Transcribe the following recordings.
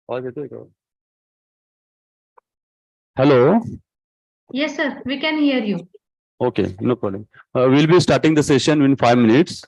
आवाज येतोय का? Hello. Yes, sir. We can hear you. Okay, no problem. We'll be starting the session in 5 minutes.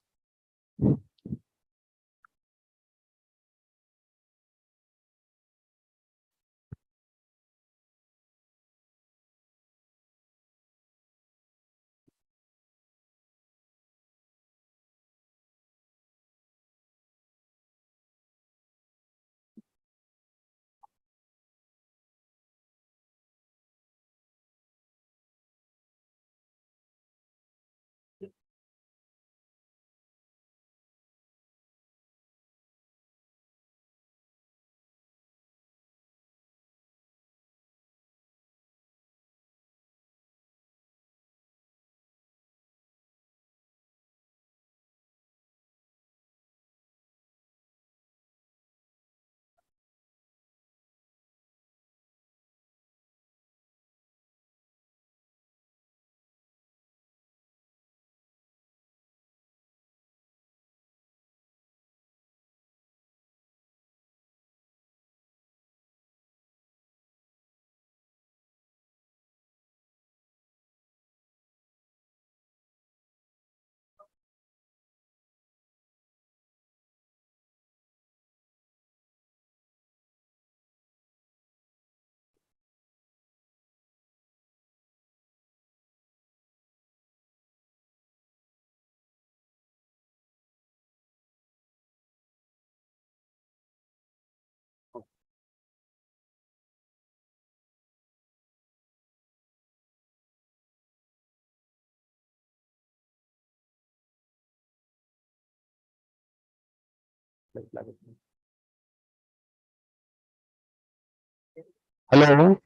Hello.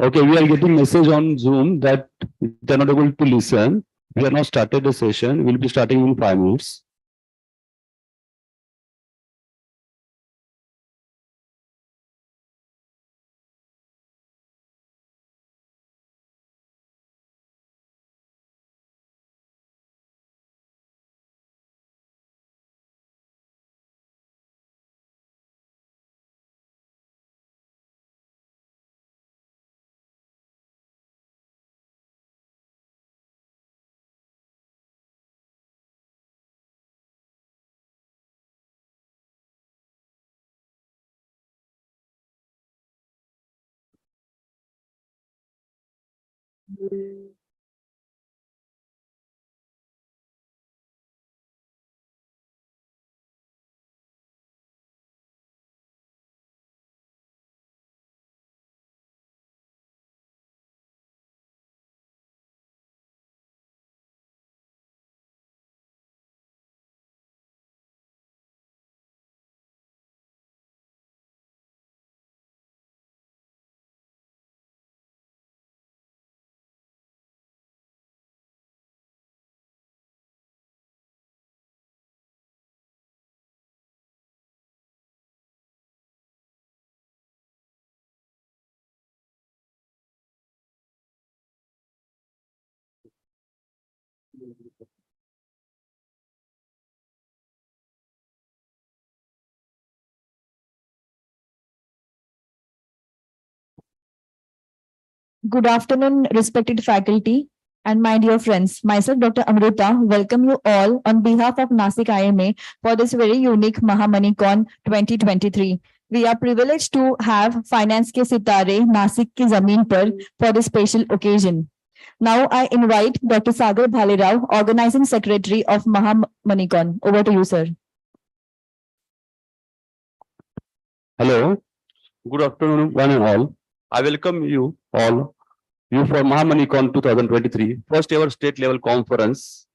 Okay, we are getting message on Zoom that they're not able to listen. We are not started the session. We'll be starting in 5 minutes. Good afternoon, respected faculty and my dear friends. Myself, Dr. Amruta, welcome you all on behalf of Nasik IMA for this very unique MahaMoneyCon 2023. We are privileged to have Finance ke Sitare Nasik ki Zameen par for this special occasion. Now I invite Dr. Sagar Bhalirao, Organizing Secretary of MahaMoneyCon. Over to you, sir. Hello. Good afternoon, one and all. I welcome you all for MahaMoneyCon 2023, first ever state level conference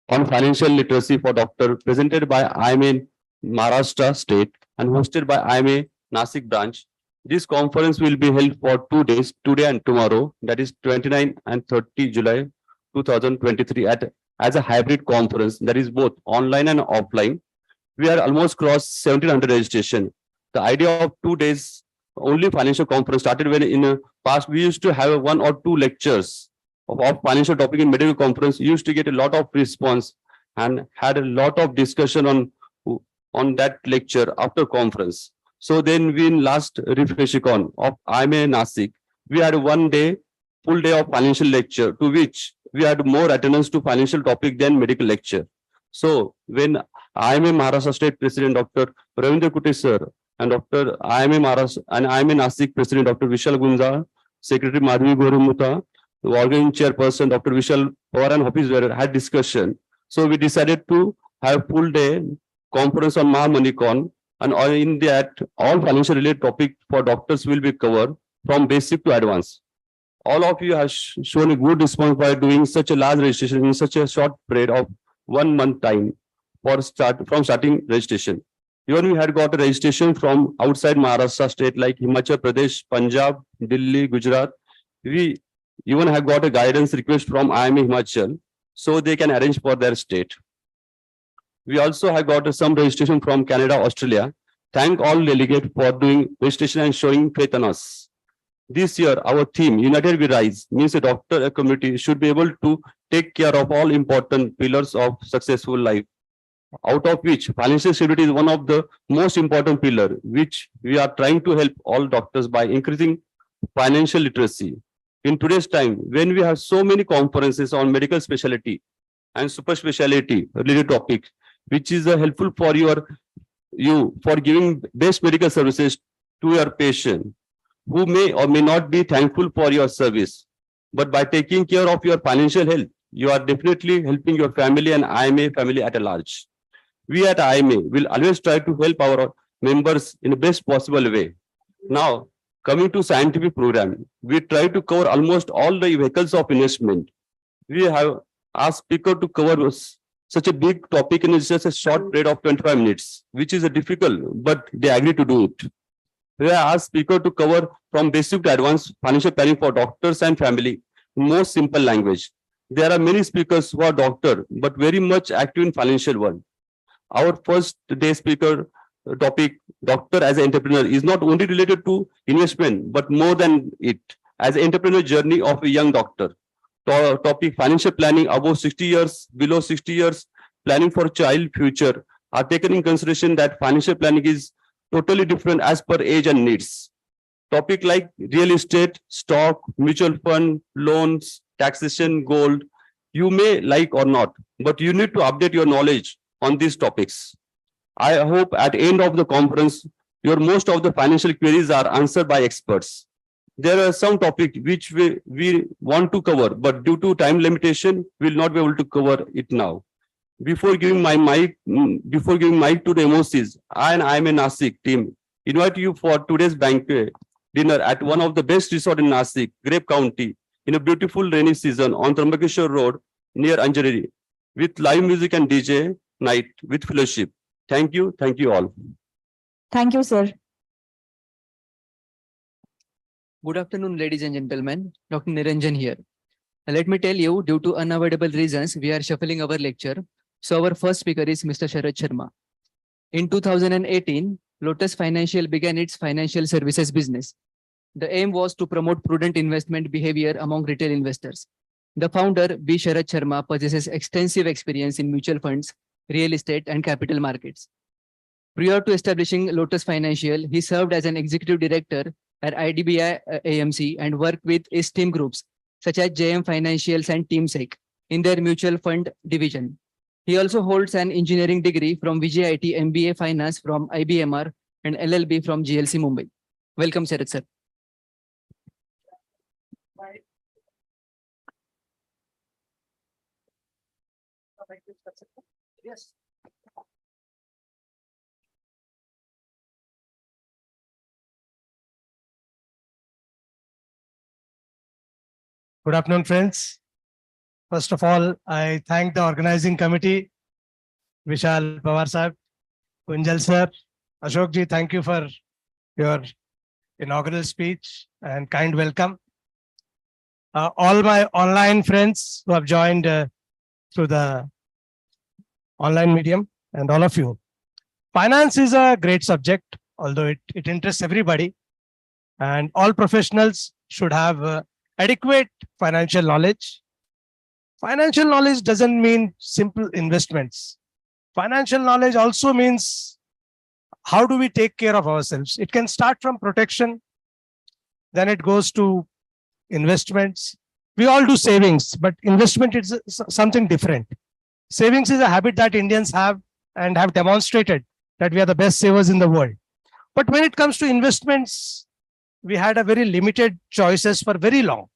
on financial literacy for doctor, presented by IMA Maharashtra State and hosted by IMA Nasik branch. This conference will be held for 2 days, today and tomorrow, that is 29 and 30 July 2023 as a hybrid conference, that is both online and offline. We are almost crossed 1700 registration. The idea of 2 days only financial conference started when in the past we used to have 1 or 2 lectures of financial topic in medical conference. We used to get a lot of response and had a lot of discussion on that lecture after conference. So then we in last refreshicon of IMA Nasik, we had 1 day, full day of financial lecture, to which we had more attendance to financial topic than medical lecture. So when IMA Maharashtra State President Dr. Ravindra Kutte sir and Dr. IMA Maharashtra and IMA Nasik President Dr. Vishal Gunja, Secretary Madhvi Gorumuta, the organizing chairperson Dr. Vishal Pawar and office bearer had discussion. So we decided to have full day conference on MahaMoneyCon, and in that all financial related topic for doctors will be covered from basic to advanced. All of you have shown a good response by doing such a large registration in such a short period of 1 month time from starting registration. Even we had got a registration from outside Maharashtra state like Himachal Pradesh, Punjab, Delhi, Gujarat. We even have got a guidance request from IMA Himachal, so they can arrange for their state. We also have got some registration from Canada, Australia. Thank all delegates for doing registration and showing faith in us. This year, our theme, United We Rise, means a doctor community should be able to take care of all important pillars of successful life, out of which financial stability is one of the most important pillar, which we are trying to help all doctors by increasing financial literacy. In today's time, when we have so many conferences on medical specialty and super specialty related topics, which is helpful for you for giving best medical services to your patient, who may or may not be thankful for your service. But by taking care of your financial health, you are definitely helping your family and IMA family at a large. We at IMA will always try to help our members in the best possible way. Now, coming to scientific program, we try to cover almost all the vehicles of investment. We have asked speaker to cover such a big topic in just a short period of 25 minutes, which is a difficult, but they agree to do it. We ask speaker to cover from basic to advanced financial planning for doctors and family in more simple language. There are many speakers who are doctor, but very much active in financial world. Our first day speaker topic, doctor as an entrepreneur, is not only related to investment, but more than it, as an entrepreneur journey of a young doctor. Topic financial planning above 60 years, below 60 years, planning for child future are taken in consideration that financial planning is totally different as per age and needs. Topic like real estate, stock, mutual fund, loans, taxation, gold, you may like or not, but you need to update your knowledge on these topics. I hope at the end of the conference, your most of the financial queries are answered by experts. There are some topics which we want to cover, but due to time limitation, we will not be able to cover it now. Before giving mic to the MOCs, I am a Nasik team, invite you for today's banquet dinner at one of the best resort in Nasik, Grape County, in a beautiful rainy season on Trambakeshwar Road near Anjari, with live music and DJ night with fellowship. Thank you all. Thank you, sir. Good afternoon, ladies and gentlemen. Dr. Niranjan here. Let me tell you, due to unavoidable reasons, we are shuffling our lecture. So our first speaker is Mr. Sharad Sharma. In 2018, Lotus Financial began its financial services business. The aim was to promote prudent investment behavior among retail investors. The founder, B. Sharad Sharma, possesses extensive experience in mutual funds, real estate, and capital markets. Prior to establishing Lotus Financial, he served as an executive director at IDBI AMC and worked with esteemed groups such as JM Financials and TeamSec in their mutual fund division. He also holds an engineering degree from VJIT, MBA Finance from IBMR, and LLB from GLC Mumbai. Welcome, Sharad sir. Yes. Good afternoon, friends. First of all, I thank the organizing committee, Vishal Pawar Sahib, Kunjal sir, Ashok ji, thank you for your inaugural speech and kind welcome. All my online friends who have joined through the online medium, and all of you. Finance is a great subject, although it interests everybody, and all professionals should have adequate financial knowledge. Financial knowledge doesn't mean simple investments. Financial knowledge also means how do we take care of ourselves? It can start from protection, then it goes to investments. We all do savings, but investment is something different. Savings is a habit that Indians have and have demonstrated that we are the best savers in the world. But when it comes to investments, we had a very limited choices for very long.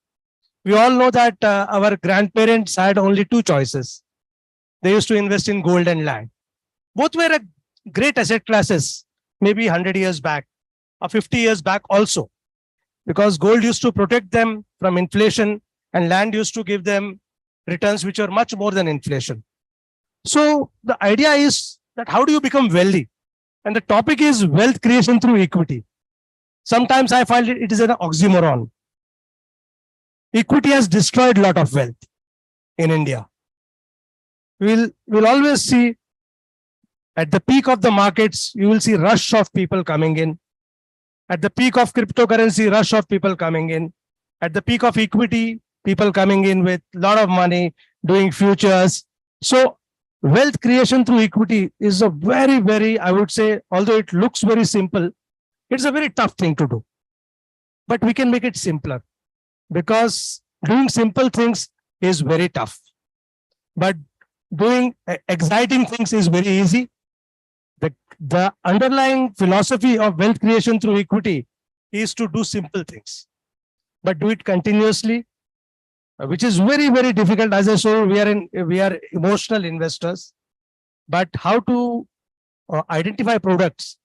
We all know that our grandparents had only two choices. They used to invest in gold and land. Both were a great asset classes, maybe 100 years back or 50 years back also, because gold used to protect them from inflation and land used to give them returns which are much more than inflation. So the idea is that how do you become wealthy? And the topic is wealth creation through equity. Sometimes I find it is an oxymoron. Equity has destroyed a lot of wealth in India. We'll always see at the peak of the markets, you will see rush of people coming in. At the peak of cryptocurrency, rush of people coming in. At the peak of equity, people coming in with a lot of money, doing futures. So wealth creation through equity is a very, very, I would say, although it looks very simple, it's a very tough thing to do. But we can make it simpler, because doing simple things is very tough. But doing exciting things is very easy. The underlying philosophy of wealth creation through equity is to do simple things, but do it continuously, which is very, very difficult. As I said, we are emotional investors, but how to identify products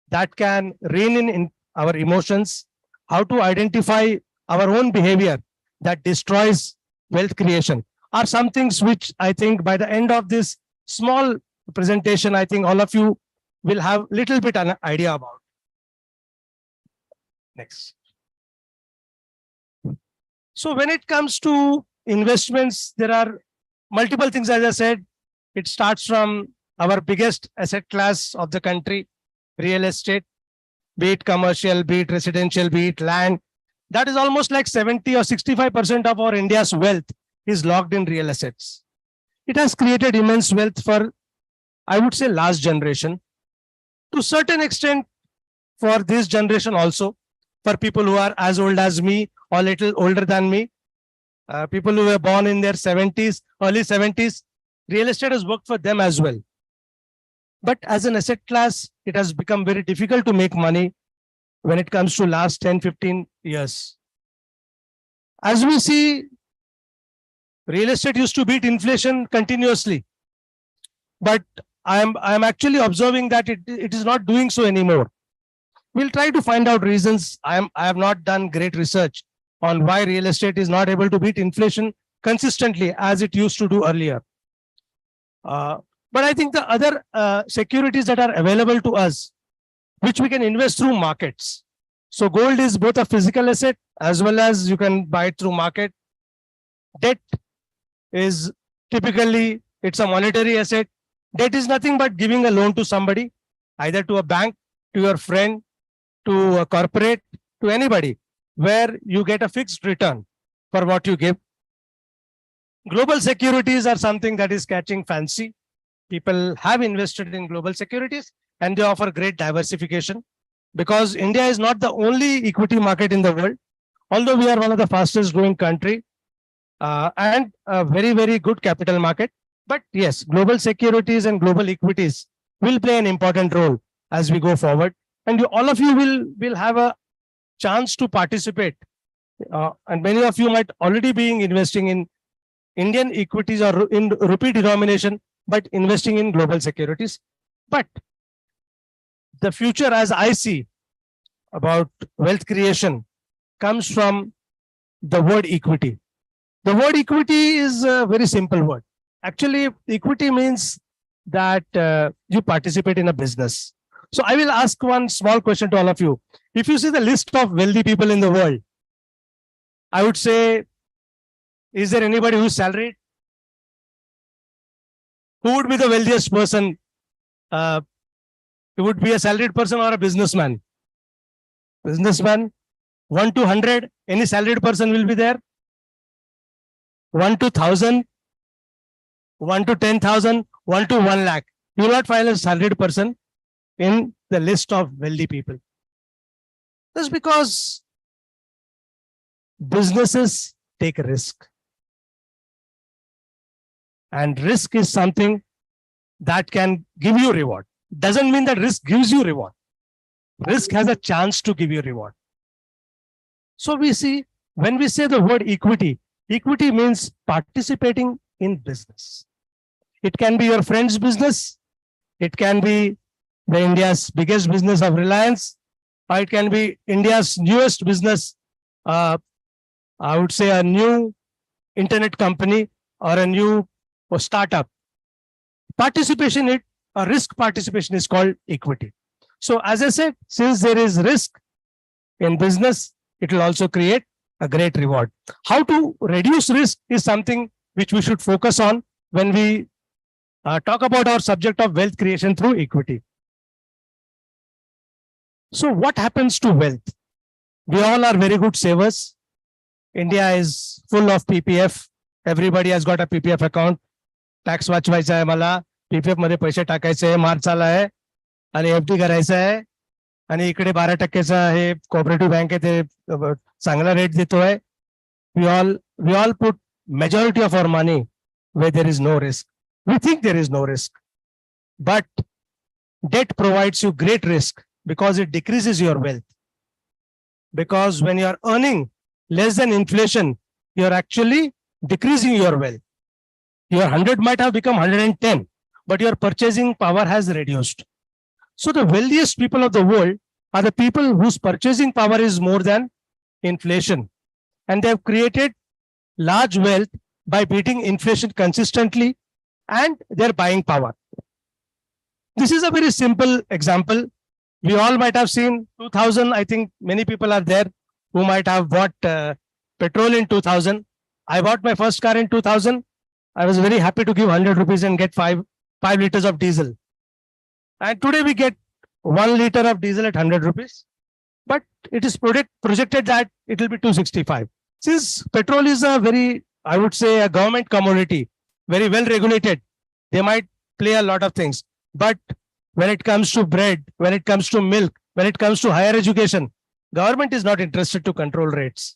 that can rein in our emotions, how to identify our own behavior that destroys wealth creation are some things which I think by the end of this small presentation, I think all of you will have little bit an idea about. Next. So when it comes to investments, there are multiple things, as I said. It starts from our biggest asset class of the country, real estate, be it commercial, be it residential, be it land. That is almost like 70 or 65% of our India's wealth is locked in real assets. It has created immense wealth for, I would say, last generation. To certain extent, for this generation also, for people who are as old as me or little older than me, people who were born in their 70s, early 70s, real estate has worked for them as well. But as an asset class, it has become very difficult to make money when it comes to last 10, 15 years. As we see, real estate used to beat inflation continuously. But I am actually observing that it is not doing so anymore. We'll try to find out reasons. I have not done great research on why real estate is not able to beat inflation consistently as it used to do earlier. But I think the other securities that are available to us, which we can invest through markets. So gold is both a physical asset as well as you can buy it through market. Debt is typically, it's a monetary asset. Debt is nothing but giving a loan to somebody, either to a bank, to your friend, to a corporate, to anybody, where you get a fixed return for what you give. Global securities are something that is catching fancy. People have invested in global securities and they offer great diversification because India is not the only equity market in the world, although we are one of the fastest growing country and a very, very good capital market. But yes, global securities and global equities will play an important role as we go forward. And all of you will have a chance to participate. And many of you might already be investing in Indian equities or in rupee denomination, but investing in global securities. But the future, as I see about wealth creation, comes from the word equity. The word equity is a very simple word. Actually, equity means that you participate in a business. So I will ask one small question to all of you. If you see the list of wealthy people in the world, I would say, is there anybody who's salaried? Who would be the wealthiest person? It would be a salaried person or a businessman. Businessman, 1 to 100, any salaried person will be there. 1 to 1,000, 1 to 10,000, 1 to 1 lakh. You will not find a salaried person in the list of wealthy people. That's because businesses take a risk. And risk is something that can give you reward. Doesn't mean that risk gives you reward. Risk has a chance to give you reward. So we see, when we say the word equity, equity means participating in business. It can be your friend's business. It can be the India's biggest business of Reliance, or it can be India's newest business. I would say a new internet company or a new startup. Participation in it, a risk participation is called equity. So as I said, since there is risk in business, it will also create a great reward. How to reduce risk is something which we should focus on when we talk about our subject of wealth creation through equity. So what happens to wealth? We all are very good savers. India is full of PPF. Everybody has got a PPF account. Tax वाचवायचा आहे मला, PPF मध्ये पैसे टाकायचे आहे, मार्च आला आहे आणि FD करायचा आहे आणि इकडे 12% हे कोऑपरेटिव्ह बँक आहे ते चांगला रेट देतोय. We all put majority of our money where there is no risk. We think there is no risk, but debt provides you great risk because it decreases your wealth. Because when you are earning less than inflation, you are actually decreasing your wealth. Your 100 might have become 110, but your purchasing power has reduced. So the wealthiest people of the world are the people whose purchasing power is more than inflation. And they have created large wealth by beating inflation consistently and their buying power. This is a very simple example. We all might have seen 2000. I think many people are there who might have bought petrol in 2000. I bought my first car in 2000. I was very happy to give 100 rupees and get 5 liters of diesel. And today we get 1 liter of diesel at 100 rupees. But it is projected that it will be 265. Since petrol is a very, I would say, a government commodity, very well regulated, they might play a lot of things. But when it comes to bread, when it comes to milk, when it comes to higher education, government is not interested to control rates.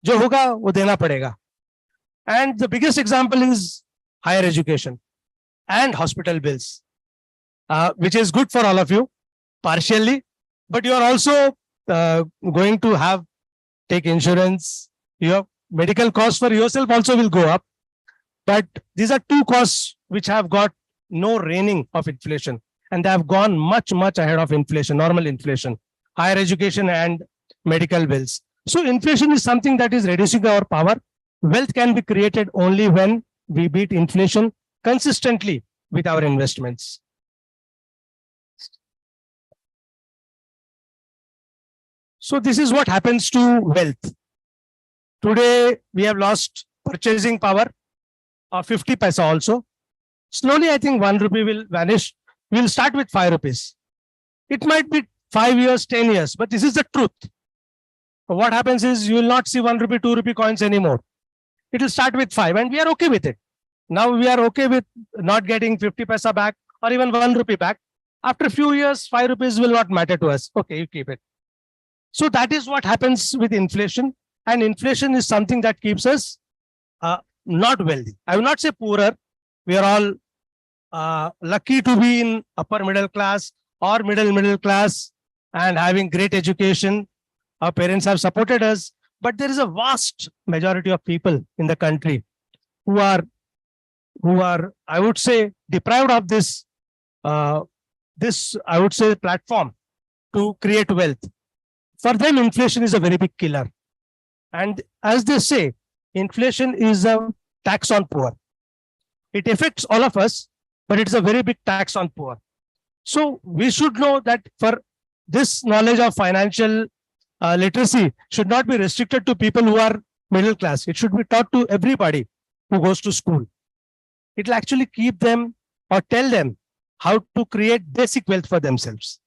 जो होगा वो देना पड़ेगा. And the biggest example is higher education and hospital bills, which is good for all of you, partially, but you are also going to take insurance. Your medical costs for yourself also will go up. But these are two costs which have got no reigning of inflation, and they have gone much ahead of inflation, normal inflation, higher education and medical bills. So inflation is something that is reducing our power. Wealth can be created only when we beat inflation consistently with our investments. So this is what happens to wealth. Today, we have lost purchasing power of 50 paisa also. Slowly, I think 1 rupee will vanish. We'll start with 5 rupees. It might be 5 years, 10 years, but this is the truth. What happens is you will not see 1 rupee, 2 rupee coins anymore. It will start with 5 and we are okay with it. Now we are okay with not getting 50 paisa back or even 1 rupee back. After a few years, 5 rupees will not matter to us. Okay, you keep it. So that is what happens with inflation. And inflation is something that keeps us not wealthy. I will not say poorer. We are all lucky to be in upper middle class or middle class and having great education. Our parents have supported us. But there is a vast majority of people in the country who are, I would say, deprived of this, I would say, platform to create wealth. For them, inflation is a very big killer. And as they say, inflation is a tax on poor. It affects all of us, but it's a very big tax on poor. So we should know that for this knowledge of financial literacy should not be restricted to people who are middle class. It should be taught to everybody who goes to school. It will actually keep them or tell them how to create basic wealth for themselves.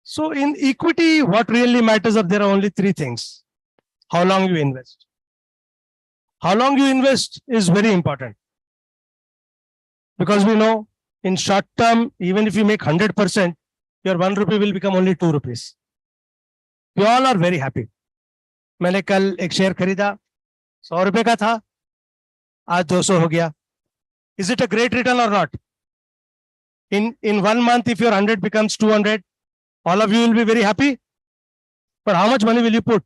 So in equity, what really matters there are only 3 things. How long you invest. How long you invest is very important. Because we know in short term, even if you make 100%, your 1 rupee will become only 2 rupees. We all are very happy. मैंने कल एक share खरीदा 100 रुपए का था, आज 200 हो गया. Is it a great return or not? In 1 month, if your 100 becomes 200, all of you will be very happy. But how much money will you put?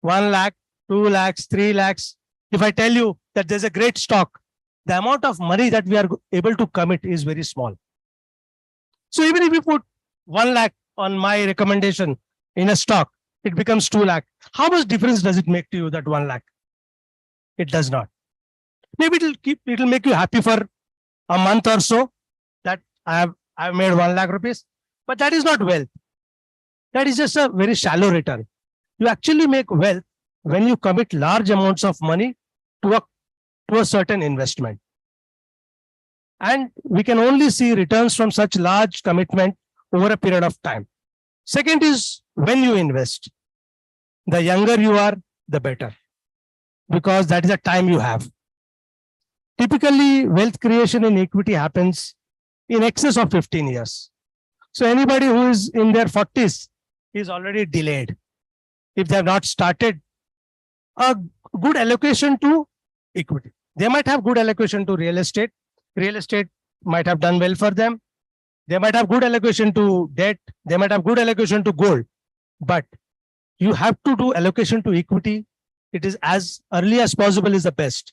1 lakh, 2 lakhs, 3 lakhs. If I tell you that there's a great stock, the amount of money that we are able to commit is very small. So even if you put 1 lakh on my recommendation in a stock, it becomes 2 lakh. How much difference does it make to you, that 1 lakh? It does not. Maybe it'll make you happy for a month or so that I've made 1 lakh rupees, but that is not wealth. That is just a very shallow return. You actually make wealth when you commit large amounts of money to a certain investment. And we can only see returns from such large commitment over a period of time. Second is when you invest. The younger you are, the better, because that is the time you have. Typically, wealth creation in equity happens in excess of 15 years. So anybody who is in their 40s is already delayed. If they have not started a good allocation to equity, they might have good allocation to real estate. Real estate might have done well for them. They might have good allocation to debt. They might have good allocation to gold. But you have to do allocation to equity. It is as early as possible is the best.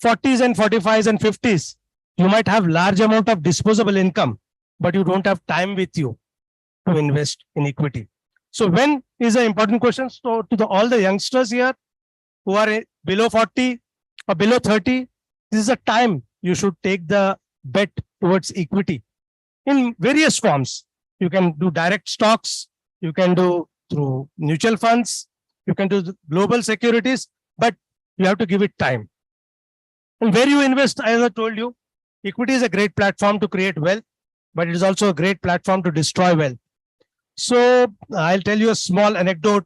40s and 45s and 50s, you might have large amount of disposable income, but you don't have time with you to invest in equity. So when is an important question. So to all the youngsters here, who are below 40 or below 30, this is a time you should take the bet towards equity in various forms. You can do direct stocks, you can do through mutual funds, you can do global securities, but you have to give it time. And where you invest, as I told you, equity is a great platform to create wealth, but it is also a great platform to destroy wealth. So I'll tell you a small anecdote.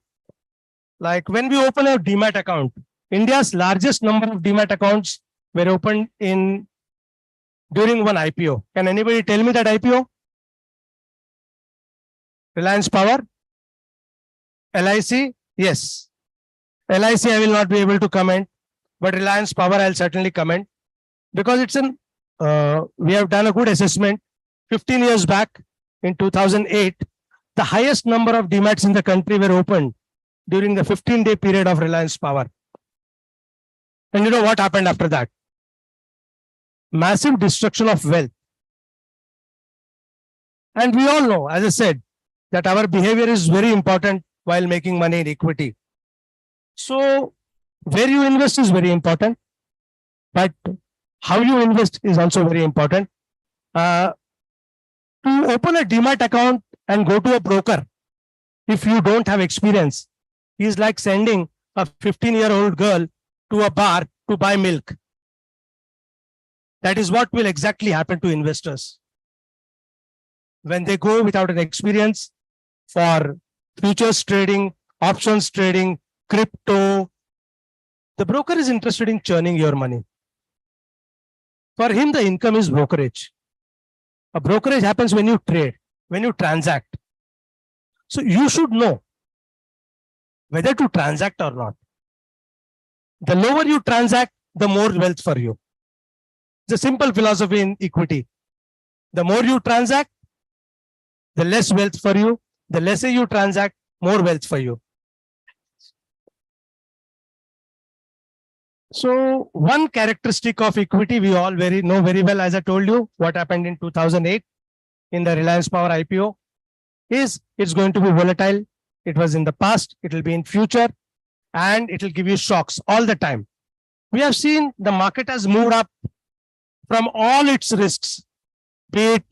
Like when we open a demat account, India's largest number of demat accounts were opened during one IPO. Can anybody tell me that IPO? Reliance Power? LIC? Yes. LIC I will not be able to comment, but Reliance Power I'll certainly comment because it's we have done a good assessment. 15 years back in 2008, the highest number of demats in the country were opened during the 15-day period of Reliance Power. And you know what happened after that? Massive destruction of wealth. And we all know, as I said, that our behavior is very important while making money in equity. So where you invest is very important, but how you invest is also very important. To open a demat account and go to a broker, if you don't have experience, is like sending a 15-year-old girl to a bar to buy milk. That is what will exactly happen to investors. When they go without an experience for futures trading, options trading, crypto, the broker is interested in churning your money. For him, the income is brokerage. A brokerage happens when you trade, when you transact. So you should know whether to transact or not. The lower you transact, the more wealth for you. It's a simple philosophy in equity. The more you transact, the less wealth for you. The lesser you transact, more wealth for you. So one characteristic of equity we all know very well, as I told you, what happened in 2008 in the Reliance Power IPO is it's going to be volatile. It was in the past, it will be in future, and it will give you shocks all the time. We have seen the market has moved up from all its risks, be it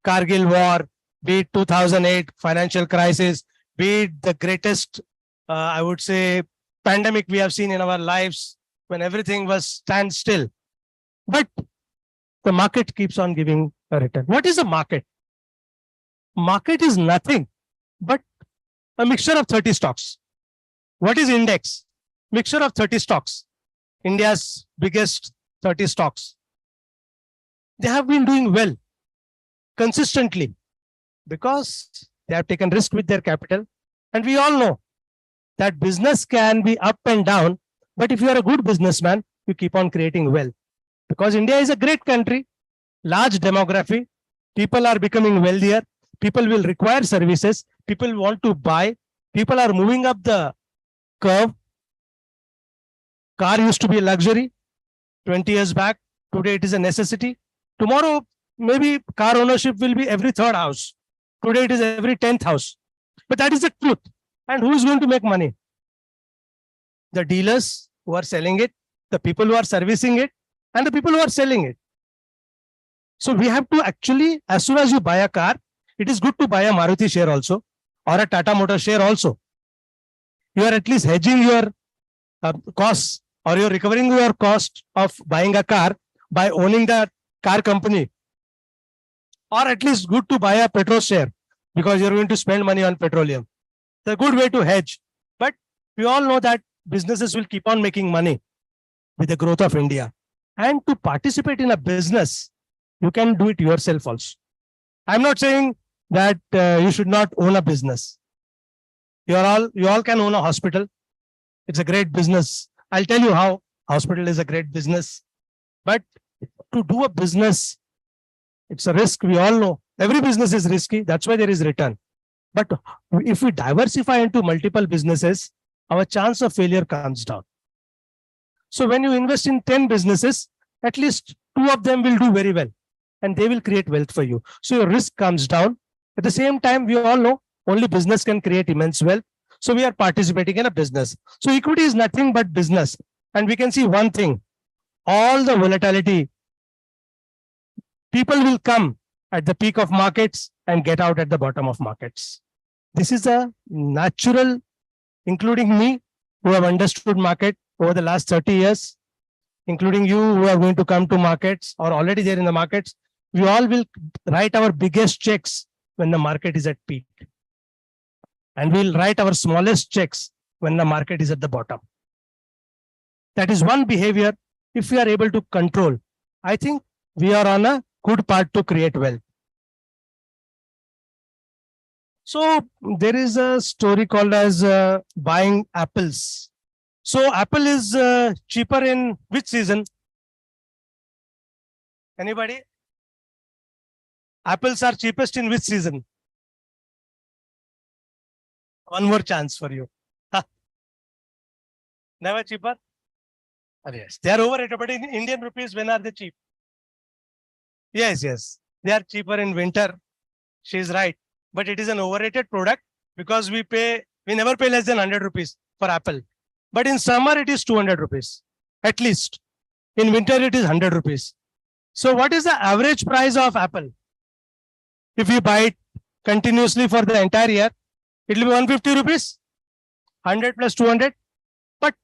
Kargil war, be it 2008 financial crisis, be it the greatest, I would say, pandemic we have seen in our lives when everything was standstill. But the market keeps on giving a return. What is a market? Market is nothing but a mixture of 30 stocks. What is index? Mixture of 30 stocks. India's biggest 30 stocks. They have been doing well consistently because they have taken risk with their capital. And we all know that business can be up and down, but if you are a good businessman, you keep on creating wealth. Because India is a great country, large demography, people are becoming wealthier, people will require services, people want to buy, people are moving up the curve. Car used to be a luxury 20 years back, today it is a necessity. Tomorrow, maybe car ownership will be every third house. Today it is every 10th house. But that is the truth. And who is going to make money? The dealers who are selling it, the people who are servicing it, and the people who are selling it. So we have to actually, as soon as you buy a car, it is good to buy a Maruti share also, or a Tata Motor share also. You are at least hedging your costs, or you're recovering your cost of buying a car by owning the car company. Or at least good to buy a petrol share because you're going to spend money on petroleum. It's a good way to hedge. But we all know that businesses will keep on making money with the growth of India. And to participate in a business, you can do it yourself also. I'm not saying that you should not own a business. You all can own a hospital. It's a great business. I'll tell you how hospital is a great business. But to do a business, it's a risk. We all know every business is risky. That's why there is return. But if we diversify into multiple businesses, our chance of failure comes down. So when you invest in 10 businesses, at least 2 of them will do very well and they will create wealth for you. So your risk comes down. At the same time, we all know only business can create immense wealth. So we are participating in a business. So equity is nothing but business. And we can see one thing, all the volatility, people will come at the peak of markets and get out at the bottom of markets. This is a natural, including me, who have understood market over the last 30 years, including you who are going to come to markets or already there in the markets. We all will write our biggest checks when the market is at peak. And we'll write our smallest checks when the market is at the bottom. That is one behavior. If we are able to control, I think we are on a good path to create wealth. So there is a story called as buying apples. So apple is cheaper in which season? Anybody? Apples are cheapest in which season? One more chance for you. Never cheaper? Yes, they are overrated, but in Indian rupees, when are they cheap? Yes, yes, they are cheaper in winter. She is right. But it is an overrated product because we never pay less than 100 rupees for apple. But in summer, it is 200 rupees, at least. In winter, it is 100 rupees. So what is the average price of apple? If you buy it continuously for the entire year, it will be 150 rupees, 100 plus 200. But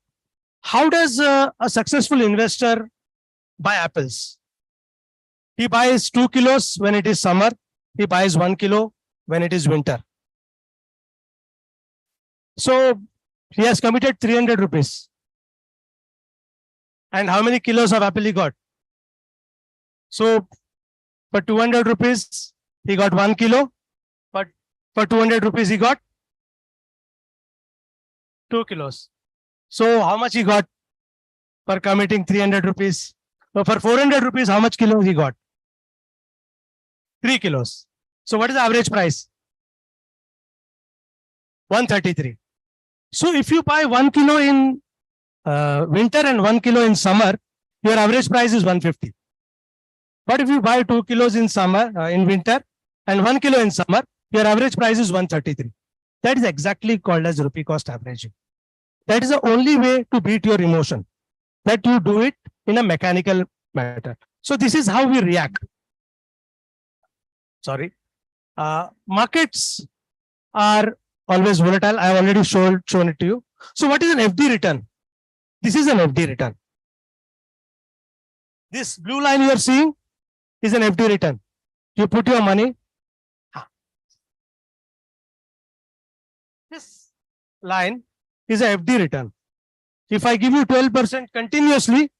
how does a successful investor buy apples? He buys 2 kilos when it is summer. He buys 1 kilo when it is winter. So he has committed 300 rupees. And how many kilos of apple he got? So for 200 rupees, he got 1 kilo. But for 200 rupees, he got 2 kilos. So how much he got for committing 300 rupees? So for 400 rupees, how much kilos he got? 3 kilos. So what is the average price? 133. So if you buy 1 kilo in winter and 1 kilo in summer, your average price is 150. But if you buy 2 kilos in summer, in winter and 1 kilo in summer, your average price is 133. That is exactly called as rupee cost averaging. That is the only way to beat your emotion, that you do it in a mechanical matter. So this is how we react. Sorry. Markets are always volatile. I have already shown it to you. So what is an FD return? This is an FD return. This blue line you are seeing is an FD return. You put your money. This line is a FD return. If I give you 12% continuously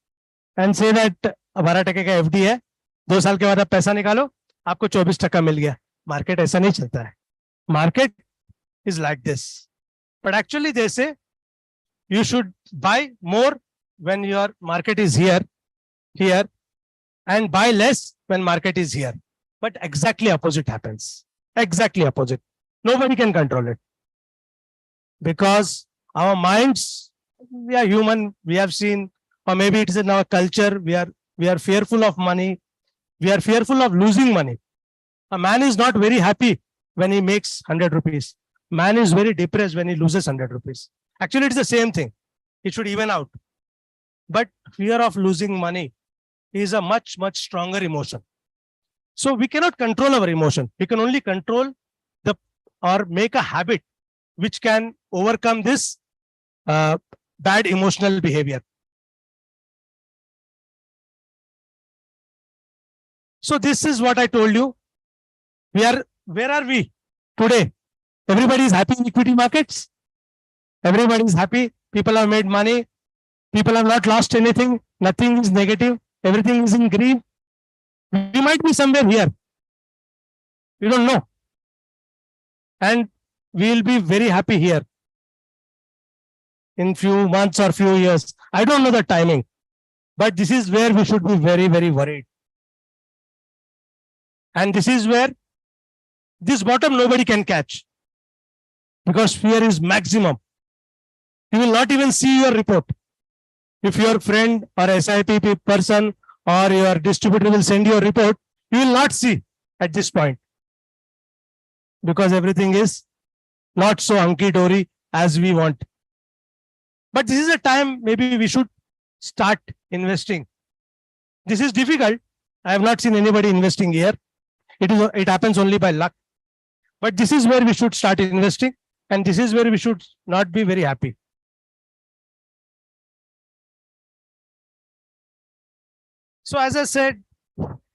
and say that 12% का FD है, 2 साल के बाद आप पैसा निकालो, आपको 24% मिल गया. Market ऐसा नहीं चलता है. Market is like this. But actually they say you should buy more when your market is here, and buy less when market is here. But exactly opposite happens. Exactly opposite. Nobody can control it. Because our minds, we are human, we have seen, or maybe it is in our culture, we are fearful of money, we are fearful of losing money. A man is not very happy when he makes 100 rupees. Man is very depressed when he loses 100 rupees. Actually, it is the same thing. It should even out. But fear of losing money is a much, much stronger emotion. So we cannot control our emotion. We can only control or make a habit which can overcome this bad emotional behavior. So this is what I told you. Where are we today? Everybody is happy in equity markets. Everybody is happy. People have made money. People have not lost anything. Nothing is negative. Everything is in green. We might be somewhere here. We don't know. And we will be very happy here in few months or few years. I don't know the timing, but this is where we should be very, very worried. And this is where this bottom nobody can catch, because fear is maximum. You will not even see your report. If your friend or SIP person or your distributor will send you a report, you will not see at this point, because everything is not so hunky-dory as we want. But this is a time maybe we should start investing. This is difficult. I have not seen anybody investing here. It happens only by luck. But this is where we should start investing, and this is where we should not be very happy. So as I said,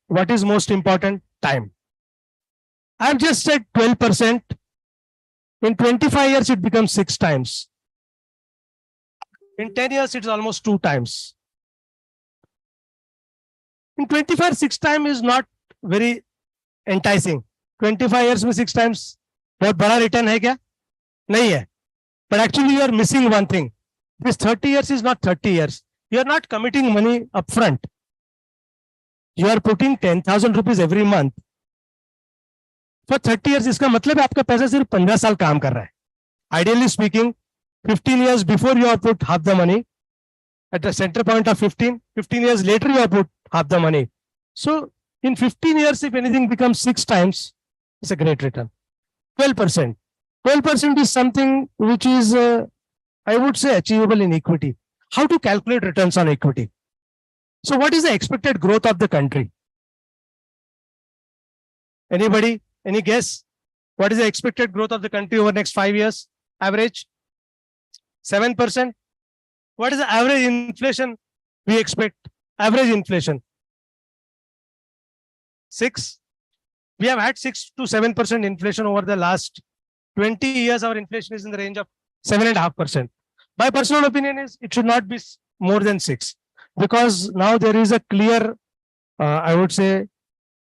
what is most important? Time. I have just said 12%. In 25 years, it becomes 6 times. In 10 years, it's almost 2 times. In 25, 6 times is not very enticing. 25 years में 6 times बहुत बड़ा return है क्या? नहीं है. But actually you are missing one thing. This 30 years is not 30 years. You are not committing money upfront. You are putting 10,000 rupees every month. For 30 years, इसका मतलब है आपका पैसा सिर्फ 15 साल काम कर रहा है. Ideally speaking, 15 years before you have put half the money. At the center point of 15 years later you have put half the money. So in 15 years, if anything becomes 6 times, it's a great return. 12%. 12% is something which is, I would say, achievable in equity. How to calculate returns on equity? So what is the expected growth of the country? Anybody? Any guess? What is the expected growth of the country over next 5 years? Average? 7%. What is the average inflation we expect? Average inflation? 6. We have had 6 to 7% inflation over the last 20 years. Our inflation is in the range of 7.5%. My personal opinion is it should not be more than 6, because now there is a clear, I would say,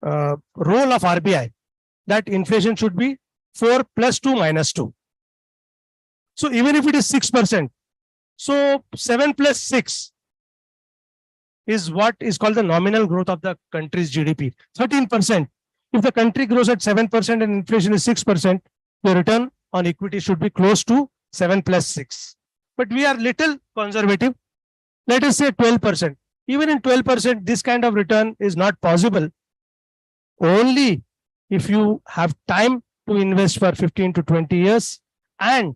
role of RBI that inflation should be 4 plus 2 minus 2. So even if it is 6%, so 7 plus 6 is what is called the nominal growth of the country's GDP. 13%. If the country grows at 7% and inflation is 6%, the return on equity should be close to 7 plus 6. But we are little conservative. Let us say 12%. Even in 12%, this kind of return is not possible. Only if you have time to invest for 15 to 20 years and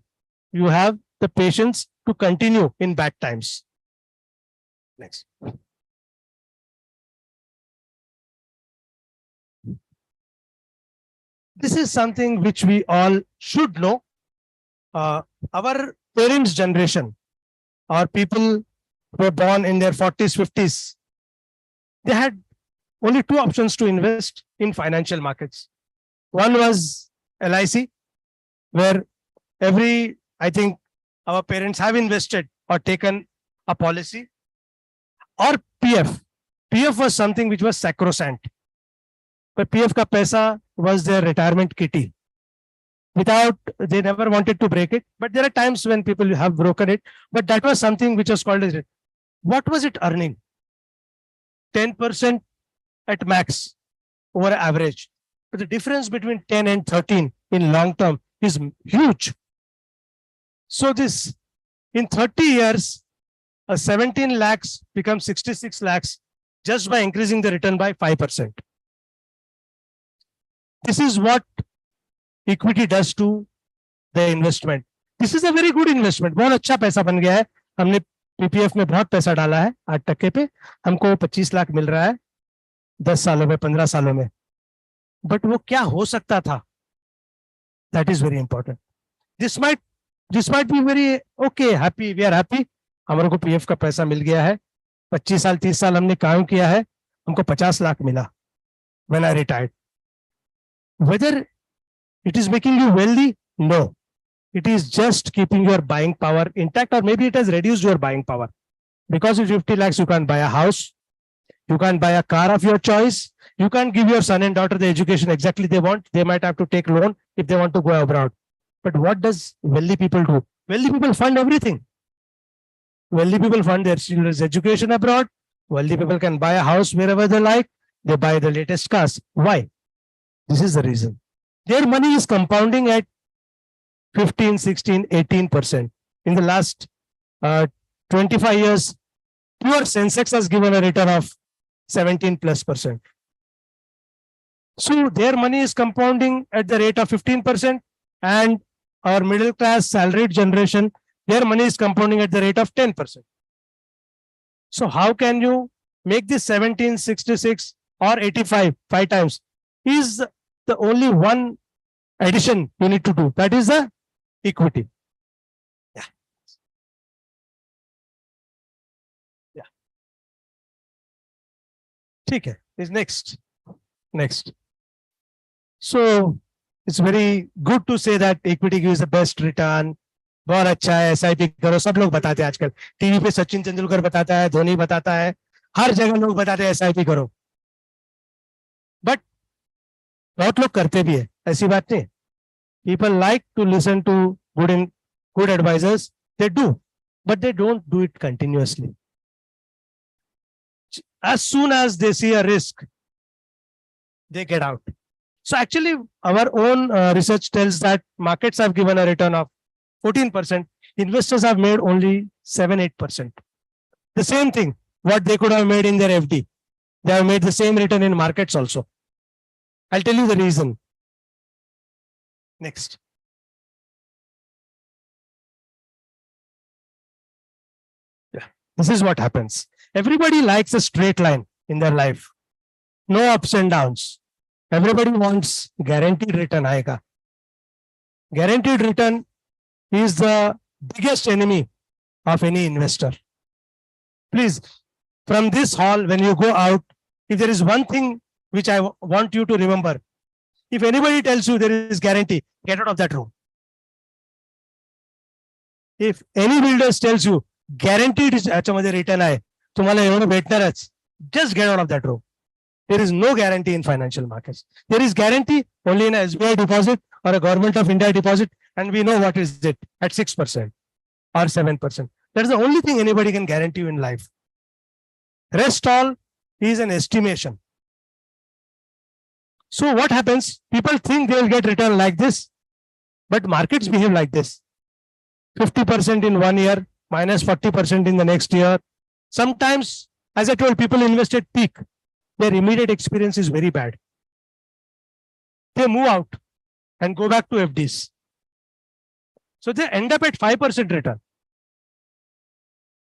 you have the patience to continue in bad times. Next. This is something which we all should know. Our parents' generation, or people who were born in their 40s, 50s, they had only 2 options to invest in financial markets. One was LIC, where I think our parents have invested or taken a policy, or PF. PF was something which was sacrosanct. But PF ka paisa was their retirement kitty. They never wanted to break it. But there are times when people have broken it. But that was something which was called as it. What was it earning? 10% at max over average. But the difference between 10 and 13 in long term is huge. So this, in 30 years, a 17 lakhs becomes 66 lakhs just by increasing the return by 5%. This is what equity does to the investment. This is a very good investment. बहुत अच्छा पैसा बन गया है. हमने PPF में बहुत पैसा डाला है 8% पे. हमको 25 लाख मिल रहा है 10 सालों में, 15 सालों में. But वो क्या हो सकता था? That is very important. This might be very okay, happy. We are happy. हमारे को पीएफ का पैसा मिल गया है. 25 साल 30 साल हमने काम किया है. हमको 50 लाख मिला when I retired. Whether it is making you wealthy? No. It is just keeping your buying power intact, or maybe it has reduced your buying power. Because with 50 lakhs, you can't buy a house. You can't buy a car of your choice. You can't give your son and daughter the education exactly they want. They might have to take loan if they want to go abroad. But what does wealthy people do? Wealthy people fund everything. Wealthy people fund their children's education abroad. Wealthy people can buy a house wherever they like. They buy the latest cars. Why? This is the reason. Their money is compounding at 15, 16, 18%. In the last 25 years, pure Sensex has given a return of 17+%. So their money is compounding at the rate of 15%, and our middle class salaried generation, their money is compounding at the rate of 10%. So how can you make this 1766 or 85 5 times? Is the only one addition you need to do. That is the equity. Yeah. Yeah. Okay. Is next. Next. So it's very good to say that equity gives the best return. बहुत अच्छा है, SIP करो. सब लोग बताते हैं आजकल. TV पे सचिन तेंदुलकर बताता है, धोनी बताता है, हर जगह लोग बताते हैं SIP करो. बट बहुत लोग करते भी है, ऐसी बात नहीं. People like to listen to good advisors. They do, but they don't do it continuously. As soon as they see a risk, they get out. So actually, our own research tells that markets have given a return of 14%. Investors have made only 7-8%. The same thing, what they could have made in their FD. They have made the same return in markets also. I'll tell you the reason. Next. Yeah, this is what happens. Everybody likes a straight line in their life. No ups and downs. Everybody wants guaranteed return. Aega. Guaranteed return is the biggest enemy of any investor. Please, from this hall, when you go out, if there is one thing which I want you to remember, if anybody tells you there is guarantee, get out of that room. If any builder tells you guaranteed is return hai, just get out of that room. There is no guarantee in financial markets. There is guarantee only in a SBI deposit or a Government of India deposit, and we know what is it at 6% or 7%. That is the only thing anybody can guarantee you in life. Rest all is an estimation. So what happens? People think they will get return like this, but markets behave like this. 50% in 1 year, minus 40% in the next year. Sometimes, as I told, people invest at peak. Their immediate experience is very bad. They move out and go back to FDs. So they end up at 5% return.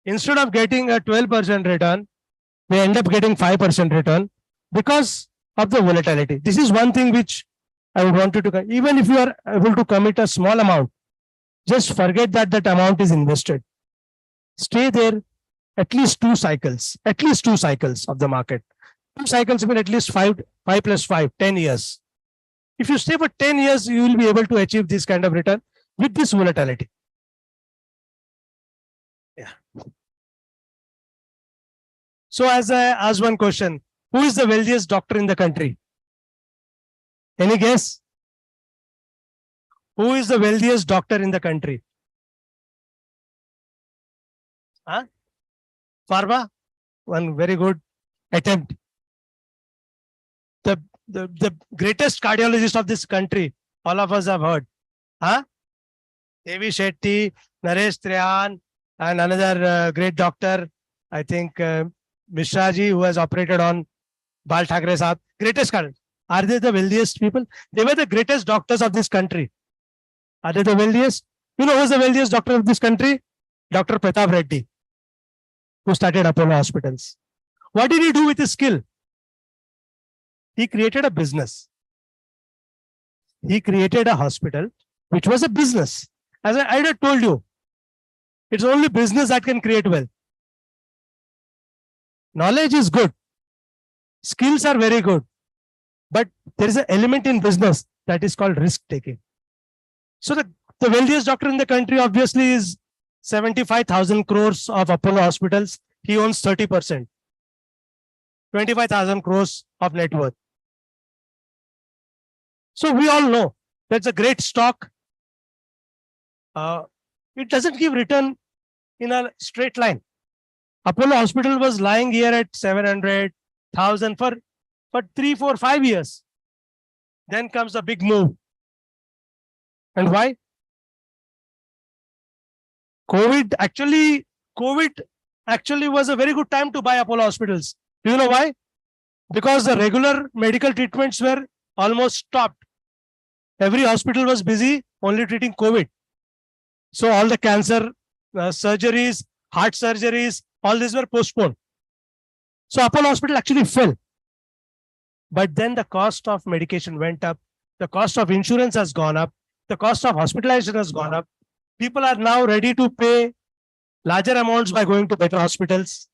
Instead of getting a 12% return, they end up getting 5% return because of the volatility. This is one thing which I would want you to, even if you are able to commit a small amount, just forget that that amount is invested. Stay there at least 2 cycles of the market. 2 cycles mean at least 5 plus 5, 10 years. If you stay for 10 years, you will be able to achieve this kind of return with this volatility. Yeah. So as I asked one question, who is the wealthiest doctor in the country? Any guess? Who is the wealthiest doctor in the country? Huh? Farba? One very good attempt. The greatest cardiologist of this country, all of us have heard. Huh? A.V. Shetty, Naresh Trehan, and another great doctor, I think Mishra ji, who has operated on Bal Thackeray Saab. Greatest cardiologist. Are they the wealthiest people? They were the greatest doctors of this country. Are they the wealthiest? You know who's the wealthiest doctor of this country? Dr. Pratap Reddy, who started Apollo Hospitals. What did he do with his skill? He created a business. He created a hospital, which was a business. As I had told you, it's only business that can create wealth. Knowledge is good. Skills are very good. But there is an element in business that is called risk taking. So the wealthiest doctor in the country obviously is 75,000 crores of Apollo Hospitals. He owns 30%. 25,000 crores of net worth. So we all know that's a great stock. It doesn't give return in a straight line. Apollo Hospital was lying here at 700,000 for 3, 4, 5 years. Then comes a big move. And why? COVID actually was a very good time to buy Apollo Hospitals. Do you know why? Because the regular medical treatments were almost stopped. Every hospital was busy only treating COVID. So all the cancer surgeries, heart surgeries, all these were postponed. So Apollo Hospital actually fell. But then the cost of medication went up. The cost of insurance has gone up. The cost of hospitalization has gone up. People are now ready to pay larger amounts by going to better hospitals.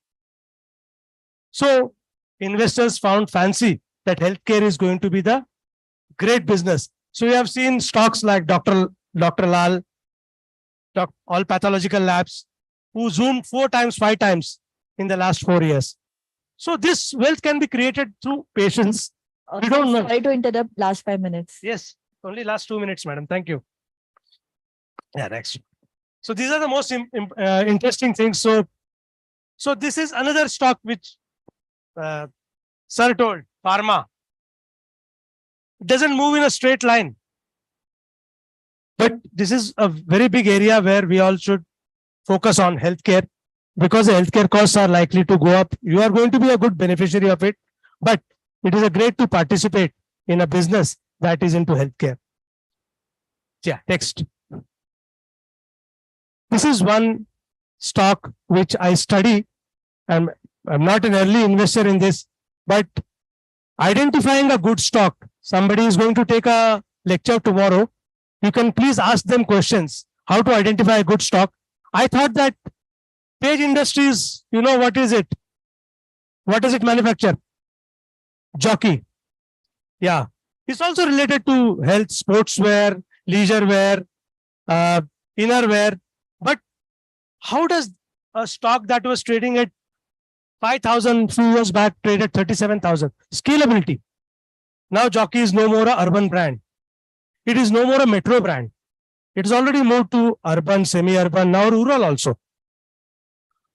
So investors found fancy that healthcare is going to be the great business. So you have seen stocks like Dr. Lal, all pathological labs, who zoomed 4 times, 5 times in the last 4 years. So this wealth can be created through patience. We don't know. Sorry to interrupt, last 5 minutes. Yes, only last 2 minutes, madam. Thank you. Yeah, next. So these are the most interesting things. So this is another stock which sir told, pharma. It doesn't move in a straight line. But this is a very big area where we all should focus on healthcare, because the healthcare costs are likely to go up. You are going to be a good beneficiary of it, but it is a great to participate in a business that is into healthcare. Yeah, next. This is one stock which I study, and I'm not an early investor in this, but identifying a good stock. Somebody is going to take a lecture tomorrow. You can please ask them questions, how to identify a good stock. I thought that Page Industries, you know, what is it? What does it manufacture? Jockey. Yeah. It's also related to health, sportswear, leisure wear, inner wear. But how does a stock that was trading at 5,000 few years back trade at 37,000? Scalability. Now Jockey is no more a urban brand. It is no more a metro brand. It is already moved to urban, semi-urban, now rural also.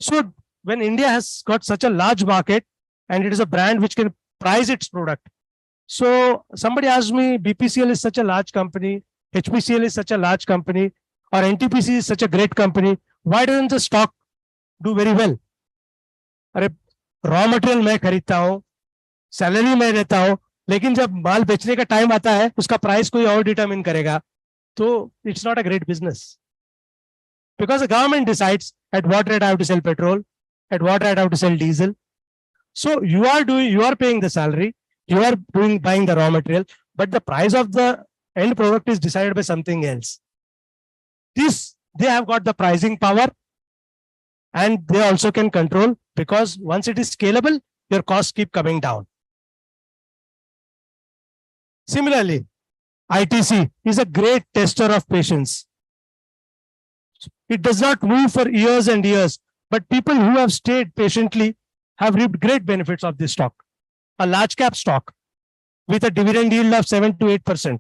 So when India has got such a large market and it is a brand which can price its product. So somebody asked me, BPCL is such a large company, HPCL is such a large company, or NTPC is such a great company. Why doesn't the stock do very well? अरे raw material मैं खरीदता हूँ, salary मैं देता हूँ, लेकिन जब माल बेचने का टाइम आता है उसका प्राइस कोई और डिटरमिन करेगा, तो it's not a great business. Because the government decides at what rate I have to sell petrol, at what rate I have to sell diesel. So you are paying the salary, you are buying the raw material, but the price of the end product is decided by something else. They have got the pricing power, and they also can control, because once it is scalable, your costs keep coming down. Similarly, ITC is a great tester of patience. It does not move for years and years, but people who have stayed patiently have reaped great benefits of this stock. A large cap stock with a dividend yield of 7 to 8%,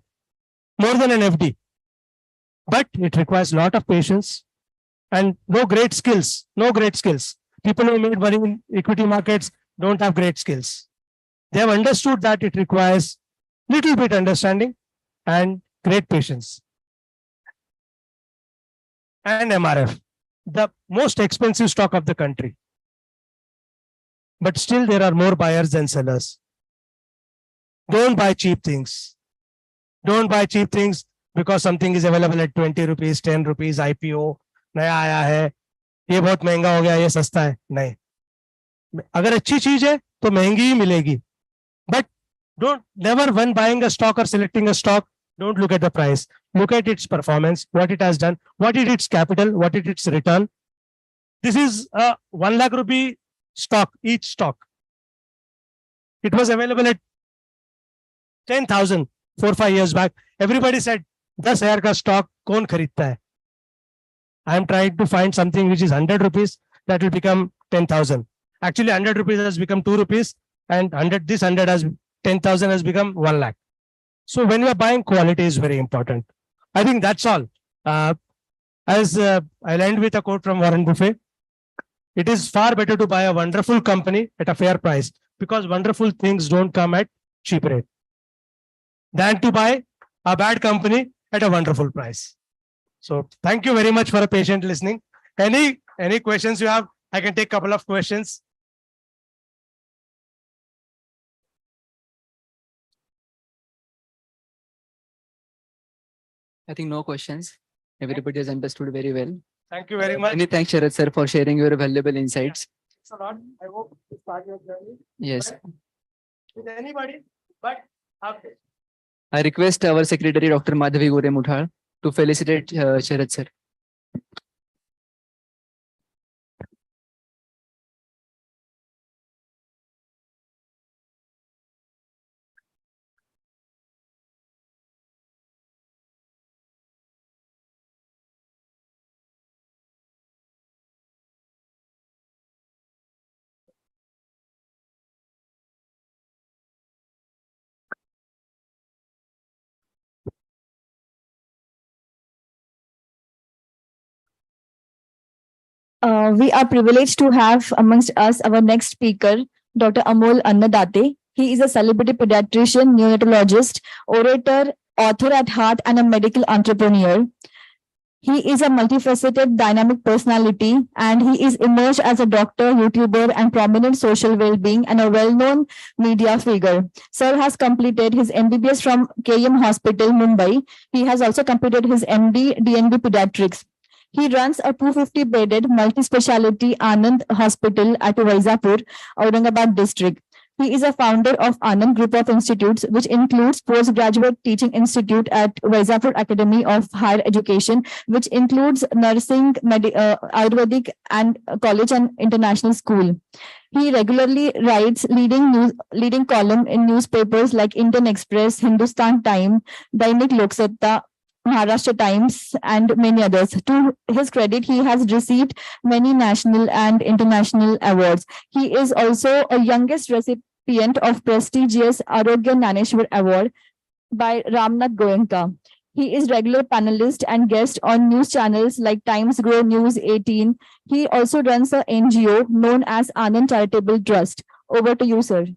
more than an FD. But it requires a lot of patience and no great skills. People who made money in equity markets don't have great skills. They have understood that it requires little bit understanding and great patience. And MRF, the most expensive stock of the country. But still there are more buyers than sellers. Don't buy cheap things. Don't buy cheap things because something is available at 20 rupees, 10 rupees, IPO, नया आया है, ये बहुत महंगा हो गया, ये सस्ता है. नहीं. अगर अच्छी चीज है तो महंगी ही मिलेगी. But never when buying a stock or selecting a stock, don't look at the price. Look at its performance, what it has done, what is its capital, what is its return. This is a 1 lakh rupee stock, each stock. It was available at 10,000 4-5 years back. Everybody said, 10,000 का stock कौन खरीदता है? I am trying to find something which is 100 rupees that will become 10,000. Actually, 100 rupees has become 2 rupees, and 100 has 10,000 has become 1 lakh. So when you are buying, quality is very important. I think that's all. I'll end with a quote from Warren Buffett. It is far better to buy a wonderful company at a fair price, because wonderful things don't come at cheap rate, than to buy a bad company at a wonderful price. So thank you very much for a patient listening. Any questions you have? I can take a couple of questions. I think no questions. Everybody has understood very well. Thank you very much. Many thanks, Sharad sir, for sharing your valuable insights. Thanks a lot. I hope to start your journey Yes. with anybody, but after. I request our secretary, Dr. Madhavi Gore Muthal, to felicitate Sharad sir. We are privileged to have amongst us our next speaker, Dr. Amol Annadate. He is a celebrity pediatrician, neonatologist, orator, author at heart, and a medical entrepreneur. He is a multifaceted, dynamic personality, and he is emerged as a doctor, YouTuber, and prominent social well-being and a well-known media figure. Sir has completed his MBBS from KM Hospital, Mumbai. He has also completed his MD, DNB Pediatrics. He runs a 250-bedded multi-speciality Anand Hospital at Vaizapur, Aurangabad district. He is a founder of Anand Group of Institutes, which includes Postgraduate Teaching Institute at Vaizapur Academy of Higher Education, which includes nursing, Ayurvedic, and college and international school. He regularly writes leading column in newspapers like Indian Express, Hindustan Time, Dainik Lok Satta, Maharashtra Times, and many others. To his credit, he has received many national and international awards. He is also a youngest recipient of prestigious Arogya Naneshwar Award by Ramnath Goenka. He is regular panelist and guest on news channels like Times Grow News 18. He also runs a NGO known as Anand Charitable Trust. Over to you, sir.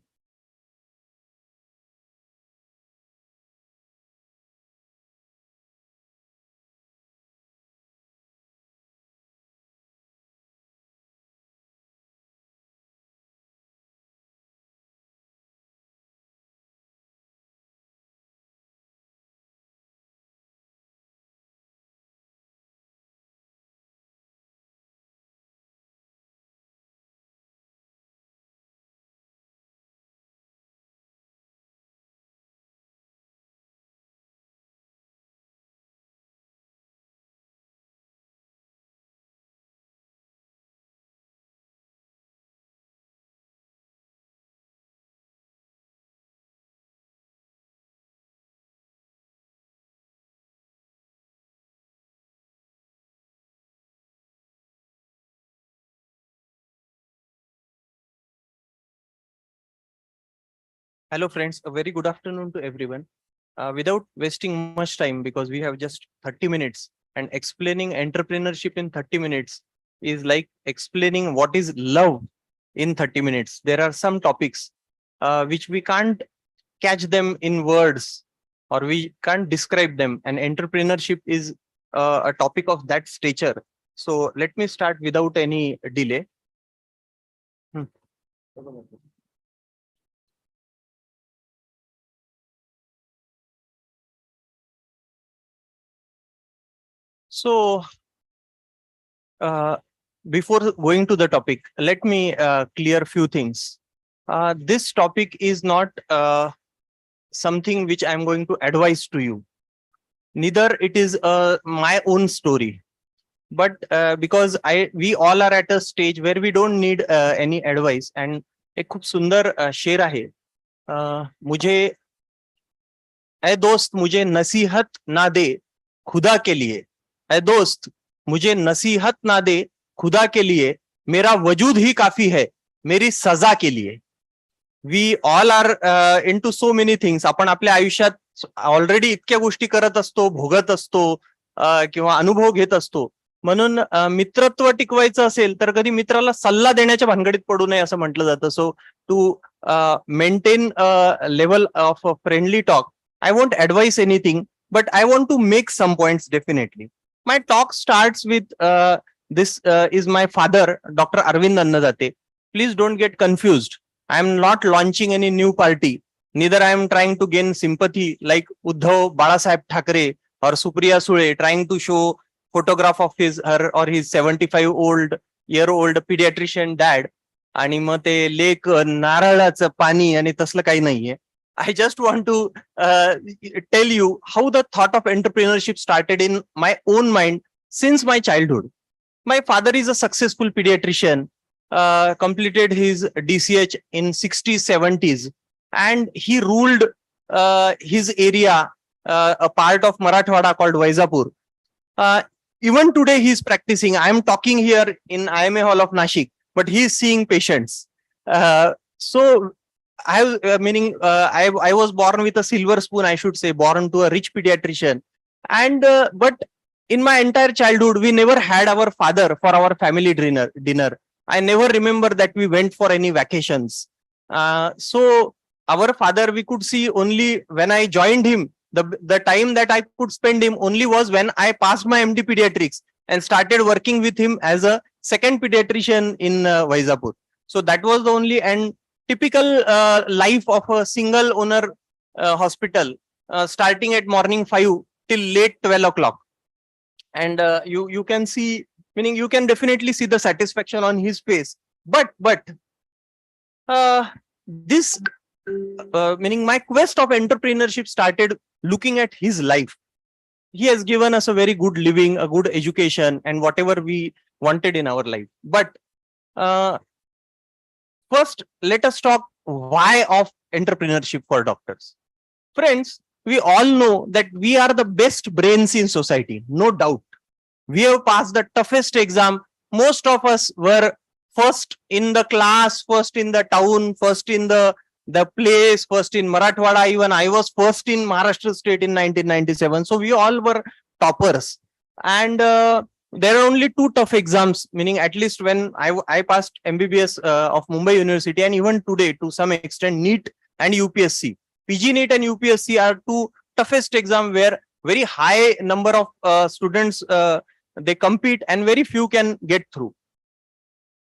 Hello friends, a very good afternoon to everyone. Without wasting much time, because we have just 30 minutes, and explaining entrepreneurship in 30 minutes is like explaining what is love in 30 minutes. There are some topics which we can't catch them in words, or we can't describe them, and entrepreneurship is a topic of that stature. So let me start without any delay. So, before going to the topic, let me clear a few things. This topic is not something which I'm going to advise to you. Neither it is my own story, but because we all are at a stage where we don't need any advice. And एक खूप सुंदर शेर आहे, मुझे ऐ दोस्त मुझे नसीहत ना दे खुदा के लिए, ऐ दोस्त मुझे नसीहत ना दे खुदा के लिए, मेरा वजूद ही काफी है मेरी सजा के लिए. We all are into so many things. आपण आपल्या आयुष्यात ऑलरेडी इतक्या गोष्टी करत असतो, भोगत असतो किंवा अनुभव घेत असतो. म्हणून मित्रत्व टिकवायचं असेल तर कधी मित्राला सल्ला देण्याच्या भानगडीत पडू नये असं म्हटलं जातं. So to maintain level of friendly talk, I won't advise anything, but I want to make some points definitely. My talk starts with this is my father, Dr. Arvind Annadate. Please don't get confused. I am not launching any new party. Neither I am trying to gain sympathy like Uddhav, Balasaheb Thackeray, or Supriya Sule trying to show photograph of her or his 75-year-old pediatrician dad. आणि मग ते lake नारळाचं पाणी आणि तसलं काही नाहीये. I just want to tell you how the thought of entrepreneurship started in my own mind since my childhood. My father is a successful pediatrician, completed his DCH in 60s, 70s, and he ruled his area, a part of Marathwada called Vaizapur. Even today he is practicing. I am talking here in IMA Hall of Nashik, but he is seeing patients. So I was born with a silver spoon, I should say, born to a rich pediatrician. And but in my entire childhood, we never had our father for our family dinner. I never remember that we went for any vacations. So our father we could see only when I joined him. The time that I could spend him only was when I passed my MD pediatrics and started working with him as a second pediatrician in Vaizapur. So that was the only and typical life of a single owner hospital, starting at morning 5 till late 12 o'clock. And you can see, meaning you can definitely see the satisfaction on his face. But this meaning my quest of entrepreneurship started looking at his life. He has given us a very good living, a good education, and whatever we wanted in our life. But first, let us talk why of entrepreneurship for doctors. Friends, we all know that we are the best brains in society, no doubt. We have passed the toughest exam. Most of us were first in the class, first in the town, first in the place, first in Marathwada. Even I was first in Maharashtra state in 1997. So we all were toppers. And there are only two tough exams, meaning at least when I passed MBBS of Mumbai University, and even today to some extent NEET and UPSC. PG NEET and UPSC are two toughest exams where very high number of students they compete and very few can get through.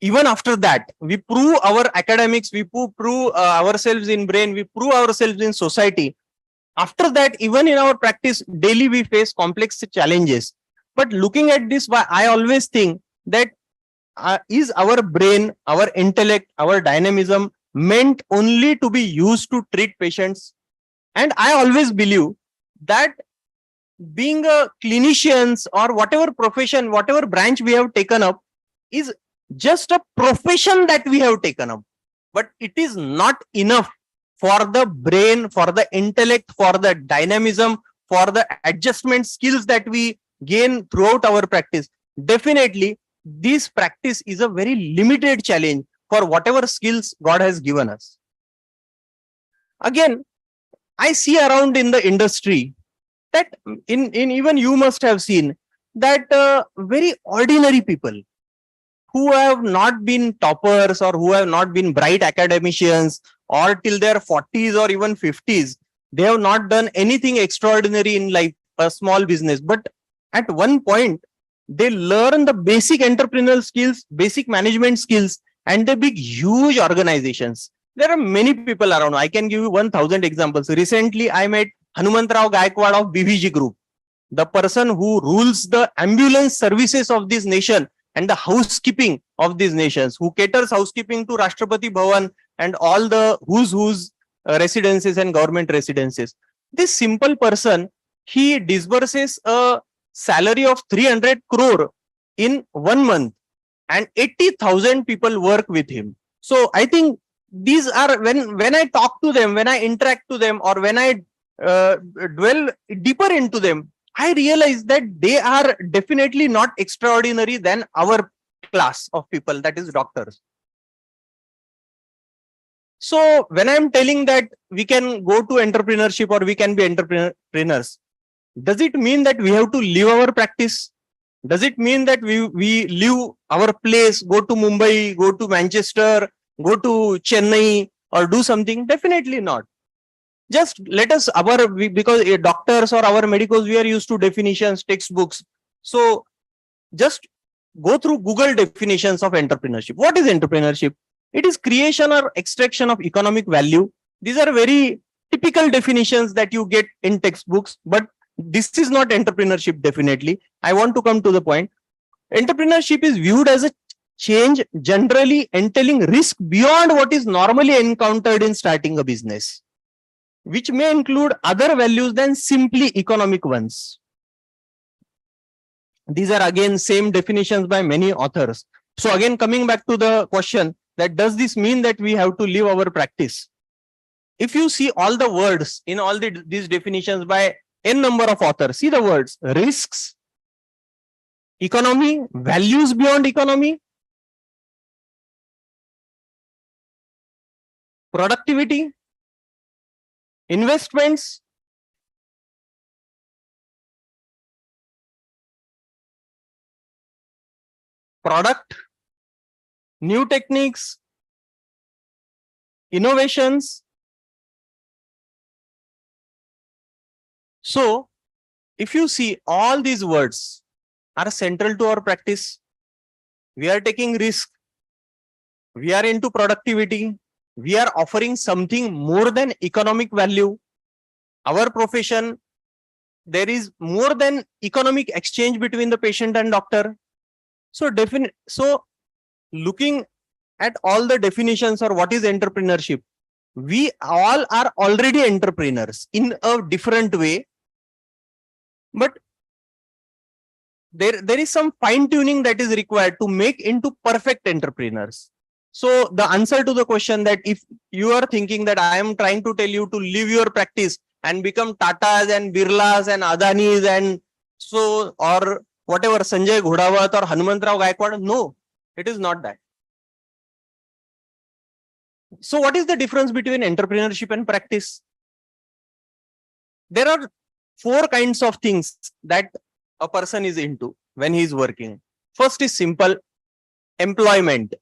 Even after that, we prove our academics, we prove ourselves in brain, we prove ourselves in society. After that, even in our practice, daily we face complex challenges. But looking at this, I always think that is our brain, our intellect, our dynamism meant only to be used to treat patients? And I always believe that being a clinicians or whatever profession, whatever branch we have taken up is just a profession that we have taken up. But it is not enough for the brain, for the intellect, for the dynamism, for the adjustment skills that we gain throughout our practice. Definitely, this practice is a very limited challenge for whatever skills God has given us. Again, I see around in the industry that in even you must have seen that very ordinary people who have not been toppers or who have not been bright academicians or till their 40s or even 50s, they have not done anything extraordinary in life, a small business. But at one point, they learn the basic entrepreneurial skills, basic management skills, and they big huge organizations. There are many people around. I can give you 1,000 examples. Recently, I met Hanumantrao Gaikwad of BVG Group, the person who rules the ambulance services of this nation and the housekeeping of these nations, who caters housekeeping to Rashtrapati Bhavan and all the who's residences and government residences. This simple person, he disburses a salary of 300 crore in 1 month and 80,000 people work with him. So I think these are, when I talk to them, when I interact to them, or when I dwell deeper into them, I realize that they are definitely not extraordinary than our class of people, that is doctors. So when I'm telling that we can go to entrepreneurship or we can be entrepreneurs, does it mean that we have to leave our practice? Does it mean that we leave our place, go to Mumbai, go to Manchester, go to Chennai, or do something? Definitely not. Just let us, because doctors or our medicals, we are used to definitions, textbooks. So just go through Google definitions of entrepreneurship. What is entrepreneurship? It is creation or extraction of economic value. These are very typical definitions that you get in textbooks, but This is not entrepreneurship, definitely. I want to come to the point. Entrepreneurship is viewed as a change generally entailing risk beyond what is normally encountered in starting a business, which may include other values than simply economic ones. These are again same definitions by many authors. So again, coming back to the question that does this mean that we have to leave our practice? If you see all the words in all these definitions by n number of authors, see the words risks, economy, values beyond economy, productivity, investments, product, new techniques, innovations. So, if you see all these words are central to our practice, we are taking risk, we are into productivity, we are offering something more than economic value. Our profession, there is more than economic exchange between the patient and doctor. So looking at all the definitions or what is entrepreneurship, we all are already entrepreneurs in a different way. But there is some fine tuning that is required to make into perfect entrepreneurs. So the answer to the question that if you are thinking that I am trying to tell you to leave your practice and become Tatas and Birlas and Adanis and so or whatever Sanjay Ghodawat or Hanumantrao Gaikwad, no, it is not that. So what is the difference between entrepreneurship and practice? There are 4 kinds of things that a person is into when he is working. First is simple employment.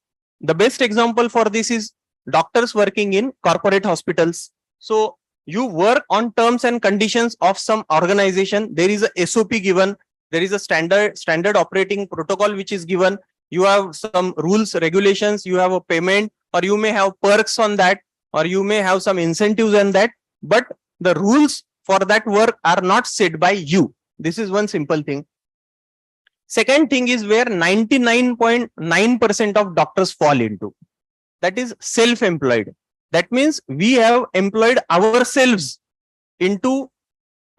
The best example for this is doctors working in corporate hospitals. So you work on terms and conditions of some organization. There is a SOP given. There is a standard operating protocol which is given. You have some rules, regulations, you have a payment, or you may have perks on that, or you may have some incentives on that. But the rules for that work are not set by you. This is one simple thing. Second thing is where 99.9% of doctors fall into. That is self-employed. That means we have employed ourselves into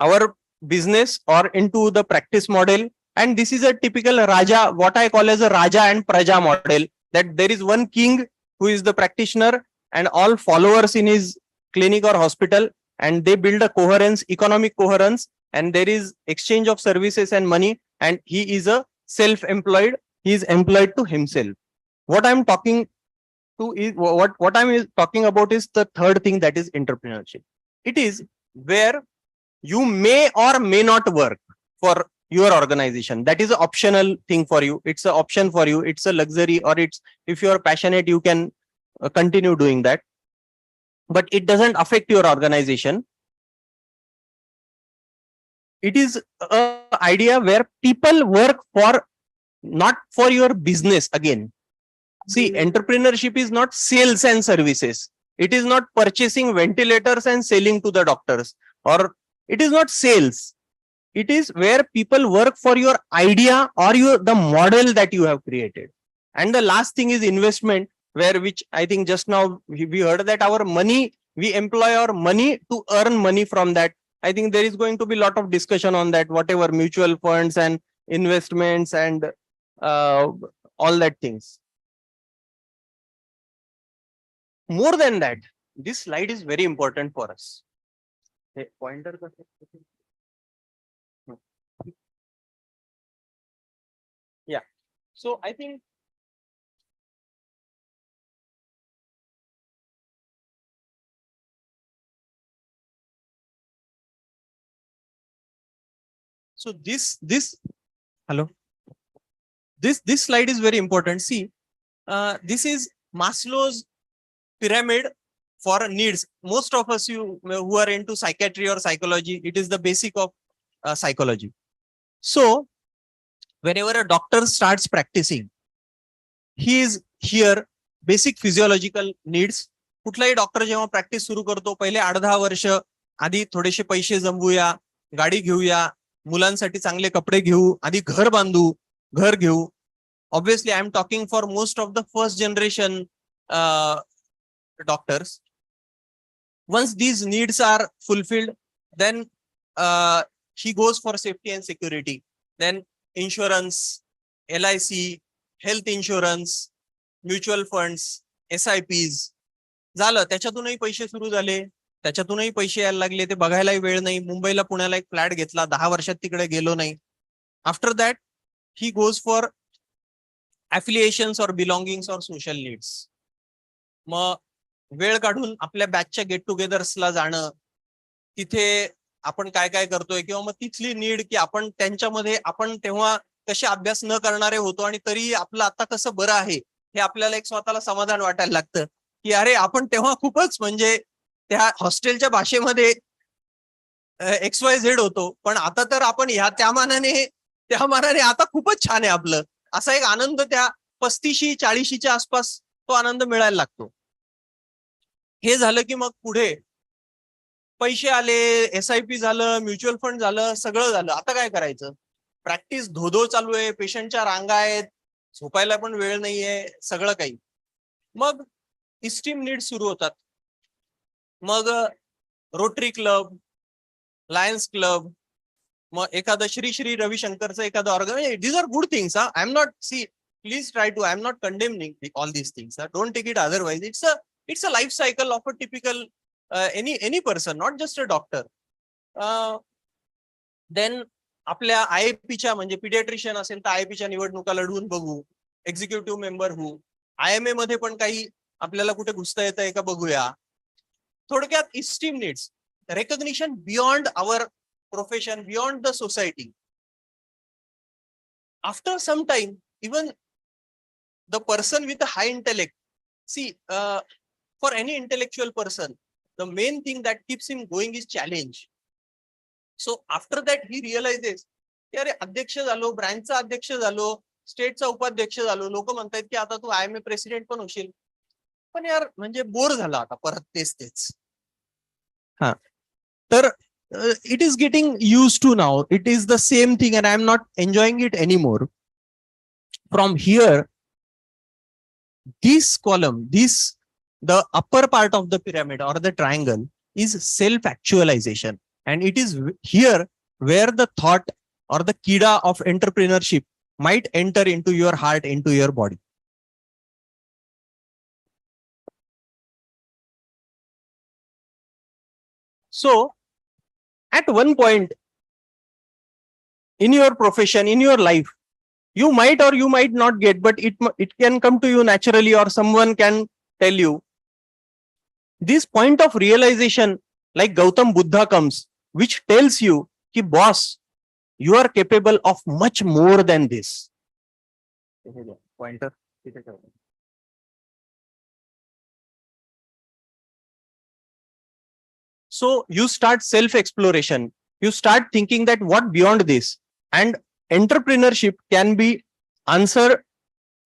our business or into the practice model. And this is a typical Raja, what I call as a Raja and Praja model, that there is one king who is the practitioner and all followers in his clinic or hospital, and they build a coherence, economic coherence, and there is exchange of services and money, and he is a self-employed, he is employed to himself. What I'm talking to is what I'm talking about is the third thing, that is entrepreneurship. It is where you may or may not work for your organization. That is an optional thing for you. It's an option for you. It's a luxury, or it's if you are passionate, you can continue doing that. But it doesn't affect your organization. It is an idea where people work for, not for your business again. See, entrepreneurship is not sales and services. It is not purchasing ventilators and selling to the doctors, or it is not sales. It is where people work for your idea or the model that you have created. And the last thing is investment, where which I think just now we heard that our money, we employ our money to earn money from that. I think there is going to be a lot of discussion on that, whatever mutual funds and investments and all that things. More than that, this slide is very important for us. Hey, pointer. Yeah. So I think so this hello. This slide is very important. See, this is Maslow's pyramid for needs. Most of us who are into psychiatry or psychology, it is the basic of psychology. So whenever a doctor starts practicing, he is here basic physiological needs. कुठलाही doctor जेव्हा practice सुरू करतो, पहिले 8-10 वर्ष आधी थोडेसे पैसे जमवूया, गाडी घेऊया, मुलांसाठी चांगले कपडे घेऊ, आधी घर बांधू, घर घेऊ. Obviously, I am talking for most of the first generation doctors. Once these needs are fulfilled, then he goes for safety and security. Then insurance, LIC, health insurance, mutual funds, SIPs. झालं, त्याच्यातूनही पैसे सुरू झाले, त्याच्यातूनही पैसे यायला लागले. ते बघायलाही वेळ नाही. मुंबईला पुण्याला एक फ्लॅट घेतला, 10 वर्षात तिकडे गेलो नाही. After that he goes for affiliations or belongings or social needs. मग वेळ काढून आपल्या बॅचच्या गेट टुगेदर्सला जाणं, तिथे आपण काय काय करतोय, किंवा मग तिथली नीड की आपण त्यांच्यामध्ये, आपण तेव्हा कसे अभ्यास न करणारे होतो आणि तरी आपलं आता कसं बरं आहे, हे आपल्याला एक स्वतःला समाधान वाटायला लागतं की अरे आपण तेव्हा खूपच म्हणजे त्या हॉस्टेलच्या भाषेमध्ये XYZ होतो, पण आता तर आपण त्या मानाने आता खूपच छान आहे आपलं. असा एक आनंद त्या 35-40च्या आसपास तो आनंद मिळायला लागतो. हे झालं की मग पुढे पैसे आले, SIP झालं, म्युच्युअल फंड झालं, सगळं झालं. आता काय करायचं? प्रॅक्टिस धोधो चालू आहे, पेशंटच्या रांगा आहेत, झोपायला पण वेळ नाहीये, सगळं काही. मग इस्टीम नीड सुरू होतात. मग रोटरी क्लब, लायन्स क्लब, मग एखादं श्री रविशंकरचं एखादं organisation. These are good things. I am not, see please try to, I am not condemning all these things. Don't take it otherwise. It's a life cycle of a typical any person, not just a doctor. Then आपल्या IAP म्हणजे paediatrician असेल तर IAP च्या निवडणुका लढवून बघू. Executive member होऊ. IMA मध्ये पण काही आपल्याला कुठे घुसता येतंय का बघूया. थोडक्यात esteem needs, recognition beyond our profession, beyond the society. After some time, even the person with a high intellect, see, for any intellectual person, the main thing that keeps him going is challenge. So after that he realizes की अरे अध्यक्ष झालो, ब्रँचचा अध्यक्ष झालो, स्टेटचा उपाध्यक्ष झालो, लोक म्हणतात की आता तू IMA प्रेसिडेंट पण होशील, पण यार म्हणजे बोर झाला आता परत तेच. हा, तर it is getting used to now. It is the same thing and I am not enjoying it anymore. From here, this column, the upper part of the pyramid or the triangle is self-actualization. And it is here where the thought or the kida of entrepreneurship might enter into your heart, into your body. So, at one point in your profession, in your life, you might or you might not get, but it can come to you naturally, or someone can tell you. This point of realization, like Gautam Buddha comes, which tells you ki boss, you are capable of much more than this. Pointer. So you start self-exploration. You start thinking that what beyond this, and entrepreneurship can be answer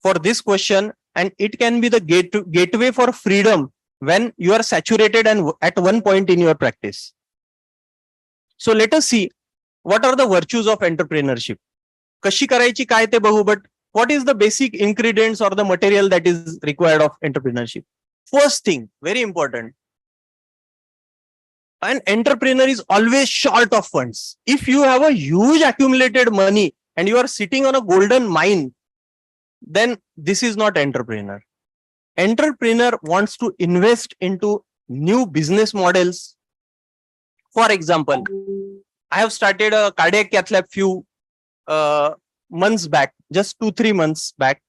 for this question, and it can be the gateway for freedom when you are saturated and at one point in your practice. So let us see what are the virtues of entrepreneurship. Kashi karaychi काय ते बघू, but what is the basic ingredients or the material that is required of entrepreneurship? First thing, very important. An entrepreneur is always short of funds. If you have a huge accumulated money and you are sitting on a golden mine, then this is not entrepreneur. Entrepreneur wants to invest into new business models. For example, I have started a cardiac cath lab few months back, just 2-3 months back,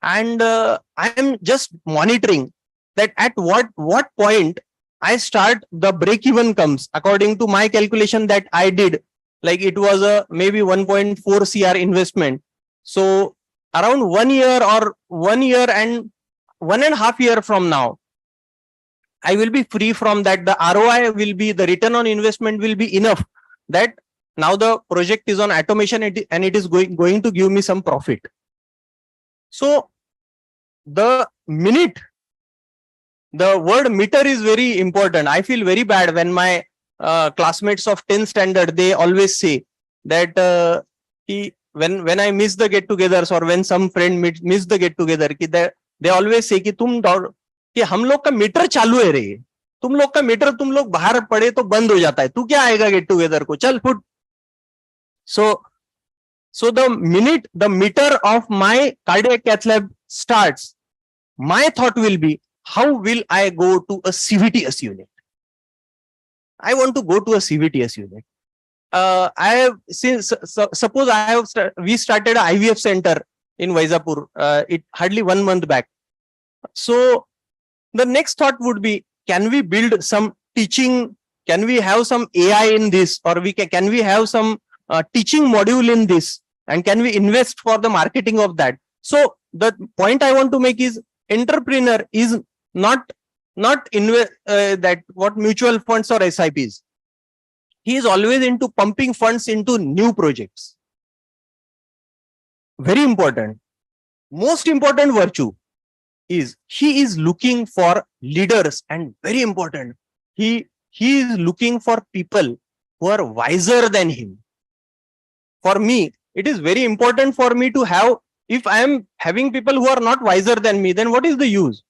and I am just monitoring that at what point I start the break even comes according to my calculation that I did. Like it was a maybe 1.4 CR investment. So around 1 year or 1 year and 1.5 years from now, I will be free from that. The ROI will be, the return on investment will be enough that now the project is on automation and it is going to give me some profit. So the minute, the word meter is very important. I feel very bad when my classmates of 10th standard, they always say that when I miss the get-togethers or when some friend miss the get-together, they always say कि हम लोग का metre चालू है रे, तुम लोग का मीटर तुम लोग बाहर पड़े तो बंद हो जाता है, तू क्या आएगा गेट टुगेदर को, चल foot. So the minute the meter of my cardiac cath lab starts, my thought will be, how will I go to a CVTS unit? I want to go to a CVTS unit. I have suppose we started a IVF center in Vaizapur, it hardly 1 month back. So the next thought would be, can we build some teaching? Can we have some AI in this, or can we have some teaching module in this, and can we invest for the marketing of that? So the point I want to make is, entrepreneur is not that what mutual funds or SIPs. He is always into pumping funds into new projects. Very important. Most important virtue is he is looking for leaders, and very important, he is looking for people who are wiser than him. For me, it is very important for me to have, if I am having people who are not wiser than me, then what is the use?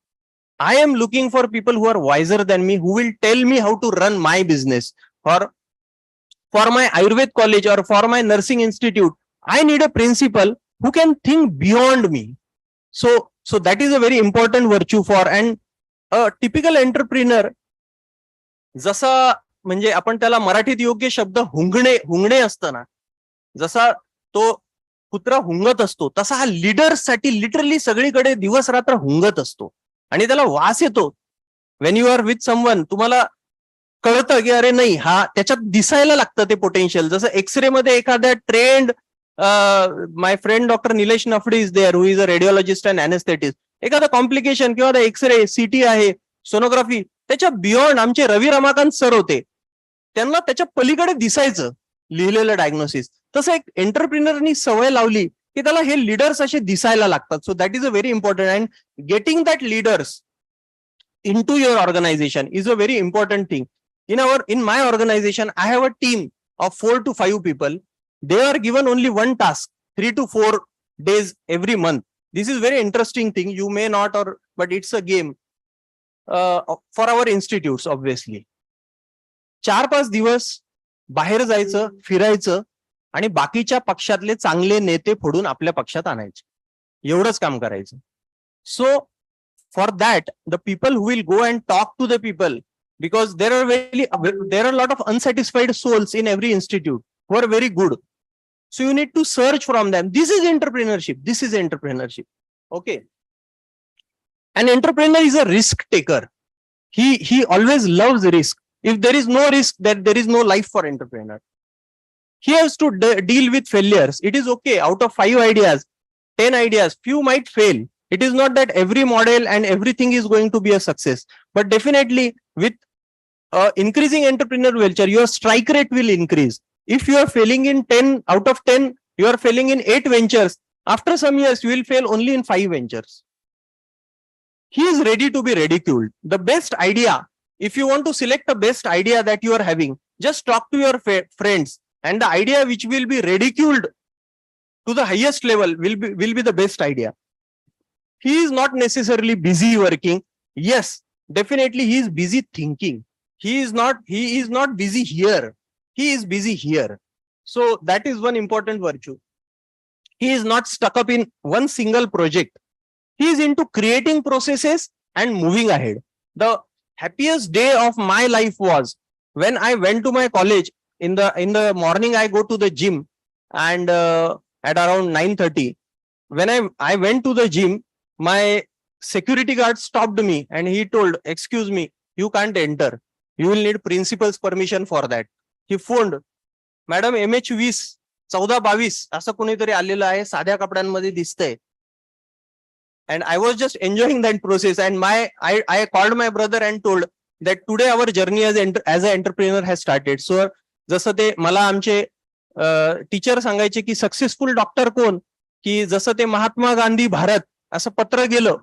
I am looking for people who are wiser than me, who will tell me how to run my business. Or for my Ayurved college or for my nursing institute, I need a principal who can think beyond me. So that is a very important virtue for, and a typical entrepreneur, जसा म्हणजे आपण त्याला मराठीत योग्य शब्द हुंगणे असतं ना, जसा तो कुत्रा हुंगत असतो, तसा हा लीडर्स साठी लिटरली सगळीकडे दिवस रात्र हुंगत असतो आणि त्याला वास येतो. When you are with someone, तुम्हाला कळतं की अरे नाही, हा त्याच्यात दिसायला लागतं ते पोटेन्शियल. जसं एक्सरे मध्ये एखाद्या trend, my friend doctor Nilesh Nafde is there, who is a radiologist and anaesthetist, एखादा कॉम्प्लिकेशन किंवा एक्सरे, सीटी आहे, सोनोग्राफी, त्याच्या बियॉन्ड आमचे रवी रमाकांत सर होते, त्यांना त्याच्या पलीकडे दिसायचं लिहिलेलं डायग्नोसिस. तसं एक एंटरप्रिनरनी सवय लावली की त्याला हे लीडर्स असे दिसायला लागतात. So that is a very important, and getting that leaders into your organization is a very important thing. In my organization, I have a team of 4 to 5 people. They are given only one task, 3 to 4 days every month. This is very interesting thing. You may not, but it's a game for our institutes, obviously. 4-5 दिवस बाहेर जायचं, फिरायचं आणि बाकीच्या पक्षातले चांगले नेते फोडून आपल्या पक्षात आणायचे, एवढंच काम करायचं. So for that, the people who will go and talk to the people, because there are a lot of unsatisfied souls in every institute who are very good. So you need to search from them. This is entrepreneurship. This is entrepreneurship. Okay. An entrepreneur is a risk taker. He always loves risk. If there is no risk, then there is no life for entrepreneur. He has to deal with failures. It is okay. Out of 5 ideas, 10 ideas, few might fail. It is not that every model and everything is going to be a success, but definitely with increasing entrepreneurial culture, your strike rate will increase. If you are failing in 10 out of 10, you are failing in 8 ventures. After some years, you will fail only in 5 ventures. He is ready to be ridiculed. The best idea, if you want to select the best idea that you are having, just talk to your friends, and the idea which will be ridiculed to the highest level will be the best idea. He is not necessarily busy working. Yes, definitely he is busy thinking. He is not busy here. He is busy here. So that is one important virtue. He is not stuck up in one single project. He is into creating processes and moving ahead. The happiest day of my life was when I went to my college. In the morning, I go to the gym, and at around 9:30, when I went to the gym, my security guard stopped me and he told, excuse me, you can't enter. You will need principal's permission for that. He phoned, Madam MH20 1422 असं कोणीतरी आलेलं आहे, साध्या कपड्यांमध्ये दिसतंय. And I was just enjoying that process, and I called my brother and told that today our journey as an entrepreneur has started. So जसं ते मला आमचे टीचर सांगायचे की सक्सेसफुल डॉक्टर कोण, की जसं ते महात्मा गांधी भारत असं पत्र गेलं,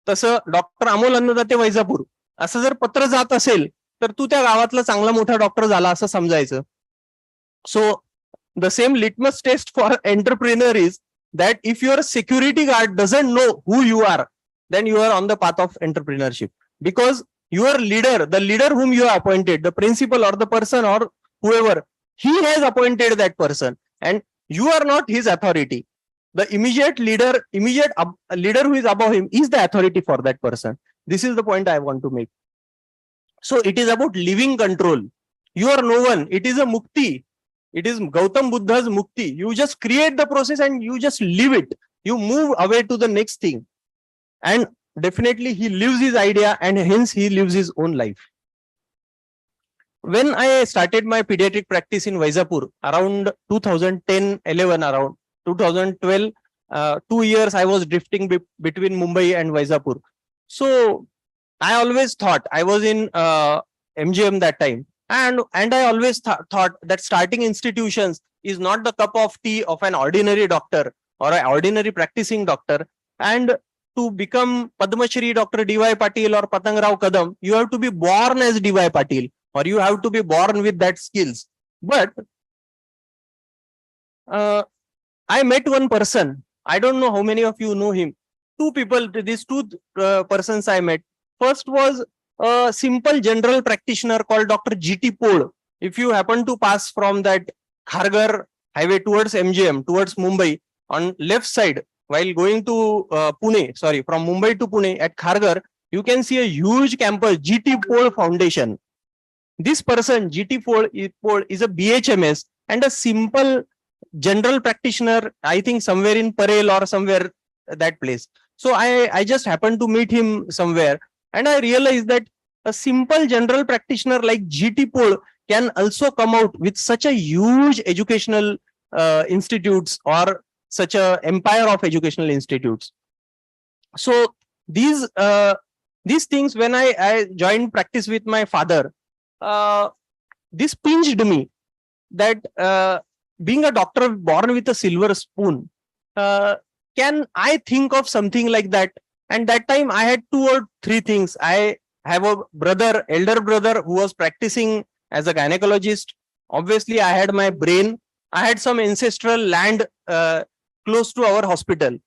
तसं डॉक्टर अमोल अन्नदाते वैजापूर असं जर पत्र जात असेल तर तू त्या गावातला चांगला मोठा डॉक्टर झाला असं समजायचं. So the same litmus test for entrepreneur is that if your security guard doesn't know who you are, then you are on the path of entrepreneurship, because your leader, the leader whom you have appointed, the principal or the person or whoever, he has appointed that person and you are not his authority. The immediate leader who is above him is the authority for that person. This is the point I want to make. So it is about living control. You are no one. It is a mukti. It is Gautam Buddha's mukti. You just create the process and you just live it. You move away to the next thing. And definitely he lives his idea and hence he lives his own life. When I started my pediatric practice in Vaizapur around 2010-11, around 2012, 2 years I was drifting between Mumbai and Vaizapur. So I always thought, I was in MGM that time. And I always thought that starting institutions is not the cup of tea of an ordinary doctor or an ordinary practicing doctor. And to become Padma Shri Dr. D.Y. Patil or Patangrao Kadam, you have to be born as D.Y. Patil or you have to be born with that skills. But I met one person. I don't know how many of you know him. Two people, these two persons I met. First was a simple general practitioner called Dr. G.T. Pol. If you happen to pass from that Kharghar highway towards MGM, towards Mumbai, on left side, while going to Pune, sorry, from Mumbai to Pune at Kharghar, you can see a huge campus, G.T. Pol Foundation. This person, G.T. Pol is a BHMS and a simple general practitioner, I think somewhere in Parel or somewhere that place. So I just happened to meet him somewhere. And I realized that a simple general practitioner like G.T. Pol can also come out with such a huge educational institutes or such a empire of educational institutes. So these things, when I joined practice with my father, this pinched me that being a doctor born with a silver spoon, can I think of something like that? And that time I had 2 or 3 things. I have a brother, elder brother, who was practicing as a gynecologist. Obviously, I had my brain. I had some ancestral land close to our hospital.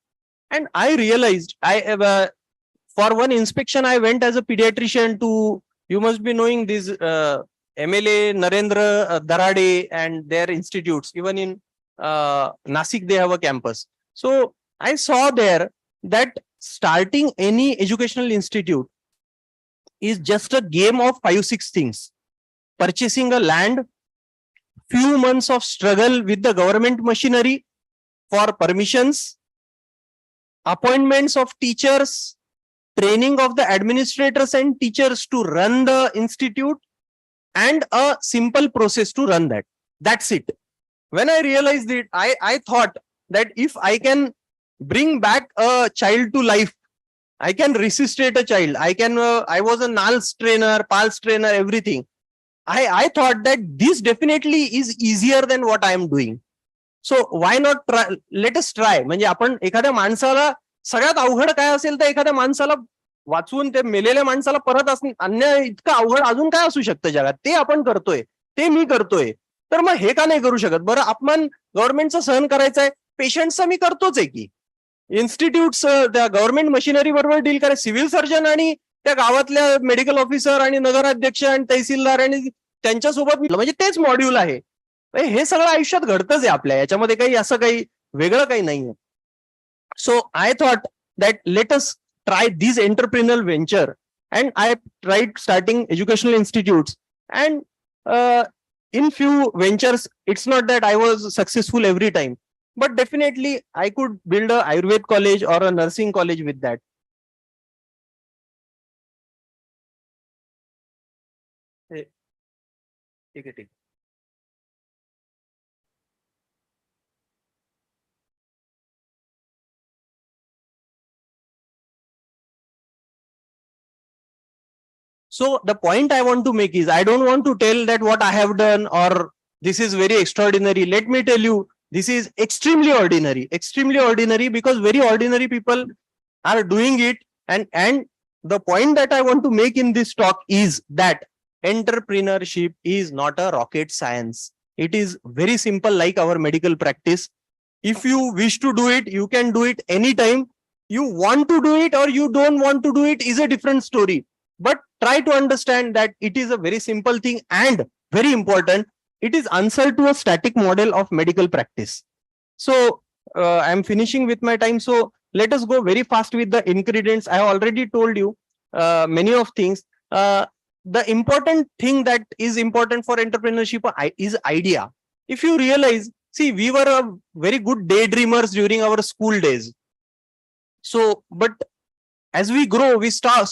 And I realized, for one inspection, I went as a pediatrician to, you must be knowing this MLA Narendra Darade and their institutes. Even in Nasik, they have a campus. So I saw there that starting any educational institute is just a game of 5-6 things. Purchasing a land, few months of struggle with the government machinery for permissions, appointments of teachers, training of the administrators and teachers to run the institute, and a simple process to run that. That's it. When I realized it, I thought that if I can bring back a child to life, I can resuscitate a child. I was a NALS trainer, PALS trainer, everything. I thought that this definitely is easier than what I am doing. So why not try? Let us try. म्हणजे आपण एखाद्या माणसाला सगळ्यात अवघड काय असेल तर एखाद्या माणसाला वाचवून ते मेलेल्या माणसाला परत आणण्या इतकं अवघड अजून काय असू शकतं जगात, ते आपण करतोय, ते मी करतोय, तर मग हे का नाही करू शकत? बरं, अपमान गव्हर्नमेंटचा सहन करायचा आहे, पेशंटचा मी करतोच आहे की. इन्स्टिट्यूट्स त्या गव्हर्नमेंट मशिनरी बरोबर डील करा, सिव्हिल सर्जन आणि त्या गावातल्या मेडिकल ऑफिसर आणि नगराध्यक्ष आणि तहसीलदार आणि त्यांच्यासोबत, म्हणजे तेच मॉड्यूल आहे. हे सगळं आयुष्यात घडतच आहे आपल्या, याच्यामध्ये काही असं काही वेगळं काही नाहीये. So I thought that let us try this entrepreneurial venture, and I tried starting educational institutes, and in few ventures it's not that I was successful every time, but definitely I could build a Ayurved college or a nursing college with that. Take it. So the point I want to make is, I don't want to tell that what I have done or this is very extraordinary. Let me tell you, this is extremely ordinary, because very ordinary people are doing it. And the point that I want to make in this talk is that entrepreneurship is not a rocket science. It is very simple, like our medical practice. If you wish to do it, you can do it anytime. You want to do it or you don't want to do it is a different story. But try to understand that it is a very simple thing, and very important, it is answer to a static model of medical practice. So I'm finishing with my time. So let us go very fast with the ingredients. I have already told you many of things. The important thing that is important for entrepreneurship is idea. If you realize, see, we were a very good daydreamers during our school days. So, but as we grow, we stop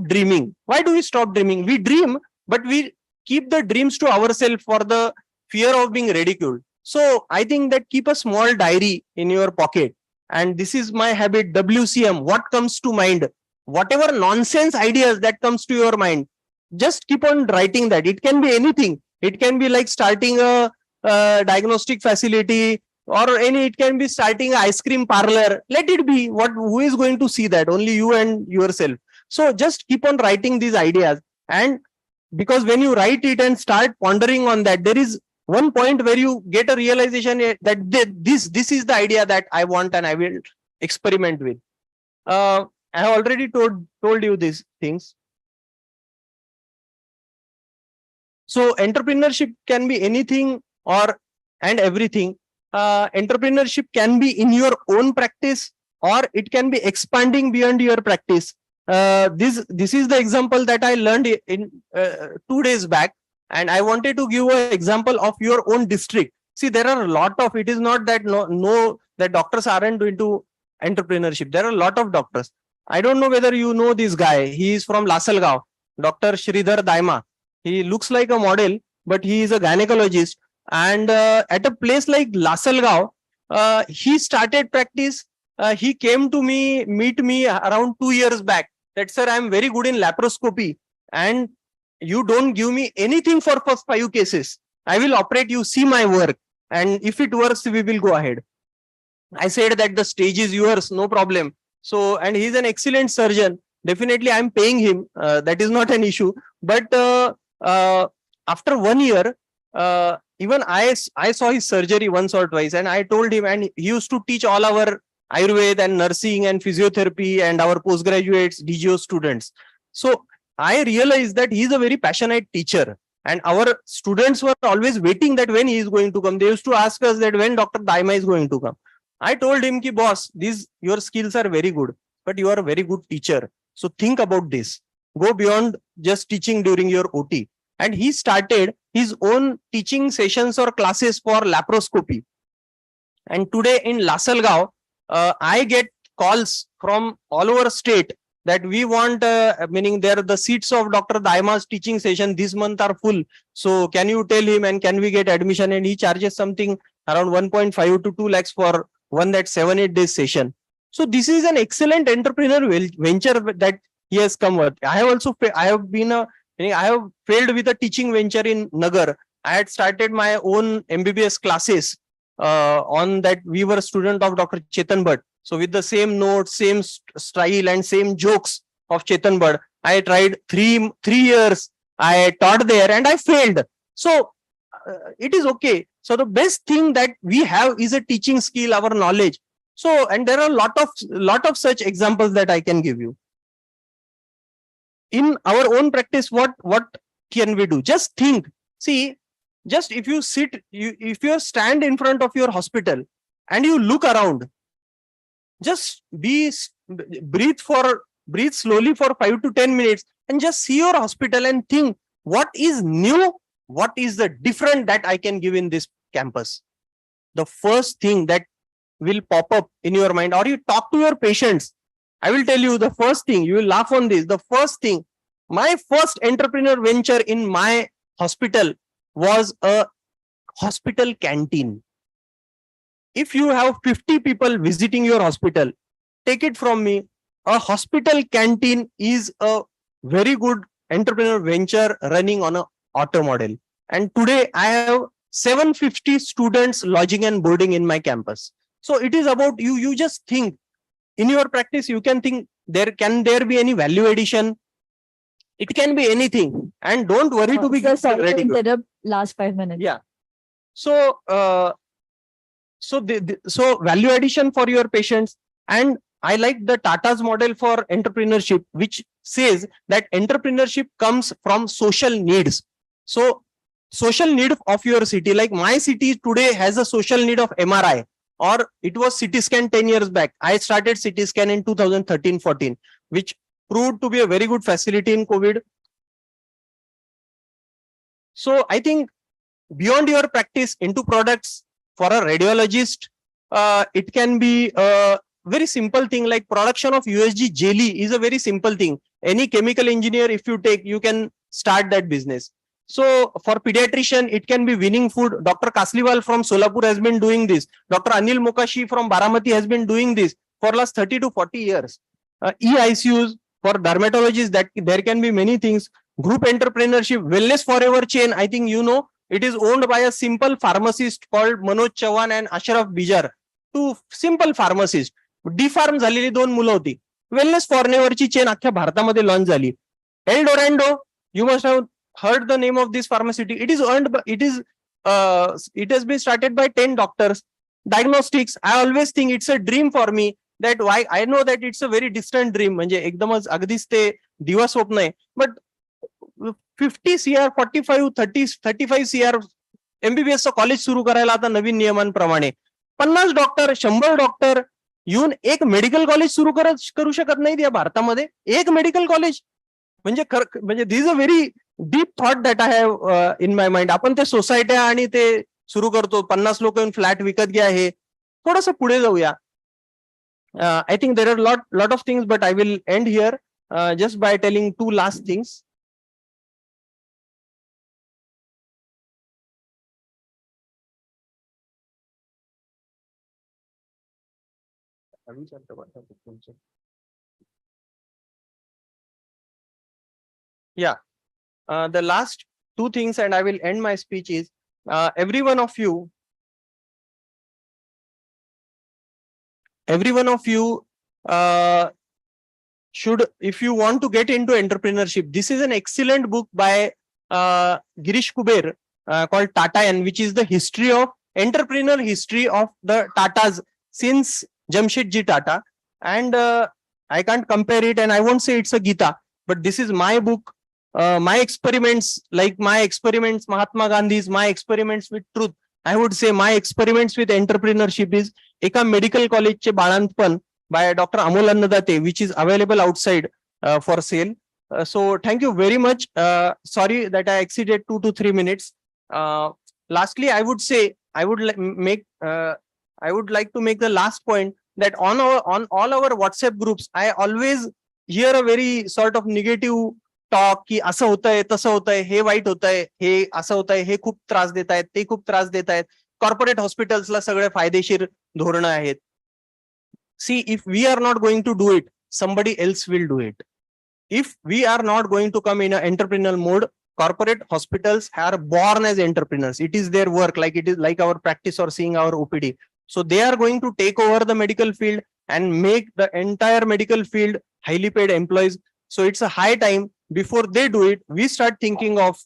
dreaming. Why do we stop dreaming? We dream, but we keep the dreams to ourselves for the fear of being ridiculed. So I think that keep a small diary in your pocket. And this is my habit, WCM, what comes to mind, whatever nonsense ideas that comes to your mind, just keep on writing that. It can be anything. It can be like starting a diagnostic facility, or it can be starting an ice cream parlor. Let it be. Who is going to see that? Only you and yourself. So just keep on writing these ideas. And because when you write it and start pondering on that, there is one point where you get a realization that this is the idea that I want and I will experiment with. I have already told you these things. So entrepreneurship can be anything and everything. Entrepreneurship can be in your own practice, or it can be expanding beyond your practice. This is the example that I learned in 2 days back, and I wanted to give an example of your own district. See, there are a lot of, it is not that that doctors aren't into entrepreneurship. There are a lot of doctors. I don't know whether you know this guy. He is from Lasalgaon, Dr. Sridhar Daima. He looks like a model, but he is a gynecologist. And at a place like Lasalgaon, he started practice. He came to meet me around 2 years back. That, sir, I am very good in laparoscopy, and you don't give me anything for first 5 cases. I will operate, you see my work, and if it works, we will go ahead. I said that the stage is yours, no problem. So, and he's an excellent surgeon. Definitely, I'm paying him. That is not an issue. But after 1 year, even I saw his surgery once or twice, and I told him, and he used to teach all our Ayurveda and nursing and physiotherapy and our postgraduates, DGO students. So I realized that he's a very passionate teacher, and our students were always waiting that when he is going to come. They used to ask us that when Dr. Daima is going to come. I told him, ki, boss, your skills are very good, but you are a very good teacher. So think about this. Go beyond just teaching during your OT. And he started his own teaching sessions or classes for laparoscopy. And today in Lasalgaon, I get calls from all over state that we want, meaning there the seats of Dr. Daima's teaching session this month are full. So can you tell him and can we get admission? And he charges something around 1.5 to 2 lakhs for one that 7-8 days session. So this is an excellent entrepreneur venture that he has come with. I have failed with a teaching venture in Nagar. I had started my own MBBS classes on that. We were a student of Dr. Chetan Bhatt. So with the same notes, same style and same jokes of Chetan Bhatt, I tried 3 years. I taught there and I failed. So it is okay. So the best thing that we have is a teaching skill, our knowledge. So, and there are a lot of such examples that I can give you. In our own practice, what can we do? Just think. See, just if you if you stand in front of your hospital and you look around, just breathe slowly for 5 to 10 minutes and just see your hospital and think, what is new? What is the different that I can give in this campus? The first thing that will pop up in your mind, or you talk to your patients. I will tell you the first thing, you will laugh on this. The first thing, my first entrepreneur venture in my hospital was a hospital canteen. If you have 50 people visiting your hospital, take it from me, a hospital canteen is a very good entrepreneur venture running on an auto model. And today I have 750 students lodging and boarding in my campus. So it is about you just think in your practice, you can think, can there be any value addition? It can be anything, and don't worry to be Sir, sorry to ready. interrupt. Last 5 minutes. Yeah. So, so value addition for your patients. And I like the Tata's model for entrepreneurship, which says that entrepreneurship comes from social needs. So social need of your city, like my city today has a social need of MRI, or it was CT scan 10 years back. I started CT scan in 2013-14, which proved to be a very good facility in COVID. So I think beyond your practice into products, for a radiologist, it can be a very simple thing, like production of USG jelly is a very simple thing. Any chemical engineer, if you take, you can start that business. So for pediatrician, it can be winning food. Dr. Kasliwal from Solapur has been doing this. Dr. Anil Mokashi from Baramati has been doing this for last 30 to 40 years. E-ICUs for dermatologists, that there can be many things. Group entrepreneurship, wellness forever chain, I think you know, it is owned by a simple pharmacist called Manoj Chavan and Ashraf Bijar. Two simple pharmacists. डिफार्म झालेली 2 मुलं होती. Wellness फॉरेव्हरची chain अख्ख्या भारतामध्ये launch झाली. El Dorado, you must have heard the name of this pharmaceutical. It is earned by, it has been started by 10 doctors. Diagnostics, I always think it's a dream for me, that why I know that it's a very distant dream, म्हणजे एकदमच अगदीच ते दिवा स्वप्न आहे. But 50 CR, 45, 30, 35 CR MBBS चं college सुरू करायला आता नवीन नियमांप्रमाणे 50 डॉक्टर, 100 डॉक्टर येऊन एक मेडिकल कॉलेज सुरू करू शकत नाहीत या भारतामध्ये. एक मेडिकल कॉलेज म्हणजे म्हणजे this a very deep thought that I have in my mind. आपण ते सोसायट्या आणि ते सुरू करतो, 50 लोक येऊन फ्लॅट विकत घ्या, हे थोडंसं पुढे जाऊया. I think there are lot of things, but I will end here just by telling 2 last things. Yeah, the last 2 things, and I will end my speech, is every one of you should, if you want to get into entrepreneurship, this is an excellent book by Girish Kuber called Tata, and which is the history of entrepreneurial history of the Tatas since Jamshedji Tata. And I can't compare it, and I won't say it's a Gita, but this is my book, my experiments, like my experiments, Mahatma Gandhi's, my experiments with truth. I would say my experiments with entrepreneurship is एका medical कॉलेजचे बाळंतपण by Dr. Amol Annadate, which is available outside for sale. So thank you very much. Sorry that I exceeded 2 to 3 minutes. Lastly, I would say, I would like to make the last point that on all our WhatsApp groups, I always hear a very sort of negative talk की असं होतंय, तसं होतंय, हे white होतंय, हे असं होतंय, हे खूप त्रास देत आहेत, ते खूप त्रास देत आहेत. कॉर्पोरेट हॉस्पिटल्सला सगळे फायदेशीर धोरणं आहेत. See, if we are not going to do it, somebody else will do it. If we are not going to come in an entrepreneurial mode, corporate hospitals are born as entrepreneurs. It is their work, like it is like our practice or seeing our OPD. So they are going to take over the medical field and make the entire medical field highly paid employees. So it's a high time, before they do it, we start thinking of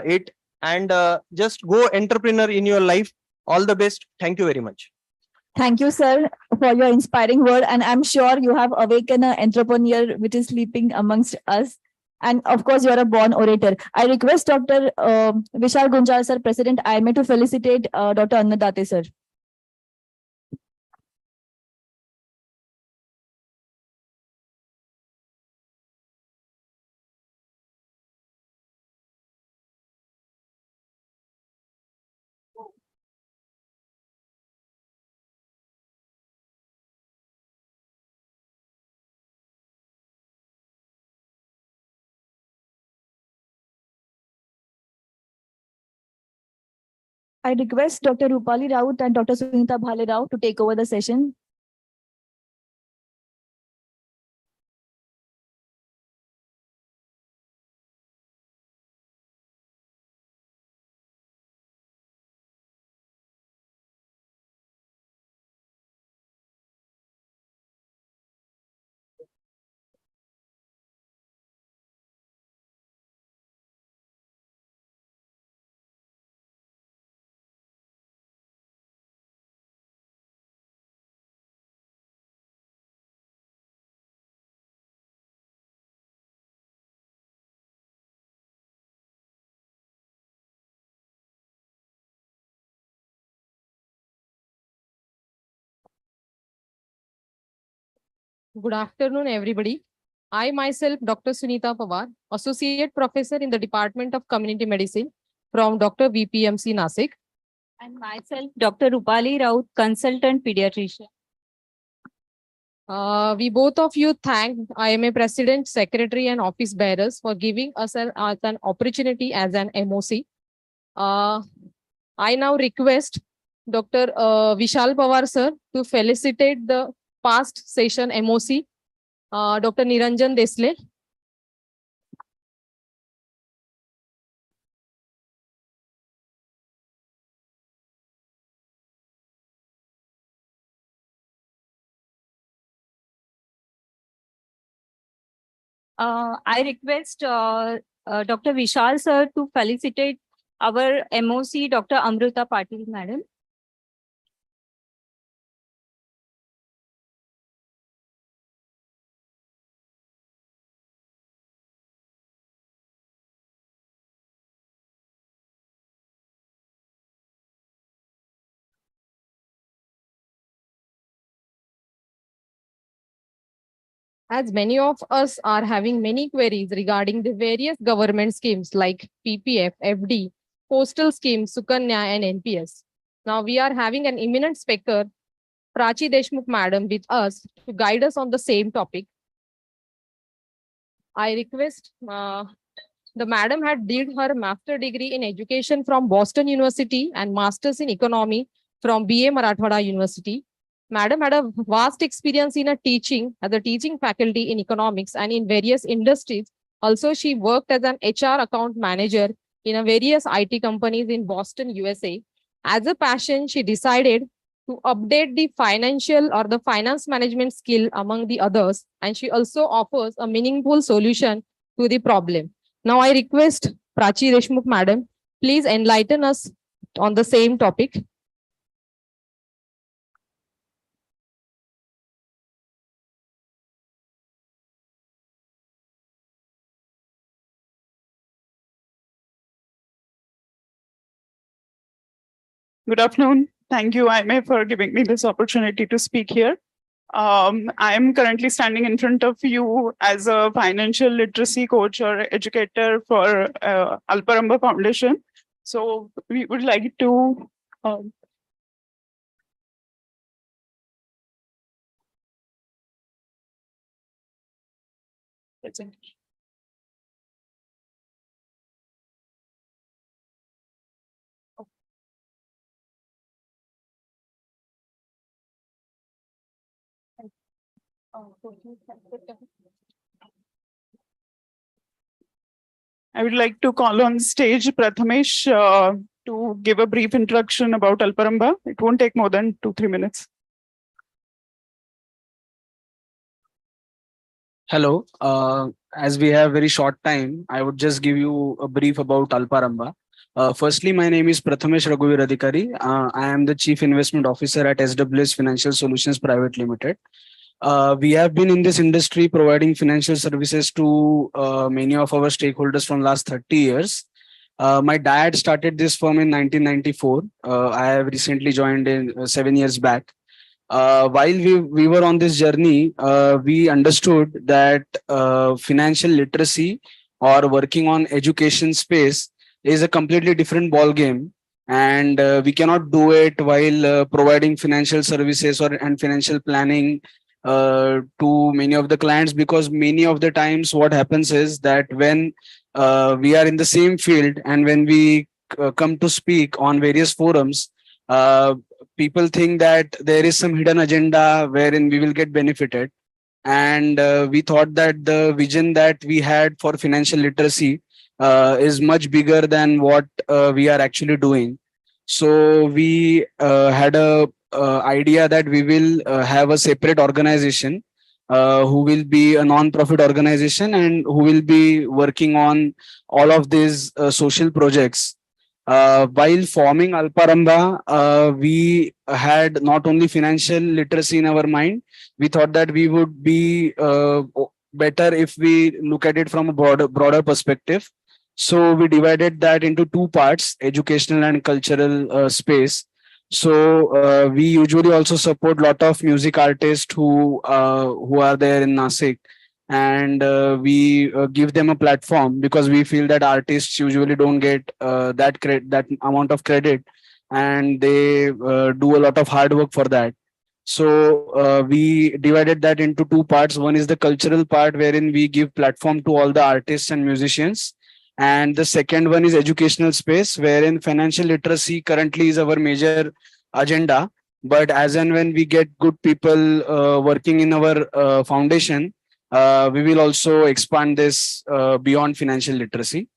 it, and just go entrepreneur in your life. All the best. Thank you very much. Thank you, sir, for your inspiring word. And I'm sure you have awakened an entrepreneur which is sleeping amongst us. And of course, you are a born orator. I request Dr. Vishal Gunjal, sir, President IMA, to felicitate Dr. Annadate, sir. I request Dr. Rupali Raut and Dr. Sunita Bhale Rao to take over the session. Good afternoon, everybody. I myself, Dr. Sunita Pawar, Associate Professor in the Department of Community Medicine from Dr. VPMC Nasik. And myself, Dr. Rupali Raut, consultant pediatrician. We both of you thank IMA President, Secretary, and Office Bearers for giving us an opportunity as an MOC. I now request Dr. Vishal Pawar sir to felicitate the past session MOC, Dr. Niranjan Desle. I request Dr. Vishal sir to felicitate our MOC, Dr. Amruta Patil madam. As many of us are having many queries regarding the various government schemes like PPF, FD, postal schemes, Sukanya, and NPS. Now we are having an eminent speaker, Prachi Deshmukh madam, with us to guide us on the same topic. I request the madam had did her master degree in education from Boston University and masters in economy from BA Marathwada University. Madam had a vast experience in a teaching as a teaching faculty in economics and in various industries. Also, she worked as an HR account manager in a various IT companies in Boston, USA. As a passion, she decided to update the financial or the finance management skill among the others. And she also offers a meaningful solution to the problem. Now I request Prachi Deshmukh madam, please enlighten us on the same topic. Good afternoon. Thank you, IMA, for giving me this opportunity to speak here. I am currently standing in front of you as a financial literacy coach or educator for Alparamba Foundation. So we would like to I would like to call on stage Prathamesh to give a brief introduction about Alparamba. It won't take more than 2-3 minutes. Hello. As we have very short time, I would just give you a brief about Alparamba. Firstly, my name is Prathamesh Raghuvir Adhikari. I am the Chief Investment Officer at SWS Financial Solutions Private Limited. We have been in this industry providing financial services to many of our stakeholders from last 30 years. My dad started this firm in 1994. I have recently joined in 7 years back. While we were on this journey, we understood that financial literacy or working on education space is a completely different ball game, and we cannot do it while providing financial services and financial planning to many of the clients, because many of the times what happens is that when we are in the same field and when we come to speak on various forums, people think that there is some hidden agenda wherein we will get benefited. And we thought that the vision that we had for financial literacy is much bigger than what we are actually doing. So we had a idea that we will have a separate organization who will be a non-profit organization and who will be working on all of these social projects. While forming Alparamba, we had not only financial literacy in our mind, we thought that we would be better if we look at it from a broader perspective. So we divided that into two parts, educational and cultural space. So we usually also support lot of music artists who are there in Nasik, and we give them a platform because we feel that artists usually don't get that amount of credit, and they do a lot of hard work for that. So we divided that into two parts. One is the cultural part, wherein we give platform to all the artists and musicians. And the second one is educational space, wherein financial literacy currently is our major agenda. But as and when we get good people working in our foundation, we will also expand this beyond financial literacy.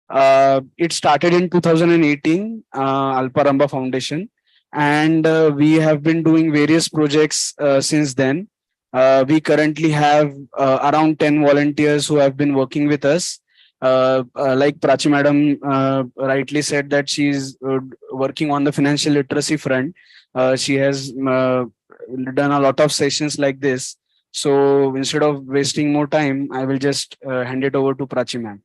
It started in 2018, Alparamba Foundation, and we have been doing various projects since then. We currently have around 10 volunteers who have been working with us. Like Prachi Madam rightly said that she's working on the financial literacy front. She has done a lot of sessions like this. So instead of wasting more time, I will just hand it over to Prachi Ma'am.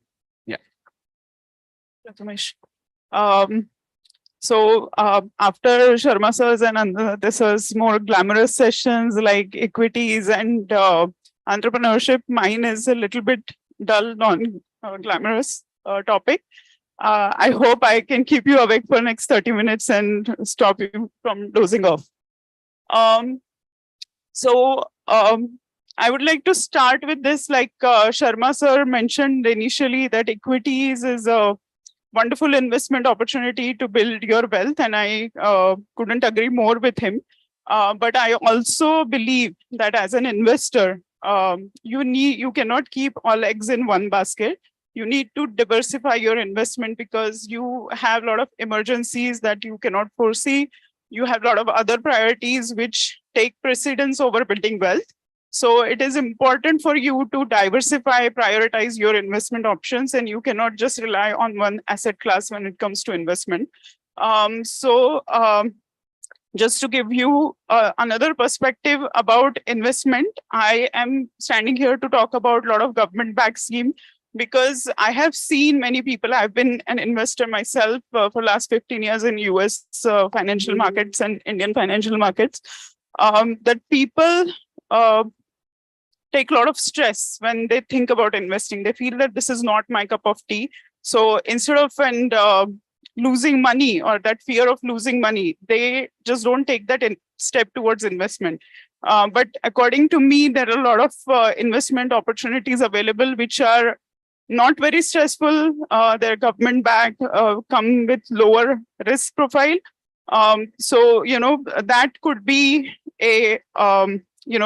Prathamesh. After Sharma sir's and this is more glamorous sessions like equities and entrepreneurship, mine is a little bit dull, non-glamorous topic. I hope I can keep you awake for next 30 minutes and stop you from dozing off. I would like to start with this, like Sharma sir mentioned initially, that equities is a wonderful investment opportunity to build your wealth, and I couldn't agree more with him. But I also believe that as an investor, you cannot keep all eggs in one basket. You need to diversify your investment because you have a lot of emergencies that you cannot foresee. You have a lot of other priorities which take precedence over building wealth. So it is important for you to diversify, prioritize your investment options, and you cannot just rely on one asset class when it comes to investment. Just to give you another perspective about investment, I am standing here to talk about a lot of government-backed scheme because I have seen many people. I've been an investor myself for the last 15 years in US financial markets and Indian financial markets. That people take a lot of stress when they think about investing. They feel that this is not my cup of tea. So instead of losing money or that fear of losing money, they just don't take that step towards investment. But according to me, there are a lot of investment opportunities available which are not very stressful. They're government backed, come with lower risk profile. That could be a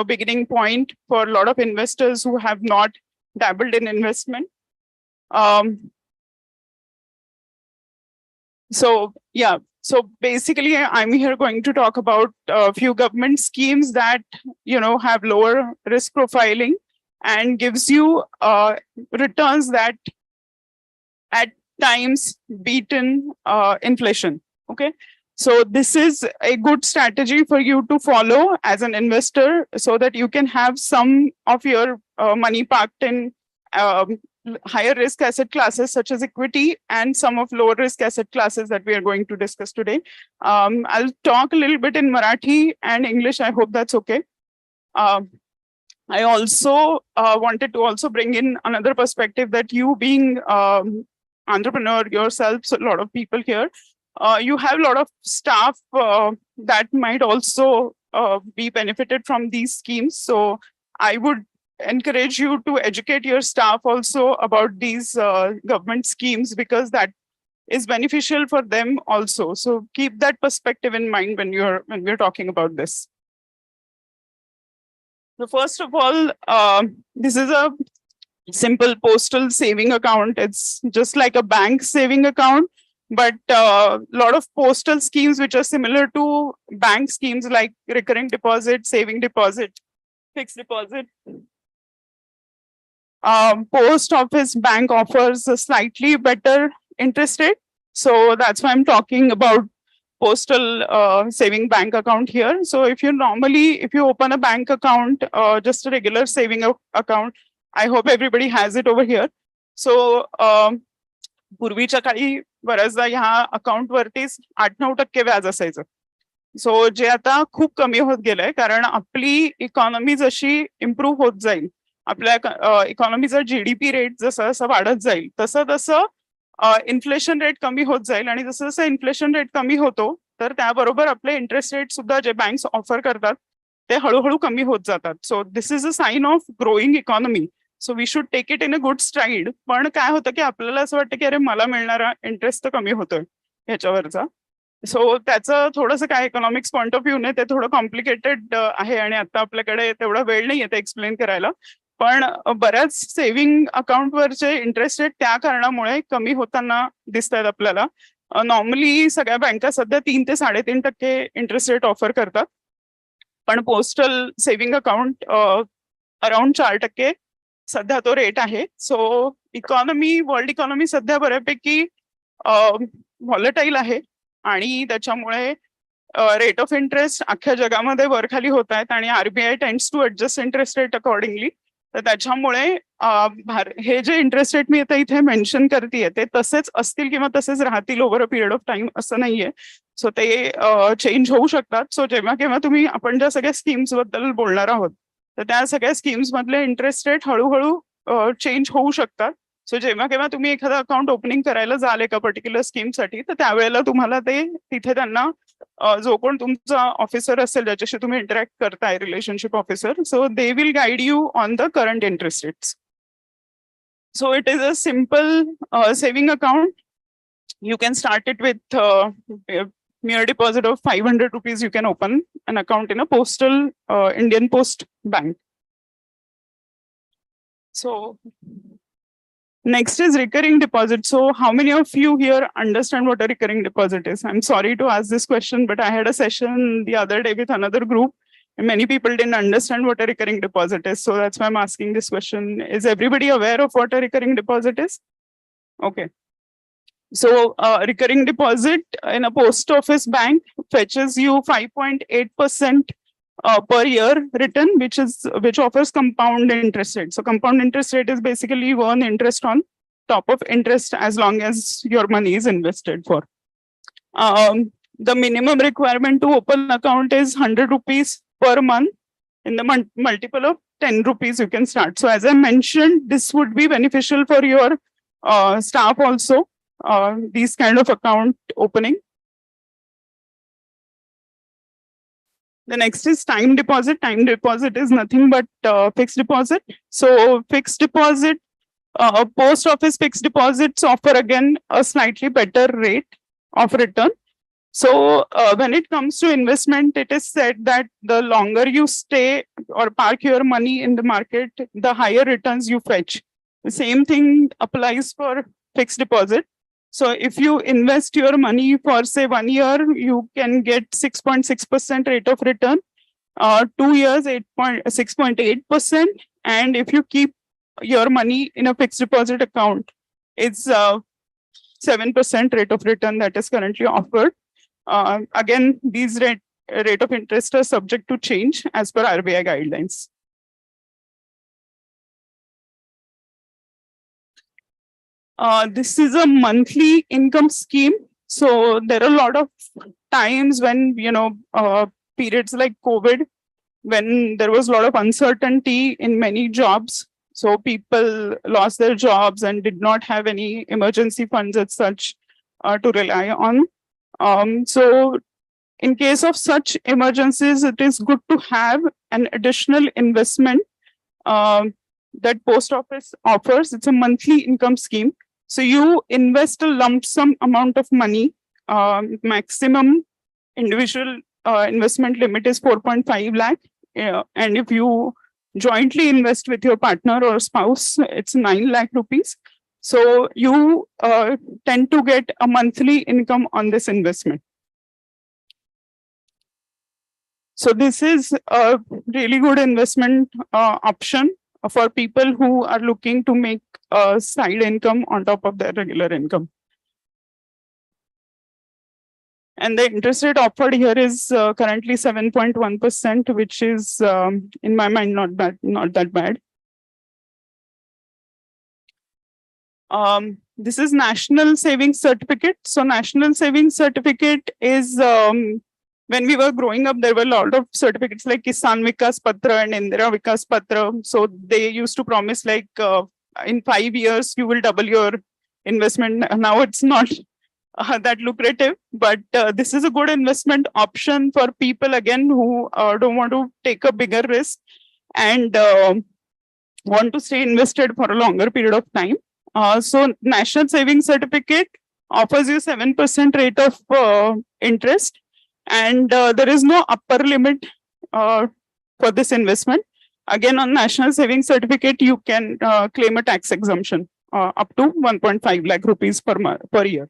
beginning point for a lot of investors who have not dabbled in investment. So basically I'm here going to talk about a few government schemes that have lower risk profiling and gives you returns that at times beaten inflation. Okay. So this is a good strategy for you to follow as an investor so that you can have some of your money parked in higher risk asset classes such as equity and some of lower risk asset classes that we are going to discuss today. I'll talk a little bit in Marathi and English. I hope that's okay. I also wanted to also bring in another perspective that you being entrepreneur yourself, so a lot of people here, you have a lot of staff that might also be benefited from these schemes. So I would encourage you to educate your staff also about these government schemes because that is beneficial for them also. So keep that perspective in mind when we're talking about this. So first of all, this is a simple postal saving account. It's just like a bank saving account, but a lot of postal schemes which are similar to bank schemes like recurring deposit, saving deposit, fixed deposit. Post office bank offers a slightly better interest rate. So that's why I'm talking about postal saving bank account here. So if you open a bank account, just a regular saving account, I hope everybody has it over here. So पूर्वीच्या काळी बऱ्याचदा ह्या account वरतीच 8-9% व्याज असायचं. सो जे आता खूप कमी होत गेलंय, कारण आपली इकॉनॉमी जशी इम्प्रूव्ह होत जाईल, आपल्या इकॉनॉमीचा जीडीपी रेट जसं जसं वाढत जाईल तसं तसं इन्फ्लेशन रेट कमी होत जाईल, आणि जसं जसं इन्फ्लेशन रेट कमी होतो तर त्याबरोबर आपले इंटरेस्ट रेट सुद्धा जे बँक्स ऑफर करतात ते हळूहळू कमी होत जातात. So this is a sign of growing economy. So we should take it in a good stride. पण काय होतं की आपल्याला असं वाटतं की अरे मला मिळणारा इंटरेस्ट तर कमी होतोय ह्याच्यावरचा. सो त्याचं थोडंसं काय इकॉनॉमिक्स पॉईंट ऑफ व्ह्यूने ते थोडं कॉम्प्लिकेटेड आहे, आणि आता आपल्याकडे तेवढा वेळ नाहीये ते एक्सप्लेन करायला. पण बऱ्याच सेव्हिंग अकाउंटवरचे इंटरेस्ट रेट त्या कारणामुळे कमी होताना दिसत आहेत आपल्याला. नॉर्मली सगळ्या बँका सध्या 3 ते 3.5% इंटरेस्ट रेट ऑफर करतात, पण पोस्टल सेव्हिंग अकाउंट अराउंड 4% सध्या तो रेट आहे. सो वर्ल्ड इकॉनॉमी सध्या बऱ्यापैकी व्हॉलेटाईल आहे, आणि त्याच्यामुळे रेट ऑफ इंटरेस्ट अख्ख्या जगामध्ये वर खाली होत आहेत, आणि RBI tends to adjust interest rate accordingly. तर त्याच्यामुळे हे जे इंटरेस्ट रेट मी आता इथे मेन्शन करतेय ते तसेच असतील किंवा तसेच राहतील over a period of time असं नाहीये. सो ते चेंज होऊ शकतात. सो जेव्हा केव्हा तुम्ही आपण ज्या सगळ्या स्कीम्स बद्दल बोलणार आहोत तर त्या सगळ्या स्कीम्स मधले इंटरेस्ट रेट हळूहळू चेंज होऊ शकतात. सो जेव्हा केव्हा तुम्ही एखादं अकाउंट ओपनिंग करायला जाल एका पर्टिक्युलर स्कीमसाठी, तर त्यावेळेला तुम्हाला ते तिथे त्यांना जो कोण तुमचा ऑफिसर असेल ज्याच्याशी तुम्ही इंटरॅक्ट करताय, relationship officer, so they will guide you on the current interest rates. So it is a simple saving account. You can start it with mere deposit of 500 rupees. You can open an account in a postal Indian Post bank. So next is recurring deposit. So how many of you here understand what a recurring deposit is? I'm sorry to ask this question, but I had a session the other day with another group, and many people didn't understand what a recurring deposit is. So that's why I'm asking this question. Is everybody aware of what a recurring deposit is? Okay. So recurring deposit in a post office bank fetches you 5.8% per year return, which offers compound interest rate. So compound interest rate is basically you earn interest on top of interest as long as your money is invested for. The minimum requirement to open account is 100 rupees per month. In the multiple of 10 rupees you can start. So as I mentioned, this would be beneficial for your staff also. These kind of account opening. The next is time deposit. Time deposit is nothing but fixed deposit. So fixed deposit, post office fixed deposits offer again a slightly better rate of return. So when it comes to investment, it is said that the longer you stay or park your money in the market, the higher returns you fetch. The same thing applies for fixed deposit. So if you invest your money for say 1 year, you can get 6.6% rate of return, 2 years 6.8%, and if you keep your money in a fixed deposit account, it's 7% rate of return that is currently offered. Again, these rate of interest are subject to change as per RBI guidelines. This is a monthly income scheme. So there are a lot of times when, periods like COVID, when there was a lot of uncertainty in many jobs. So people lost their jobs and did not have any emergency funds as such to rely on. So in case of such emergencies, it is good to have an additional investment that post office offers. It's a monthly income scheme. So you invest a lump sum amount of money. Maximum individual investment limit is 4.5 lakh. And if you jointly invest with your partner or spouse, it's 9 lakh rupees. So you tend to get a monthly income on this investment. So this is a really good investment option for people who are looking to make a side income on top of their regular income. And the interest rate offered here is currently 7.1%, which is in my mind not that bad. This is National Savings Certificate. So National Savings Certificate is when we were growing up, there were a lot of certificates like Kisan Vikas Patra and Indira Vikas Patra. So they used to promise like in 5 years, you will double your investment. Now it's not that lucrative, but this is a good investment option for people again who don't want to take a bigger risk and want to stay invested for a longer period of time. So National Savings Certificate offers you 7% rate of interest, and there is no upper limit for this investment. Again, on National Savings Certificate, you can claim a tax exemption up to 1.5 lakh rupees per year.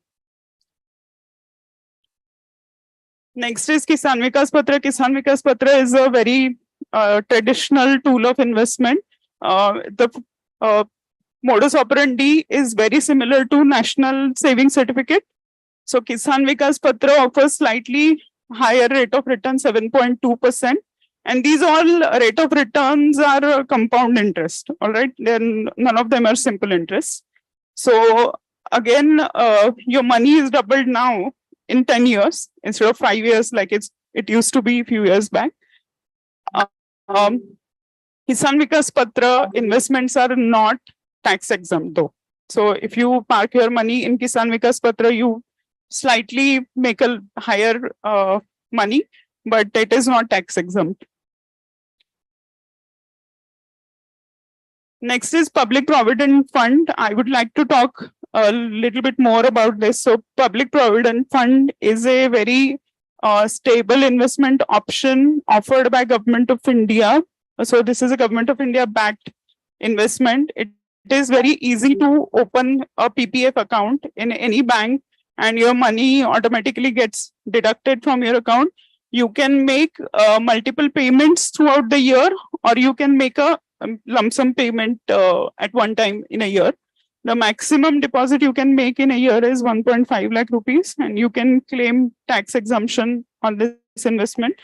Next is Kisan Vikas Patra. Kisan Vikas Patra is a very traditional tool of investment. The modus operandi is very similar to National Savings Certificate. So Kisan Vikas Patra offers slightly higher rate of return, 7.2%. And these all rate of returns are compound interest. All right. Then none of them are simple interest. So again, your money is doubled now in 10 years instead of 5 years like it used to be a few years back. Kisan Vikas Patra investments are not tax exempt though. So if you park your money in Kisan Vikas Patra, you slightly make a higher money, but it is not tax exempt. Next is Public Provident Fund. I would like to talk a little bit more about this. So Public Provident Fund is a very stable investment option offered by Government of India. So this is a Government of India backed investment. It is very easy to open a PPF account in any bank and your money automatically gets deducted from your account. You can make multiple payments throughout the year, or you can make a lump sum payment at one time in a year. The maximum deposit you can make in a year is 1.5 lakh rupees, and you can claim tax exemption on this investment.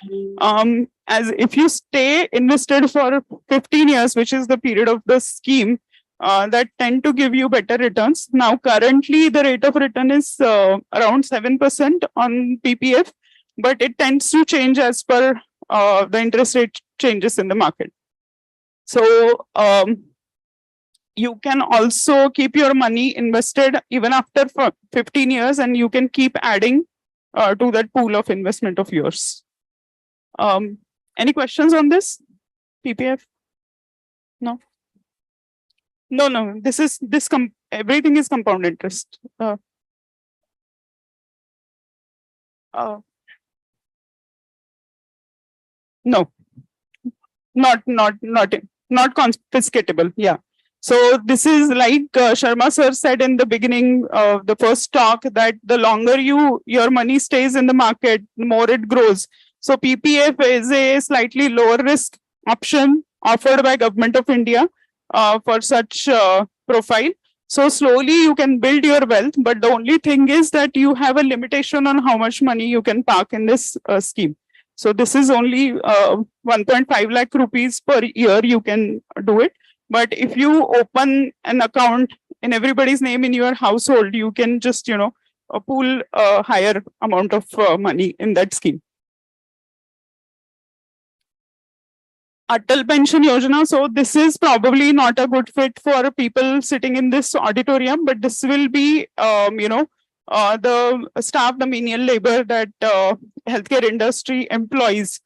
As if you stay invested for 15 years, which is the period of the scheme, that tend to give you better returns. Now, currently, the rate of return is around 7% on PPF, but it tends to change as per the interest rate changes in the market. So you can also keep your money invested even after 15 years, and you can keep adding to that pool of investment of yours. Any questions on this PPF? No. No. Everything is compound interest. No, not confiscatable. Yeah. So this is like Sharma sir said in the beginning of the first talk, that the longer your money stays in the market, the more it grows. So PPF is a slightly lower risk option offered by Government of India for such profile. So slowly you can build your wealth, but the only thing is that you have a limitation on how much money you can park in this scheme. So this is only 1.5 lakh rupees per year you can do it. But if you open an account in everybody's name in your household, you can just, pool a higher amount of money in that scheme. Atal Pension Yojana. So this is probably not a good fit for people sitting in this auditorium, but this will be, the staff, the menial labor that healthcare industry employs.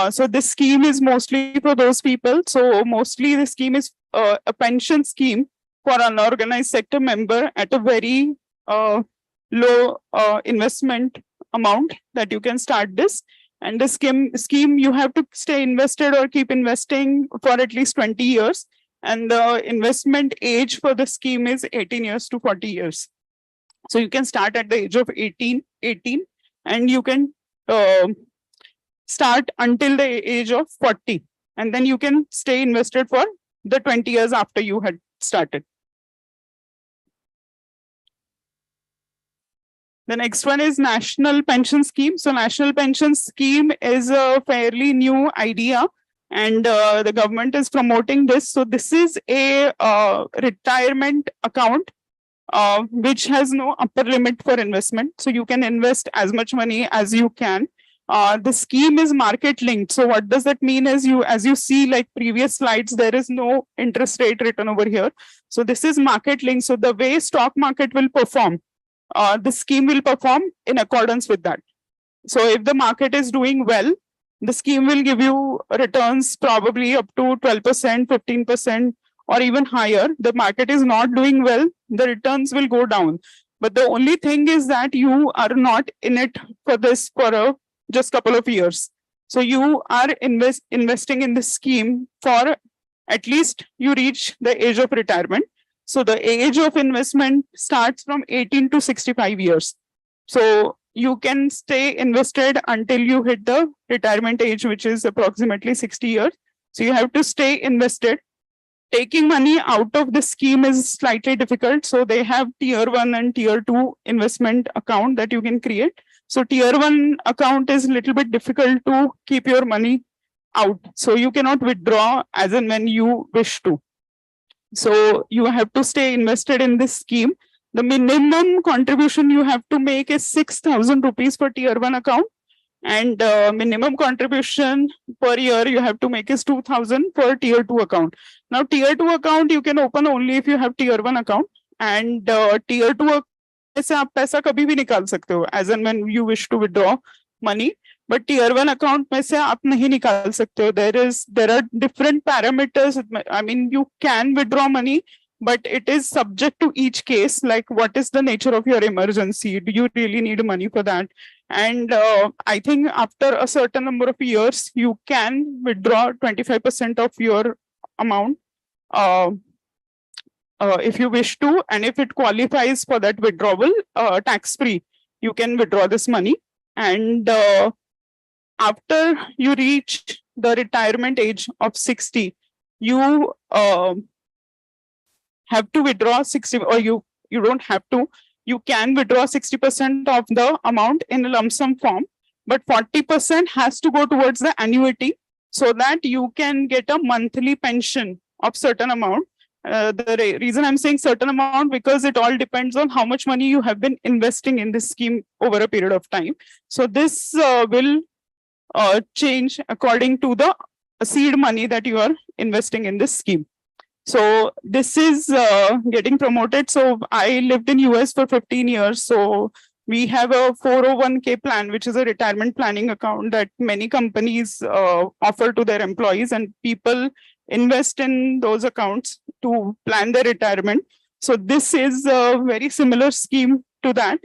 So this scheme is mostly for those people. So mostly the scheme is a pension scheme for an unorganized sector member at a very low investment amount that you can start this. And the scheme you have to stay invested or keep investing for at least 20 years. And the investment age for the scheme is 18 years to 40 years. So you can start at the age of 18, and you can start until the age of 40. And then you can stay invested for the 20 years after you had started. The next one is National Pension Scheme. So National Pension Scheme is a fairly new idea, and the government is promoting this. So this is a retirement account which has no upper limit for investment. So you can invest as much money as you can. The scheme is market linked. So what does that mean is as you see like previous slides, there is no interest rate written over here. So this is market linked. So the way stock market will perform, the scheme will perform in accordance with that. So if the market is doing well, the scheme will give you returns probably up to 12%, 15%, or even higher. The market is not doing well, the returns will go down. But the only thing is that you are not in it for this for just couple of years. So you are investing in this scheme for at least you reach the age of retirement. So the age of investment starts from 18 to 65 years. So you can stay invested until you hit the retirement age, which is approximately 60 years. So you have to stay invested. Taking money out of the scheme is slightly difficult. So they have tier 1 and tier 2 investment account that you can create. So tier 1 account is a little bit difficult to keep your money out. So you cannot withdraw as and when you wish to. So you have to stay invested in this scheme. The minimum contribution you have to make is 6,000 rupees for tier 1 account. And minimum contribution per year you have to make is 2,000 for tier 2 account. Now tier 2 account you can open only if you have tier 1 account. And tier 2 से आप पैसा कभी भी निकाल सकते हो as and when you wish to withdraw money. But tier 1 account में से आप नहीं निकाल सकते हो. There are different parameters. I mean, you can withdraw money, but it is subject to each case. Like, what is the nature of your emergency? Do you really need money for that? And I think after a certain number of years, you can withdraw 25% of your amount. If you wish to, and if it qualifies for that withdrawal, tax-free, you can withdraw this money. And after you reach the retirement age of 60, you have to withdraw 60, or you don't have to. You can withdraw 60% of the amount in a lump sum form, but 40% has to go towards the annuity so that you can get a monthly pension of certain amount. The reason I'm saying certain amount because it all depends on how much money you have been investing in this scheme over a period of time. So this will change according to the seed money that you are investing in this scheme. So this is getting promoted. So I lived in US for 15 years. So we have a 401k plan, which is a retirement planning account that many companies offer to their employees, and people invest in those accounts to plan their retirement. So this is a very similar scheme to that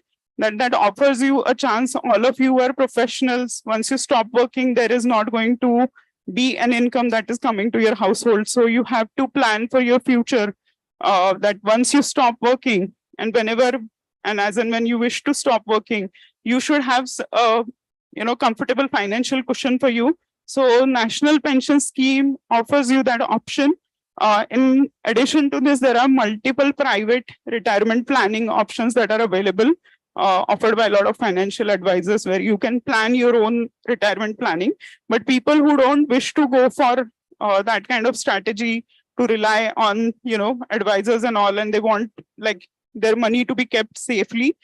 offers you a chance. All of you are professionals. Once you stop working, there is not going to be an income that is coming to your household. So you have to plan for your future, that once you stop working and whenever and as and when you wish to stop working, you should have a comfortable financial cushion for you. So National Pension Scheme offers you that option. In addition to this, there are multiple private retirement planning options that are available, offered by a lot of financial advisors, where you can plan your own retirement planning. But people who don't wish to go for that kind of strategy, to rely on advisors and all, and they want like their money to be kept safely,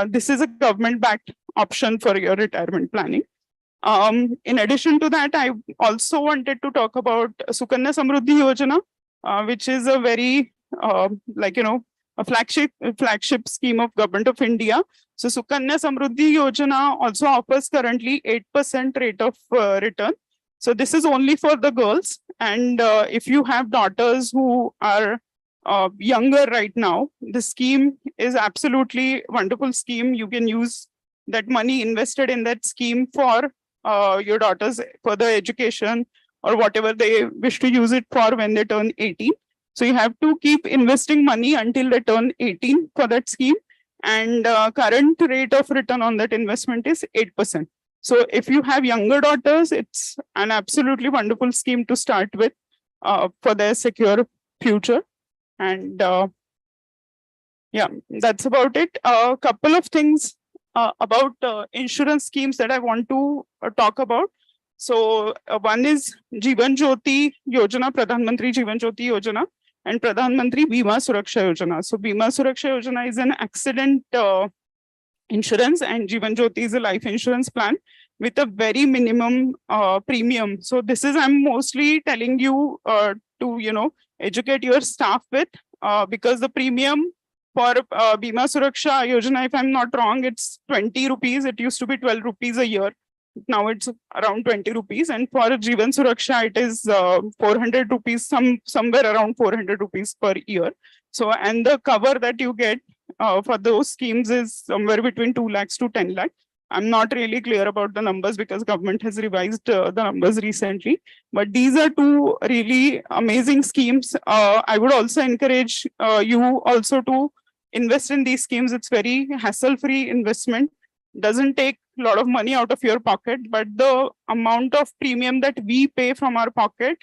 this is a government-backed option for your retirement planning. In addition to that, I also wanted to talk about Sukanya Samruddhi Yojana, which is a very a flagship scheme of Government of India. So Sukanya Samruddhi Yojana also offers currently 8% rate of return. So this is only for the girls. And if you have daughters who are younger right now, the scheme is absolutely wonderful scheme. You can use that money invested in that scheme for your daughters further education or whatever they wish to use it for when they turn 18. So you have to keep investing money until they turn 18 for that scheme. And current rate of return on that investment is 8%. So if you have younger daughters, it's an absolutely wonderful scheme to start with for their secure future. And yeah, that's about it. A couple of things about insurance schemes that I want to talk about. So one is Jeevan Jyoti Yojana, Pradhan Mantri Jeevan Jyoti Yojana, and Pradhan Mantri Bima Suraksha Yojana. So Bima Suraksha Yojana is an accident insurance, and Jeevan Jyoti is a life insurance plan. with a very minimum premium. So this is, I'm mostly telling you to, educate your staff with, because the premium for Bima Suraksha Yojana, if I'm not wrong, it's 20 rupees. It used to be 12 rupees a year. Now it's around 20 rupees. And for Jeevan Suraksha, it is 400 rupees, somewhere around 400 rupees per year. So, and the cover that you get for those schemes is somewhere between 2 lakhs to 10 lakh. I'm not really clear about the numbers because government has revised the numbers recently, but these are two really amazing schemes. I would also encourage you also to invest in these schemes. It's very hassle-free investment. Doesn't take a lot of money out of your pocket, but the amount of premium that we pay from our pocket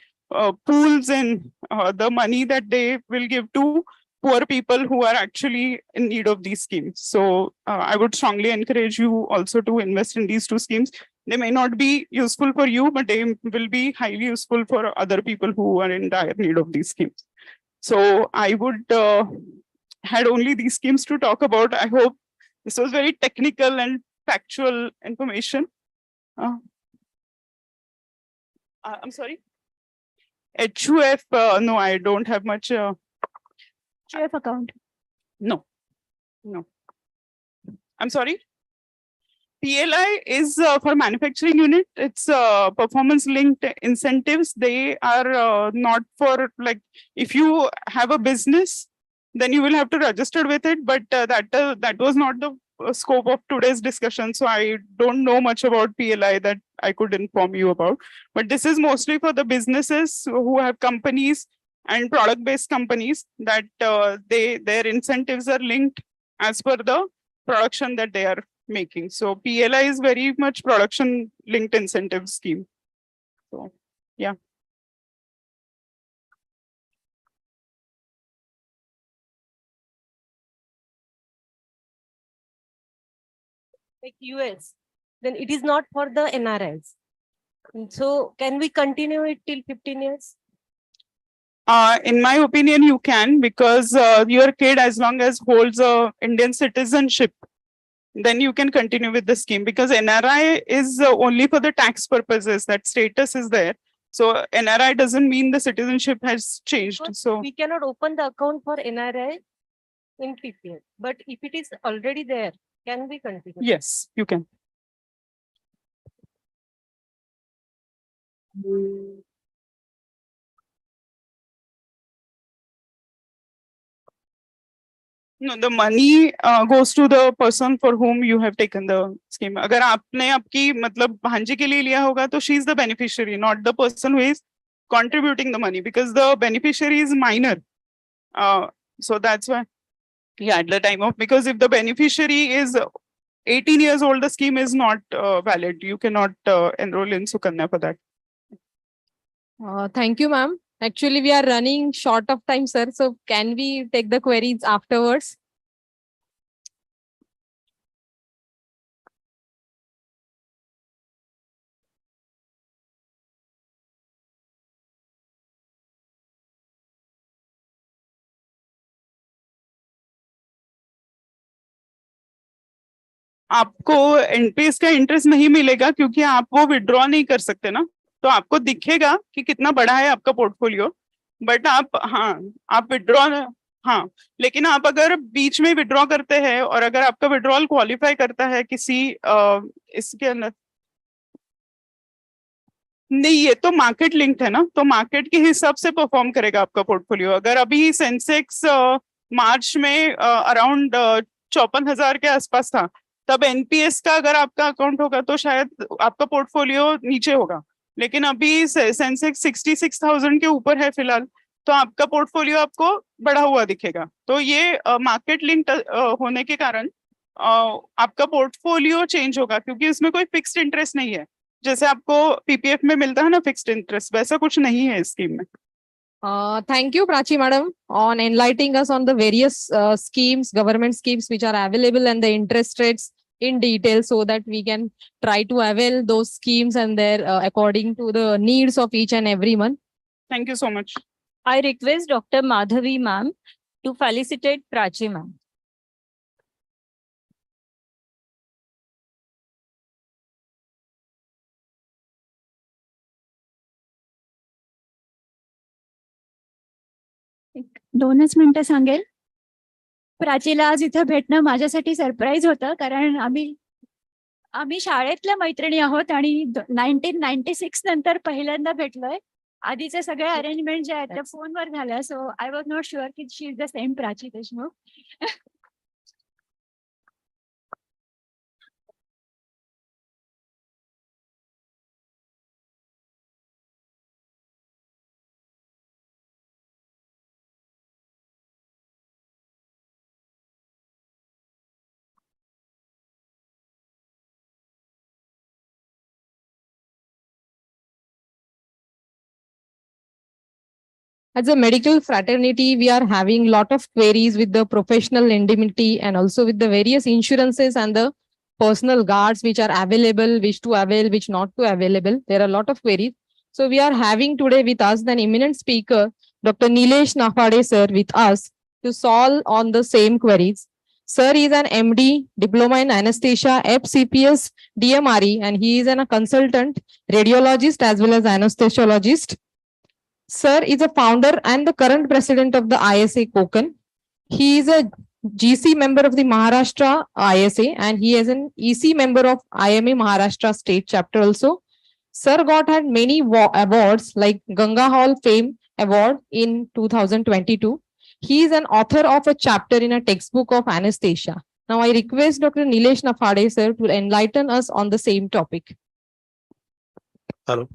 pools in the money that they will give to poor people who are actually in need of these schemes. So I would strongly encourage you also to invest in these two schemes. They may not be useful for you, but they will be highly useful for other people who are in dire need of these schemes. So I would had only these schemes to talk about. I hope this was very technical and factual information. I'm sorry. HUF, no, I don't have much. HUF account. No. I'm sorry. PLI is for manufacturing unit. It's performance linked incentives. They are not for, like, if you have a business, then you will have to register with it. But that was not the scope of today's discussion. So I don't know much about PLI that I could inform you about. But this is mostly for the businesses who have companies and product-based companies that their incentives are linked as per the production that they are making. So PLI is very much production linked incentive scheme. So yeah. Like US, then it is not for the NRIs. So can we continue it till 15 years? In my opinion, you can, because your kid, as long as holds a Indian citizenship, then you can continue with the scheme, because NRI is only for the tax purposes. That status is there. So NRI doesn't mean the citizenship has changed. But So we cannot open the account for NRI in PPL. But if it is already there, can we continue? yes, you can. No, the money goes to the person for whom you have taken the scheme. अगर आपने आपकी मतलब भांजी के लिए लिया होगा तो she is the beneficiary, not the person who is contributing the money, because the beneficiary is minor. So that's why, yeah, at the time of, because if the beneficiary is 18 years old, the scheme is not valid. You cannot enroll in Sukanya for that. Thank you, ma'am. Actually, we are running short of time, sir. So can we take the queries afterwards? आपको NPS का interest नहीं मिलेगा क्योंकि आप वो withdraw नहीं कर सकते ना, तो आपको दिखेगा कि कितना बड़ा है आपका पोर्टफोलियो, बट आप विड्रॉ, हाँ, लेकिन आप अगर बीच में विड्रॉ करते हैं और अगर आपका विड्रॉल क्वालिफाई करता है किसी इसके अंदर, नहीं, ये तो मार्केट लिंक्ड है ना, तो मार्केट के हिसाब से परफॉर्म करेगा आपका पोर्टफोलियो. अगर अभी सेंसेक्स मार्च में अराउंड 54,000 के आसपास था, तब एनपीएस का अगर आपका अकाउंट होगा तो शायद आपका पोर्टफोलियो नीचे होगा, लेकिन अभी सेंसेक्स 66,000 के ऊपर है फिलहाल, तो आपका पोर्टफोलियो आपको बढ़ा हुआ दिखेगा. तो ये मार्केट लिंक होने के कारण आपका पोर्टफोलियो चेंज होगा, क्योंकि उसमें कोई फिक्स्ड इंटरेस्ट नहीं है. जैसे आपको पीपीएफ में मिलता है ना फिक्स्ड इंटरेस्ट, वैसा कुछ नहीं है इस स्कीम में. Thank you, Prachi madam, on enlightening us on the various schemes, government schemes which are available and the interest rates in detail, so that we can try to avail those schemes and their according to the needs of each and every one. Thank you so much. I request Dr. Madhavi ma'am to felicitate Prachi ma'am. 2च मिनिटं सांगेल. प्राचीला आज इथं भेटणं माझ्यासाठी surprise होतं, कारण आम्ही शाळेतल्या मैत्रिणी आहोत आणि 1996 नंतर पहिल्यांदा भेटलोय. आधीचे सगळे अरेंजमेंट जे आहेत त्या फोनवर झाल्या. सो आय वॉज नॉट शुअर की she is the same Prachi Deshmukh. As a medical fraternity, we are having lot of queries with the professional indemnity and also with the various insurances and the personal guards which are available, which to avail, which not to available. There are a lot of queries. So we are having today with us an eminent speaker, Dr. Nilesh Nafade sir with us to solve on the same queries. Sir is an MD, Diploma in Anesthesia, FCPS, DMRE, and he is a consultant, radiologist as well as anesthesiologist. Sir is a founder and the current president of the ISA Konkan. He is a GC member of the Maharashtra ISA and he is an EC member of IMA Maharashtra State Chapter also. Sir had many awards like Ganga Hall Fame Award in 2022. He is an author of a chapter in a textbook of anesthesia. Now I request Dr. Nilesh Nafade sir to enlighten us on the same topic. Hello.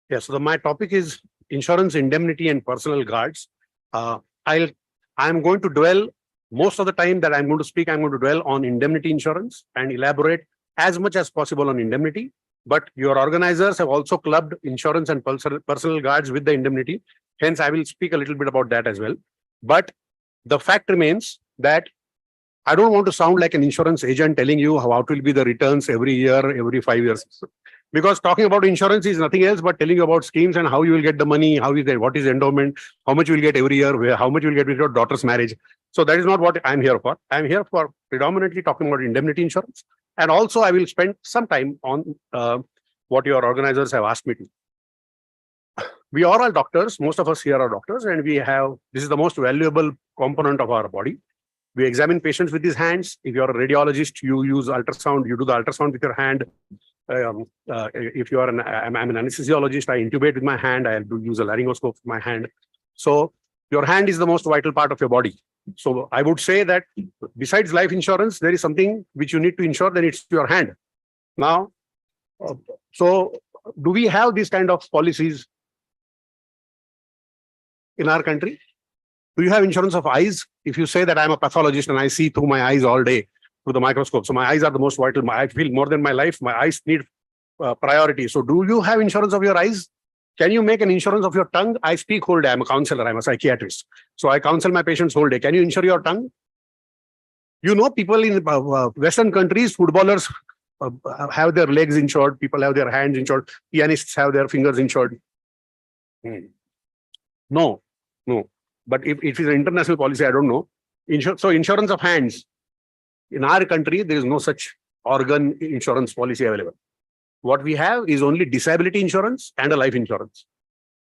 Yeah, so my topic is insurance indemnity and personal guards. I'm going to dwell most of the time that I'm going to speak, I'm going to dwell on indemnity insurance and elaborate as much as possible on indemnity. But your organizers have also clubbed insurance and personal guards with the indemnity. Hence, I will speak a little bit about that as well. But the fact remains that I don't want to sound like an insurance agent telling you how it will be the returns every year, every 5 years. Because talking about insurance is nothing else but telling you about schemes and how you will get the money, how is that, what is endowment, how much you will get every year, how much you will get with your daughter's marriage. So that is not what I'm here for. I'm here for predominantly talking about indemnity insurance. And also I will spend some time on what your organizers have asked me to. We are all doctors. Most of us here are doctors, and this is the most valuable component of our body. We examine patients with these hands. If you're a radiologist, you use ultrasound, you do the ultrasound with your hand. If you are I'm an anesthesiologist, I intubate with my hand, I do use a laryngoscope with my hand. So your hand is the most vital part of your body. So I would say that besides life insurance, there is something which you need to insure, then it's your hand. Now, so do we have these kind of policies in our country? Do you have insurance of eyes? If you say that I'm a pathologist and I see through my eyes all day through the microscope, so my eyes are the most vital, I feel more than my life, my eyes need priority. So do you have insurance of your eyes? Can you make an insurance of your tongue? I speak whole day. I'm a counselor. I'm a psychiatrist. So I counsel my patients whole day. Can you insure your tongue? You know, people in Western countries, footballers have their legs insured. People have their hands insured. Pianists have their fingers insured. No. But if it is an international policy, I don't know. So insurance of hands. In our country, there is no such organ insurance policy available. What we have is only disability insurance and a life insurance.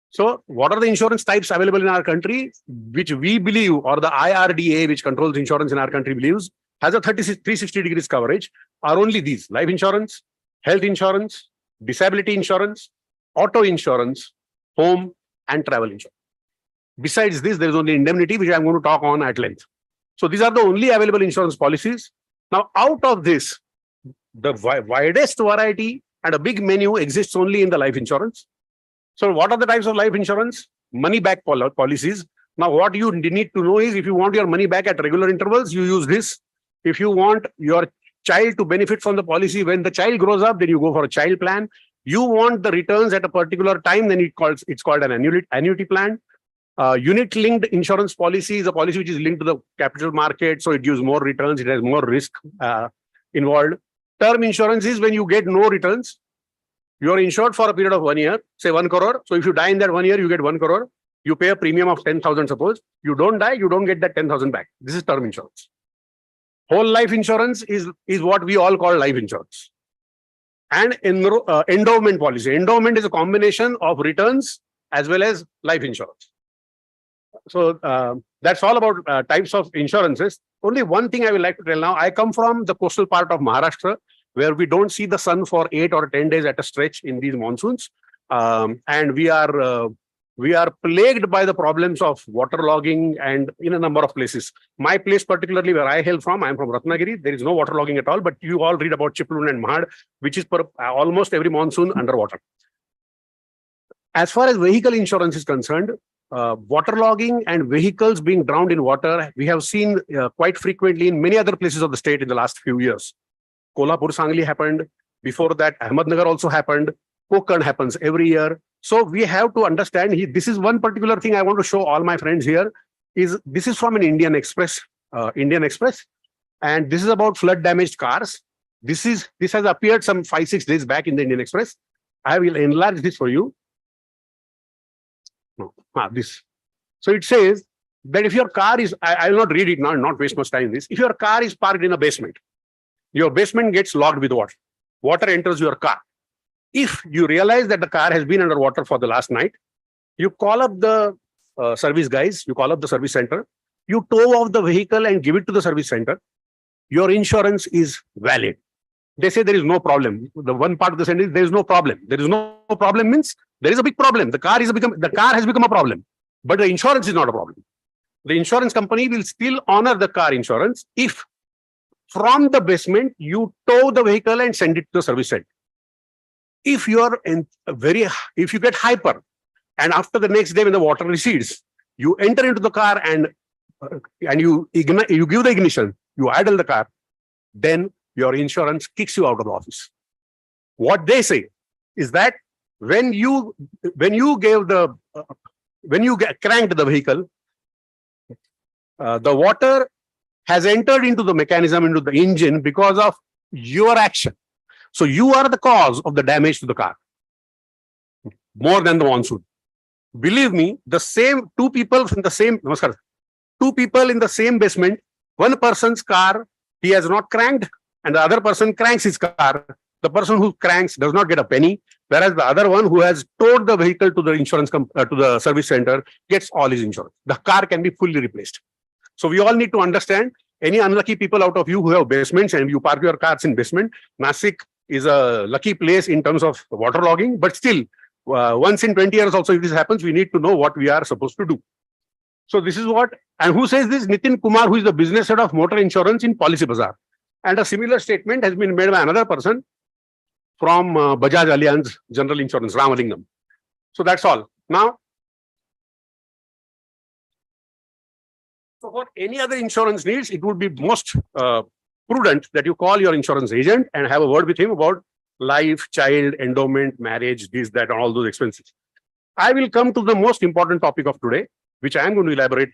So what are the insurance types available in our country, which we believe, or the IRDA, which controls insurance in our country, believes has a 360 degrees coverage, are only these: life insurance, health insurance, disability insurance, auto insurance, home, and travel insurance. Besides this, there is only indemnity, which I'm going to talk on at length. So these are the only available insurance policies. Now, out of this, the widest variety and a big menu exists only in the life insurance. So what are the types of life insurance? Money back policies. Now, what you need to know is, if you want your money back at regular intervals, you use this. If you want your child to benefit from the policy when the child grows up, then you go for a child plan. You want the returns at a particular time, then it's called an annuity plan. Unit-linked insurance policy is a policy which is linked to the capital market, so it gives more returns, it has more risk involved. Term insurance is when you get no returns. You are insured for a period of 1 year, say 1 crore. So if you die in that 1 year, you get 1 crore. You pay a premium of 10,000, suppose. You don't die, you don't get that 10,000 back. This is term insurance. Whole life insurance is what we all call life insurance. And endowment policy. Endowment is a combination of returns as well as life insurance. So that's all about types of insurances. Only one thing I would like to tell now. I come from the coastal part of Maharashtra, where we don't see the sun for 8 or 10 days at a stretch in these monsoons. And we are plagued by the problems of waterlogging and in a number of places. My place, particularly where I hail from, I'm from Ratnagiri. There is no waterlogging at all, but you all read about Chiplun and Mahad, which is almost every monsoon underwater. As far as vehicle insurance is concerned, waterlogging and vehicles being drowned in water, we have seen quite frequently in many other places of the state in the last few years. Kolhapur, Sangli happened. Before that, Ahmednagar also happened. Konkan happens every year. So we have to understand, this is one particular thing I want to show all my friends here, this is from an Indian Express, and this is about flood damaged cars. This has appeared some 5-6 days back in the Indian Express. I will enlarge this for you. This. So it says that if your car is, I will not read it now and not waste much time in this. If your car is parked in a basement, your basement gets logged with water. Water enters your car. If you realize that the car has been underwater for the last night, you call up the service guys, you call up the service center, you tow off the vehicle and give it to the service center. Your insurance is valid. They say there is no problem. The one part of the sentence, there is no problem. There is no problem means there is a big problem. The car has become a problem, but the insurance is not a problem. The insurance company will still honor the car insurance if from the basement you tow the vehicle and send it to the service center. If you are if you get hyper and after the next day when the water recedes, you enter into the car and you give the ignition, you idle the car, then your insurance kicks you out of the office. What they say is that when you cranked the vehicle, the water has entered into the mechanism, into the engine because of your action. So you are the cause of the damage to the car, more than the monsoon. Believe me, two people in the same basement, one person's car, he has not cranked, and the other person cranks his car. The person who cranks does not get a penny, whereas the other one who has towed the vehicle to the to the service center gets all his insurance. The car can be fully replaced. So we all need to understand, any unlucky people out of you who have basements and you park your cars in basement, Nasik is a lucky place in terms of waterlogging, but still, once in 20 years also if this happens, we need to know what we are supposed to do. So this is what, and who says this? Nitin Kumar, who is the business head of motor insurance in Policy Bazaar. And a similar statement has been made by another person from Bajaj Allianz General Insurance, Ramalingam. So that's all. Now, so for any other insurance needs, it would be most prudent that you call your insurance agent and have a word with him about life, child, endowment, marriage, this, that, and all those expenses. I will come to the most important topic of today, which I am going to elaborate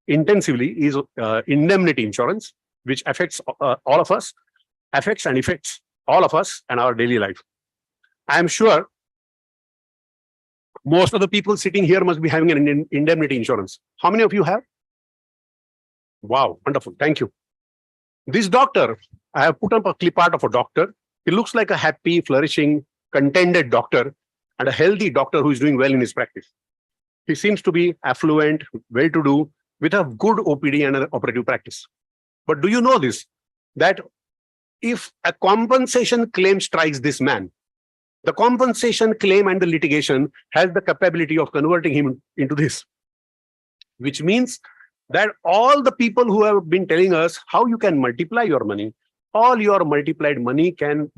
intensively, is indemnity insurance, which affects all of us, affects all of us and our daily life. I am sure most of the people sitting here must be having an indemnity insurance. How many of you have? Wow, wonderful. Thank you. This doctor, I have put up a clip art of a doctor. He looks like a happy, flourishing, contented doctor and a healthy doctor who is doing well in his practice. He seems to be affluent, well-to-do, with a good OPD and an operative practice. But do you know this? That if a compensation claim strikes this man, the compensation claim and the litigation has the capability of converting him into this, which means that all the people who have been telling us how you can multiply your money, all your multiplied money can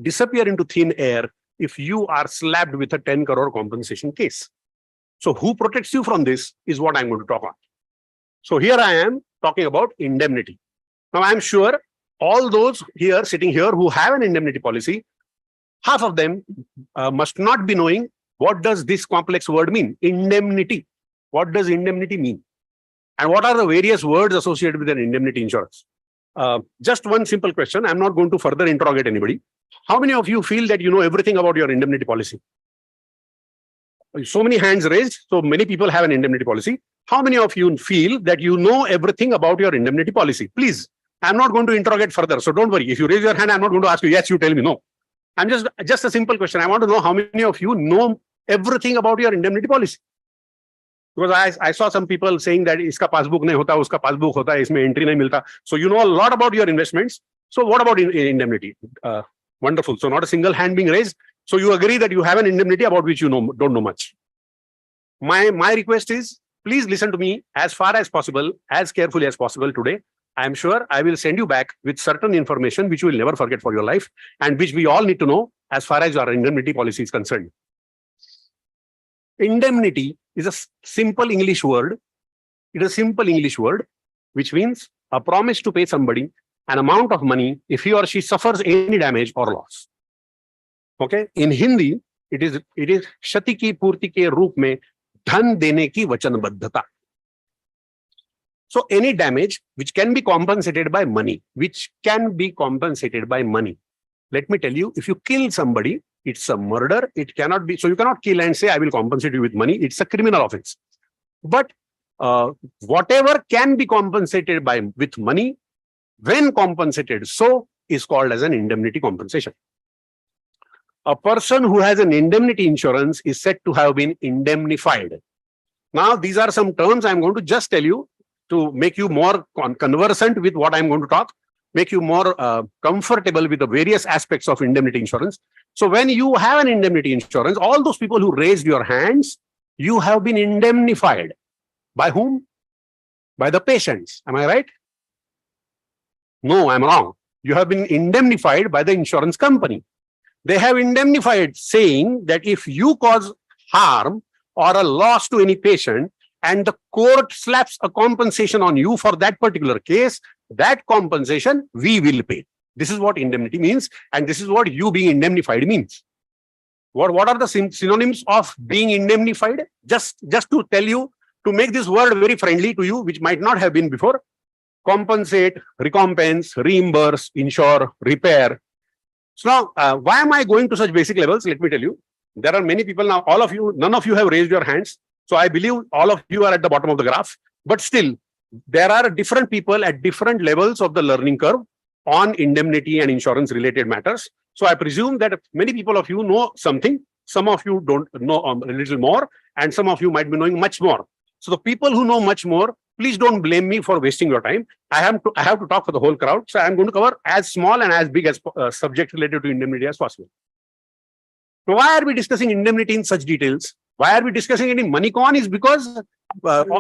disappear into thin air if you are slapped with a 10 crore compensation case. So who protects you from this is what I'm going to talk on. So here I am talking about indemnity. Now I'm sure all those here sitting here who have an indemnity policy, half of them must not be knowing what does this complex word mean, indemnity. What does indemnity mean? And what are the various words associated with an indemnity insurance? Just one simple question. I'm not going to further interrogate anybody. How many of you feel that you know everything about your indemnity policy? So many hands raised. So many people have an indemnity policy. How many of you feel that you know everything about your indemnity policy? Please, I'm not going to interrogate further. So don't worry. If you raise your hand, I'm not going to ask you, yes, you tell me no. I'm just a simple question. I want to know how many of you know everything about your indemnity policy. Because I saw some people saying that iska passbook nahi hota, uska passbook hota, isme entry nahi milta. So you know a lot about your investments. So what about indemnity? Wonderful. So not a single hand being raised. So you agree that you have an indemnity about which you don't know much. My request is, please listen to me as far as possible, as carefully as possible today. I am sure I will send you back with certain information which you will never forget for your life and which we all need to know as far as our indemnity policy is concerned. Indemnity is a simple English word. It is a simple English word, which means a promise to pay somebody an amount of money if he or she suffers any damage or loss. Okay. In Hindi, it is Shati ki Purti ke roop mein dhan dene ki vachanbaddhata. So any damage which can be compensated by money, Let me tell you, if you kill somebody, it's a murder. It cannot be. So you cannot kill and say, I will compensate you with money. It's a criminal offense. But whatever can be compensated with money, when compensated, so is called as an indemnity compensation. A person who has an indemnity insurance is said to have been indemnified. Now, these are some terms I'm going to just tell you to make you more conversant with what I'm going to talk, make you more comfortable with the various aspects of indemnity insurance. So when you have an indemnity insurance, all those people who raised your hands, you have been indemnified. By whom? By the patients. Am I right? No, I'm wrong. You have been indemnified by the insurance company. They have indemnified, saying that if you cause harm or a loss to any patient and the court slaps a compensation on you for that particular case, that compensation we will pay. This is what indemnity means, and this is what you being indemnified means. What are the synonyms of being indemnified? Just to tell you, to make this word very friendly to you, which might not have been before: compensate, recompense, reimburse, insure, repair. So now, why am I going to such basic levels? Let me tell you. There are many people now, all of you, none of you have raised your hands. So I believe all of you are at the bottom of the graph, but still there are different people at different levels of the learning curve on indemnity and insurance related matters. So I presume that many people of you know something, some of you don't know a little more, and some of you might be knowing much more. So the people who know much more, please don't blame me for wasting your time. I have to talk for the whole crowd. So I'm going to cover as small and as big as subject related to indemnity as possible. So why are we discussing indemnity in such details? Why are we discussing it in MoneyCon? Is because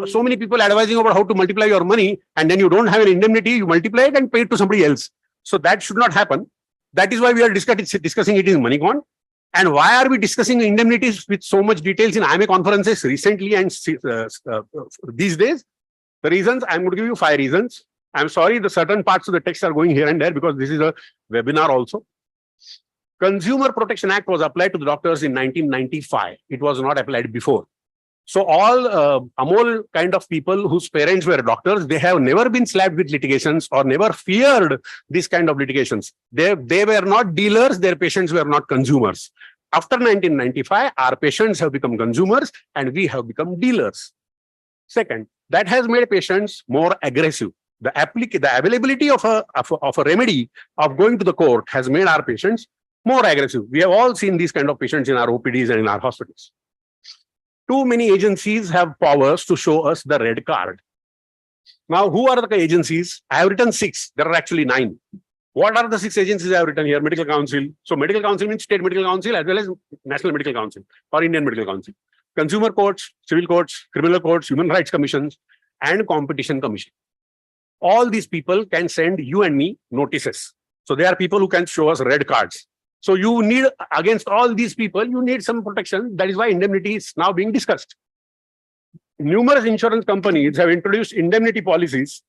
so many people advising about how to multiply your money, and then you don't have an indemnity, you multiply it and pay it to somebody else. So that should not happen. That is why we are discussing it in MoneyCon. And why are we discussing indemnities with so much details in IMA conferences recently and these days? The reasons, I'm going to give you 5 reasons. I'm sorry, the certain parts of the text are going here and there because this is a webinar also. Consumer Protection Act was applied to the doctors in 1995. It was not applied before. So all Amol kind of people whose parents were doctors, they have never been slapped with litigations or never feared this kind of litigations. They were not dealers, their patients were not consumers. After 1995, our patients have become consumers and we have become dealers. Second, that has made patients more aggressive. The availability of a remedy of going to the court has made our patients more aggressive. We have all seen these kind of patients in our OPDs and in our hospitals. Too many agencies have powers to show us the red card. Now, who are the agencies? I have written 6. There are actually 9. What are the 6 agencies I have written here? Medical Council. So Medical Council means State Medical Council as well as National Medical Council or Indian Medical Council. Consumer courts, civil courts, criminal courts, human rights commissions, and competition commission. All these people can send you and me notices. So they are people who can show us red cards. So you need, against all these people, you need some protection. That is why indemnity is now being discussed. Numerous insurance companies have introduced indemnity policies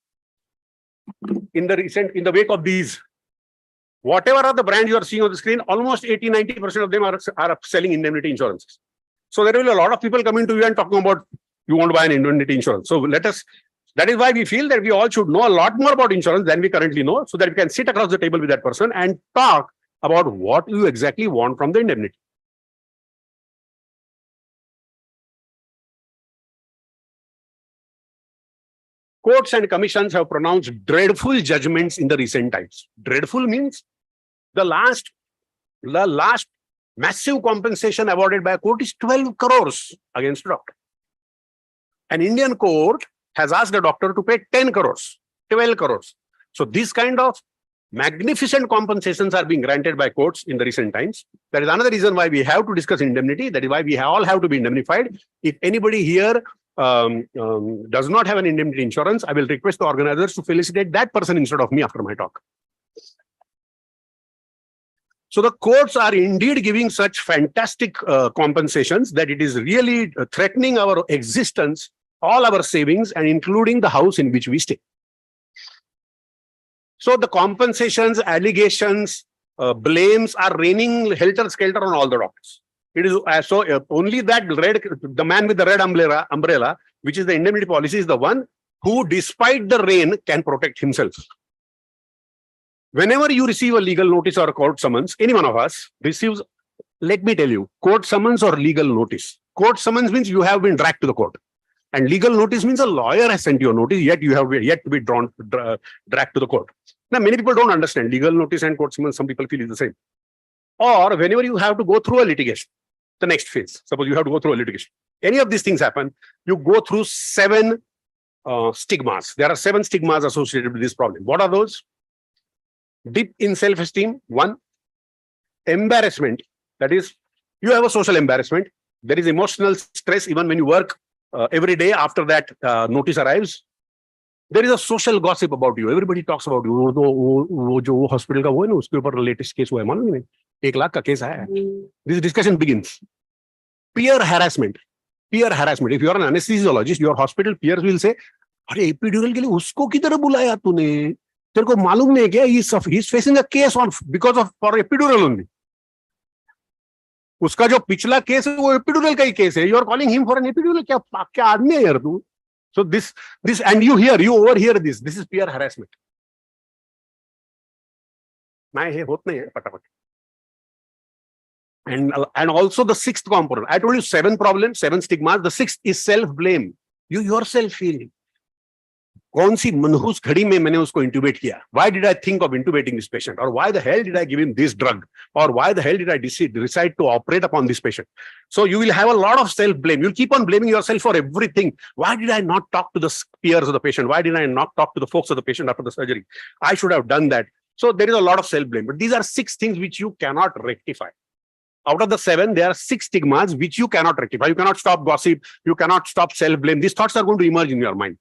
in the wake of these. Whatever are the brands you are seeing on the screen, almost 80-90% of them are selling indemnity insurances. So there will be a lot of people coming to you and talking about you want to buy an indemnity insurance. So that is why we feel that we all should know a lot more about insurance than we currently know, so that we can sit across the table with that person and talk about what you exactly want from the indemnity. Courts and commissions have pronounced dreadful judgments in the recent times. Dreadful means the last massive compensation awarded by a court is 12 crores against a doctor. An Indian court has asked a doctor to pay 10 crores, 12 crores. So these kind of magnificent compensations are being granted by courts in the recent times. That is another reason why we have to discuss indemnity. That is why we all have to be indemnified. If anybody here does not have an indemnity insurance, I will request the organizers to felicitate that person instead of me after my talk. So the courts are indeed giving such fantastic compensations that it is really threatening our existence, all our savings, and including the house in which we stay. So the compensations, allegations, blames are raining helter-skelter on all the doctors. It is only that the man with the red umbrella, which is the indemnity policy, is the one who, despite the rain, can protect himself. Whenever you receive a legal notice or a court summons, any one of us receives, let me tell you, court summons or legal notice. Court summons means you have been dragged to the court. And legal notice means a lawyer has sent you a notice, yet you have yet to be dragged to the court. Now, many people don't understand legal notice and court summons. Some people feel it's the same. Or whenever you have to go through a litigation, the next phase, suppose you have to go through a litigation. Any of these things happen, you go through 7 stigmas. There are 7 stigmas associated with this problem. What are those? Dip in self-esteem, 1. Embarrassment, that is, you have a social embarrassment. There is emotional stress even when you work every day after that notice arrives. There is a social gossip about you. Everybody talks about you. वो जो hospital का वो है ना, उसके ऊपर latest case हुआ है, मालूम नहीं, 1 लाख का case आया है. This discussion begins. Peer harassment. Peer harassment. If you are an anesthesiologist, your hospital peers will say, अरे epidural के लिए उसको किधर बुलाया तूने? तेरे को मालूम नहीं क्या? He's facing a case on because of for epidural only. उसका जो पिछला केस है वो epidural का ही केस है. You are calling him for an epidural? क्या आदमी है यार तू? So this and you overhear this. This is peer harassment. नहीं होत नहीं है फटाफट. And also the 6th component. I told you 7 problems, 7 stigmas. The 6th is self-blame. You yourself feel. कौन सी मनहूस घड़ी में मैंने उसको intubate किया? Why did I think of intubating this patient? Or why the hell did I give him this drug? Or why the hell did I decide to operate upon this patient? So you will have a lot of self-blame. You'll keep on blaming yourself for everything. Why did I not talk to the peers of the patient? Why did I not talk to the folks of the patient after the surgery? I should have done that. So there is a lot of self-blame. But these are 6 things which you cannot rectify. Out of the 7, there are 6 stigmas which you cannot rectify. You cannot stop gossip. You cannot stop self-blame. These thoughts are going to emerge in your mind.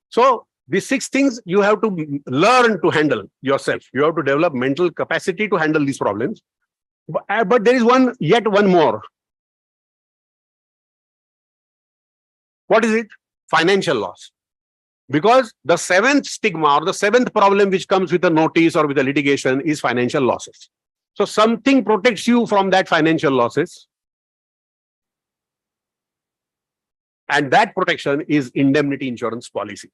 So these 6 things you have to learn to handle yourself. You have to develop mental capacity to handle these problems. But there is yet one more. What is it? Financial loss. Because the 7th stigma or the 7th problem which comes with a notice or with a litigation is financial losses. So something protects you from that financial losses. And that protection is indemnity insurance policy.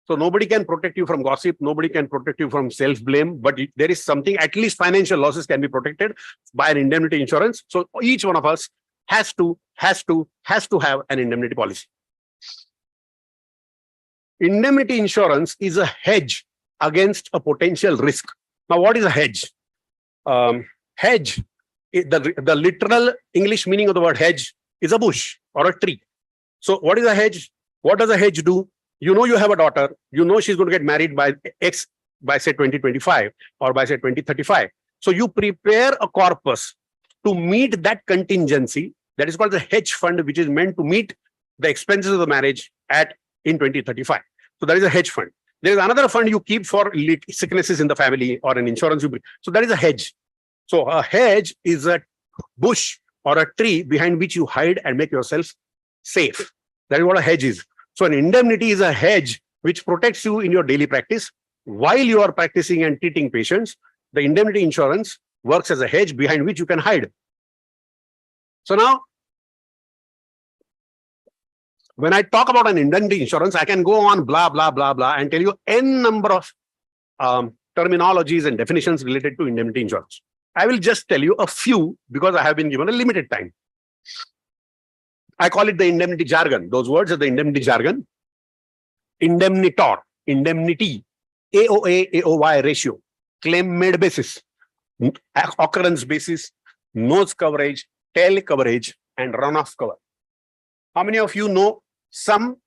So nobody can protect you from gossip. Nobody can protect you from self-blame. But there is something, at least financial losses can be protected by an indemnity insurance. So each one of us has to have an indemnity policy. Indemnity insurance is a hedge against a potential risk. Now, what is a hedge? Hedge, the literal English meaning of the word hedge is a bush or a tree. So what is a hedge? What does a hedge do? You know you have a daughter, you know she's going to get married by X, by say 2025 or by say 2035. So you prepare a corpus to meet that contingency. That is called the hedge fund, which is meant to meet the expenses of the marriage in 2035. So that is a hedge fund. There is another fund you keep for sicknesses in the family or an insurance. So that is a hedge. So a hedge is a bush or a tree behind which you hide and make yourself safe. That is what a hedge is. So an indemnity is a hedge which protects you in your daily practice. While you are practicing and treating patients, the indemnity insurance works as a hedge behind which you can hide. So now, when I talk about an indemnity insurance, I can go on blah, blah, blah, blah, and tell you n number of terminologies and definitions related to indemnity insurance. I will just tell you a few because I have been given a limited time. I call it the indemnity jargon. Those words are the indemnity jargon. Indemnitor, indemnity, AOA, AOY ratio, claim made basis, occurrence basis, nose coverage, tail coverage, and runoff cover. How many of you know some,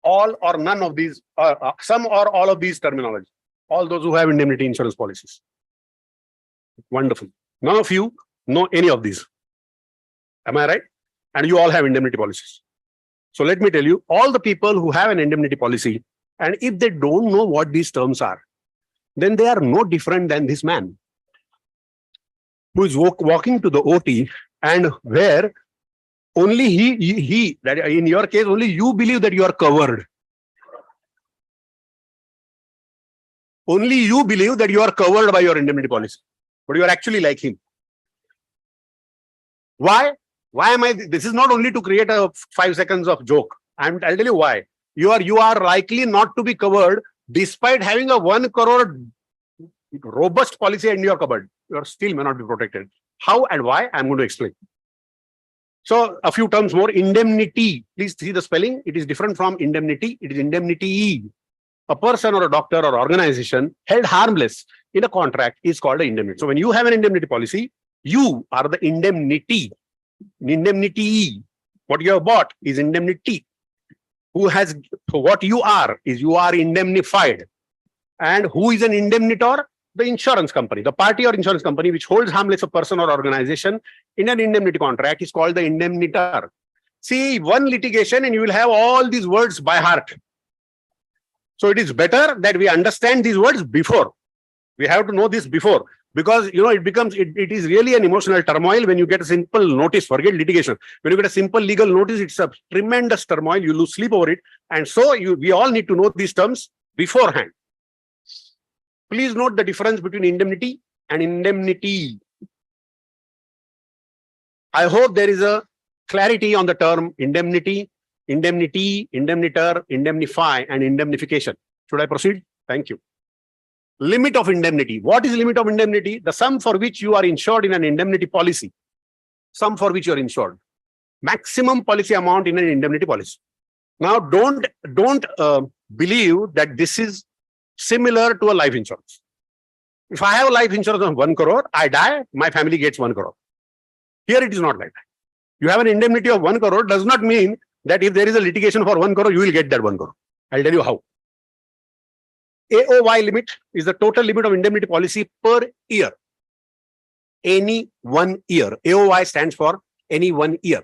all, or none of these, some or all of these terminology? All those who have indemnity insurance policies. Wonderful. None of you know any of these. Am I right? And you all have indemnity policies. So let me tell you, all the people who have an indemnity policy, and if they don't know what these terms are, then they are no different than this man who is walking to the OT, and where only he, that in your case, only you believe that you are covered. Only you believe that you are covered by your indemnity policy, but you are actually like him. Why? Why am I? This is not only to create a 5 seconds of joke. I'll tell you why. You are likely not to be covered despite having a 1 crore robust policy in your cupboard. You still may not be protected. How and why? I'm going to explain. So a few terms more. Indemnity. Please see the spelling. It is different from indemnity. It is indemnity. A person or a doctor or organization held harmless in a contract is called an indemnity. So when you have an indemnity policy, you are the indemnity. Indemnity. What you have bought is indemnity. Who has, so what you are is you are indemnified. And who is an indemnitor? The insurance company. The party or insurance company which holds harmless a person or organization in an indemnity contract is called the indemnitor. See, one litigation and you will have all these words by heart. So it is better that we understand these words before. We have to know this before, because it is really an emotional turmoil when you get a simple notice. Forget litigation. When you get a simple legal notice, it's a tremendous turmoil. You lose sleep over it. And so we all need to know these terms beforehand. Please note the difference between indemnity and indemnity. I hope there is a clarity on the term indemnity, indemnitor, indemnify, and indemnification. Should I proceed? Thank you. Limit of indemnity. What is limit of indemnity? The sum for which you are insured in an indemnity policy. Sum for which you are insured. Maximum policy amount in an indemnity policy. Now, don't believe that this is similar to a life insurance. If I have a life insurance of 1 crore, I die, my family gets 1 crore. Here it is not like that. You have an indemnity of 1 crore does not mean that if there is a litigation for 1 crore, you will get that 1 crore. I'll tell you how. AOY limit is the total limit of indemnity policy per year. Any 1 year. AOY stands for any 1 year.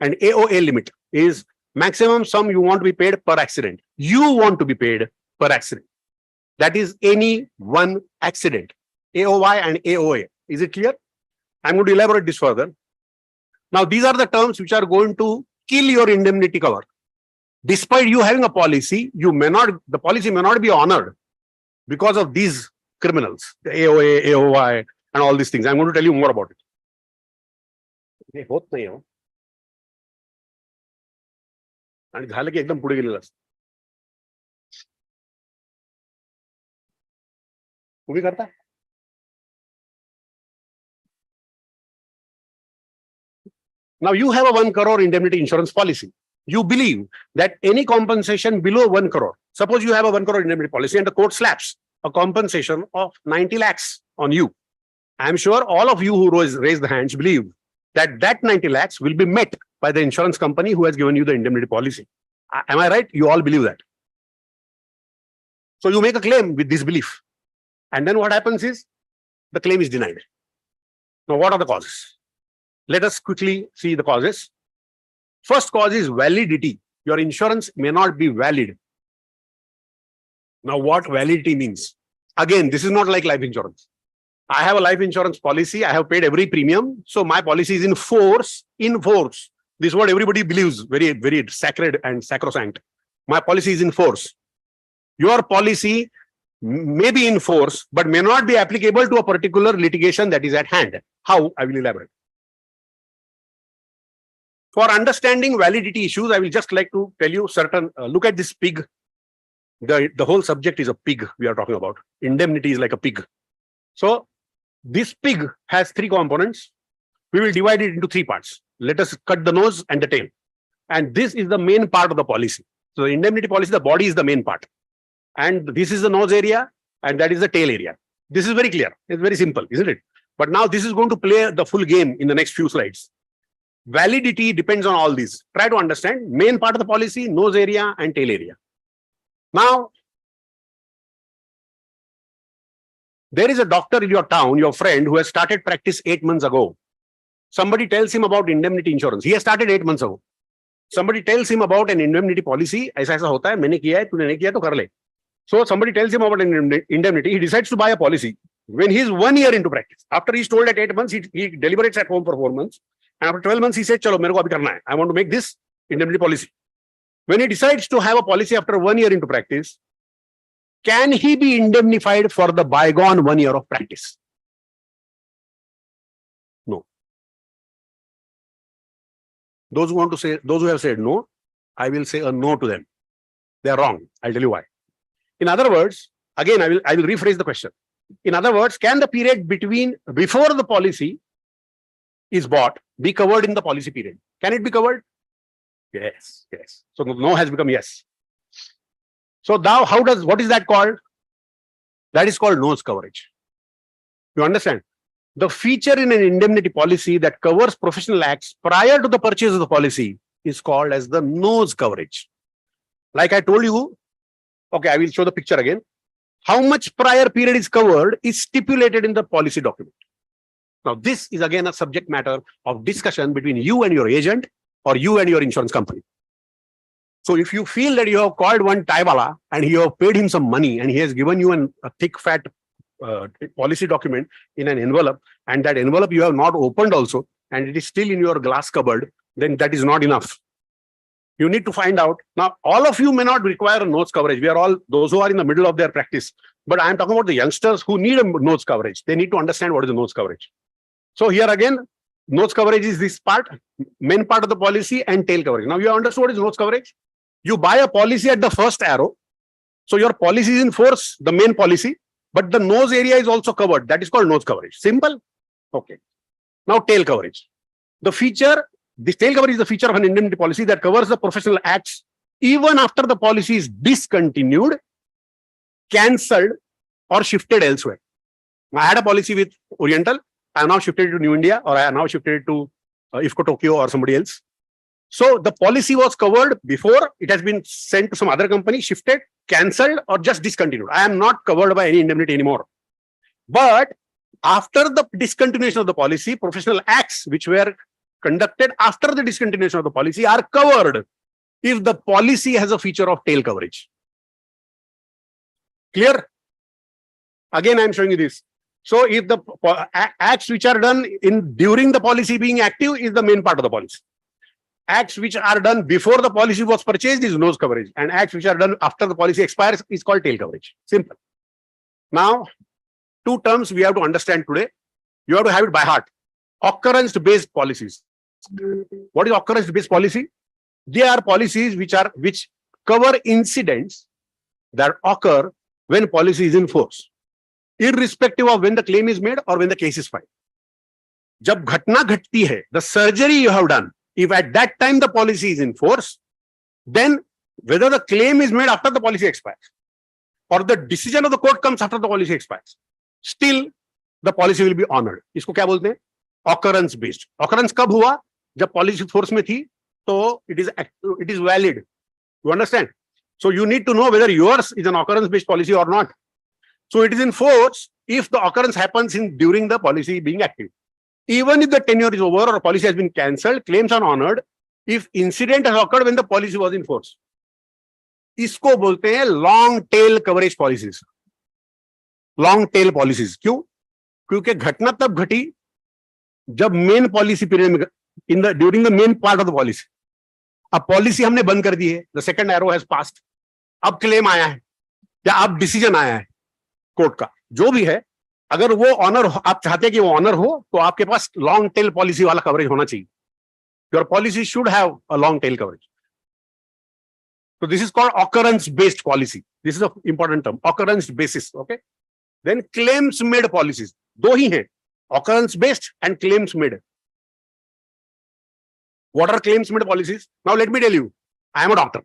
And AOA limit is maximum sum you want to be paid per accident. You want to be paid per accident. That is any one accident. AOY and AOA. Is it clear? I'm going to elaborate this further. Now, these are the terms which are going to kill your indemnity cover. Despite you having a policy, the policy may not be honored because of these criminals, the AOA, AOY, and all these things. I'm going to tell you more about it. आणि झालं की एकदम पुढे गेलेलं असतं. तुम्ही करता? Now you have a 1 crore indemnity insurance policy. You believe that any compensation below 1 crore, suppose you have a 1 crore indemnity policy and the court slaps a compensation of 90 lakhs on you. I'm sure all of you who raise the hands believe that 90 lakhs will be met by the insurance company who has given you the indemnity policy. Am I right? You all believe that. So you make a claim with this belief. And then what happens is the claim is denied. Now, what are the causes? Let us quickly see the causes. First cause is validity. Your insurance may not be valid. Now, what validity means? Again, this is not like life insurance. I have a life insurance policy. I have paid every premium. So my policy is in force. In force. This is what everybody believes. Very, very sacred and sacrosanct. My policy is in force. Your policy may be in force, but may not be applicable to a particular litigation that is at hand. How? I will elaborate. For understanding validity issues, I will just like to tell you certain, look at this pig. The whole subject is a pig we are talking about. Indemnity is like a pig. So this pig has 3 components. We will divide it into 3 parts. Let us cut the nose and the tail. And this is the main part of the policy. So the indemnity policy, the body is the main part. And this is the nose area and that is the tail area. This is very clear. It's very simple, isn't it? But now this is going to play the full game in the next few slides. Validity depends on all these. Try to understand main part of the policy, nose area and tail area. Now, there is a doctor in your town, your friend, who has started practice 8 months ago. Somebody tells him about indemnity insurance. He has started 8 months ago. Somebody tells him about an indemnity policy. ऐसा ऐसा होता है, मैंने किया है, तूने नहीं किया तो कर ले. So somebody tells him about an indemnity. He decides to buy a policy. When he is 1 year into practice, after he's told at 8 months, he deliberates at home for 4 months. And after 12 months, he said, "Chalo, मेरे को अभी करना है. I want to make this indemnity policy." When he decides to have a policy after 1 year into practice, can he be indemnified for the bygone 1 year of practice? No. Those who have said no, I will say a no to them. They are wrong. I'll tell you why. In other words, again, I will rephrase the question. In other words, can the period before the policy is bought be covered in the policy period? Can it be covered? Yes, yes. So no has become yes. So now what is that called? That is called nose coverage. You understand? The feature in an indemnity policy that covers professional acts prior to the purchase of the policy is called as the nose coverage. Like I told you, okay, I will show the picture again. How much prior period is covered is stipulated in the policy document. Now, this is again a subject matter of discussion between you and your agent or you and your insurance company. So if you feel that you have called one Taiwala and you have paid him some money and he has given you a thick fat policy document in an envelope, and that envelope you have not opened also, and it is still in your glass cupboard, then that is not enough. You need to find out. Now, all of you may not require a nose coverage. We are all those who are in the middle of their practice. But I am talking about the youngsters who need a nose coverage. They need to understand what is the nose coverage. So here again, nose coverage is this part, main part of the policy, and tail coverage. Now you have understood what is nose coverage. You buy a policy at the first arrow. So your policy is in force, the main policy, but the nose area is also covered. That is called nose coverage. Simple. Okay. Now tail coverage. This tail coverage is the feature of an indemnity policy that covers the professional acts even after the policy is discontinued, cancelled, or shifted elsewhere. I had a policy with Oriental. I have now shifted it to New India, or I have now shifted it to IFCO Tokyo or somebody else. So the policy was covered before, it has been sent to some other company, shifted, cancelled, or just discontinued. I am not covered by any indemnity anymore. But after the discontinuation of the policy, professional acts which were conducted after the discontinuation of the policy are covered if the policy has a feature of tail coverage. Clear? Again, I am showing you this. So if the acts which are done during the policy being active is the main part of the policy. Acts which are done before the policy was purchased is nose coverage, and acts which are done after the policy expires is called tail coverage. Simple. Now, two terms we have to understand today. You have to have it by heart. Occurrence-based policies. What is occurrence-based policy? They are policies which cover incidents that occur when policy is in force, irrespective of when the claim is made or when the case is filed. जब घटना घटती है, the surgery you have done, if at that time the policy is in force, then whether the claim is made after the policy expires or the decision of the court comes after the policy expires, still the policy will be honored. इसको क्या बोलते हैं? Occurrence based. Occurrence कब हुआ? जब policy force में थी, तो it is valid. You understand? So you need to know whether yours is an occurrence based policy or not. So it is in force if the occurrence happens during the policy being active. Even if the tenure is over or policy has been cancelled, claims are honored if incident has occurred when the policy was in force. इसको बोलते हैं long tail coverage policies. Long tail policies. क्यों? क्योंकि घटना तब घटी जब main policy period में during the main part of the policy. अब पॉलिसी हमने बंद कर दी है, the second arrow has passed. अब क्लेम आया है या अब डिसीजन आया है कोर्ट का, जो भी है, अगर वो ऑनर आप चाहते हैं कि वो ऑनर हो, तो आपके पास लॉन्ग टेल पॉलिसी वाला कवरेज होना चाहिए. Your policy should have a long tail coverage. So this is called occurrence based policy. This is an important term, occurrence basis. Okay. Then claims made policies. दो ही हैं, occurrence based and claims made. What are claims made policies? Now let me tell you, I am a doctor.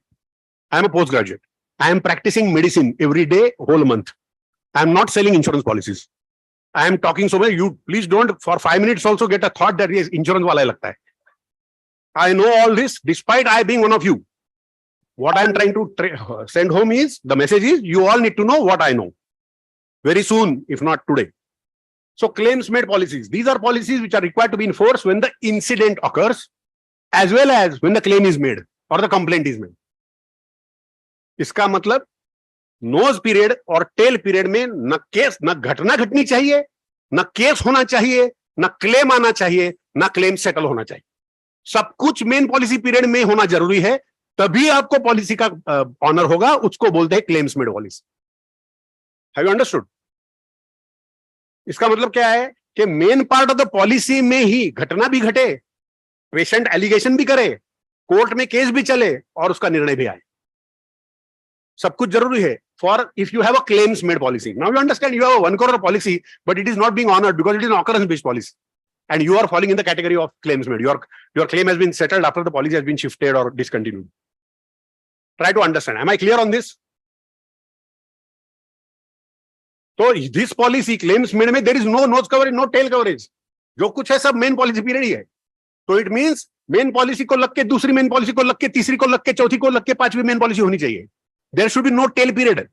I am a postgraduate. I am practicing medicine every day, whole month. I am not selling insurance policies. I am talking so much. You please don't for 5 minutes also get a thought that yes, insurance wala hai lagta hai. I know all this despite I being one of you. What I am trying to send home is the message is you all need to know what I know very soon, if not today. So claims made policies. These are policies which are required to be enforced when the incident occurs, as well as when the claim is made or the complaint is made. इसका मतलब knows period और tell period में न case न घटना घटनी चाहिए, न case होना चाहिए, न क्लेम आना चाहिए, न क्लेम सेटल होना चाहिए. सब कुछ मेन पॉलिसी पीरियड में होना जरूरी है, तभी आपको पॉलिसी का ऑनर होगा. उसको बोलते हैं claims made policy. Have you understood? इसका मतलब क्या है कि main part of the policy में ही घटना भी घटे, पेशेंट एलिगेशन भी करे, कोर्ट में केस भी चले और उसका निर्णय भी आए. सब कुछ जरूरी है for if you have a claims made policy. Now you understand you have a 1 crore policy but it is not being honoured because it is an occurrence based policy and you are falling in the category of claims made. Your claim has been settled after the policy has been shifted or discontinued. Try to understand. Am I clear on this? So this policy claims made में there is no nose coverage, no tail coverage. जो कुछ है सब main policy period ही है. तो it means main policy को लग के दूसरी मेन पॉलिसी को लग के तीसरी को लग के चौथी को लग के पांचवी मेन पॉलिसी होनी चाहिए. There should be no tail period.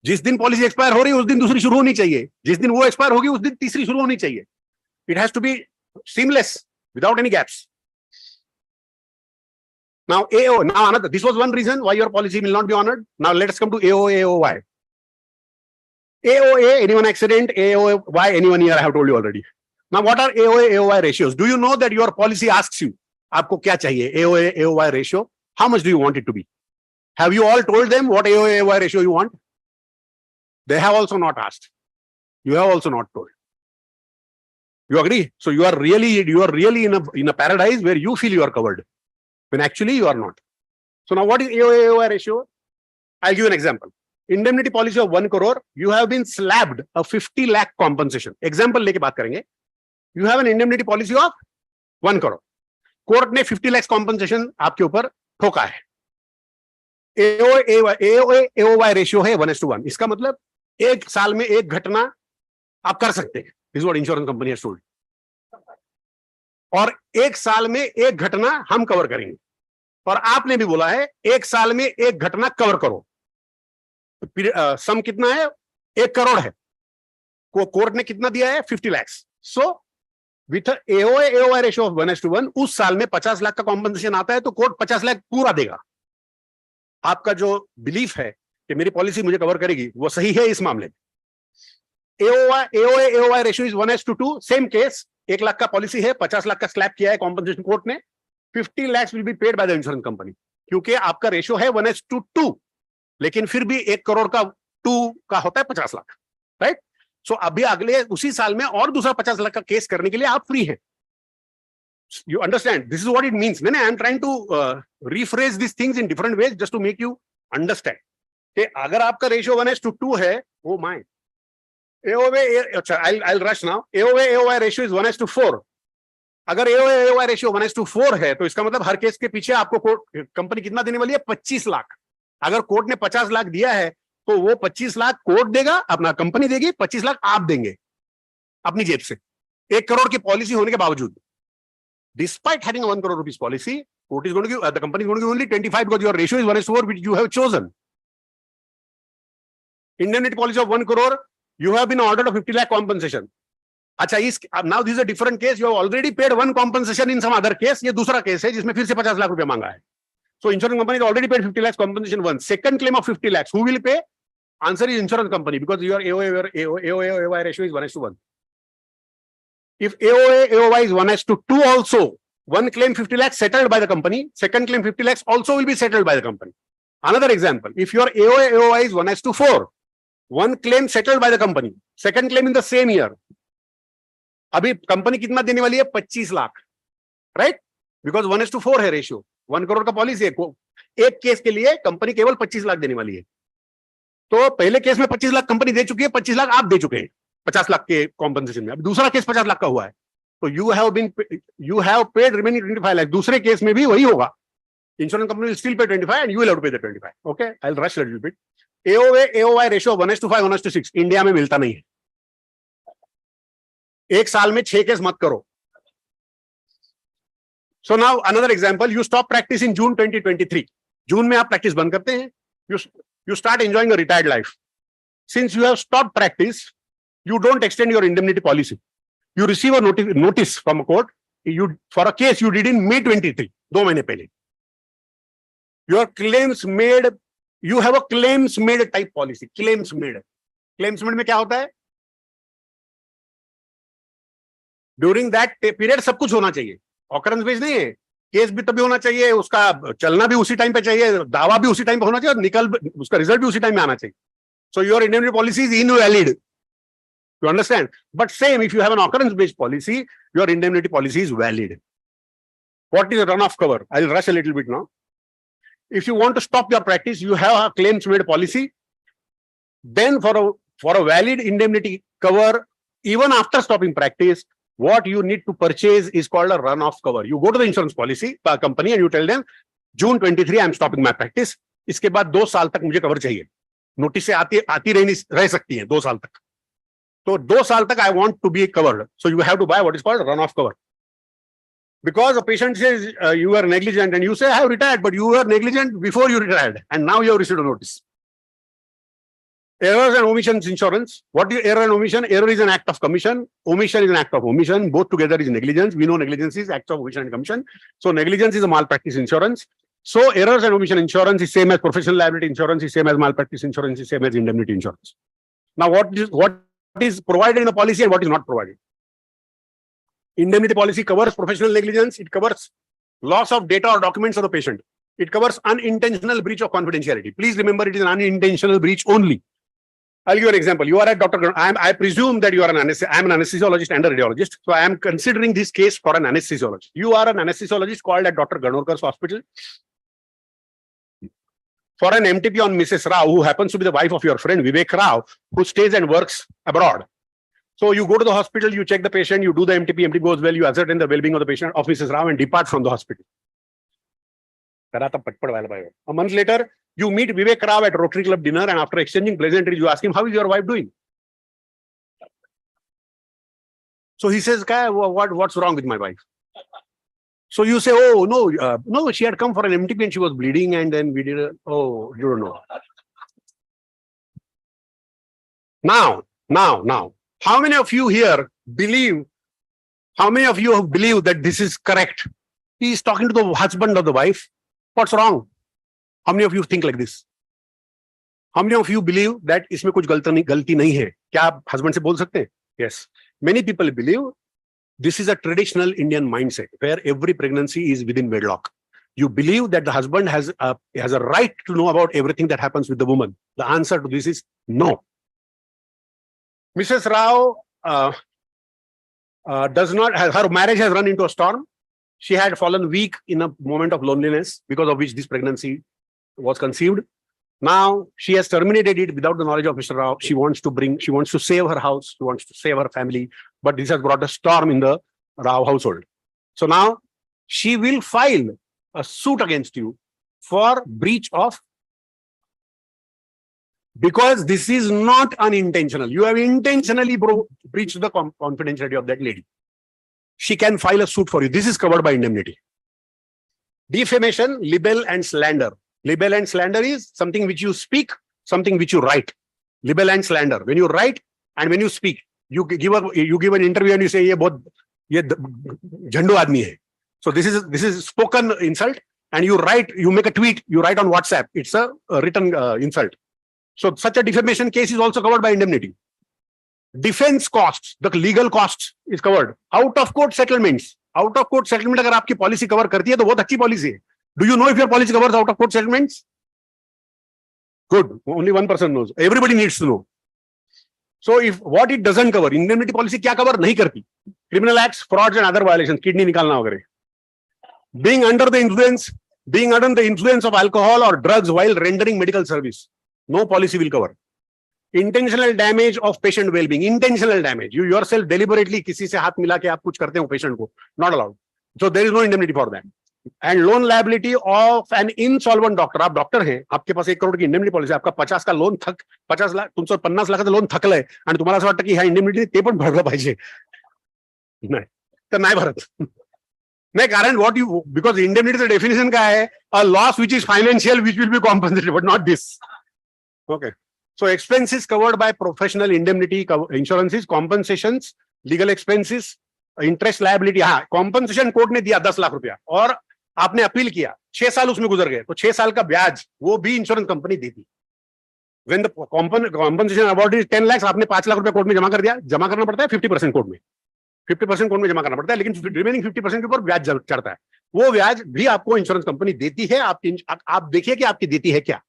जिस दिन पॉलिसी एक्सपायर हो रही है उस दिन दूसरी शुरू होनी चाहिए, जिस दिन वो एक्सपायर होगी उस दिन तीसरी शुरू होनी चाहिए. It has to be seamless without any gaps. Now another, this was one reason why your policy will not be honored. Now let us come to AOA, AOY. AOA, anyone accident, AOY, anyone here, I have told you already. Now what are AOA, AOY ratios? Do you know that your policy asks you, आपको क्या चाहिए? AOA, AOY ratio, how much do you want it to be? Have you all told them what AOA, AOY ratio you want? They have also not asked. You have also not told. You agree? So you are really in a paradise where you feel you are covered, when actually you are not. So now what is AOA, AOI ratio? I'll give you an example. Indemnity policy of 1 crore, you have been slabbed a 50 lakh compensation. Example लेके बात करेंगे. You have an indemnity policy of 1 crore. Court ने 50 lakhs compensation आपके ऊपर ठोका है. AOA, AOI ratio है 1:1. इसका मतलब एक साल में एक घटना आप कर सकते हैं. This is what insurance company has told. और एक साल में एक घटना हम कवर करेंगे. और आपने भी बोला है एक साल में एक घटना कवर करो. सम कितना है? 1 crore है. कोर्ट ने कितना दिया है? 50 lakhs. So with AOA, AOI ratio of 1:1 उस साल में 50 लाख का कॉम्पनसेशन आता है तो कोर्ट 50 लाख पूरा देगा. आपका जो बिलीफ है कि मेरी पॉलिसी मुझे कवर करेगी वो सही है इस मामले में. AOA, AOI ratio is 1:2. Same case, 1 lakh का पॉलिसी है, 50 लाख का स्लैब किया है कॉम्पनसेशन कोर्ट ने. 50 lakhs will be paid by the insurance company, क्योंकि आपका रेशियो है 1:2. लेकिन फिर भी 1 crore का 2 का होता है 50 लाख, राइट? सो अभी अगले उसी साल में और दूसरा 50 लाख का केस करने के लिए आप फ्री हैं. You understand? This is what it means. I am trying to rephrase these things in different ways just to make you understand. कि अगर आपका रेशियो 1:2 है, oh my. I'll rush now. AOA, AOI ratio is 1:4. अगर AOA, AOI ratio 1:4 है तो इसका मतलब हर case के पीछे आपको कंपनी कितना देने वाली है? 25 लाख. अगर कोर्ट ने 50 लाख दिया है तो वो 25 लाख कोर्ट देगा, अपना कंपनी देगी, 25 लाख आप देंगे अपनी जेब से. 1 crore की पॉलिसी होने के बावजूद, despite having a 1 crore rupees policy, court is going to give, the company is going to give only 25 because your ratio is 1:4 which you have chosen. Indemnity policy of 1 crore, you have been ordered a 50 lakh compensation. अच्छा, now this is a different case. You have already paid one compensation in some other case. ये दूसरा case है जिसमें फिर से 50 लाख रुपया मांगा है. So insurance company has already paid 50 lakhs compensation once. Second claim of 50 lakhs, who will pay? Answer is insurance company because your AOA ratio is 1:1. If AOA, AOI is 1:2 also, one claim 50 lakhs settled by the company, second claim 50 lakhs also will be settled by the company. Another example, if your AOA, AOI is 1:4, one claim settled by the company, second claim in the same year. अभी company कितना देने वाली है? 25 lakh, right? Because 1:4 है ratio. 1 crore का policy है. एक case के लिए कंपनी केवल 25 लाख देने वाली है. तो पहले केस में 25 लाख कंपनी दे चुकी है, 25 लाख आप दे चुके हैं 50 लाख के कॉम्पनसेशन में. अब दूसरा केस 50 लाख का हुआ है तो you have paid remaining 25 lakh. दूसरे केस में भी वही होगा. Insurance company will still pay 25 and you will have to pay the 25. Okay, I will rush little bit. AOA, AOI ratio 1:5, 1:6 India में मिलता नहीं है. एक साल में 6 केस मत करो. So now another example, you stop practice in June 2023. जून में आप प्रैक्टिस बंद करते हैं. You start enjoying a retired life. Since you have stopped practice, you don't extend your indemnity policy. You receive a notice from a court. For a case you did in May 23, 2 महीने पहले. Your claims made, you have a claims made type policy. Claims made. Claims made में क्या होता है? During that period सब कुछ होना चाहिए. Occurrence based नहीं है. केस भी तभी होना चाहिए, उसका चलना भी उसी टाइम पे चाहिए, दावा भी उसी टाइम पे होना चाहिए और उसका रिजल्ट भी उसी टाइम में आना चाहिए. So your indemnity policy is invalid. You understand? But same, if you have an occurrence based policy, your indemnity policy is valid. What is a run-off cover? I'll rush a little bit now. If you want to stop your practice, you have a claims made policy. Then for a valid indemnity cover, even after stopping practice, what you need to purchase is called a run-off cover. You go to the insurance policy company and you tell them, June 23, I am stopping my practice. इसके बाद 2 साल तक मुझे cover चाहिए. Notice से आती रह सकती है 2 साल तक. तो 2 साल तक I want to be covered. So you have to buy what is called a run-off cover. Because a patient says you are negligent and you say I have retired, but you were negligent before you retired and now you have received a notice. Errors and omissions insurance. What is error and omission? Error is an act of commission. Omission is an act of omission. Both together is negligence. We know negligence is act of omission and commission. So negligence is a malpractice insurance. So errors and omission insurance is same as professional liability insurance, is same as malpractice insurance, is same as indemnity insurance. Now what is provided in the policy and what is not provided? Indemnity policy covers professional negligence. It covers loss of data or documents of the patient. It covers unintentional breach of confidentiality. Please remember, it is an unintentional breach only. I'll give you an example. You are at Dr. I presume that you are I'm an anesthesiologist and a radiologist. So I am considering this case for an anesthesiologist. You are an anesthesiologist called at Dr. Ganorkar's hospital for an MTP on Mrs. Rao, who happens to be the wife of your friend Vivek Rao, who stays and works abroad. So you go to the hospital, you check the patient, you do the MTP goes well, you ascertain the well-being of the patient, of Mrs. Rao, and depart from the hospital. A month later, you meet Vivek Rao at Rotary Club dinner, and after exchanging pleasantries, you ask him, how is your wife doing? So he says, what's wrong with my wife? So you say, oh, no, she had come for an MTP and she was bleeding, and then we did you don't know. Now, how many of you here believe, that this is correct? He is talking to the husband of the wife. What's wrong? How many of you think like this? How many of you believe that इसमें कुछ गलती नहीं है? क्या आप husband से बोल सकते हैं? Yes. Many people believe this is a traditional Indian mindset where every pregnancy is within wedlock. You believe that the husband has a right to know about everything that happens with the woman. The answer to this is no. Mrs. Rao her marriage has run into a storm. She had fallen weak in a moment of loneliness, because of which this pregnancy was conceived. Now she has terminated it without the knowledge of Mr. Rao. She wants to save her house, she wants to save her family, but this has brought a storm in the Rao household. So now she will file a suit against you for breach of, because this is not unintentional. You have intentionally breached the confidentiality of that lady. She can file a suit for you. This is covered by indemnity. Defamation, libel, and slander. Libel and slander is something which you speak, something which you write. Libel and slander. When you write and when you speak, you give an interview and you say, ye jhandu aadmi hai. So this is spoken insult, and you make a tweet, you write on WhatsApp. It's a written insult. So such a defamation case is also covered by indemnity. Defense costs, the legal costs is covered. Out of court settlements. Out of court settlement अगर आपकी policy cover करती है तो बहुत अच्छी policy है. Do you know if your policy covers out of court settlements? Good. Only one person knows. Everybody needs to know. So if what it doesn't cover, indemnity policy क्या cover नहीं करती? Criminal acts, frauds and other violations, kidney निकालना वगैरह. Being under the influence of alcohol or drugs while rendering medical service, no policy will cover. Intentional damage of patient well-being, intentional damage. You yourself deliberately किसी से हाथ मिला के आप कुछ करते हो patient को, not allowed. So there is no indemnity for that. And loan liability of an insolvent doctor. आप डॉक्टर हैं, आपके पास 1 करोड़ की indemnity policy, आपका 50 का लोन 50 लाख, तुमचं 50 लाखाचं लोन थकलंय आणि तुम्हाला असं वाटतं की ह्या indemnity ते पण भरलं पाहिजे. नाही तर नाही भरत. नाही कारण व्हॉट यू बिकॉज इंडेमनिटीचं डेफिनेशन काय आहे, a loss which is financial which will be compensated but not this. Okay. So expenses covered by professional indemnity insurances, compensations, legal expenses, interest liability. हाँ, compensation कोर्ट ने दिया 10 लाख रुपया और आपने appeal किया, 6 साल उसमें गुजर गए, तो 6 साल का ब्याज वो भी इंश्योरेंस कंपनी देती. When the compensation award is 10 lakhs, आपने 5 लाख रुपया कोर्ट में जमा कर दिया, जमा करना पड़ता है 50% कोर्ट में, 50% कोर्ट में जमा करना पड़ता है, लेकिन रिमेनिंग 50% के ऊपर ब्याज चढ़ता है. वो ब्याज भी आपको इंश्योरेंस कंपनी देती है. आप देखिए कि आपकी देती है क्या.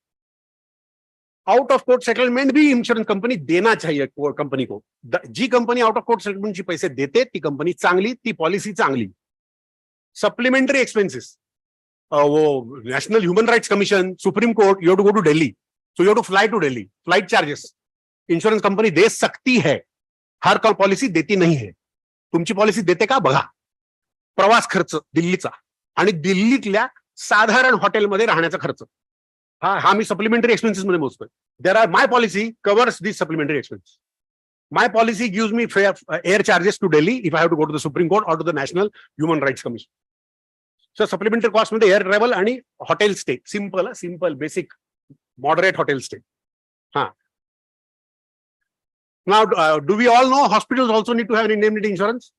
आउट ऑफ कोर्ट सेटलमेंट भी इंश्योरन्स कंपनी देना चाहिए कंपनी को. जी कंपनी आउट ऑफ कोर्ट सेटलमेंटची पैसे देते ती कंपनी चांगली, ती पॉलिसी चांगली. सप्लिमेंटरी एक्सपेन्सेस, वो national human rights commission, supreme court, you have to go to Delhi, so you have to fly to Delhi. Flight charges insurance company दे सकती है, हर पॉलिसी देती नाही है. तुमची पॉलिसी देते का बघा. प्रवास खर्च दिल्लीचा आणि दिल्लीतल्या साधारण हॉटेलमध्ये राहण्याचा खर्च, हा मी सप्लिमेंटरी एक्सपेन्सेस मध्ये मोजतोय. There are my policy covers this supplementary expense. My policy gives me air charges to Delhi if I have to go to the supreme court or to the national human rights commission. So supplementary cost मध्ये air travel आणि hotel stay, simple basic moderate hotel stay. हा. Now do we all know hospitals also need to have indemnity insurance?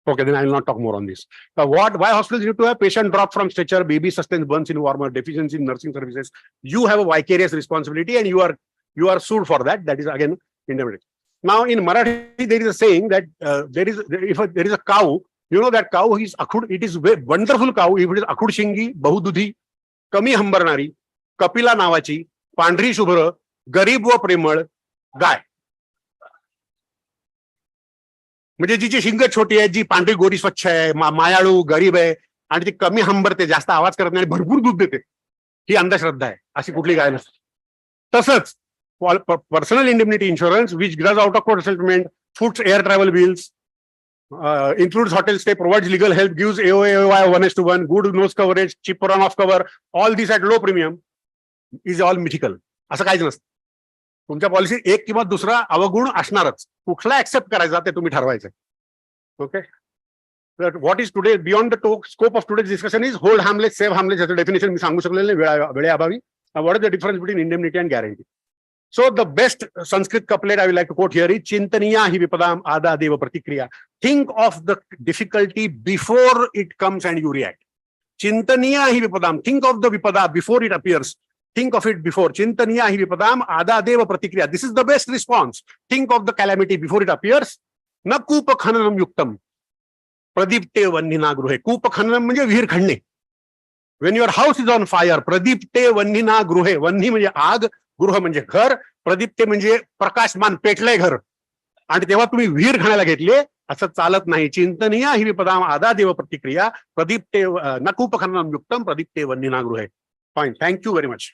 Okay, then I will not talk more on this. Why hospitals need to have patient drop from stretcher, baby sustains burns in warmer, deficiency in nursing services? You have a vicarious responsibility, and you are sued for that. That is again indemnity. Now in Marathi there is a saying that if there is a cow, you know that cow is akhud. It is a wonderful cow. If it is akhud shingi, bahududhi, कमी हंबरणारी, कपिला नावाची, पांढरी शुभ्र, गरीब व प्रेमळ गाय. म्हणजे जी शिंग छोटी आहे, जी पांढरी गोरी स्वच्छ आहे, मायाळू गरीब आहे आणि ती कमी हंबरते, जास्त आवाज करत नाही, भरपूर दूध देते, ही अंधश्रद्धा आहे. अशी कुठली गाय नसते. तसंच personal indemnity insurance which does out of court settlement, foods air travel bills, includes hotel stay, provides legal help, gives AOAY 1:1, good nose coverage, cheap run off cover, all these at low premium, is all mythical. असं काहीच नसतं. तुमच्या policy एक किंवा दुसरा अवगुण असणारच. कुठला ऍक्सेप्ट करायचा ते तुम्ही ठरवायचं. Okay. What is today beyond the scope of today's discussion is hold harmless, save harmless. याचं डेफिनेशन मी सांगू शकलेलं नाही वेळेअभावी. What is the difference between indemnity and guarantee? So the best Sanskrit couplet I will like to quote here is चिंतनीया हि विपदाम आदा देव प्रतिक्रिया. Think of the difficulty before it comes and you react. चिंतनीया हि विपदाम, थिंक ऑफ द विपदा before it appears. Think of it before. Chintaniya hi vipadam adadeva pratikriya. This is the best response. Think of the calamity before it appears. Na kupa khananam yuktam. Pradipte vannina gruhe. Kupa khananam म्हणजे विहीर खणणे. When your house is on fire, pradipte vannina gruhe. वन्ही म्हणजे आग, गृह म्हणजे घर, प्रदीप्ते म्हणजे प्रकाशमान, पेटलंय घर. आणि तेव्हा तुम्ही विहीर खणायला घेतले, असं चालत नाही. चिंतनीया hi vipadam adadeva pratikriya. Pradipte na kupa khananam yuktam. Pradipte vannina gruhe. Fine. Thank you very much.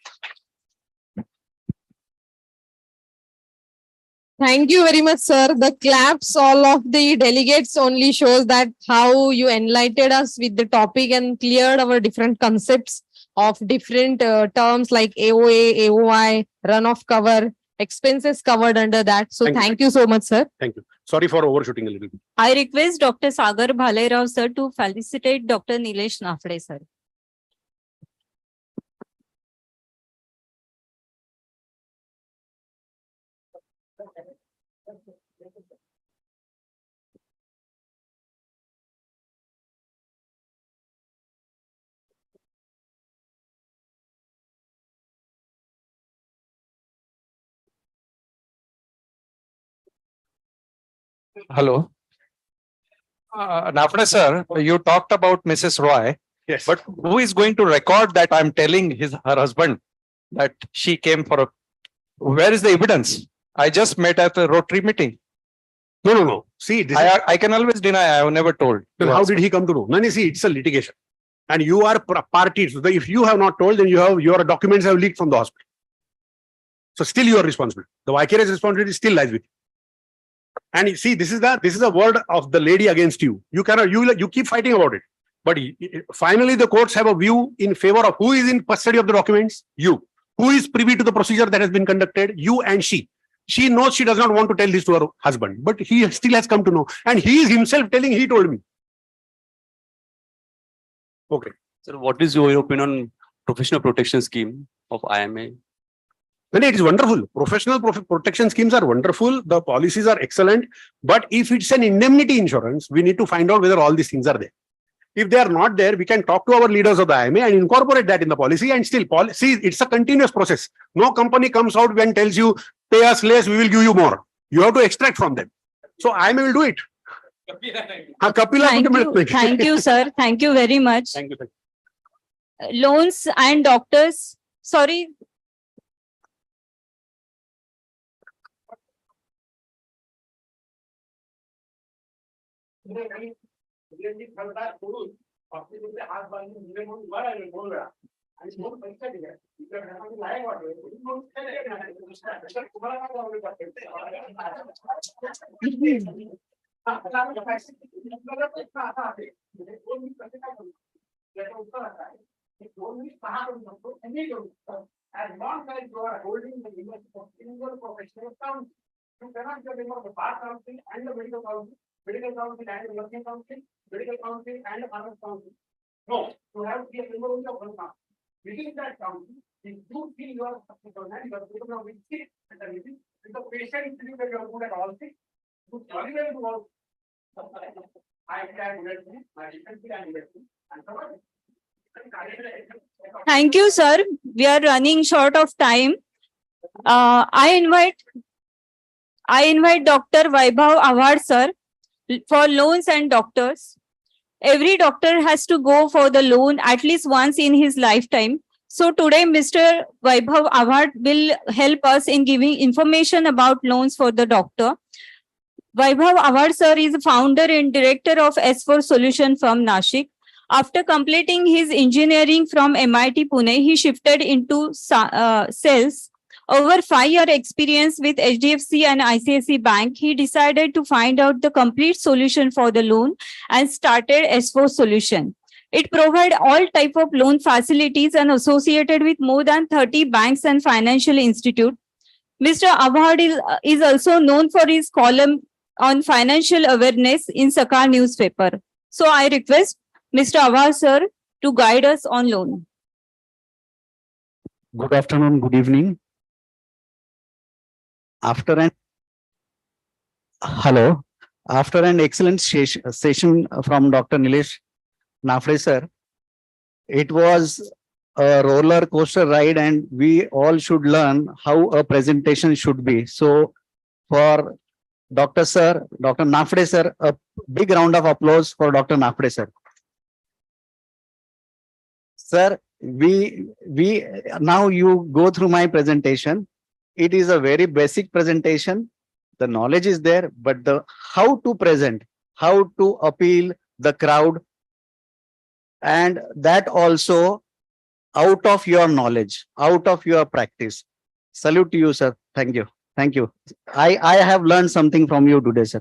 Thank you very much, sir. The claps all of the delegates only shows that how you enlightened us with the topic and cleared our different concepts of different terms like AOA, AOI, runoff cover, expenses covered under that. So thank you so much, sir. Thank you. Sorry for overshooting a little bit. I request Dr. Sagar Bhalerao sir to felicitate Dr. Nilesh Nafde sir. Hello. Nafde sir, you talked about Mrs. Roy, Yes. but who is going to record that I'm telling her husband that she came for a, where is the evidence? I just met at a Rotary meeting. No. See, this is, I can always deny, I have never told. then how did he come to know? No, see, it's a litigation. And you are parties. So if you have not told, then your documents have leaked from the hospital. So still you are responsible. The vicarious responsibility still lies with you. And you see, this is the word of the lady against you. You cannot, you keep fighting about it. But finally, the courts have a view in favor of who is in custody of the documents? You. Who is privy to the procedure that has been conducted? You and she. She knows she does not want to tell this to her husband, but he still has come to know. And he is himself telling, he told me. Okay. Sir, what is your opinion on professional protection scheme of IMA? Well, it is wonderful. Professional protection schemes are wonderful. The policies are excellent. But if it's an indemnity insurance, we need to find out whether all these things are there. If they are not there, we can talk to our leaders of the IMA and incorporate that in the policy. And still, see, it's a continuous process. No company comes out and tells you, pay us less, we will give you more. You have to extract from them. So IMA will do it. Thank you, sir. Thank you very much. Thank you. Loans and doctors. Sorry. Medical council and nursing council, medical council and finance council. No, you have to be a member only of one council. Within that council, if you feel you are and you are good of sick at the meeting, if the patient feels that you are good at all things, you jolly well do all. I can get me, my defense can get me, and so on. Thank you, sir. We are running short of time. I invite Dr. Vaibhav Awad, sir, for loans and doctors. Every doctor has to go for the loan at least once in his lifetime. So today, Mr. Vaibhav Awad will help us in giving information about loans for the doctor. Vaibhav Awad, sir, is founder and director of S4 Solution from Nashik. After completing his engineering from MIT Pune, he shifted into sales. Over 5-year experience with HDFC and ICICI Bank, he decided to find out the complete solution for the loan and started S4 Solution. It provides all type of loan facilities and associated with more than 30 banks and financial institutes. Mr. Awad is also known for his column on financial awareness in Sakar newspaper. So I request Mr. Awad, sir, to guide us on loan. Good afternoon, good evening. After an excellent session from Dr. Nilesh Nafre sir, it was a roller coaster ride and we all should learn how a presentation should be. So for Dr. Sir, Dr. Nafre sir, a big round of applause for Dr. Nafre sir. Sir, now you go through my presentation. It is a very basic presentation. The knowledge is there, but the how to present, how to appeal the crowd, and that also out of your knowledge, out of your practice. Salute to you, sir. Thank you. Thank you. I have learned something from you today, sir.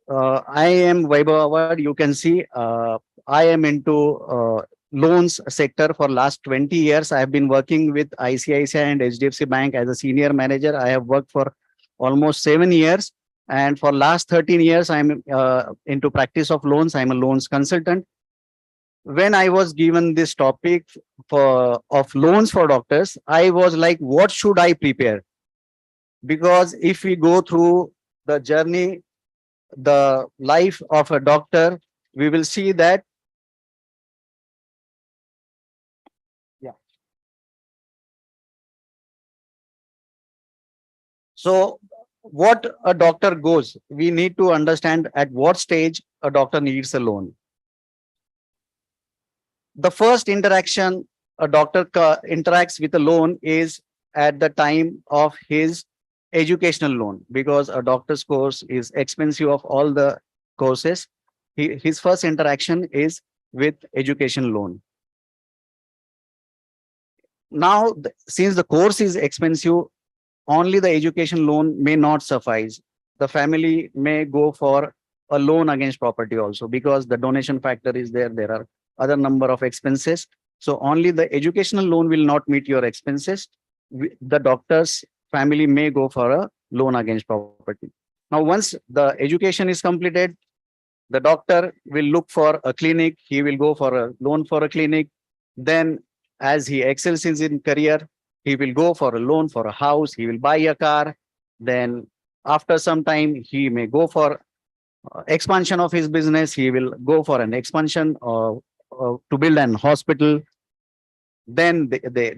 I am Vaibhav Awad. You can see I am into loans sector for last 20 years. I have been working with ICICI and HDFC Bank as a senior manager. I have worked for almost 7 years. And for last 13 years, I'm into practice of loans. I'm a loans consultant. When I was given this topic of loans for doctors, I was like, what should I prepare? Because if we go through the journey, the life of a doctor, we will see that so what a doctor goes, we need to understand at what stage a doctor needs a loan. The first interaction a doctor interacts with a loan is at the time of his educational loan, because a doctor's course is expensive of all the courses. His first interaction is with education loan. Now, since the course is expensive, only the education loan may not suffice. The family may go for a loan against property also, because the donation factor is there. There are other number of expenses. So only the educational loan will not meet your expenses. the doctor's family may go for a loan against property. Now, once the education is completed, the doctor will look for a clinic. He will go for a loan for a clinic. Then, as he excels in his career, he will go for a loan for a house. He will buy a car. Then, after some time, he may go for expansion of his business. He will go for an expansion to build an hospital. Then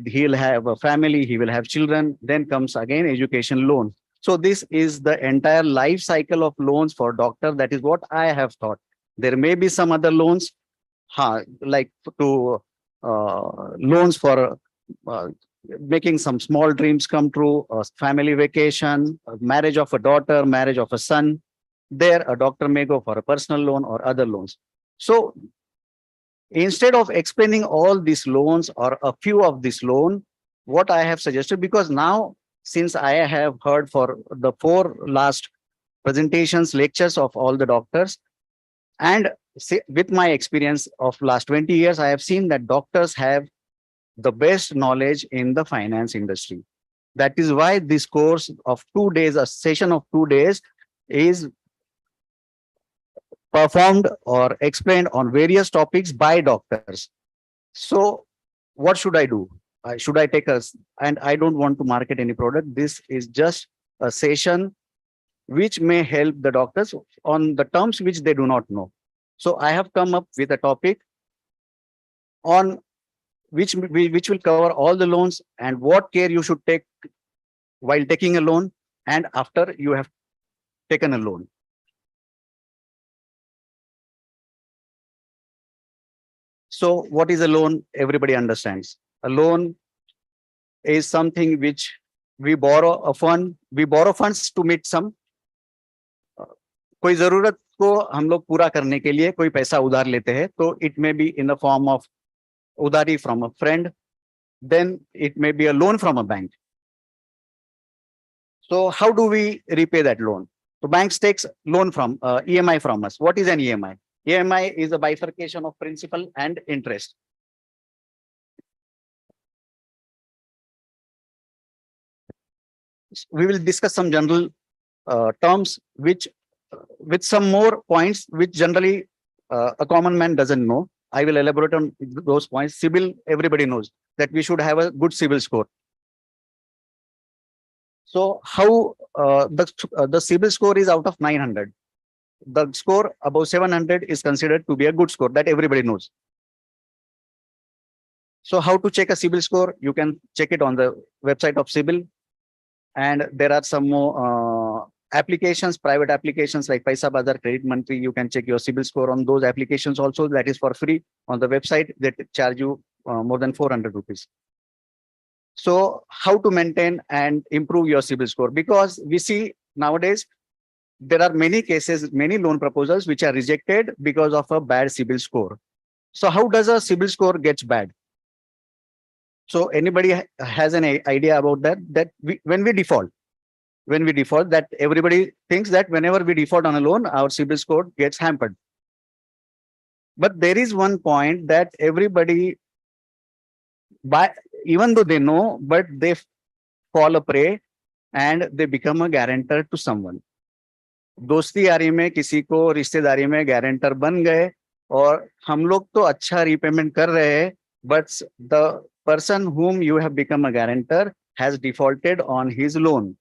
he'll have a family. He will have children. Then comes again education loan. So this is the entire life cycle of loans for doctor. That is what I have thought. There may be some other loans, like to loans for making some small dreams come true, a family vacation, a marriage of a daughter, marriage of a son. There, a doctor may go for a personal loan or other loans. So instead of explaining all these loans or a few of this loan, what I have suggested, because now, since I have heard for the 4 last presentations, lectures of all the doctors, and with my experience of last 20 years, I have seen that doctors have the best knowledge in the finance industry. That is why this course of 2 days, a session of 2 days, is performed or explained on various topics by doctors. So what should I do? Should I take us? And I don't want to market any product. This is just a session which may help the doctors on the terms which they do not know. So I have come up with a topic on which will cover all the loans and what care you should take while taking a loan and after you have taken a loan. So what is a loan? Everybody understands. A loan is something which we borrow a fund. We borrow funds to meet some. कोई जरूरत को हम लोग पूरा करने के लिए कोई पैसा उधार लेते हैं, तो it may be in the form of udari from a friend, then it may be a loan from a bank. So how do we repay that loan? So banks takes loan from EMI from us. What is an EMI? EMI is a bifurcation of principal and interest. We will discuss some general terms which with some more points which generally a common man doesn't know. I will elaborate on those points. CIBIL, everybody knows that we should have a good CIBIL score. So how the CIBIL score is out of 900. The score above 700 is considered to be a good score, that everybody knows. So how to check a CIBIL score? You can check it on the website of CIBIL. And there are some more applications, private applications like Paisa Bazaar, Credit Monthly. You can check your CIBIL score on those applications also. That is for free on the website. They charge you more than 400 rupees. So how to maintain and improve your CIBIL score? Because we see nowadays, there are many cases, many loan proposals which are rejected because of a bad CIBIL score. So how does a CIBIL score gets bad? So anybody has an idea about that? When we default, that everybody thinks that whenever we default on a loan, our CIBIL score gets hampered. But there is one point that everybody, even though they know, but they fall a prey and they become a guarantor to someone. दोस्ती यारी में किसी को रिश्तेदारी में guarantor बन गए और हम लोग तो अच्छा रीपेमेंट कर रहे हैं, but the person whom you have become a guarantor has defaulted on his loan.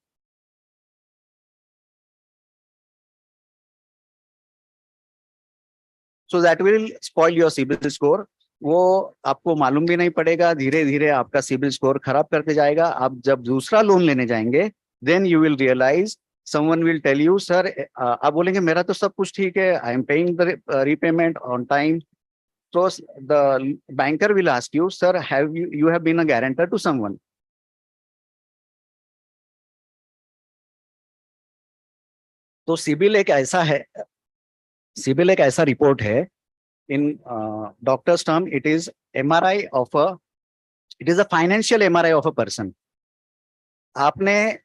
So that will spoil your CIBIL score. वो आपको मालूम भी नहीं पड़ेगा, धीरे धीरे आपका CIBIL score खराब करते जाएगा. आप जब दूसरा लोन लेने जाएंगे, then you will realize someone will tell you, sir, आप बोलेंगे मेरा तो सब कुछ ठीक है, I am paying the repayment on time. So the banker will ask you, sir, have you have been a guarantor to someone? तो CIBIL एक ऐसा है, CIBIL एक ऐसा रिपोर्ट है. In doctor's term, it is MRI of a, it is a financial MRI of a person. आपने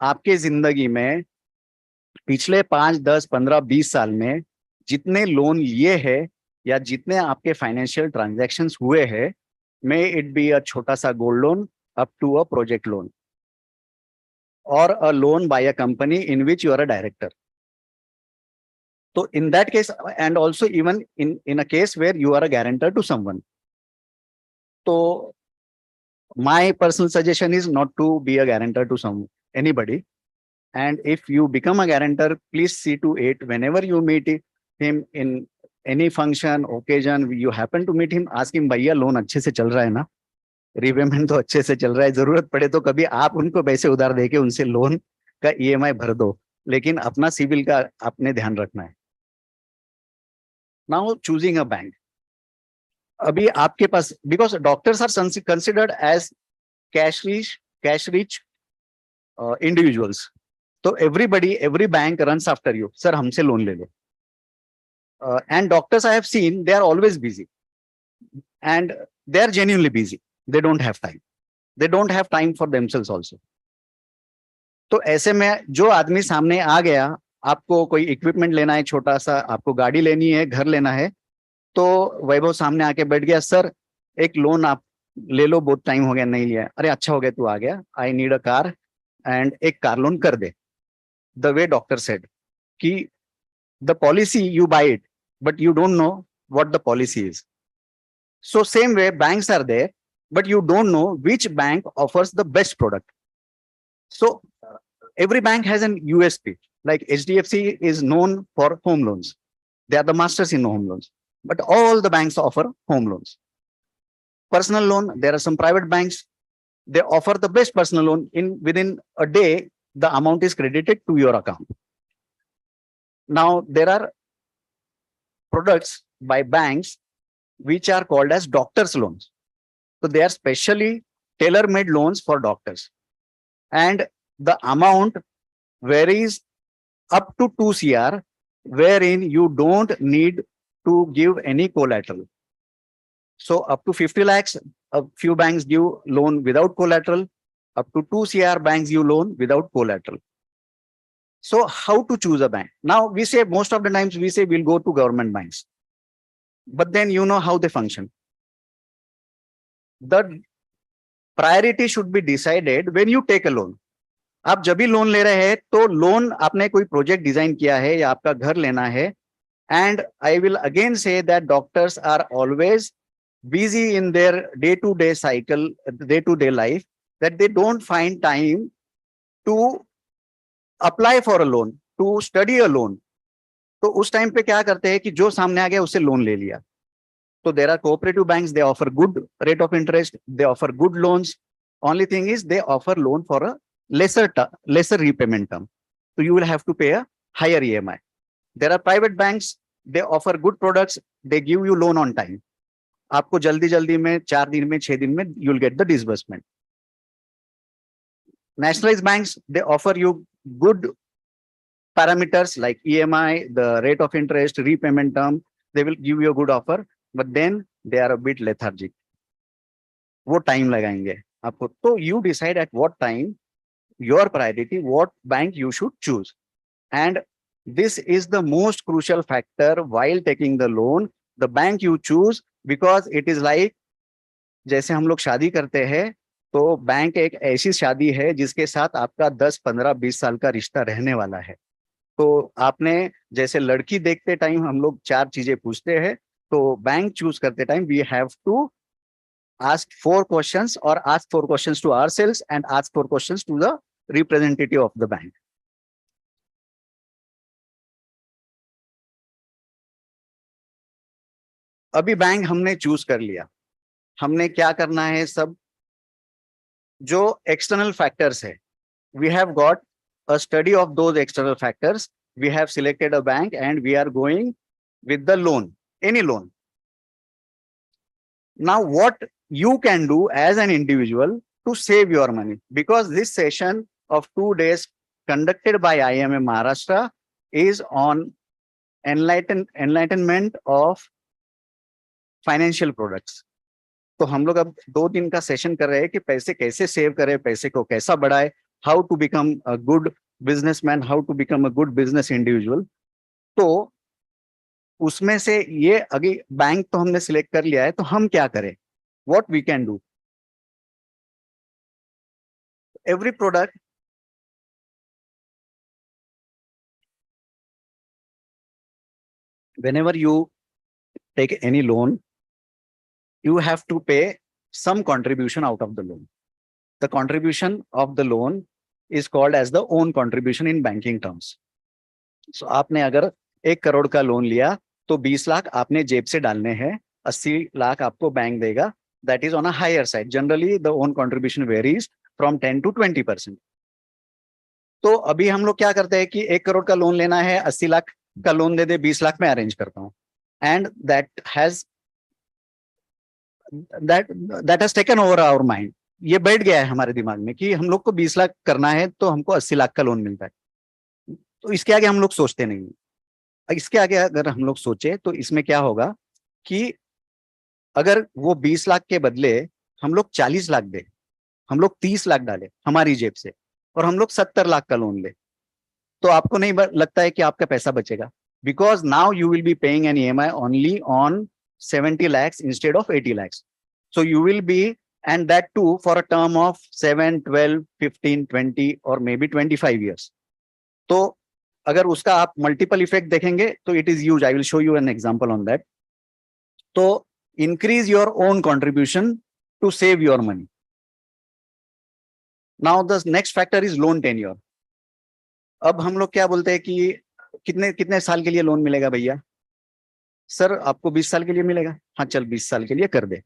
आपके जिंदगी में पिछले 5, 10, 15, 20 साल में जितने लोन लिए हैं या जितने आपके फाइनेंशियल ट्रांजैक्शंस हुए हैं, मे इट बी अ छोटा सा gold loan, up to a project loan or a loan by a company in which you are a director. So in that case, and also even in a case where you are a guarantor to someone. So my personal suggestion is not to be a guarantor to anybody. And if you become a guarantor, please see to it whenever you meet him in any function, occasion, you happen to meet him, ask him, भैया loan अच्छे से चल रहा है ना, repayment तो अच्छे से चल रहा है, जरूरत पड़े तो कभी आप उनको पैसे उधार देके उनसे लोन का EMI भर दो, लेकिन अपना सिविल का आपने ध्यान रखना है. Now choosing a bank. अभी आपके पास, because doctors are considered as cash rich individuals. So every bank runs after you. Sir, हमसे लोन ले लो. And doctors I have seen, they are always busy. And they are genuinely busy. They don't have time. They don't have time for themselves also. तो ऐसे में जो आदमी सामने आ गया, आपको कोई इक्विपमेंट लेना है छोटा सा, आपको गाड़ी लेनी है, घर लेना है, तो वैभव सामने आके बैठ गया, सर एक लोन आप ले लो, बहुत टाइम हो गया नहीं लिया. अरे अच्छा हो गया तू आ गया, I need a car and एक कार लोन कर दे. द वे डॉक्टर सेड कि the policy you buy it but you don't know what the policy is. So same way banks are there but you don't know which bank offers the best product. So every bank has an USP. Like HDFC is known for home loans. They are the masters in home loans. But all the banks offer home loans. Personal loan, there are some private banks. They offer the best personal loan. Within a day, the amount is credited to your account. Now, there are products by banks which are called as doctors' loans. So they are specially tailor-made loans for doctors. And the amount varies up to 2 CR, wherein you don't need to give any collateral. So up to 50 lakhs, a few banks give loan without collateral. Up to 2 CR banks give loan without collateral. So how to choose a bank? Now we say, most of the times we say we'll go to government banks. But then you know how they function. The priority should be decided when you take a loan. आप जब भी loan ले रहे हैं तो loan आपने कोई project design किया है या आपका घर लेना है. And I will again say that doctors are always busy in their day to day cycle, day to day life, that they don't find time to apply for a loan, to study a loan. तो उस time पे क्या करते हैं कि जो सामने आ गया उससे लोन ले लिया. तो there are cooperative banks, they offer good rate of interest, they offer good loans. Only thing is they offer loan for a lesser repayment term. So you will have to pay a higher EMI. There are private banks, they offer good products, they give you loan on time. आपको जल्दी में 4 दिन में 6 दिन में you'll get the disbursement. Nationalized banks, they offer you good parameters like EMI, the rate of interest, repayment term. They will give you a good offer, but then they are a bit lethargic. वो time लगाएंगे आपको. तो you decide at what time, your priority, what bank you should choose. And this is the most crucial factor while taking the loan, the bank you choose, because it is like, जैसे हम लोग शादी करते हैं तो bank एक ऐसी शादी है जिसके साथ आपका 10, 15, 20 साल का रिश्ता रहने वाला है. तो आपने जैसे लड़की देखते टाइम हम लोग 4 चीजें पूछते हैं, तो बैंक चूज करते time we have to ask 4 questions or ask 4 questions to ourselves and ask 4 questions to the representative of the bank. अभी बैंक हमने चूज कर लिया, हमने क्या करना है, सब जो एक्सटर्नल फैक्टर्स है, we have got a study of those external factors. We have selected a bank and we are going with the loan, any loan. Now what you can do as an individual to save your money, because this session of 2 days conducted by IMA Maharashtra is on enlightenment of financial products. तो हम लोग अब 2 दिन का session कर रहे हैं कि पैसे कैसे सेव करें, पैसे को कैसा बढ़ाए, how to become a good businessman, how to become a good business individual. तो उसमें से ये अभी बैंक तो हमने सिलेक्ट कर लिया है, तो हम क्या करें, what we can do. every product whenever you take any loan, you have to pay some contribution out of the loan. The contribution of the loan is called as the own contribution in banking terms. So आपने अगर 1 करोड़ का loan लिया तो 20 लाख आपने जेब से डालने हैं, 80 लाख आपको बैंक देगा. That is on a higher side. Generally, the own contribution varies from 10 to 20%. तो अभी हम लोग क्या करते हैं कि 1 करोड़ का लोन लेना है, 80 लाख का लोन दे दे, 20 लाख में अरेंज करता हूँ. And that has taken over our mind. ये बैठ गया है हमारे दिमाग में कि हम लोग को 20 लाख करना है तो हमको 80 लाख का लोन मिलता है. तो इसके आगे हम लोग सोचते नहीं. इसके आगे अगर हम लोग सोचे तो इसमें क्या होगा कि अगर वो 20 लाख के बदले हम लोग 40 लाख दे, हम लोग 30 लाख डाले हमारी जेब से और हम लोग 70 लाख का लोन ले, तो आपको नहीं लगता है कि आपका पैसा बचेगा? Because now you will be paying an EMI only on 70 lakhs instead of 80 lakhs. So you will be, and that too for a term of 7, 12, 15, 20 or maybe 25 years. तो अगर उसका आप multiple effect देखेंगे तो it is huge. I will show you an example on that. तो increase your own contribution to save your money. Now the next factor is loan tenure. अब हम लोग क्या बोलते हैं कि कितने साल के लिए लोन मिलेगा भैया? सर आपको 20 साल के लिए मिलेगा. हाँ चल 20 साल के लिए कर दे.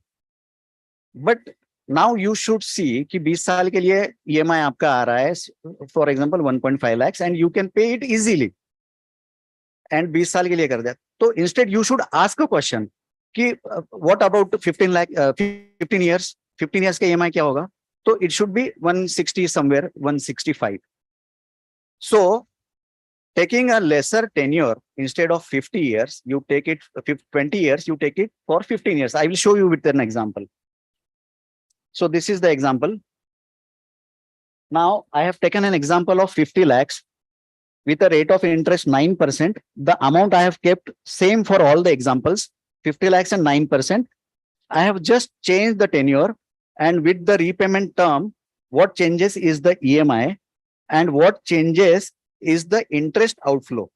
But now you should see कि 20 साल के लिए EMI आपका आ रहा है for example 1.5 lakhs and you can pay it easily and 20 साल के लिए कर दे. तो instead you should ask a question कि व्हाट अबाउट 15 years? 15 years का EMI क्या होगा? तो it should be 160 somewhere, 165. So taking a lesser tenure instead of 50 years, you take it 20 years, you take it for 15 years. I will show you with an example. So this is the example. Now I have taken an example of 50 lakhs with a rate of interest 9%. The amount I have kept same for all the examples, 50 lakhs and 9%. I have just changed the tenure, and with the repayment term, what changes is the EMI and what changes is the interest outflow.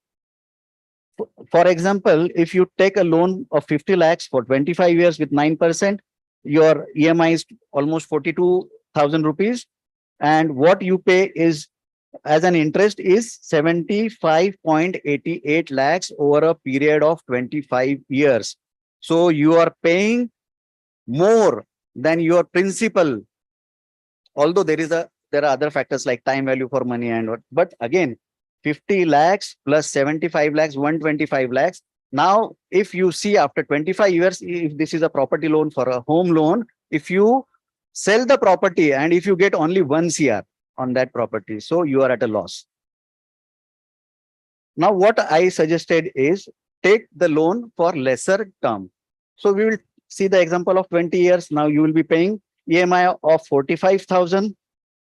For example, if you take a loan of 50 lakhs for 25 years with 9%, your EMI is almost 42,000 rupees. And what you pay is as an interest is 75.88 lakhs over a period of 25 years. So you are paying more than your principal. Although there are other factors like time value for money and what, but again, 50 lakhs plus 75 lakhs, 125 lakhs. Now, if you see after 25 years, if this is a property loan for a home loan, if you sell the property and if you get only 1 CR on that property, so you are at a loss. Now, what I suggested is take the loan for lesser term. So we will see the example of 20 years. Now you will be paying EMI of 45,000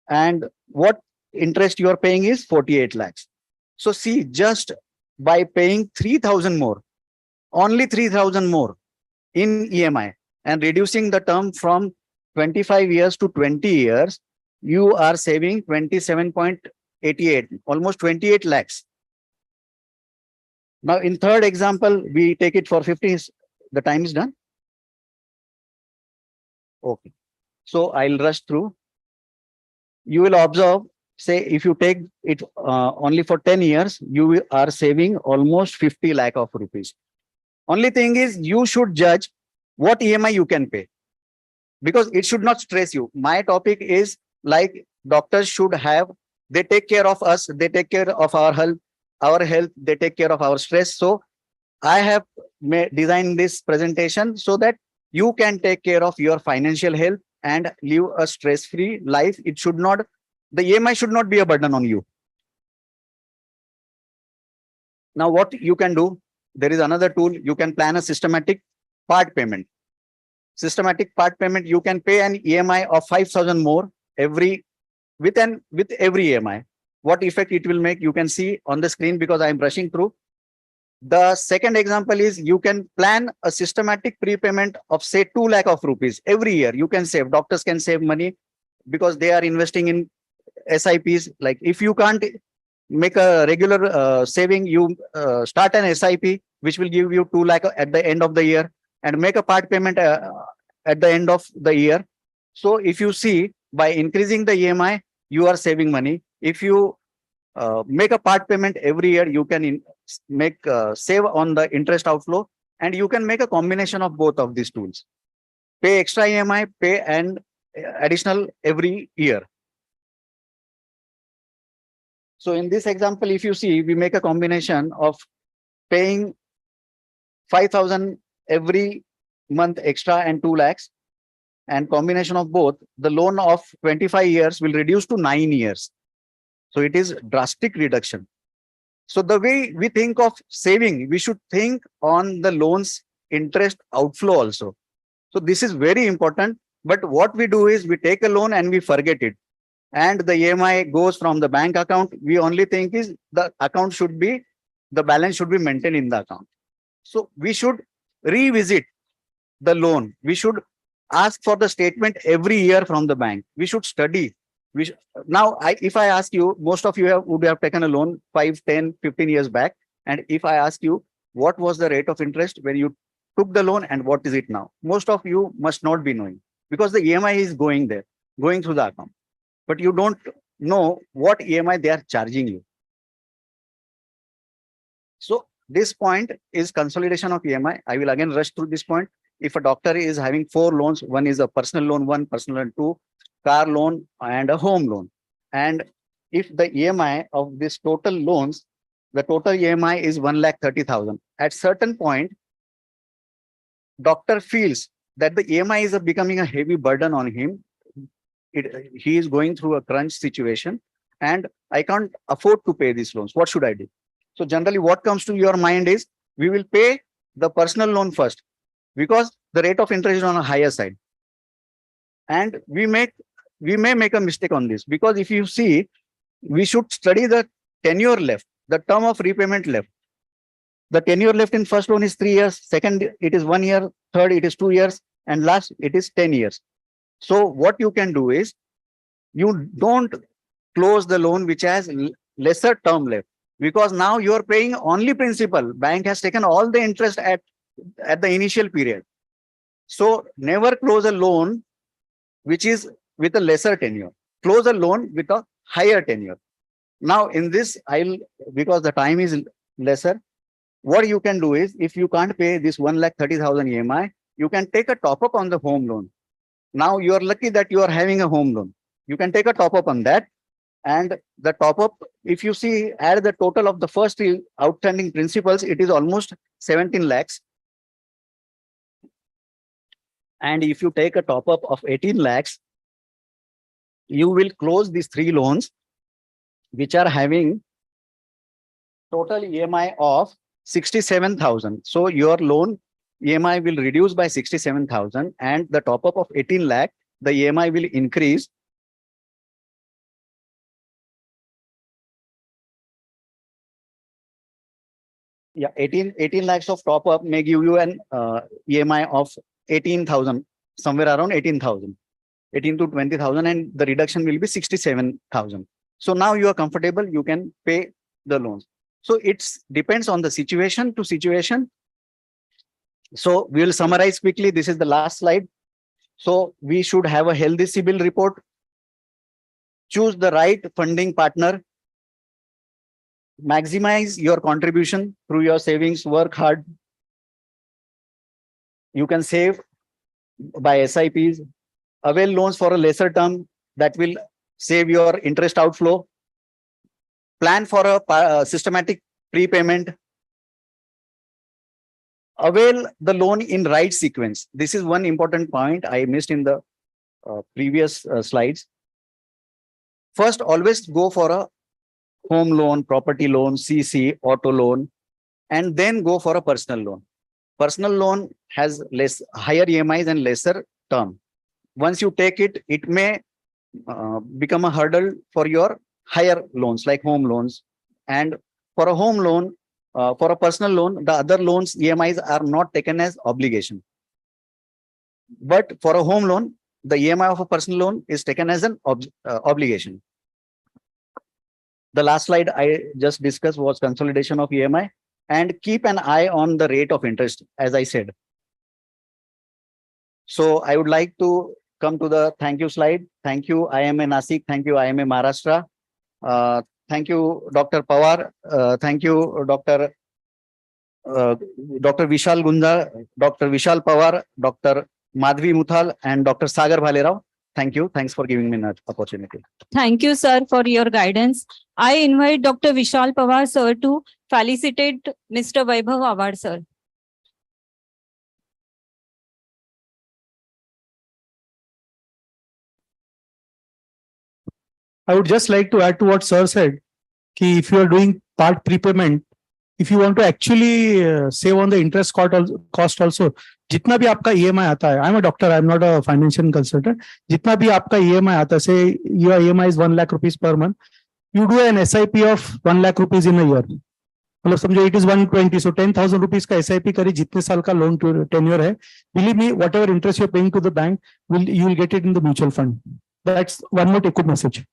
and what interest you are paying is 48 lakhs. So see, just by paying 3,000 more, only 3,000 more in EMI and reducing the term from 25 years to 20 years, you are saving 27.88, almost 28 lakhs. Now in third example, we take it for 50. The time is done. Okay. So I'll rush through. You will observe, say if you take it only for 10 years, you are saving almost 50 lakh of rupees. Only thing is you should judge what EMI you can pay because it should not stress you. My topic is like doctors should have, they take care of us, they take care of our health, they take care of our stress. So I have designed this presentation so that you can take care of your financial health and live a stress-free life. It should not, the EMI should not be a burden on you. Now what you can do, there is another tool, you can plan a systematic part payment. Systematic part payment, you can pay an EMI of 5,000 more with every EMI. What effect it will make, you can see on the screen because I am rushing through. The second example is you can plan a systematic prepayment of say 2 lakh of rupees every year. You can save, doctors can save money because they are investing in SIPs. Like if you can't make a regular saving, you start an SIP, which will give you 2 lakh at the end of the year, and make a part payment at the end of the year. So if you see, by increasing the EMI, you are saving money. If you make a part payment every year, you can save on the interest outflow, and you can make a combination of both of these tools. Pay extra EMI, pay and additional every year. So in this example, if you see, we make a combination of paying 5,000 every month extra and 2 lakhs, and combination of both, the loan of 25 years will reduce to 9 years. So it is drastic reduction. So the way we think of saving, we should think on the loans interest outflow also. So this is very important. But what we do is we take a loan and we forget it, and the EMI goes from the bank account. We only think is the account should be, the balance should be maintained in the account. So we should revisit the loan. We should ask for the statement every year from the bank. We should study. Now, if I ask you, most of you would have taken a loan 5, 10, 15 years back. And if I ask you, what was the rate of interest when you took the loan and what is it now? Most of you must not be knowing, because the EMI is going there, going through the account. But you don't know what EMI they are charging you. So this point is consolidation of EMI. I will again rush through this point. If a doctor is having 4 loans, one is a personal loan, 1 personal loan, 2 car loan, and a home loan. And if the EMI of this total loans, the total EMI is 1,30,000. At certain point, doctor feels that the EMI is becoming a heavy burden on him. He is going through a crunch situation, and I can't afford to pay these loans. What should I do? So generally what comes to your mind is, we will pay the personal loan first, because the rate of interest is on a higher side. And we may make a mistake on this, because if you see, we should study the tenure left, the term of repayment left. The tenure left in first loan is 3 years, second it is 1 year, third it is 2 years, and last it is 10 years. So what you can do is, you don't close the loan which has lesser term left, because now you are paying only principal. Bank has taken all the interest at the initial period. So never close a loan which is with a lesser tenure. Close a loan with a higher tenure. Now in this, because the time is lesser, what you can do is, if you can't pay this 1,30,000 EMI, you can take a top up on the home loan. Now you are lucky that you are having a home loan. You can take a top up on that. And the top up, if you see, add the total of the first outstanding principals, it is almost 17 lakhs. And if you take a top up of 18 lakhs, you will close these 3 loans, which are having total EMI of 67,000. So your loan EMI will reduce by 67,000, and the top up of 18 lakh, the EMI will increase. Yeah, 18 lakhs of top up may give you an EMI of 18,000, somewhere around 18,000, 18 to 20,000, and the reduction will be 67,000. So now you are comfortable, you can pay the loans. So it depends on the situation to situation. So we will summarize quickly. This is the last slide. So we should have a healthy CIBIL report. Choose the right funding partner. Maximize your contribution through your savings. Work hard. You can save by SIPs. Avail loans for a lesser term that will save your interest outflow. Plan for a systematic prepayment. Avail the loan in right sequence. This is one important point I missed in the previous slides. First, always go for a home loan, property loan, CC, auto loan, and then go for a personal loan. Personal loan has higher EMIs and lesser term. Once you take it, it may become a hurdle for your higher loans like home loans. And for a home loan, for a personal loan, the other loans EMIs are not taken as obligation. But for a home loan, the EMI of a personal loan is taken as an obligation. The last slide I just discussed was consolidation of EMI, and keep an eye on the rate of interest, as I said. So I would like to come to the thank you slide. Thank you, IMA Nasik. Thank you, IMA Maharashtra. Thank you, Dr. Pawar. Thank you, Dr. Dr. Vishal Gunja, Dr. Vishal Pawar, Dr. Madhvi Muthal, and Dr. Sagar Bhalerao. Thank you. Thanks for giving me an opportunity. Thank you, sir, for your guidance. I invite Dr. Vishal Pawar, sir, to felicitate Mr. Vaibhav Award, sir. I would just like to add to what sir said, कि if you are doing part prepayment, if you want to actually save on the interest cost also, जितना भी आपका EMI आता है, I am a doctor, I am not a financial consultant, जितना भी आपका EMI आता है, say your EMI is 1 lakh rupees per month, you do an SIP of 1 lakh rupees in a year. मतलब समझो it is 120, so 10,000 rupees का SIP करिए, जितने साल का loan tenure है, believe me, whatever interest you are paying to the bank, you will get it in the mutual fund. That's one more take-home message.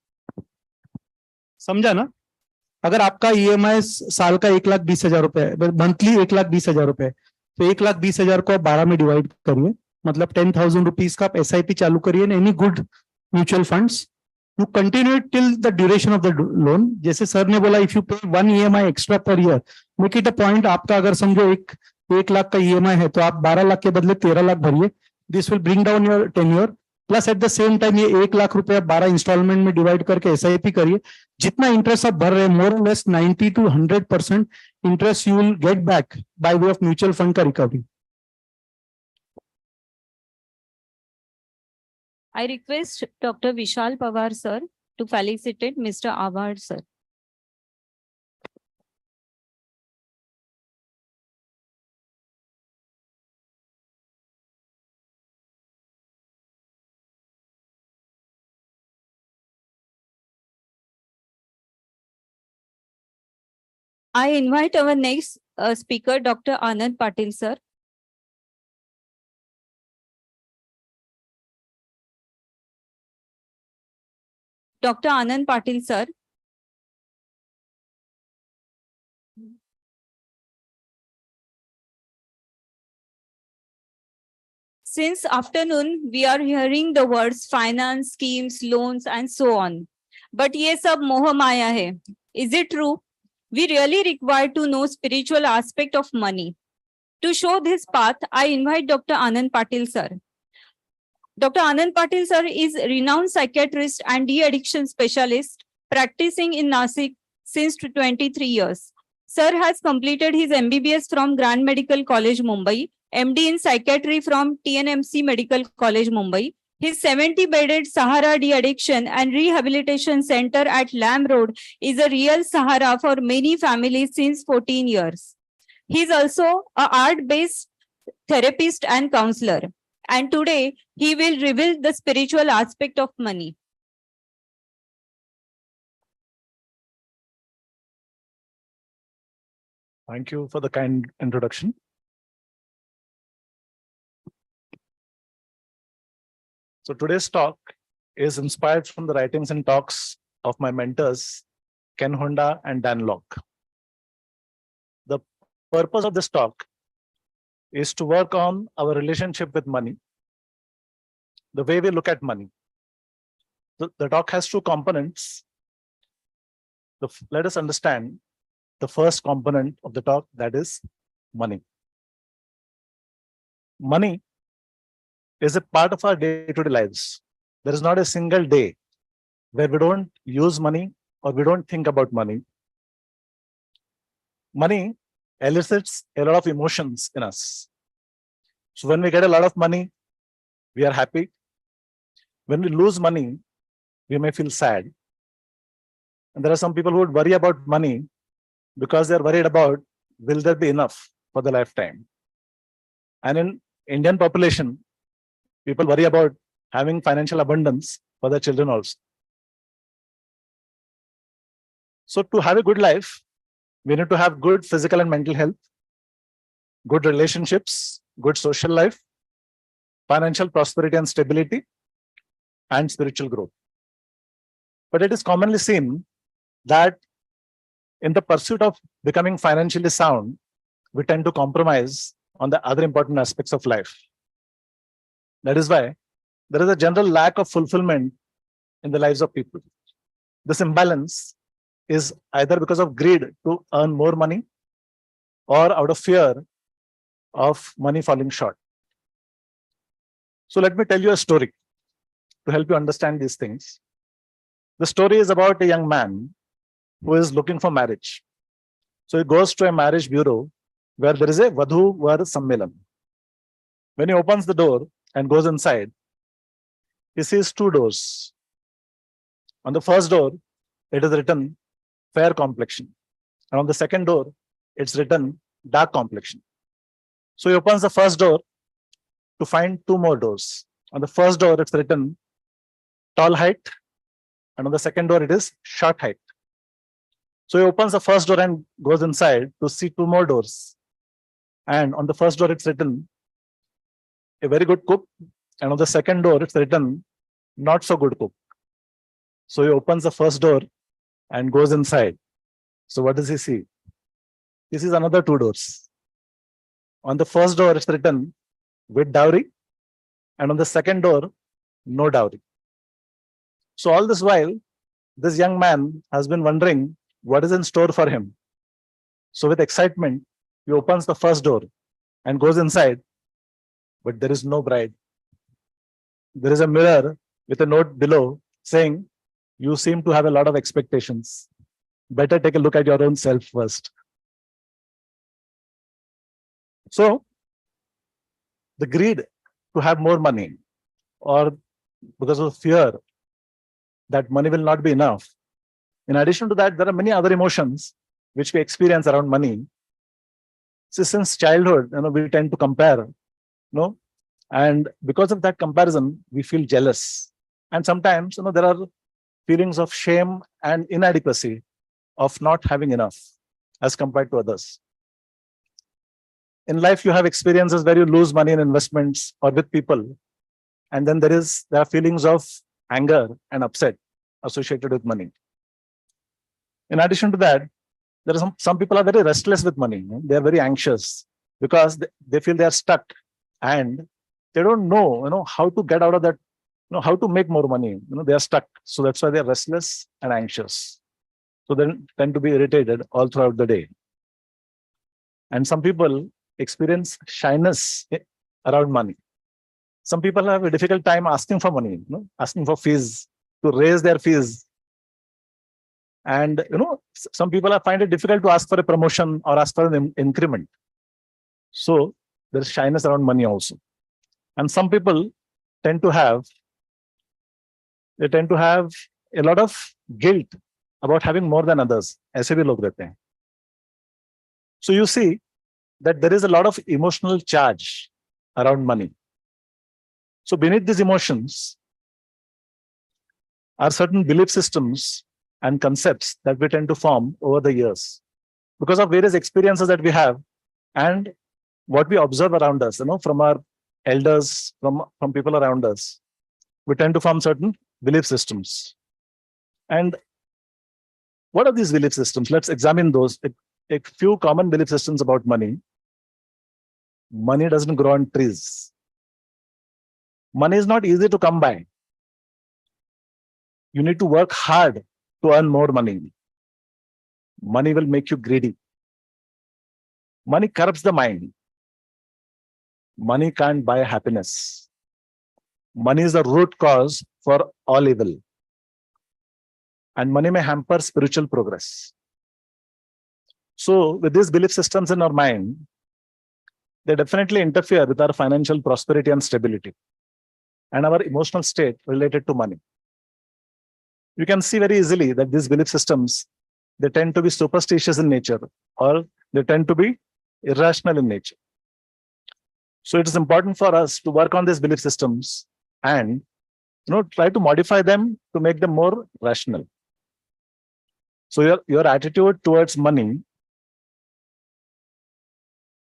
समझा ना? अगर आपका EMI साल का 1,20,000 रुपए, मंथली 1,20,000 रुपए, तो 1,20,000 को आप 12 में डिवाइड करिए, मतलब 10,000 रुपीज का आप SIP चालू करिए, any good mutual funds, you continue till the duration of the loan. जैसे सर ने बोला, इफ यू पे 1 EMI extra per year, make it a point. आपका अगर समझो 1 लाख का EMI है, तो आप 12 लाख के बदले 13 लाख भरिए. This will bring down your tenure. Plus at the same time ये 1 लाख रुपए 12 इंस्टॉलमेंट में डिवाइड करके SIP करिए. जितना इंटरेस्ट आप भर रहे हैं, मोर और less 90 to 100% interest you will get back by way of mutual fund का recovery. I request Dr. Vishal Pawar, sir, to felicitate Mr. Award, sir. I invite our next speaker, Dr. Anand Patil, sir. Dr. Anand Patil, sir. Since afternoon, we are hearing the words finance, schemes, loans, and so on. But ये सब मोह माया है. Is it true? We really require to know spiritual aspect of money. To show this path, I invite Dr. Anand Patil, sir. Dr. Anand Patil, sir, is a renowned psychiatrist and de-addiction specialist practicing in Nasik since 23 years. Sir has completed his MBBS from Grand Medical College, Mumbai, MD in Psychiatry from TNMC Medical College, Mumbai. His 70-bedded Sahara De-Addiction and Rehabilitation Center at Lamb Road is a real Sahara for many families since 14 years. He is also an art-based therapist and counselor. And today, he will reveal the spiritual aspect of money. Thank you for the kind introduction. So today's talk is inspired from the writings and talks of my mentors, Ken Honda and Dan Locke. The purpose of this talk is to work on our relationship with money, the way we look at money. The talk has two components. Let us understand the first component of the talk, that is money. Money is a part of our day-to-day lives. There is not a single day where we don't use money or we don't think about money. Money elicits a lot of emotions in us. So when we get a lot of money, we are happy. When we lose money, we may feel sad. And there are some people who would worry about money because they're worried about, will there be enough for the lifetime? And in Indian population, people worry about having financial abundance for their children also. So to have a good life, we need to have good physical and mental health, good relationships, good social life, financial prosperity and stability, and spiritual growth. But it is commonly seen that in the pursuit of becoming financially sound, we tend to compromise on the other important aspects of life. That is why there is a general lack of fulfillment in the lives of people. This imbalance is either because of greed to earn more money or out of fear of money falling short. So let me tell you a story to help you understand these things. The story is about a young man who is looking for marriage. So he goes to a marriage bureau where there is a Vadhu Var Sammelan. When he opens the door and goes inside, he sees two doors. On the first door, it is written fair complexion. And on the second door, it's written dark complexion. So he opens the first door to find two more doors. On the first door, it's written tall height. And on the second door, it is short height. So he opens the first door and goes inside to see two more doors. And on the first door, it's written a very good cook. And on the second door, it's written not so good cook. So he opens the first door and goes inside. So what does he see? He sees another two doors. On the first door, it's written with dowry. And on the second door, no dowry. So all this while, this young man has been wondering what is in store for him. So with excitement, he opens the first door and goes inside, but there is no bride. There is a mirror with a note below saying, you seem to have a lot of expectations. Better take a look at your own self first. So the greed to have more money, or because of fear that money will not be enough. In addition to that, there are many other emotions which we experience around money. So since childhood, we tend to compare, and because of that comparison, we feel jealous. And sometimes, there are feelings of shame and inadequacy of not having enough as compared to others. In life, you have experiences where you lose money in investments or with people. And then there are feelings of anger and upset associated with money. In addition to that, there are some people are very restless with money. They are very anxious because they feel they are stuck and they don't know, how to get out of that, how to make more money. They are stuck. So that's why they're restless and anxious. So they tend to be irritated all throughout the day. And some people experience shyness around money. Some people have a difficult time asking for money, asking for fees, to raise their fees. And, some people find it difficult to ask for a promotion or ask for an increment. So there's shyness around money also. And some people tend to have a lot of guilt about having more than others. ऐसे भी लोग रहते हैं. So you see that there is a lot of emotional charge around money. So beneath these emotions are certain belief systems and concepts that we tend to form over the years because of various experiences that we have and what we observe around us, from our elders, from people around us. We tend to form certain belief systems. And what are these belief systems? Let's examine those. A few common belief systems about money. Money doesn't grow on trees. Money is not easy to come by. You need to work hard to earn more money. Money will make you greedy. Money corrupts the mind. Money can't buy happiness. Money is the root cause for all evil. And money may hamper spiritual progress. So with these belief systems in our mind, they definitely interfere with our financial prosperity and stability and our emotional state related to money. You can see very easily that these belief systems, they tend to be superstitious in nature or they tend to be irrational in nature. So it is important for us to work on these belief systems and try to modify them to make them more rational. So your attitude towards money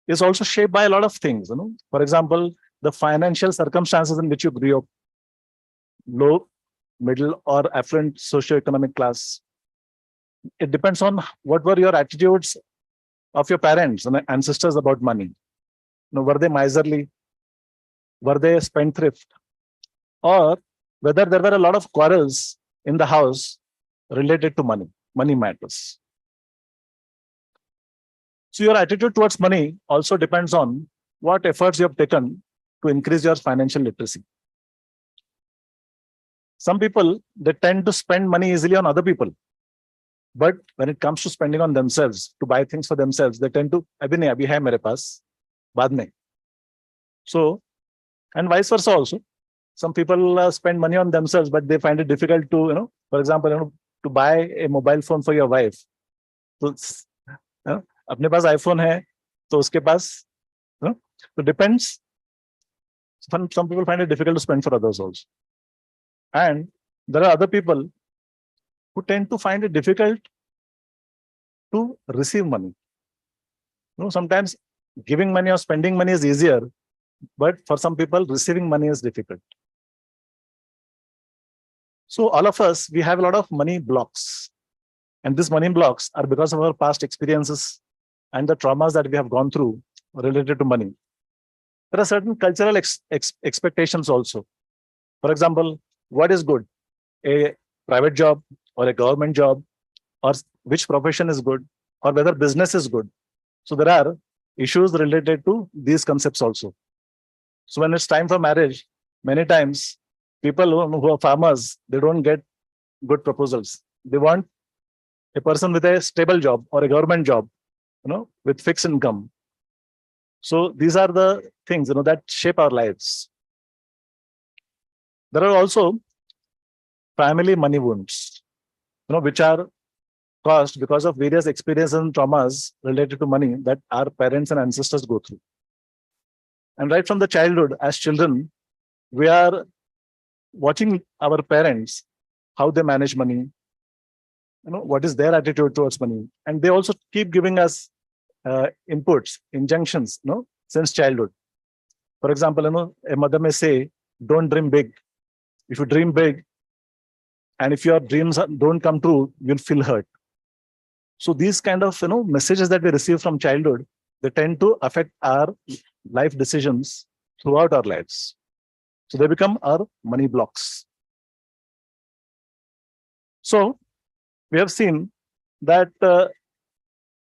is also shaped by a lot of things. For example, the financial circumstances in which you grew up, low, middle, or affluent socioeconomic class, it depends on what were your attitudes of your parents and ancestors about money. Were they miserly? Were they spendthrift? Or whether there were a lot of quarrels in the house related to money matters. So your attitude towards money also depends on what efforts you have taken to increase your financial literacy. Some people, they tend to spend money easily on other people. But when it comes to spending on themselves, to buy things for themselves, they tend to, abhi nahi, abhi hai mere paas, baad mein. So, and vice versa also. Some people spend money on themselves, but they find it difficult to, for example, to buy a mobile phone for your wife. So, अपने पास iPhone है, तो उसके पास, so depends. Some people find it difficult to spend for others also. And there are other people who tend to find it difficult to receive money. Sometimes giving money or spending money is easier, but for some people, receiving money is difficult. So all of us, we have a lot of money blocks. And these money blocks are because of our past experiences and the traumas that we have gone through related to money. There are certain cultural expectations also. For example, what is good? A private job or a government job, or which profession is good, or whether business is good. So there are issues related to these concepts also. So when it's time for marriage, many times people who are farmers, they don't get good proposals. They want a person with a stable job or a government job, with fixed income. So these are the things, that shape our lives. There are also family money wounds, which are caused because of various experiences and traumas related to money that our parents and ancestors go through. And right from the childhood, as children, we are watching our parents, how they manage money, what is their attitude towards money. And they also keep giving us inputs, injunctions, since childhood. For example, a mother may say, don't dream big. If you dream big, and if your dreams don't come true, you'll feel hurt. So these kind of messages that we receive from childhood, they tend to affect our life decisions throughout our lives. So they become our money blocks. So we have seen that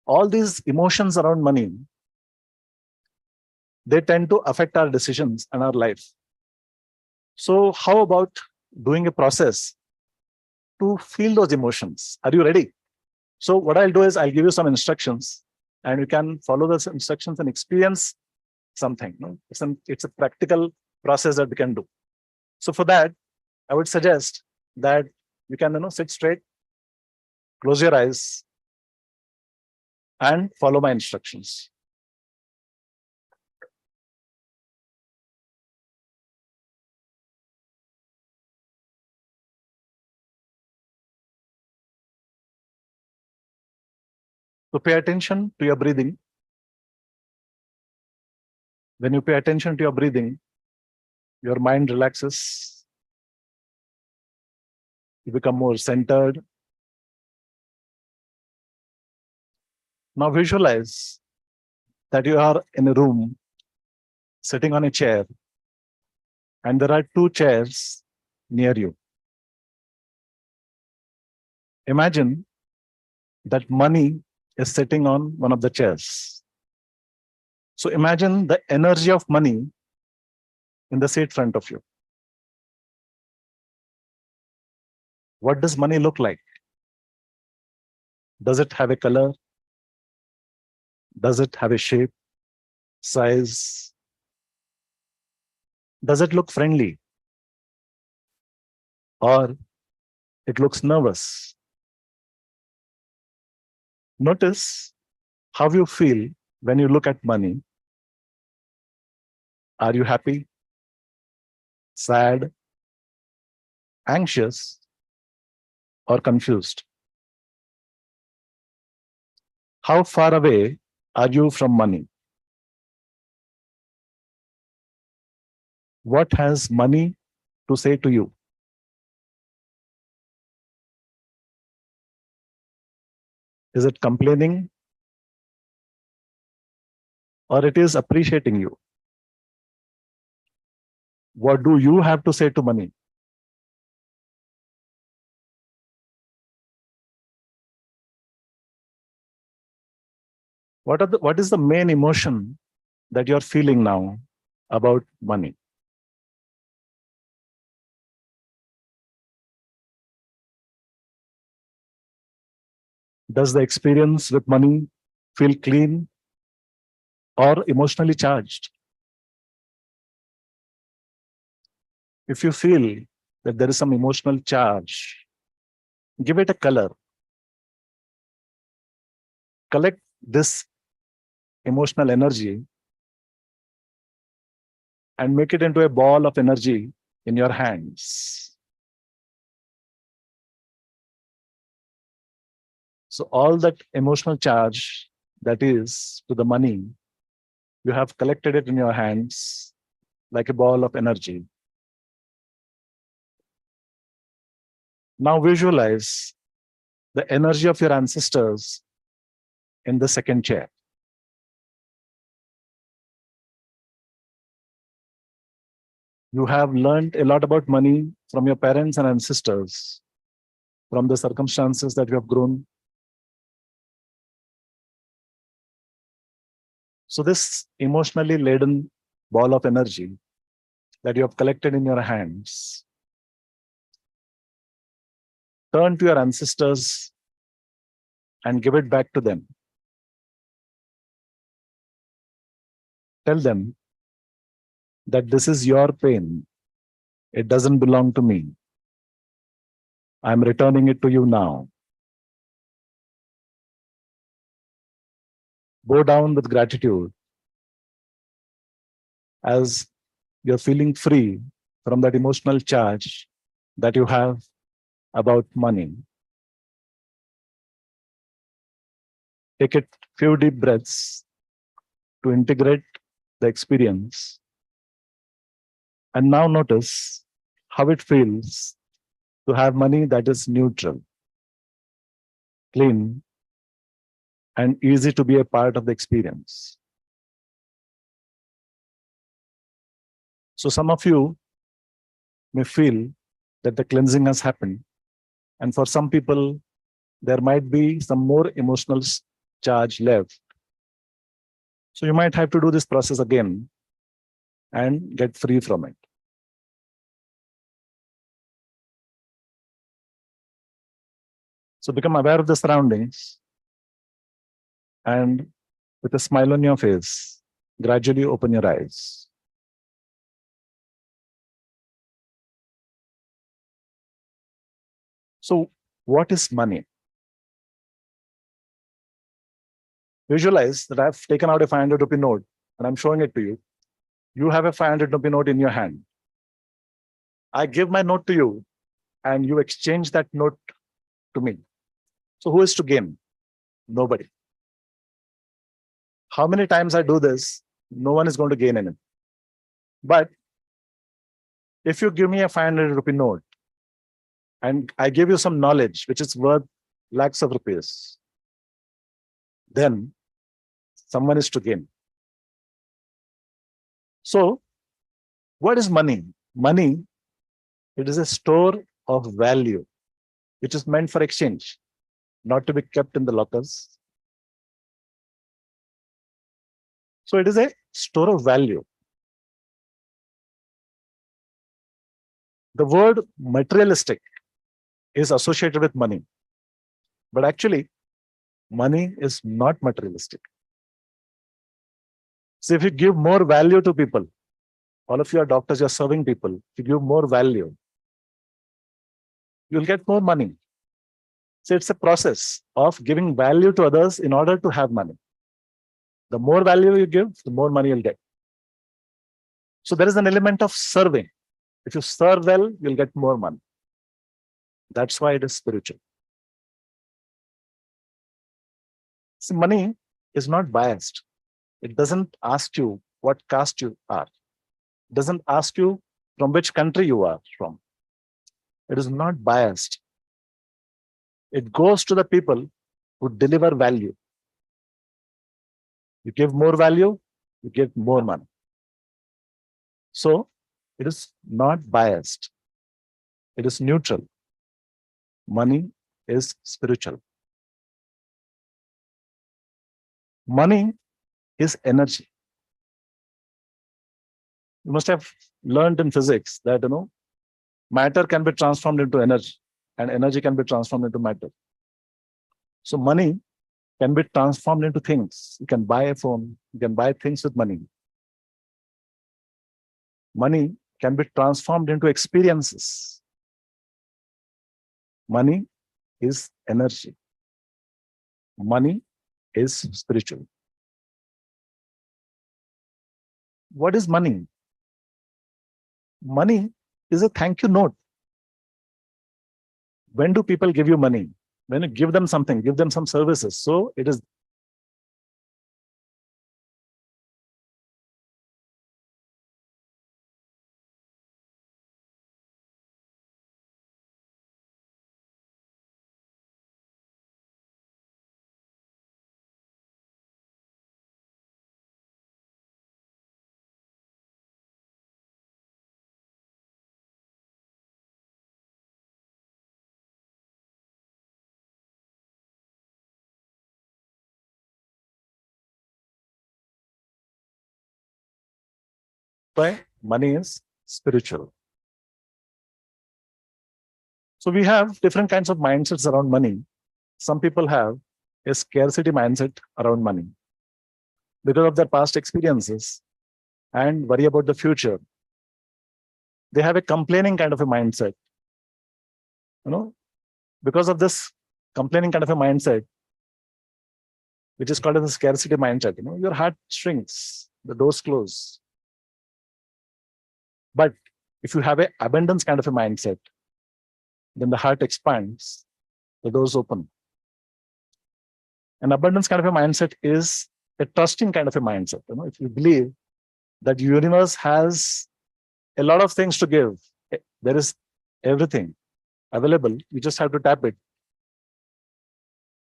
all these emotions around money, they tend to affect our decisions and our life. So how about doing a process to feel those emotions? Are you ready? So what I'll do is I'll give you some instructions and you can follow those instructions and experience something. It's a practical process that we can do. So for that, I would suggest that you can sit straight, close your eyes, and follow my instructions. So pay attention to your breathing. When you pay attention to your breathing, your mind relaxes. You become more centered. Now visualize that you are in a room, sitting on a chair, and there are two chairs near you. Imagine that money is sitting on one of the chairs. So imagine the energy of money in the seat front of you. What does money look like? Does it have a color? Does it have a shape, size? Does it look friendly? Or it looks nervous? Notice how you feel when you look at money. Are you happy, sad, anxious, or confused? How far away are you from money? What has money to say to you? Is it complaining? Or it is appreciating you? What do you have to say to money? What is the main emotion that you're feeling now about money? Does the experience with money feel clean or emotionally charged? If you feel that there is some emotional charge, give it a color. Collect this emotional energy and make it into a ball of energy in your hands. So all that emotional charge that is to the money, you have collected it in your hands like a ball of energy. Now visualize the energy of your ancestors in the second chair. You have learned a lot about money from your parents and ancestors, from the circumstances that you have grown. So this emotionally laden ball of energy that you have collected in your hands, turn to your ancestors and give it back to them. Tell them that this is your pain. It doesn't belong to me. I'm returning it to you now. Bow down with gratitude as you're feeling free from that emotional charge that you have about money. Take a few deep breaths to integrate the experience. And now notice how it feels to have money that is neutral, clean, and easy to be a part of the experience. So some of you may feel that the cleansing has happened. And for some people, there might be some more emotional charge left. So you might have to do this process again and get free from it. So become aware of the surroundings and with a smile on your face, gradually open your eyes. So what is money? Visualize that I've taken out a 500 rupee note and I'm showing it to you. You have a 500 rupee note in your hand. I give my note to you and you exchange that note to me. So who is to gain? Nobody. How many times I do this, no one is going to gain anything. But if you give me a 500 rupee note and I give you some knowledge which is worth lakhs of rupees, then someone is to gain. So what is money? Money, it is a store of value, which is meant for exchange, not to be kept in the lockers. So it is a store of value. The word materialistic is associated with money, but actually money is not materialistic. So if you give more value to people, all of you are doctors, you're serving people, if you give more value, you'll get more money. So it's a process of giving value to others in order to have money. The more value you give, the more money you'll get. So there is an element of serving. If you serve well, you'll get more money. That's why it is spiritual. See, money is not biased. It doesn't ask you what caste you are. It doesn't ask you from which country you are from. It is not biased. It goes to the people to deliver value. You give more value, you get more money. So it is not biased. It is neutral. Money is spiritual. Money is energy. You must have learned in physics that, matter can be transformed into energy and energy can be transformed into matter. So money can be transformed into things. You can buy a phone, you can buy things with money. Money can be transformed into experiences. Money is energy. Money is spiritual. What is money? Money is a thank you note. When do people give you money? When you give them something, give them some services. So it is why money is spiritual. So we have different kinds of mindsets around money. Some people have a scarcity mindset around money because of their past experiences and worry about the future. They have a complaining kind of a mindset. Because of this complaining kind of a mindset, which is called as a scarcity mindset, your heart shrinks, the doors close. But if you have an abundance kind of a mindset, then the heart expands, the doors open. An abundance kind of a mindset is a trusting kind of a mindset. If you believe that the universe has a lot of things to give, there is everything available, you just have to tap it.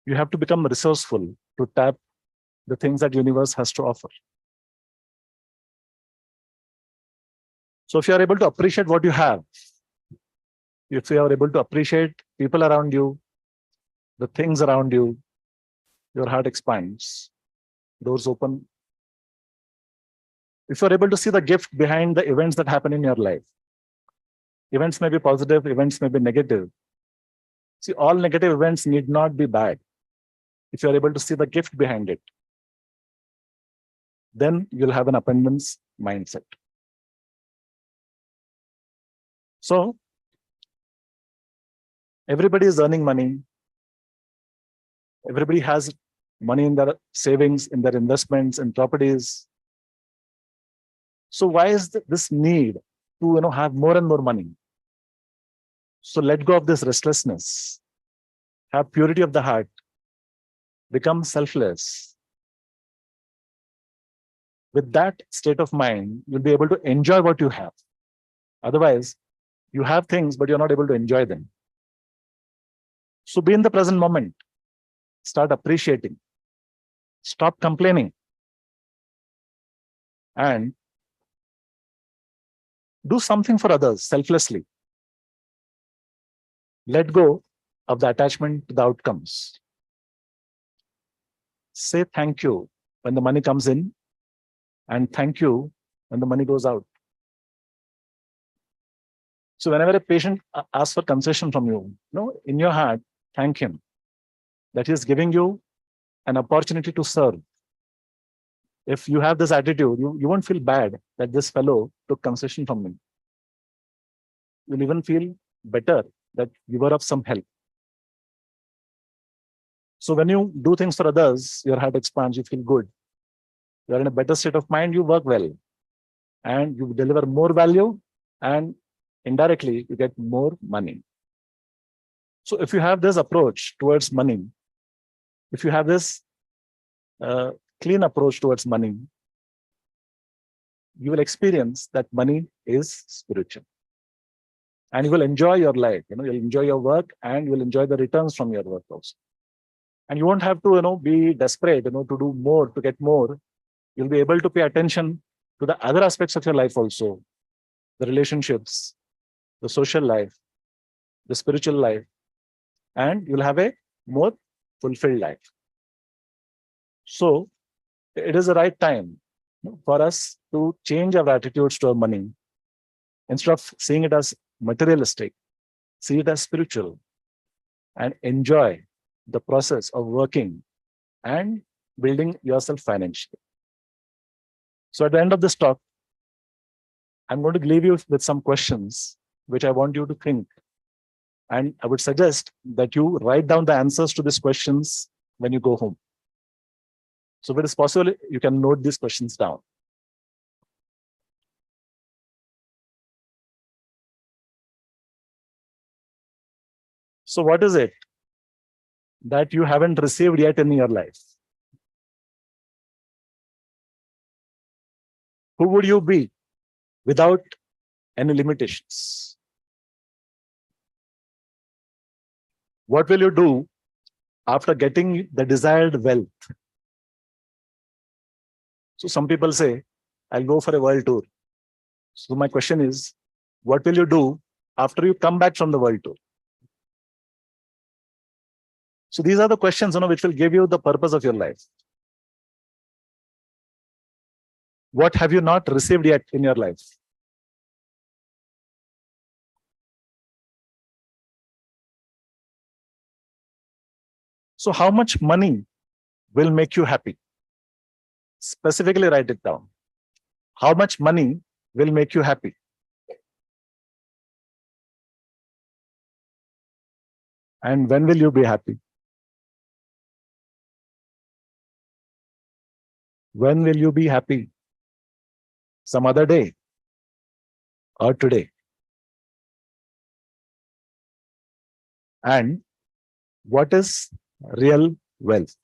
You have to become resourceful to tap the things that universe has to offer. So if you are able to appreciate what you have, if you are able to appreciate people around you, the things around you, your heart expands, doors open. If you're able to see the gift behind the events that happen in your life, events may be positive, events may be negative. See, all negative events need not be bad. If you're able to see the gift behind it, then you'll have an abundance mindset. So, everybody is earning money. Everybody has money in their savings, in their investments, in properties. So why is this need to have more and more money? So let go of this restlessness. Have purity of the heart. Become selfless. With that state of mind, you'll be able to enjoy what you have. Otherwise, you have things, but you're not able to enjoy them. So be in the present moment. Start appreciating. Stop complaining. And do something for others selflessly. Let go of the attachment to the outcomes. Say thank you when the money comes in and thank you when the money goes out. So whenever a patient asks for concession from you, in your heart, thank him that he is giving you an opportunity to serve. If you have this attitude, you won't feel bad that this fellow took concession from me. You'll even feel better that you were of some help. So when you do things for others, your heart expands, you feel good. You're in a better state of mind, you work well. And you deliver more value, and indirectly, you get more money. So if you have this approach towards money, if you have this clean approach towards money, you will experience that money is spiritual. And you will enjoy your life. You'll enjoy your work and you will enjoy the returns from your work also. And you won't have to, be desperate, to do more, to get more. You'll be able to pay attention to the other aspects of your life also, the relationships, the social life, the spiritual life, and you'll have a more fulfilled life. So it is the right time for us to change our attitudes to our money. Instead of seeing it as materialistic, see it as spiritual and enjoy the process of working and building yourself financially. So at the end of this talk, I'm going to leave you with some questions which I want you to think. And I would suggest that you write down the answers to these questions when you go home. So if it is possible, you can note these questions down. So what is it that you haven't received yet in your life? Who would you be without any limitations? What will you do after getting the desired wealth? So some people say, I'll go for a world tour. So my question is, what will you do after you come back from the world tour? So these are the questions, which will give you the purpose of your life. What have you not received yet in your life? So how much money will make you happy? Specifically write it down. How much money will make you happy? And when will you be happy? When will you be happy? Some other day or today? And what is real wealth?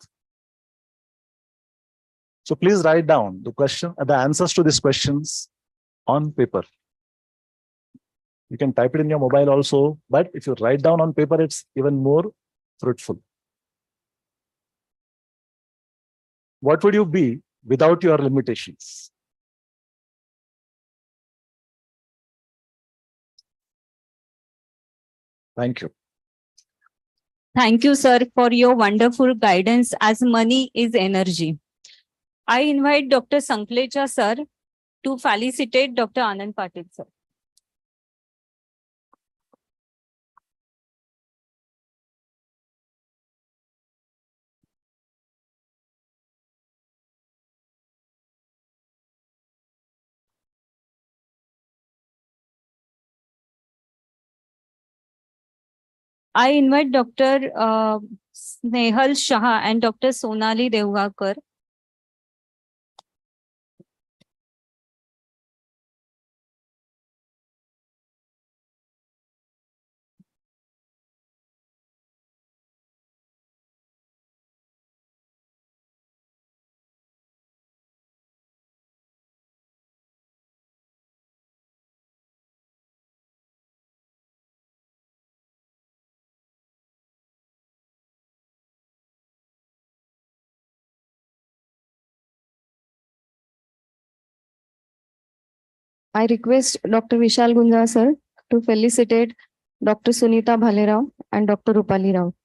So please write down the answers to these questions on paper. You can type it in your mobile also, but if you write down on paper, it's even more fruitful. What would you be without your limitations? Thank you. Thank you, sir, for your wonderful guidance as money is energy. I invite Dr. Sanklecha, sir, to felicitate Dr. Anand Patil, sir. I invite Dr. Snehal Shah and Dr. Sonali Devgakar. I request Dr. Vishal Gunja, sir, to felicitate Dr. Sunita Bhalerao and Dr. Rupali Rao.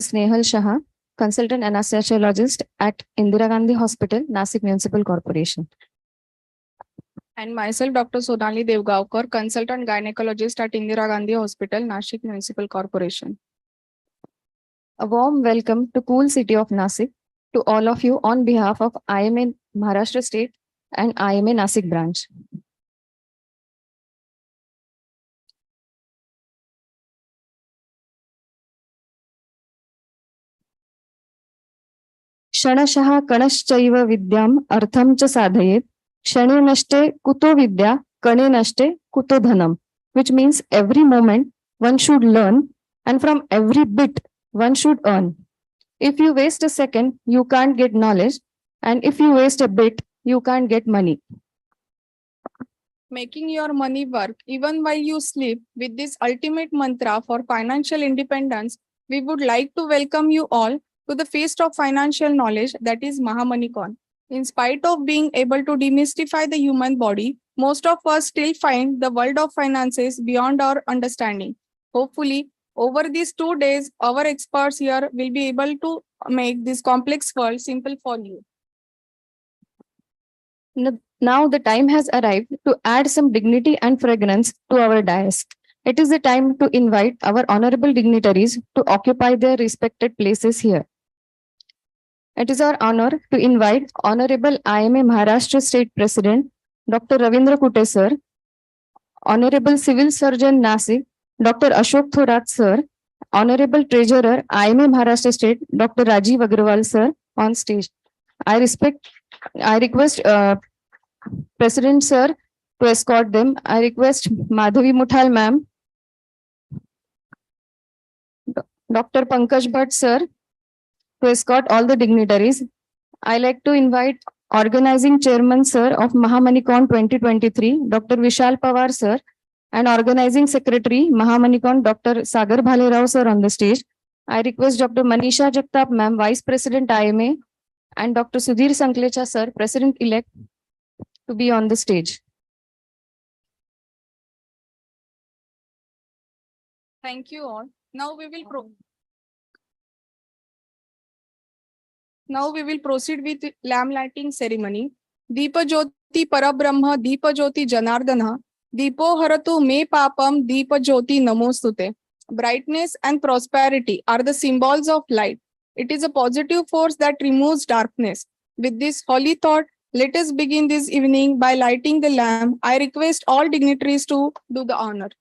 Snehal Shah, consultant anesthesiologist at Indira Gandhi Hospital, Nasik Municipal Corporation. And myself, Dr. Sonali Devgavkar, consultant gynecologist at Indira Gandhi Hospital, Nashik Municipal Corporation. A warm welcome to cool city of Nasik to all of you on behalf of IMA Maharashtra State and IMA Nasik branch. क्षणशः कणश्चैव विद्याम् अर्थं च साधयेत् क्षणे नष्टे कुतो विद्या कणे नष्टे कुतो धनम, which means every moment one should learn and from every bit one should earn. If you waste a second, you can't get knowledge, and if you waste a bit, you can't get money. Making your money work even while you sleep with this ultimate mantra for financial independence, we would like to welcome you all to the feast of financial knowledge that is MahaMoneyCon. In spite of being able to demystify the human body, most of us still find the world of finances beyond our understanding. Hopefully, over these 2 days, our experts here will be able to make this complex world simple for you. Now the time has arrived to add some dignity and fragrance to our dais. It is the time to invite our honorable dignitaries to occupy their respected places here. It is our honor to invite Honorable IMA Maharashtra State President, Dr. Ravindra Kute sir, Honorable Civil Surgeon Nasik, Dr. Ashok Thorat sir, Honorable Treasurer IMA Maharashtra State, Dr. Rajiv Agrawal sir on stage. I request President sir to escort them. I request Madhavi Muthal ma'am, Dr. Pankaj Bhatt sir to escort all the dignitaries. I like to invite Organizing Chairman sir of MahaMoneyCon 2023, Dr. Vishal Pawar sir, and Organizing Secretary MahaMoneyCon Dr. Sagar Bhalerao sir on the stage. I request Dr. Manisha Jagtap ma'am, Vice President IMA, and Dr. Sudhir Sanklecha sir, President-elect, to be on the stage. Thank you all. Now we will proceed with lamp lighting ceremony. Deepa Jyoti Parabrahma Deepa Jyoti Janardana Deepo Haratu Me Papam Deepa Jyoti Namostute. Brightness and prosperity are the symbols of light. It is a positive force that removes darkness. With this holy thought, let us begin this evening by lighting the lamp. I request all dignitaries to do the honor.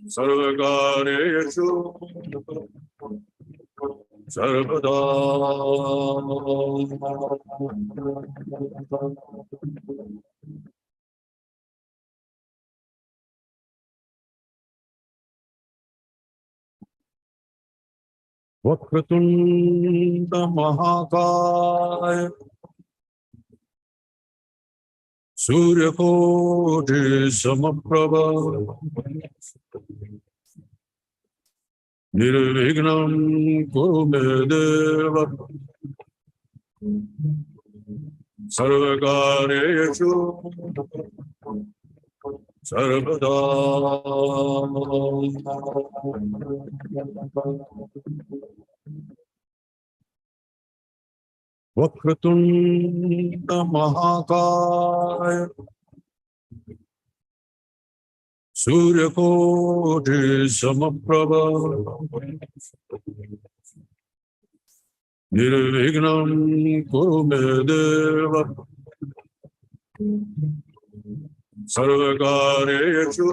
Sarvakareshu Sarvada Vakratunda Mahakaya Surya Koti Samaprabha Nirvignam Kurumedeva Sarvakareshu Sarvada Vakratunda Mahakaya Surya Koti Samaprabha Nirvignam Kurumedeva Sarvakareshu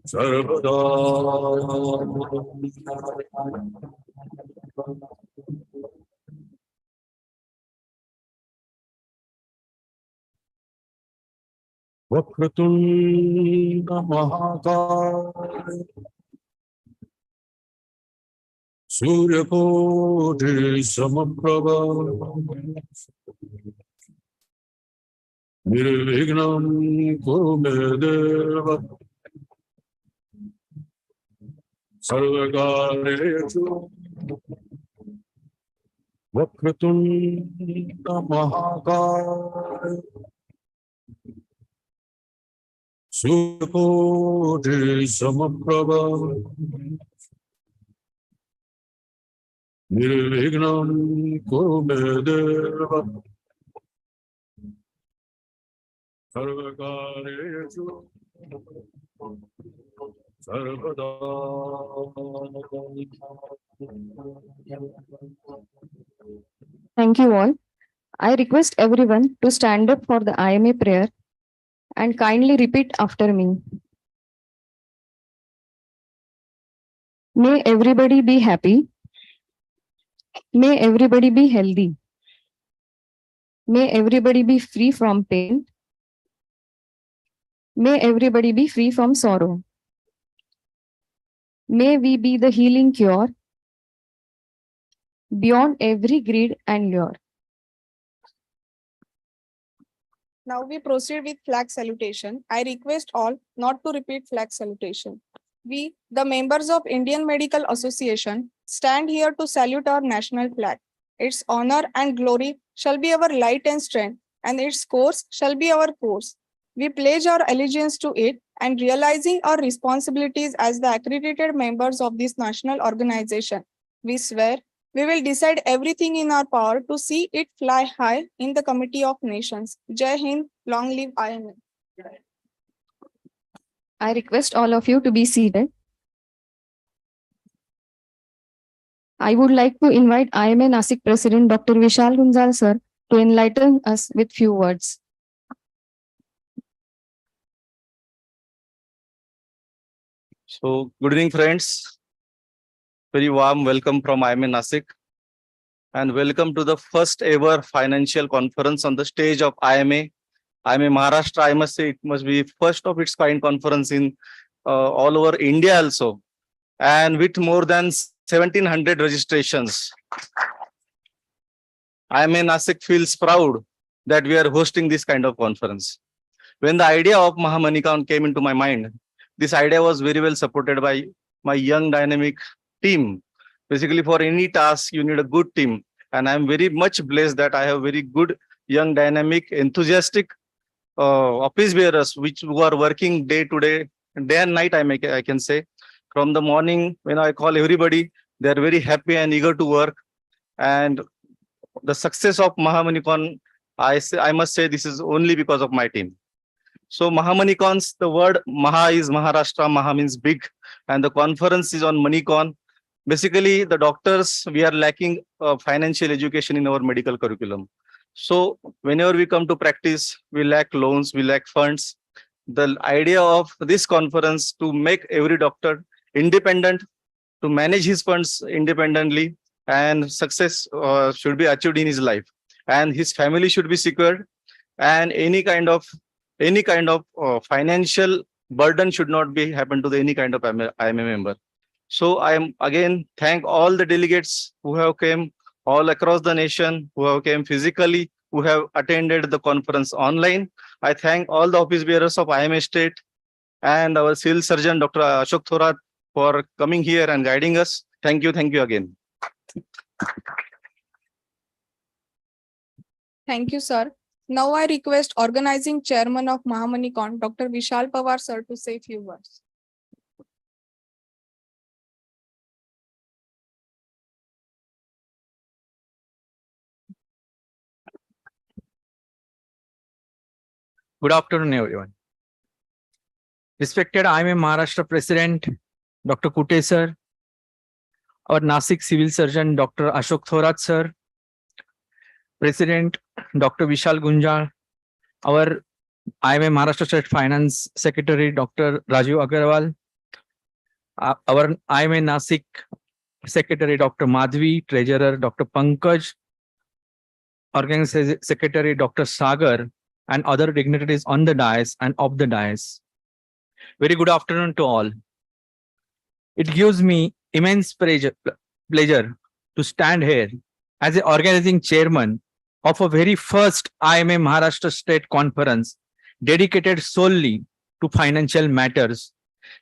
Sarvada Vakratunda Mahakaya Surya Koti Samaprabha Nirvignam Kurumedeva Sarvakareshu Vakratunda Mahakaya Surya Koti Samaprabha Nirvignam Kuru Me Deva Sarvakareshu Sarvada. Thank you all. I request everyone to stand up for the IMA prayer and kindly repeat after me. May everybody be happy. May everybody be healthy. May everybody be free from pain. May everybody be free from sorrow. May we be the healing cure beyond every greed and lure. Now we proceed with flag salutation. I request all not to repeat flag salutation. We, the members of Indian Medical Association, stand here to salute our national flag. Its honor and glory shall be our light and strength, and its course shall be our course. We pledge our allegiance to it and realizing our responsibilities as the accredited members of this national organization. We swear we will decide everything in our power to see it fly high in the Committee of Nations. Jai Hind, long live IMA. I request all of you to be seated. I would like to invite IMA Nasik President Dr. Vishal Gunjal sir to enlighten us with few words. So, good evening, friends. Very warm welcome from IMA Nasik. And welcome to the first ever financial conference on the stage of IMA. IMA Maharashtra, I must say, it must be first of its kind conference in all over India also. And with more than 1700 registrations. IMA Nasik feels proud that we are hosting this kind of conference. When the idea of MahaMoneyCon came into my mind, this idea was very well supported by my young dynamic team. Basically, for any task, you need a good team. And I'm very much blessed that I have very good, young, dynamic, enthusiastic office bearers, who are working day to day and night, I can say. From the morning, when I call everybody, they're very happy and eager to work. And the success of MahaMoneyCon, I must say this is only because of my team. So MahaMoneyCons, the word Maha is Maharashtra, Maha means big, and the conference is on MoneyCon. Basically, the doctors, we are lacking financial education in our medical curriculum. So whenever we come to practice, we lack loans, we lack funds. The idea of this conference to make every doctor independent, to manage his funds independently, and success should be achieved in his life, and his family should be secured, and any kind of financial burden should not be happen to any kind of IMA member. So I am again thank all the delegates who have came all across the nation, who have came physically, who have attended the conference online. I thank all the office bearers of IMA State and our civil surgeon, Dr. Ashok Thorat, for coming here and guiding us. Thank you again. Thank you, sir. Now I request organizing chairman of MahaMoneyCon, Dr. Vishal Pawar sir, to say few words. Good afternoon, everyone. Respected IMA Maharashtra President, Dr. Kute sir, our Nasik Civil Surgeon, Dr. Ashok Thorat sir, President, Dr. Vishal Gunjal, our IMA Maharashtra State Finance Secretary, Dr. Rajiv Agarwal, our IMA Nasik Secretary, Dr. Madhvi, Treasurer, Dr. Pankaj, Organizing Secretary, Dr. Sagar, and other dignitaries on the dais and off the dais. Very good afternoon to all. It gives me immense pleasure to stand here as the organizing chairman of a very first IMA Maharashtra State Conference dedicated solely to financial matters.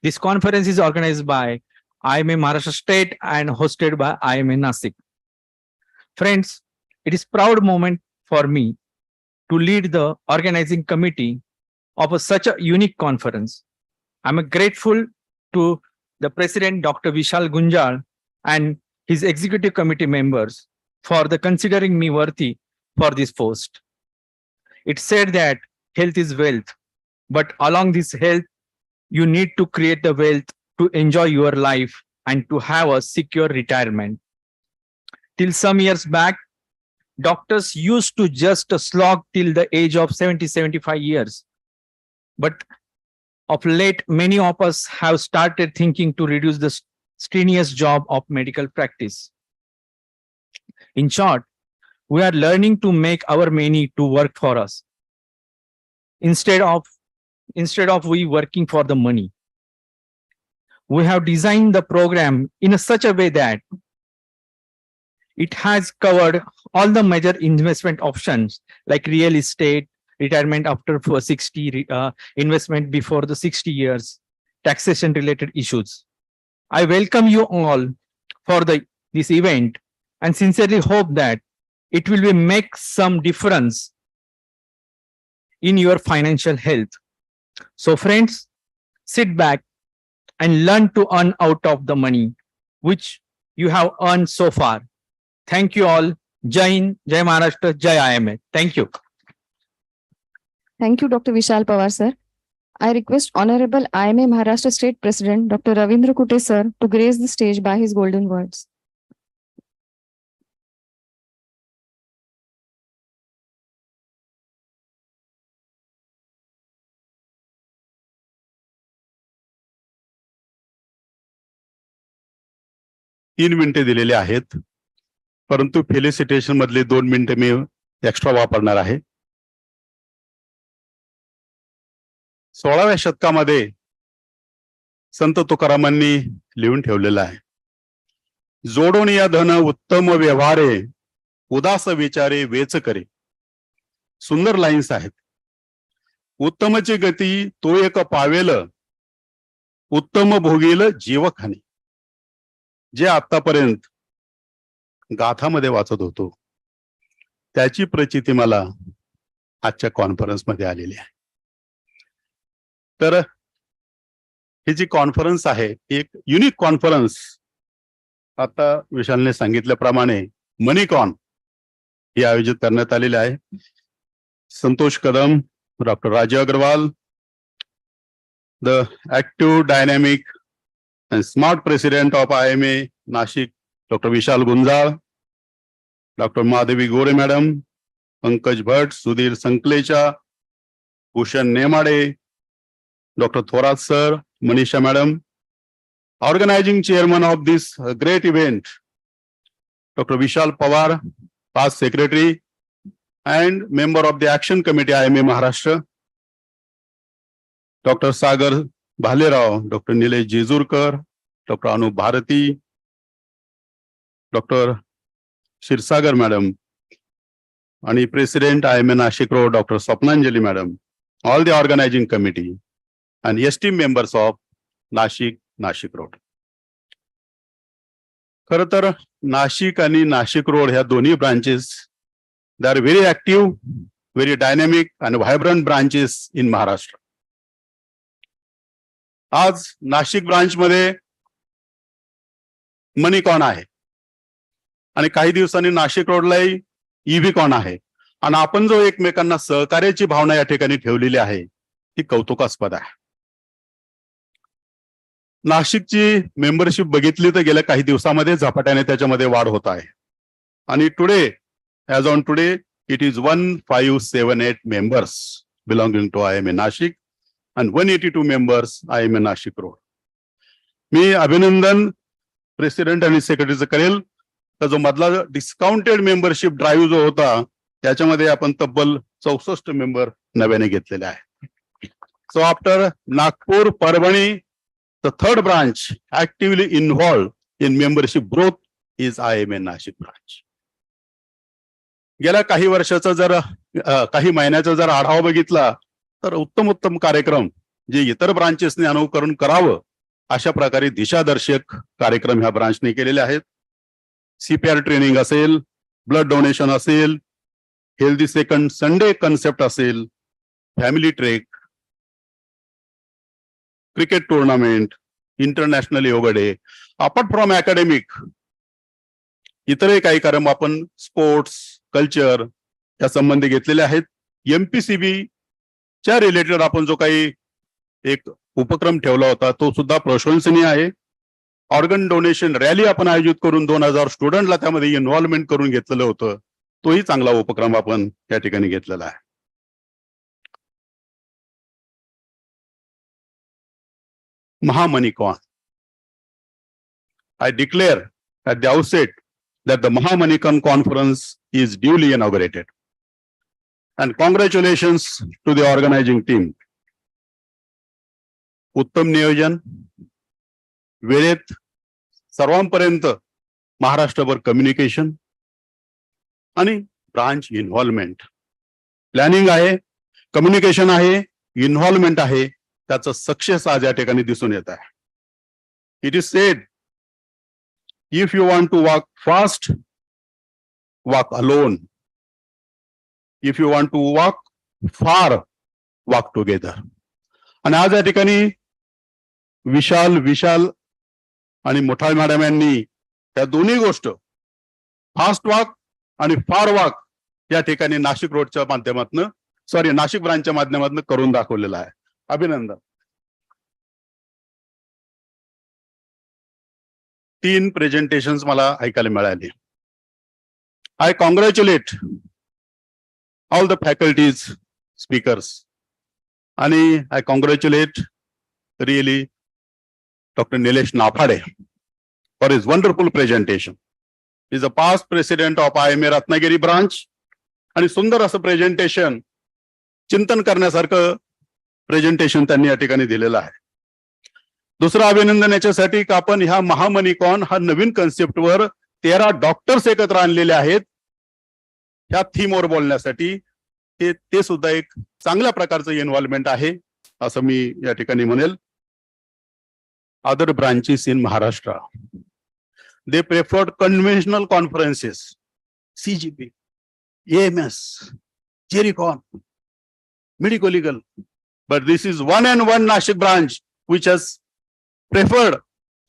This conference is organized by IMA Maharashtra State and hosted by IMA Nasik. Friends, it is a proud moment for me to lead the organizing committee of such a unique conference. I'm grateful to the President, Dr. Vishal Gunjal, and his executive committee members for the considering me worthy for this post. It said that health is wealth, but along this health, you need to create the wealth to enjoy your life and to have a secure retirement. Till some years back, doctors used to just slog till the age of 70, 75 years. But of late, many of us have started thinking to reduce the strenuous job of medical practice. In short, we are learning to make our money to work for us instead of we working for the money. We have designed the program in such a way that it has covered all the major investment options like real estate, retirement after 60, investment before the 60 years, taxation related issues. I welcome you all for this event and sincerely hope that it will make some difference in your financial health. So friends, sit back and learn to earn out of the money which you have earned so far. Thank you all. Jai Hind, Jai Maharashtra, Jai IMA. Thank you. Thank you, Dr. Vishal Pawar, sir. I request Honorable IMA Maharashtra State President, Dr. Ravindra Kutte, sir, to grace the stage by his golden words. तीन मिनिटे दिलेले आहेत, परंतु felicitation मधले 2 मिनिटे मी extra वापरणार आहे. 16व्या शतकामध्ये संत तुकारामांनी लिहून ठेवलेलं आहे, जोडून या धन उत्तम व्यवहारे, उदास विचारे वेच करे. सुंदर लाईन्स आहेत. उत्तमची गती तो एक पावेल, उत्तम भोगील जीवखानी. जे आतापर्यंत गाथामध्ये वाचत होतो त्याची प्रचिती मला आजच्या कॉन्फरन्स मध्ये आलेली आहे. तर ही जी कॉन्फरन्स आहे एक युनिक कॉन्फरन्स. आता विशालने सांगितल्याप्रमाणे मनीकॉन ही आयोजित करण्यात आलेली आहे. Santosh Kadam, doctor Rajiv Agarwal, the active dynamic and smart president of IMA Nashik, Dr. Vishal Gunjal, Dr. Madhavi Gore madam, Pankaj Bhatt, Sudhir Sanklecha, Bhushan Nemade, Dr. Thorat sir, Manisha madam, organizing chairman of this great event, Dr. Vishal Pawar, past secretary and member of the action committee IMA Maharashtra, Dr. Sagar Bhalerav, Dr. Nilesh Jezurkar, Dr. Anu Bharati, Dr. Shirsagar madam, and President IMA Nashik Road, Dr. Swapnanjali madam, all the organizing committee and esteemed members of Nashik Road. खरं तर नाशिक आणि Nashik road ह्या दोन्ही branches, they are very active, very dynamic and vibrant branches in Maharashtra. आज Nashik branch मध्ये मनीकॉन आहे आणि काही दिवसांनी नाशिक रोडलाही ईव्हीकॉन आहे आणि आपण जो एकमेकांना सहकार्याची भावना या ठिकाणी ठेवलेली आहे ती कौतुकास्पद आहे. नाशिकची मेंबरशिप बघितली तर गेल्या काही दिवसामध्ये झपाट्याने त्याच्यामध्ये वाढ होत आहे आणि today as on today it is 1578 members belonging to IMA Nashik and 182 members IMA Nashik Road. मी अभिनंदन प्रेसिडेंट आणि सेक्रेटरीचं करेल. तर जो मधला डिस्काउंटेड मेंबरशिप ड्राईव्ह जो होता त्याच्यामध्ये आपण तब्बल 64 मेंबर नव्याने घेतलेले आहे. So after Nagpur, Parbhani, the third branch actively involved in membership growth is IMA Nashik branch. गेल्या काही वर्षाचा जर काही महिन्याचा जर आढावा बघितला तर उत्तम कार्यक्रम जे इतर ब्रांचेसने अनुकरण करावं अशा प्रकारे दिशादर्शक कार्यक्रम ह्या ब्रांचने केलेले आहेत. CPR ट्रेनिंग असेल, ब्लड डोनेशन असेल, हेल्दी सेकंड संडे कन्सेप्ट असेल, family trek, cricket tournament, international yoga day. Apart from academic इतरही काही कार्यक्रम आपण स्पोर्ट्स, कल्चर या संबंधी घेतलेले आहेत. MPCB च्या रिलेटेड आपण जो काही एक उपक्रम ठेवला होता तो सुद्धा प्रशंसनीय आहे. ऑर्गन डोनेशन रॅली आपण आयोजित करून 2000 स्टुडंटला त्यामध्ये इन्व्हॉल्वमेंट करून घेतलेलं होतं. तोही चांगला उपक्रम आपण या ठिकाणी घेतलेला आहे. MahaMoneyCon. I declare at the outset that the MahaMoneyCon conference is duly inaugurated. And congratulations to the organizing team. उत्तम नियोजन, वेळेत सर्वांपर्यंत महाराष्ट्रभर कम्युनिकेशन आणि ब्रांच इन्व्हॉल्वमेंट. प्लॅनिंग आहे, कम्युनिकेशन आहे, इन्व्हॉल्वमेंट आहे, त्याचं सक्सेस आज या ठिकाणी दिसून येत आहे. It is said, if you want to walk fast, walk alone. If you want to walk far, walk together. आणि आज या ठिकाणी विशाल आणि मोठा मॅडम यांनी त्या दोन्ही गोष्ट, फास्ट वॉक आणि फार वॉक, या ठिकाणी नाशिक रोडच्या माध्यमातून, नाशिक ब्रांचच्या माध्यमातून करून दाखवलेलं आहे. अभिनंदन. 3 प्रेझेंटेशन्स मला ऐकायला मिळाले. I congratulate all the faculties, speakers, आणि I congratulate really Dr. Nilesh Nafade for his wonderful presentation. He is a past president of IMA Ratnagiri branch. आणि सुंदर असं प्रेझेंटेशन, चिंतन करण्यासारखं प्रेझेंटेशन त्यांनी या ठिकाणी दिलेलं आहे. दुसरं अभिनंदन याच्यासाठी की आपण ह्या MahaMoneyCon हा नवीन कन्सेप्टवर 13 डॉक्टर्स एकत्र आणलेले आहेत ह्या थीमवर बोलण्यासाठी. ते सुद्धा एक चांगल्या प्रकारचं इन्व्हॉल्वमेंट आहे असं मी या ठिकाणी म्हणेल. Other branches in Maharashtra, they preferred conventional conferences, CGP, AMS, Jericon, medical legal. But this is one and one Nashik branch which has preferred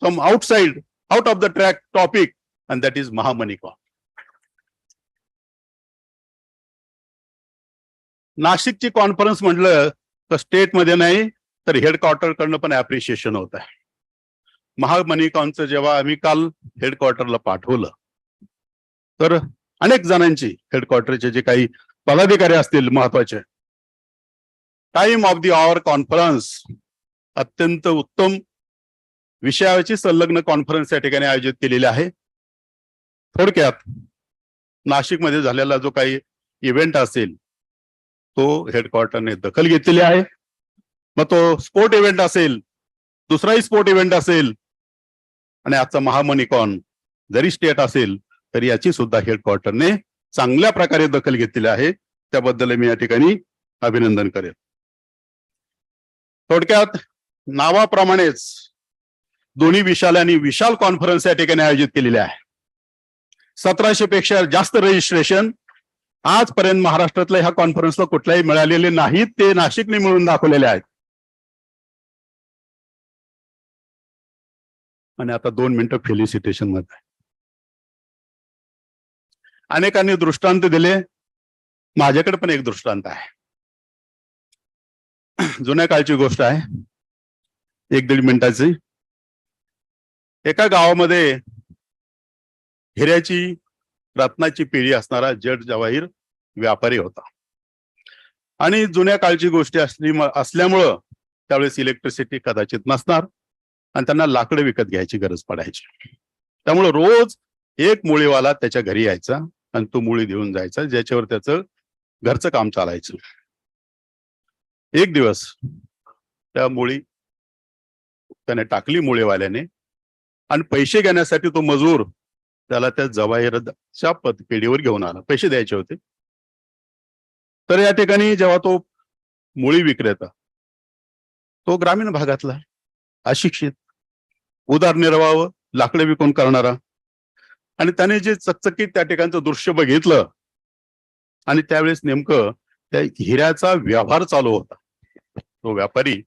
some outside, out of the track topic, and that is MahaMoneyCon. नाशिकची conference म्हटलं तर state मध्ये नाही तर headquarter कडनं पण ऍप्रिशिएशन होत आहे. MahaMoneyConचं जेव्हा आम्ही काल हेडक्वार्टरला पाठवलं तर अनेक जणांची, हेडक्वार्टरचे जे काही पदाधिकारी असतील महत्वाचे, time of the hour conference, अत्यंत उत्तम विषयाची संलग्न कॉन्फरन्स या ठिकाणी आयोजित केलेली आहे. थोडक्यात नाशिकमध्ये झालेला जो काही इव्हेंट असेल तो हेडक्वार्टरने दखल घेतलेली आहे. मग तो स्पोर्ट इव्हेंट असेल, दुसराही स्पोर्ट इव्हेंट असेल, आणि आजचा MahaMoneyCon जरी स्टेट असेल तरी याची सुद्धा हेडक्वार्टरने चांगल्या प्रकारे दखल घेतलेली आहे. त्याबद्दल मी या ठिकाणी अभिनंदन करेन. थोडक्यात नावाप्रमाणेच दोन्ही विशाल कॉन्फरन्स या ठिकाणी आयोजित केलेले आहे. 1700 पेक्षा जास्त रजिस्ट्रेशन आजपर्यंत महाराष्ट्रातल्या ह्या कॉन्फरन्सला कुठल्याही मिळालेले नाहीत. ते नाशिकने मिळून दाखवलेले आहेत. आणि आता 2 मिनिटं फेलिसिटेशन मध्ये. अनेकांनी दृष्टांत दिले, माझ्याकडे पण एक दृष्टांत आहे. जुन्या काळची गोष्ट आहे, 1-1.5 मिनिटाची. एका गावामध्ये हिऱ्याची, रत्नाची पेढी असणारा जट जवाहीर व्यापारी होता. आणि जुन्या काळची गोष्टी असल्यामुळं त्यावेळेस इलेक्ट्रिसिटी कदाचित नसणार आणि त्यांना लाकडं विकत घ्यायची गरज पडायची. त्यामुळे रोज एक मुळीवाला त्याच्या घरी यायचा आणि तो मुळी देऊन जायचा, ज्याच्यावर त्याचं घरचं काम चालायचं. एक दिवस त्या मुळी त्याने टाकली मुळीवाल्याने, आणि पैसे घेण्यासाठी तो मजूर त्याला त्या जवाहीरच्या पेढीवर घेऊन आला. पैसे द्यायचे होते. तर या ठिकाणी जेव्हा तो मुळी विक्रेता, तो ग्रामीण भागातला, अशिक्षित, उदरनिर्वाह लाकडं विकून करणारा, आणि त्याने जे चकचकीत त्या ठिकाणचं दृश्य बघितलं, आणि त्यावेळेस नेमकं त्या हिऱ्याचा व्यवहार चालू होता. तो व्यापारी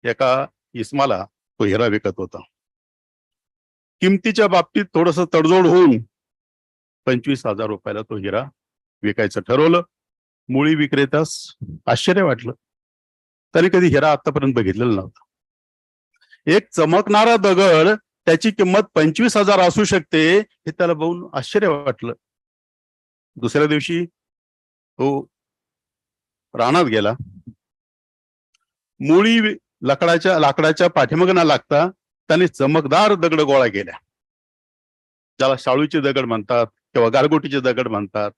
एका इस्माला तो हिरा विकत होता. किमतीच्या बाबतीत थोडस तडजोड होऊन 25,000 रुपयाला तो हिरा विकायचं ठरवलं. मुळी विक्रेत्यास आश्चर्य वाटलं. त्याने कधी हिरा आतापर्यंत बघितलेला नव्हता. एक चमकणारा दगड त्याची किंमत 25,000 असू शकते हे त्याला बघून आश्चर्य वाटलं. दुसऱ्या दिवशी तो रानात गेला. मुळी लाकडाच्या पाठीमागे न लागता त्याने चमकदार दगड गोळा केल्या. ज्याला शाळूचे दगड म्हणतात किंवा गारगोटीचे दगड म्हणतात.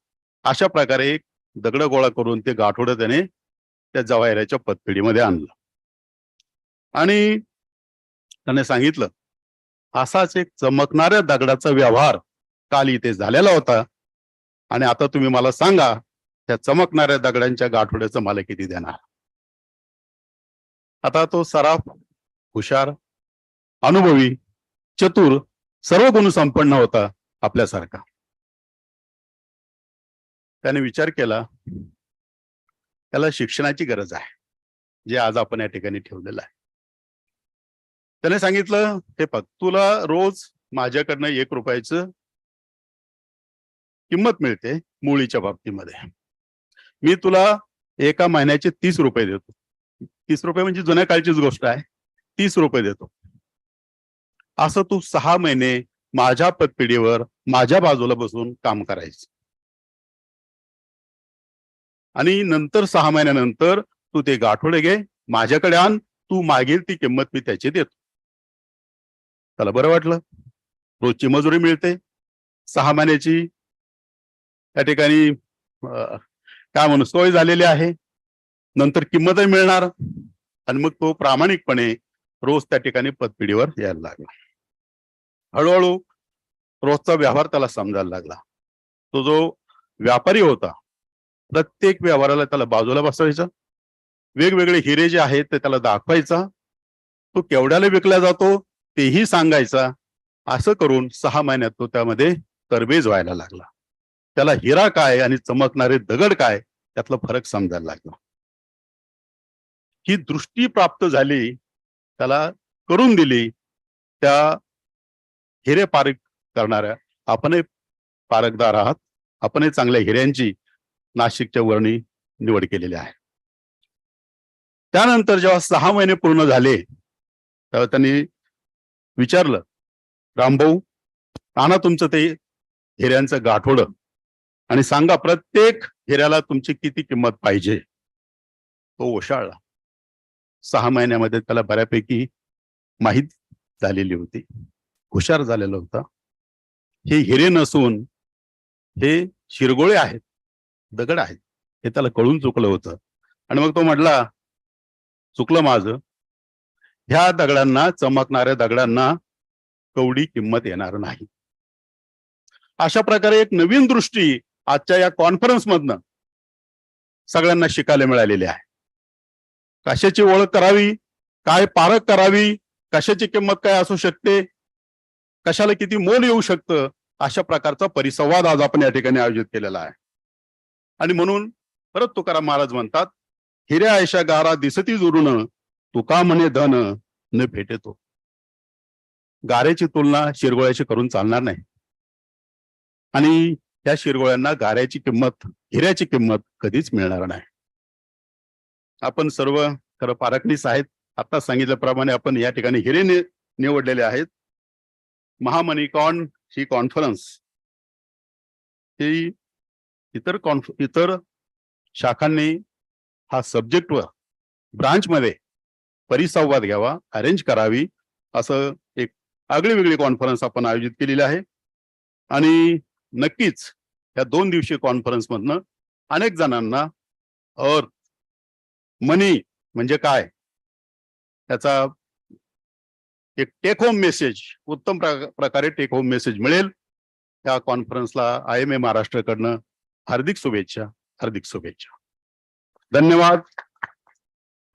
अशा प्रकारे एक दगड गोळा करून ते गाठोडं त्याने त्या जवाहिराच्या पतपेढीमध्ये आणलं आणि त्याने सांगितलं, असाच एक चमकणाऱ्या दगडाचा व्यवहार काल इथे झालेला होता आणि आता तुम्ही मला सांगा त्या चमकणाऱ्या दगडांच्या गाठोड्याचं मला किती देणार. आता तो सराफ, हुशार, अनुभवी, चतुर, सर्व गुण संपन्न होता आपल्यासारखा. त्याने विचार केला, त्याला शिक्षणाची गरज आहे, जे आज आपण या ठिकाणी ठेवलेलं आहे. त्याने सांगितलं, हे बघ, तुला रोज माझ्याकडनं 1 रुपयाचं किंमत मिळते मुळीच्या बाबतीमध्ये. मी तुला एका महिन्याचे 30 रुपये देतो. 30 रुपये म्हणजे जुन्या काळचीच गोष्ट आहे. 30 रुपये देतो. असं तू 6 महिने माझ्या पतपेढीवर माझ्या बाजूला बसून काम करायचं आणि नंतर 6 महिन्यानंतर तू ते गाठोडे घे, माझ्याकडे आण, तू मागेल ती किंमत मी त्याची देतो. त्याला बरं वाटलं. रोजची मजुरी मिळते, 6 महिन्याची त्या ठिकाणी काय म्हणू सोय झालेली आहे, नंतर किंमतही मिळणार आणि मग तो प्रामाणिकपणे रोज त्या ठिकाणी पतपेढीवर यायला लागला. हळूहळू रोजचा व्यवहार त्याला समजायला लागला. तो जो व्यापारी होता, प्रत्येक व्यवहाराला त्याला बाजूला बसवायचा, वेगवेगळे हिरे जे आहेत ते त्याला दाखवायचा, तो केवढ्याला विकला जातो तेही सांगायचा. असं करून 6 महिन्यात तो त्यामध्ये तरबेज व्हायला लागला. त्याला हिरा काय आणि चमकणारे दगड काय त्यातला फरक समजायला लागला. ही दृष्टी प्राप्त झाली, त्याला करून दिली. त्या हिरे पारख करणाऱ्या आपणही पारखदार आहात. आपणही चांगल्या हिऱ्यांची नाशिकच्या वर्णी निवड केलेली आहे. त्यानंतर जेव्हा 6 महिने पूर्ण झाले तेव्हा त्यांनी विचारलं, रामभाऊ, आणा तुमचं ते हिऱ्यांचं गाठोडं आणि सांगा प्रत्येक हिऱ्याला तुमची किती किंमत पाहिजे. तो ओशाळला. 6 महिन्यामध्ये त्याला बऱ्यापैकी माहीत झालेली होती, हुशार झालेला होता. हे हिरे नसून हे शिरगोळे आहेत, दगड आहेत, हे त्याला कळून चुकलं होतं. आणि मग तो म्हटला, चुकलं माझं, ह्या दगडांना, चमकणाऱ्या दगडांना कवडी किंमत येणार नाही. अशा प्रकारे एक नवीन दृष्टी आजच्या या कॉन्फरन्स मधनं सगळ्यांना शिकायला मिळालेली आहे. कशाची ओळख करावी, काय पारख करावी, कशाची किंमत काय असू शकते, कशाला किती मोल येऊ शकतं, अशा प्रकारचा परिसंवाद आज आपण या ठिकाणी आयोजित केलेला आहे. आणि म्हणून परत तुकाराम महाराज म्हणतात, हिऱ्या ऐशा गारा दिसती जुरून, तुका म्हणे धन न भेटेतो. गाऱ्याची तुलना शिरगोळ्याशी करून चालणार नाही आणि त्या शिरगोळ्यांना गाऱ्याची किंमत, हिऱ्याची किंमत कधीच मिळणार नाही. आपण सर्व खरं पारखणीस आहेत. आता सांगितल्याप्रमाणे आपण या ठिकाणी हिरे निवडलेले आहेत. महामनीकॉन ही कॉन्फरन्स ही इतर शाखांनी हा सब्जेक्टवर ब्रांचमध्ये परिसंवाद घ्यावा, अरेंज करावी, असं एक आगळीवेगळी कॉन्फरन्स आपण आयोजित केलेली आहे. आणि नक्कीच या 2 दिवसीय कॉन्फरन्स मधनं अनेक जणांना अर्थ मनी म्हणजे काय त्याचा एक टेक होम मेसेज, उत्तम प्रकारे टेक होम मेसेज मिळेल. त्या कॉन्फरन्सला IMA महाराष्ट्राकडनं हार्दिक शुभेच्छा, हार्दिक शुभेच्छा. धन्यवाद.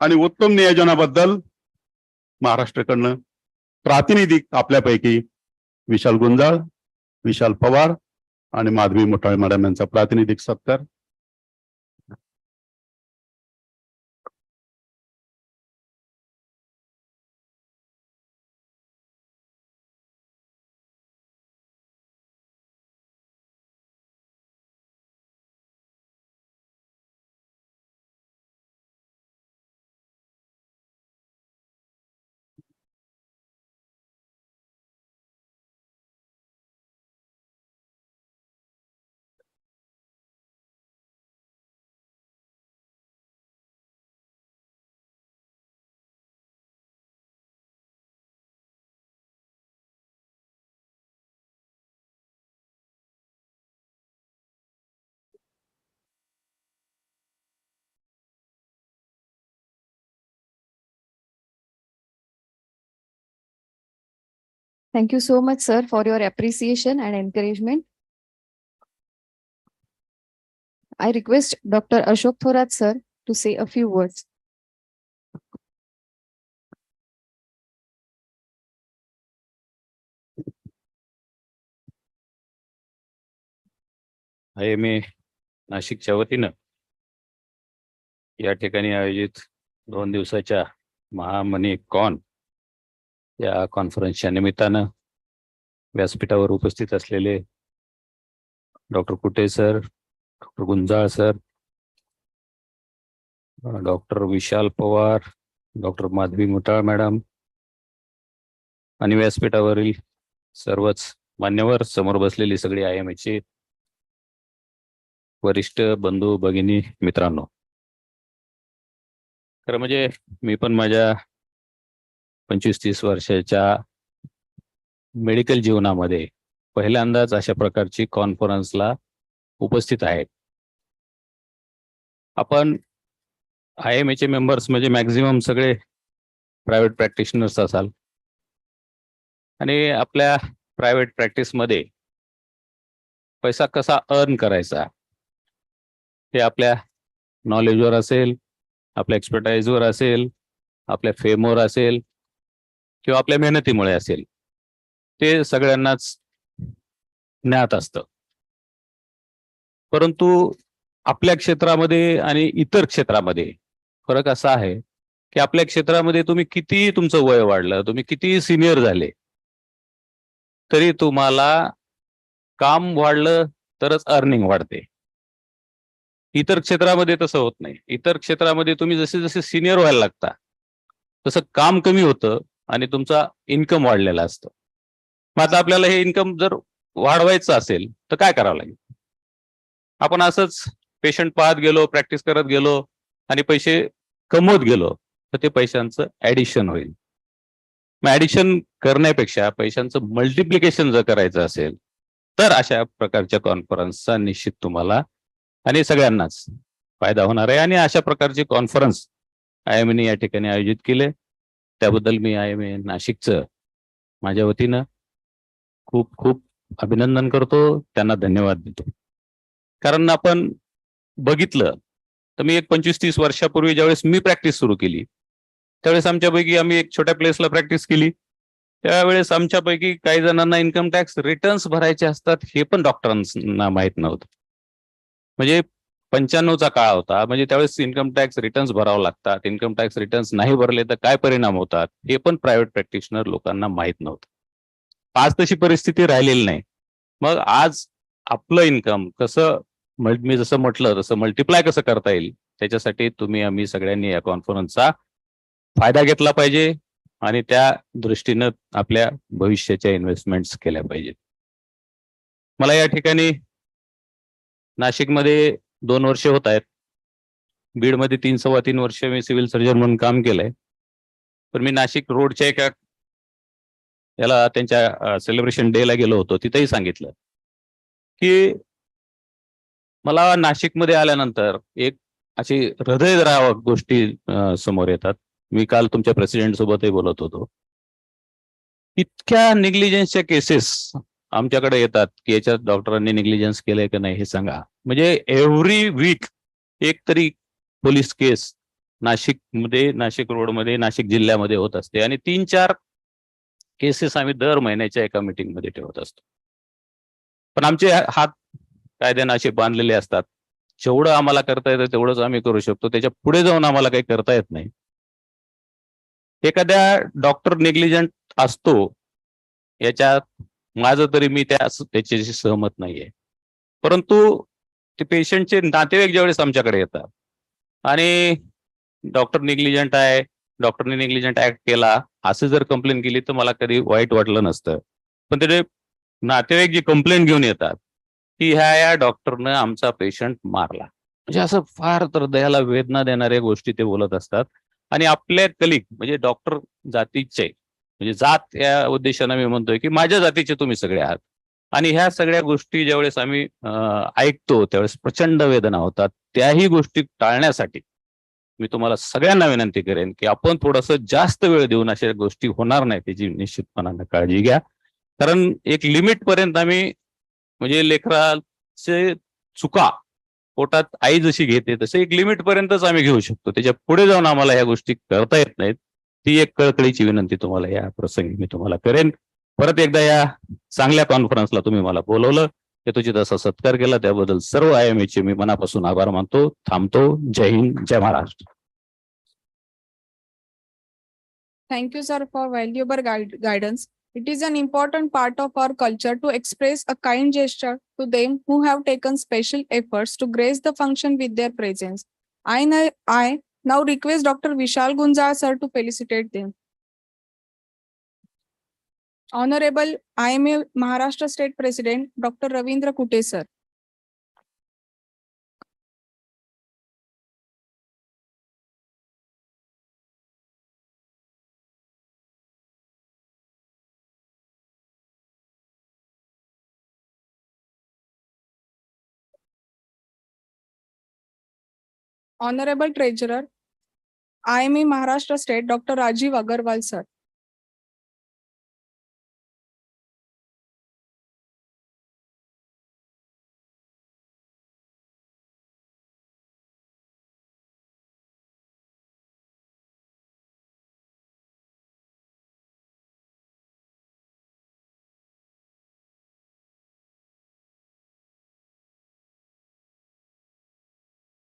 आणि उत्तम नियोजनाबद्दल महाराष्ट्राकडनं प्रातिनिधिक आपल्यापैकी विशाल गुंजाळ, विशाल पवार आणि माधवी मोठाळे मॅडम यांचा प्रातिनिधिक सत्कार. Thank you so much, sir, for your appreciation and encouragement. I request Dr. Ashok Thorat, sir, to say a few words. IMA नाशिकच्या वतीनं या ठिकाणी आयोजित 2 दिवसाच्या महामनी कॉन या कॉन्फरन्सच्या निमित्तानं व्यासपीठावर उपस्थित असलेले doctor Kute sir, doctor Gunjal sir, doctor Vishal Pawar, doctor Madhavi Mutal madam आणि व्यासपीठावरील सर्वच मान्यवर, समोर बसलेली सगळी IMAचे वरिष्ठ बंधू भगिनी मित्रांनो, खरं म्हणजे मी पण माझ्या 25-30 वर्षाच्या मेडिकल जीवनामध्ये पहिल्यांदाच अशा प्रकारची कॉन्फरन्सला उपस्थित आहे. आपण IMAचे मेंबर्स म्हणजे मॅक्झिमम सगळे प्रायव्हेट प्रॅक्टिशनर्स असाल आणि आपल्या प्रायव्हेट प्रॅक्टिसमध्ये पैसा कसा अर्न करायचा हे आपल्या नॉलेजवर असेल, आपल्या एक्सपर्टाईजवर असेल, आपल्या फेमवर असेल किंवा आपल्या मेहनतीमुळे असेल, ते सगळ्यांनाच ज्ञात असतं. परंतु आपल्या क्षेत्रामध्ये आणि इतर क्षेत्रामध्ये फरक असा आहे की आपल्या क्षेत्रामध्ये तुम्ही किती तुमचं वय वाढलं, तुम्ही किती सिनियर झाले, तरी तुम्हाला काम वाढलं तरच अर्निंग वाढते. इतर क्षेत्रामध्ये तसं होत नाही. इतर क्षेत्रामध्ये तुम्ही जसे जसे सिनियर व्हायला लागता तसं काम कमी होतं आणि तुमचा इन्कम वाढलेला असतं. मग आता आपल्याला हे इन्कम जर वाढवायचं असेल तर काय करावं लागेल? आपण असंच पेशंट पाहत गेलो, प्रॅक्टिस करत गेलो आणि पैसे कमवत गेलो तर ते पैशांचं ऍडिशन होईल. मग ऍडिशन करण्यापेक्षा पैशांचं मल्टिप्लिकेशन जर करायचं असेल तर अशा प्रकारच्या कॉन्फरन्सचा निश्चित तुम्हाला आणि सगळ्यांनाच फायदा होणार आहे. आणि अशा प्रकारची कॉन्फरन्स IMAने या ठिकाणी आयोजित केले, त्याबद्दल मी IMA नाशिकचं माझ्या वतीनं खूप खूप अभिनंदन करतो, त्यांना धन्यवाद देतो. कारण आपण बघितलं तर मी एक 25-30 वर्षापूर्वी ज्यावेळेस मी प्रॅक्टिस सुरू केली त्यावेळेस आमच्यापैकी आम्ही एक छोट्या प्लेसला प्रॅक्टिस केली. त्यावेळेस आमच्यापैकी काही जणांना इन्कम टॅक्स रिटर्न्स भरायचे असतात हे पण डॉक्टरांना माहीत नव्हतं. म्हणजे 95चा काळ होता, म्हणजे त्यावेळेस इन्कम टॅक्स रिटर्न्स भरावं लागतात, इन्कम टॅक्स रिटर्न्स नाही भरले तर काय परिणाम होतात हे पण प्रायव्हेट प्रॅक्टिशनर लोकांना माहीत नव्हतं. आज तशी परिस्थिती राहिलेली नाही. मग आज आपलं इन्कम कसं, मी जसं म्हटलं तसं मल्टिप्लाय कसं करता येईल त्याच्यासाठी तुम्ही आम्ही सगळ्यांनी या कॉन्फरन्सचा फायदा घेतला पाहिजे आणि त्या दृष्टीनं आपल्या भविष्याच्या इन्व्हेस्टमेंट्स केल्या पाहिजेत. मला या ठिकाणी नाशिकमध्ये 2 वर्ष होत आहेत, बीडमध्ये 3-3.25 वर्ष मी सिव्हिल सर्जन म्हणून काम केलंय. पण मी नाशिक रोडच्या एका याला त्यांच्या सेलिब्रेशन डेला गेलो होतो, तिथेही सांगितलं की मला नाशिकमध्ये आल्यानंतर एक अशी हृदयद्रावक गोष्टी समोर येतात. मी काल तुमच्या प्रेसिडेंट सोबतही बोलत होतो. इतक्या निग्लिजन्सच्या केसेस आमच्याकडे येतात की याच्यात डॉक्टरांनी निग्लिजन्स केलंय की नाही हे सांगा. म्हणजे एव्हरी वीक एक तरी पोलीस केस नाशिकमध्ये, नाशिक रोडमध्ये, नाशिक जिल्ह्यामध्ये होत असते आणि 3-4 केसेस आम्ही दर महिन्याच्या एका मीटिंगमध्ये ठेवत असतो. पण आमचे हात कायद्याने असे बांधलेले असतात, जेवढं आम्हाला करता येतं तेवढंच आम्ही करू शकतो, त्याच्या पुढे जाऊन आम्हाला काही करता येत नाही. एखाद्या डॉक्टर नेग्लिजंट असतो याच्यात माझं तरी मी त्याच्याशी सहमत नाहीये. परंतु ते पेशंटचे नातेवाईक ज्यावेळेस आमच्याकडे येतात आणि डॉक्टर निग्लिजंट आहे, डॉक्टरने निग्लिजंट ऍक्ट केला असं जर कंप्लेंट केली तर मला कधी वाईट वाटलं नसतं. पण ते नातेवाईक जी कंप्लेंट घेऊन येतात की ह्या डॉक्टरनं आमचा पेशंट मारला, म्हणजे असं फार तर दयाला वेदना देणाऱ्या गोष्टी ते बोलत असतात. आणि आपल्या कलिग म्हणजे डॉक्टर जातीचे, म्हणजे जात या उद्देशाने मी म्हणतोय की माझ्या जातीचे तुम्ही सगळे आहात. आणि ह्या सगळ्या गोष्टी ज्यावेळेस आम्ही ऐकतो त्यावेळेस प्रचंड वेदना होतात. त्याही गोष्टी टाळण्यासाठी मी तुम्हाला सगळ्यांना विनंती करेन की आपण थोडंसं जास्त वेळ देऊन अशा गोष्टी होणार नाही त्याची निश्चितपणाने काळजी घ्या. कारण एक लिमिट पर्यंत आम्ही म्हणजे लेकराचे चुका पोटात आई जशी घेते तसे एक लिमिट पर्यंतच आम्ही घेऊ शकतो. त्याच्या पुढे जाऊन आम्हाला ह्या गोष्टी करता येत नाहीत. ती एक कळकळीची विनंती तुम्हाला या प्रसंगी मी तुम्हाला करेन. परत एकदा या चांगल्या कॉन्फरन्सला तुम्ही मला बोलवलं, हेतूची तसा सत्कार केला त्याबद्दल सर्व IMA चे मी मनापासून आभार मानतो. थांबतो. जय हिंद, जय Maharashtra. Thank you, sir, for valuable guidance. It is an important part of our culture to express a kind gesture to them who have taken special efforts to grace the function with their presence. I now request Dr. Vishal Gunjal, sir, to felicitate them. Honorable IMA Maharashtra State President, Dr. Ravindra Kute, sir. Honorable Treasurer, IMA Maharashtra State, Dr. Rajiv Agarwal, sir.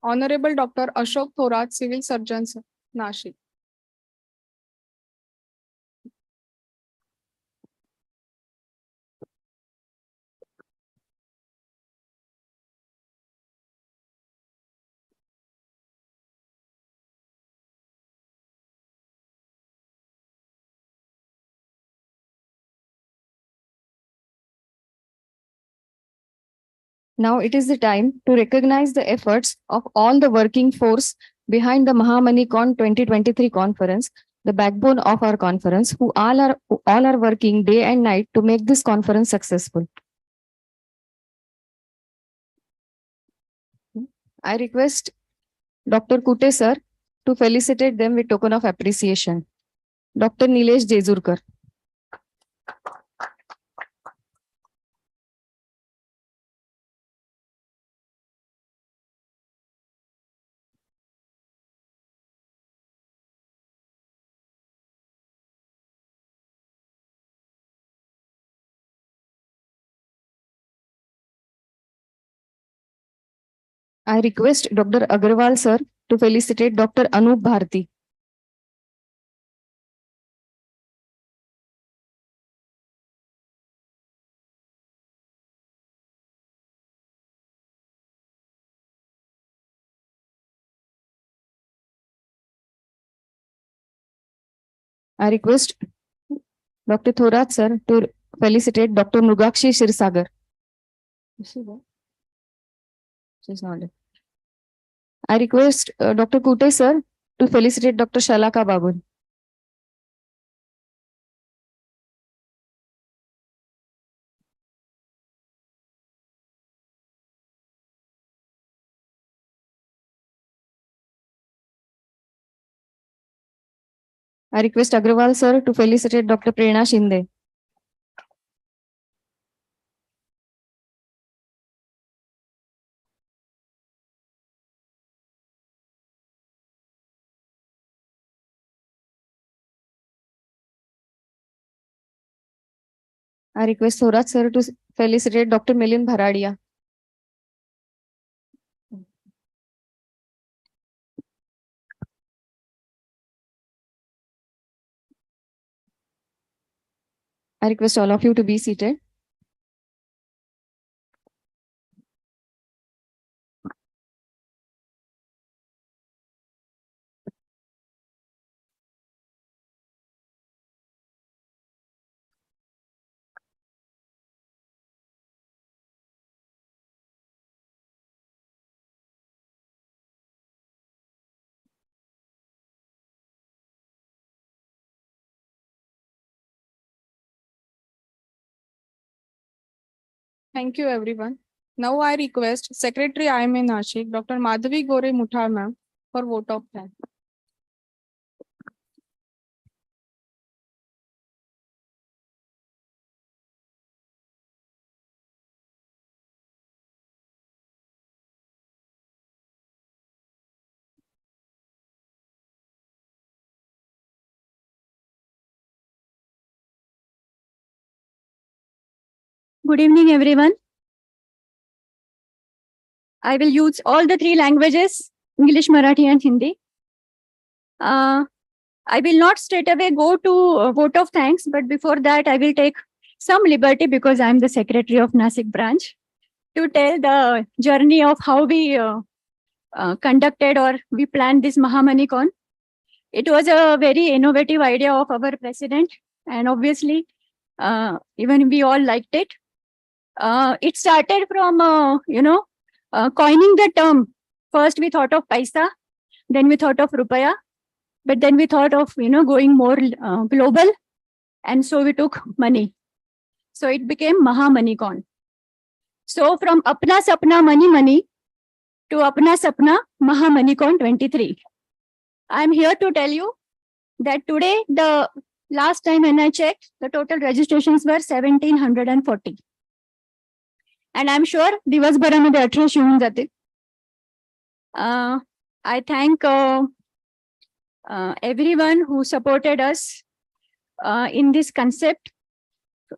Honorable Dr. Ashok Thorat, Civil Surgeon, sir, Nashik. Now it is the time to recognize the efforts of all the working force behind the MahaMoneyCon 2023 conference, the backbone of our conference, who all are working day and night to make this conference successful. I request Dr. Kute, sir, to felicitate them with token of appreciation. Dr. Nilesh Jezurkar. I request Dr. Agarwal, sir, to felicitate Dr. Anup Bharti. I request Dr. Thorat, sir, to felicitate Dr. Mrugakshi Shirsagar. She's not there. I request Dr. Kute, sir, to felicitate Dr. Shalaka Babul. I request Agrawal, sir, to felicitate Dr. Prerna Shinde. I request Thorat, sir, to felicitate Dr. Milind Bharadia. I request all of you to be seated. Thank you, everyone. Now I request Secretary IMA Nashik, Dr. Madhavi Gore Muthal, ma'am, for vote of thanks. Good evening, everyone. I will use all the three languages, English, Marathi, and Hindi. I will not straight away go to a vote of thanks, but before that, I will take some liberty because I'm the secretary of Nasik branch to tell the journey of how we conducted or we planned this MahaMoneyCon. It was a very innovative idea of our president, and obviously, even we all liked it. It started from, coining the term. First, we thought of paisa, then we thought of rupaya, but then we thought of, going more global. And so we took money. So it became MahaMoneyCon. So from Apna Sapna Money Money to Apna Sapna MahaMoneyCon 23. I'm here to tell you that today, the last time when I checked, the total registrations were 1740. And I'm sure दिवसभरामध्ये 1800 होऊन जाते. I thank everyone who supported us in this concept.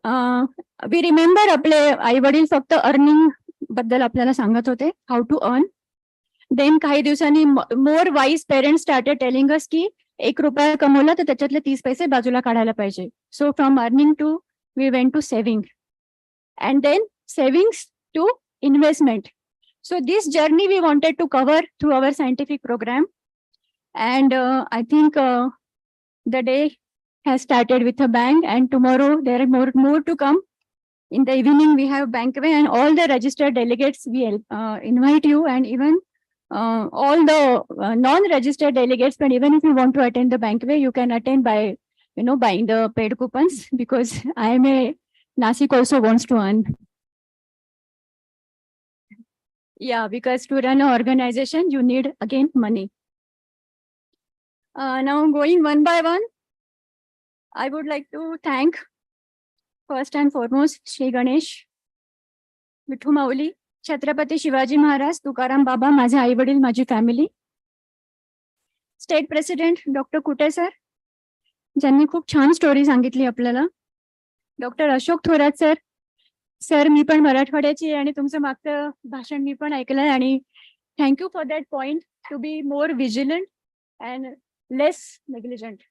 We remember आपले आई वडील फक्त earning बद्दल आपल्याला सांगत होते, how to earn. Then काही दिवसांनी more wise parents started telling us की 1 रुपया कमवला तर त्याच्यातले 30 पैसे बाजूला काढायला पाहिजे. So from earning to we went to saving, and then savings to investment. So this journey we wanted to cover through our scientific program, and I think the day has started with a bang, and tomorrow there are more to come. In the evening we have banquet, and all the registered delegates we invite you, and even all the non-registered delegates. But even if you want to attend the banquet, you can attend by buying the paid coupons, because Nasik also wants to earn. Yeah, because to run an organization, you need again money. Now going one by one, I would like to thank first and foremost Shri Ganesh, Vithu Mauli, Chhatrapati Shivaji Maharaj, Tukaram Baba, माझे आई वडील, माझी family. State president doctor Kute sir, ज्यांनी खूप छान story सांगितली आपल्याला. Doctor Ashok Thorat sir, sir मी पण मराठवाड्याची आणि तुमचं मागचं भाषण मी पण ऐकलंय, आणि thank you for that point to be more vigilant and less negligent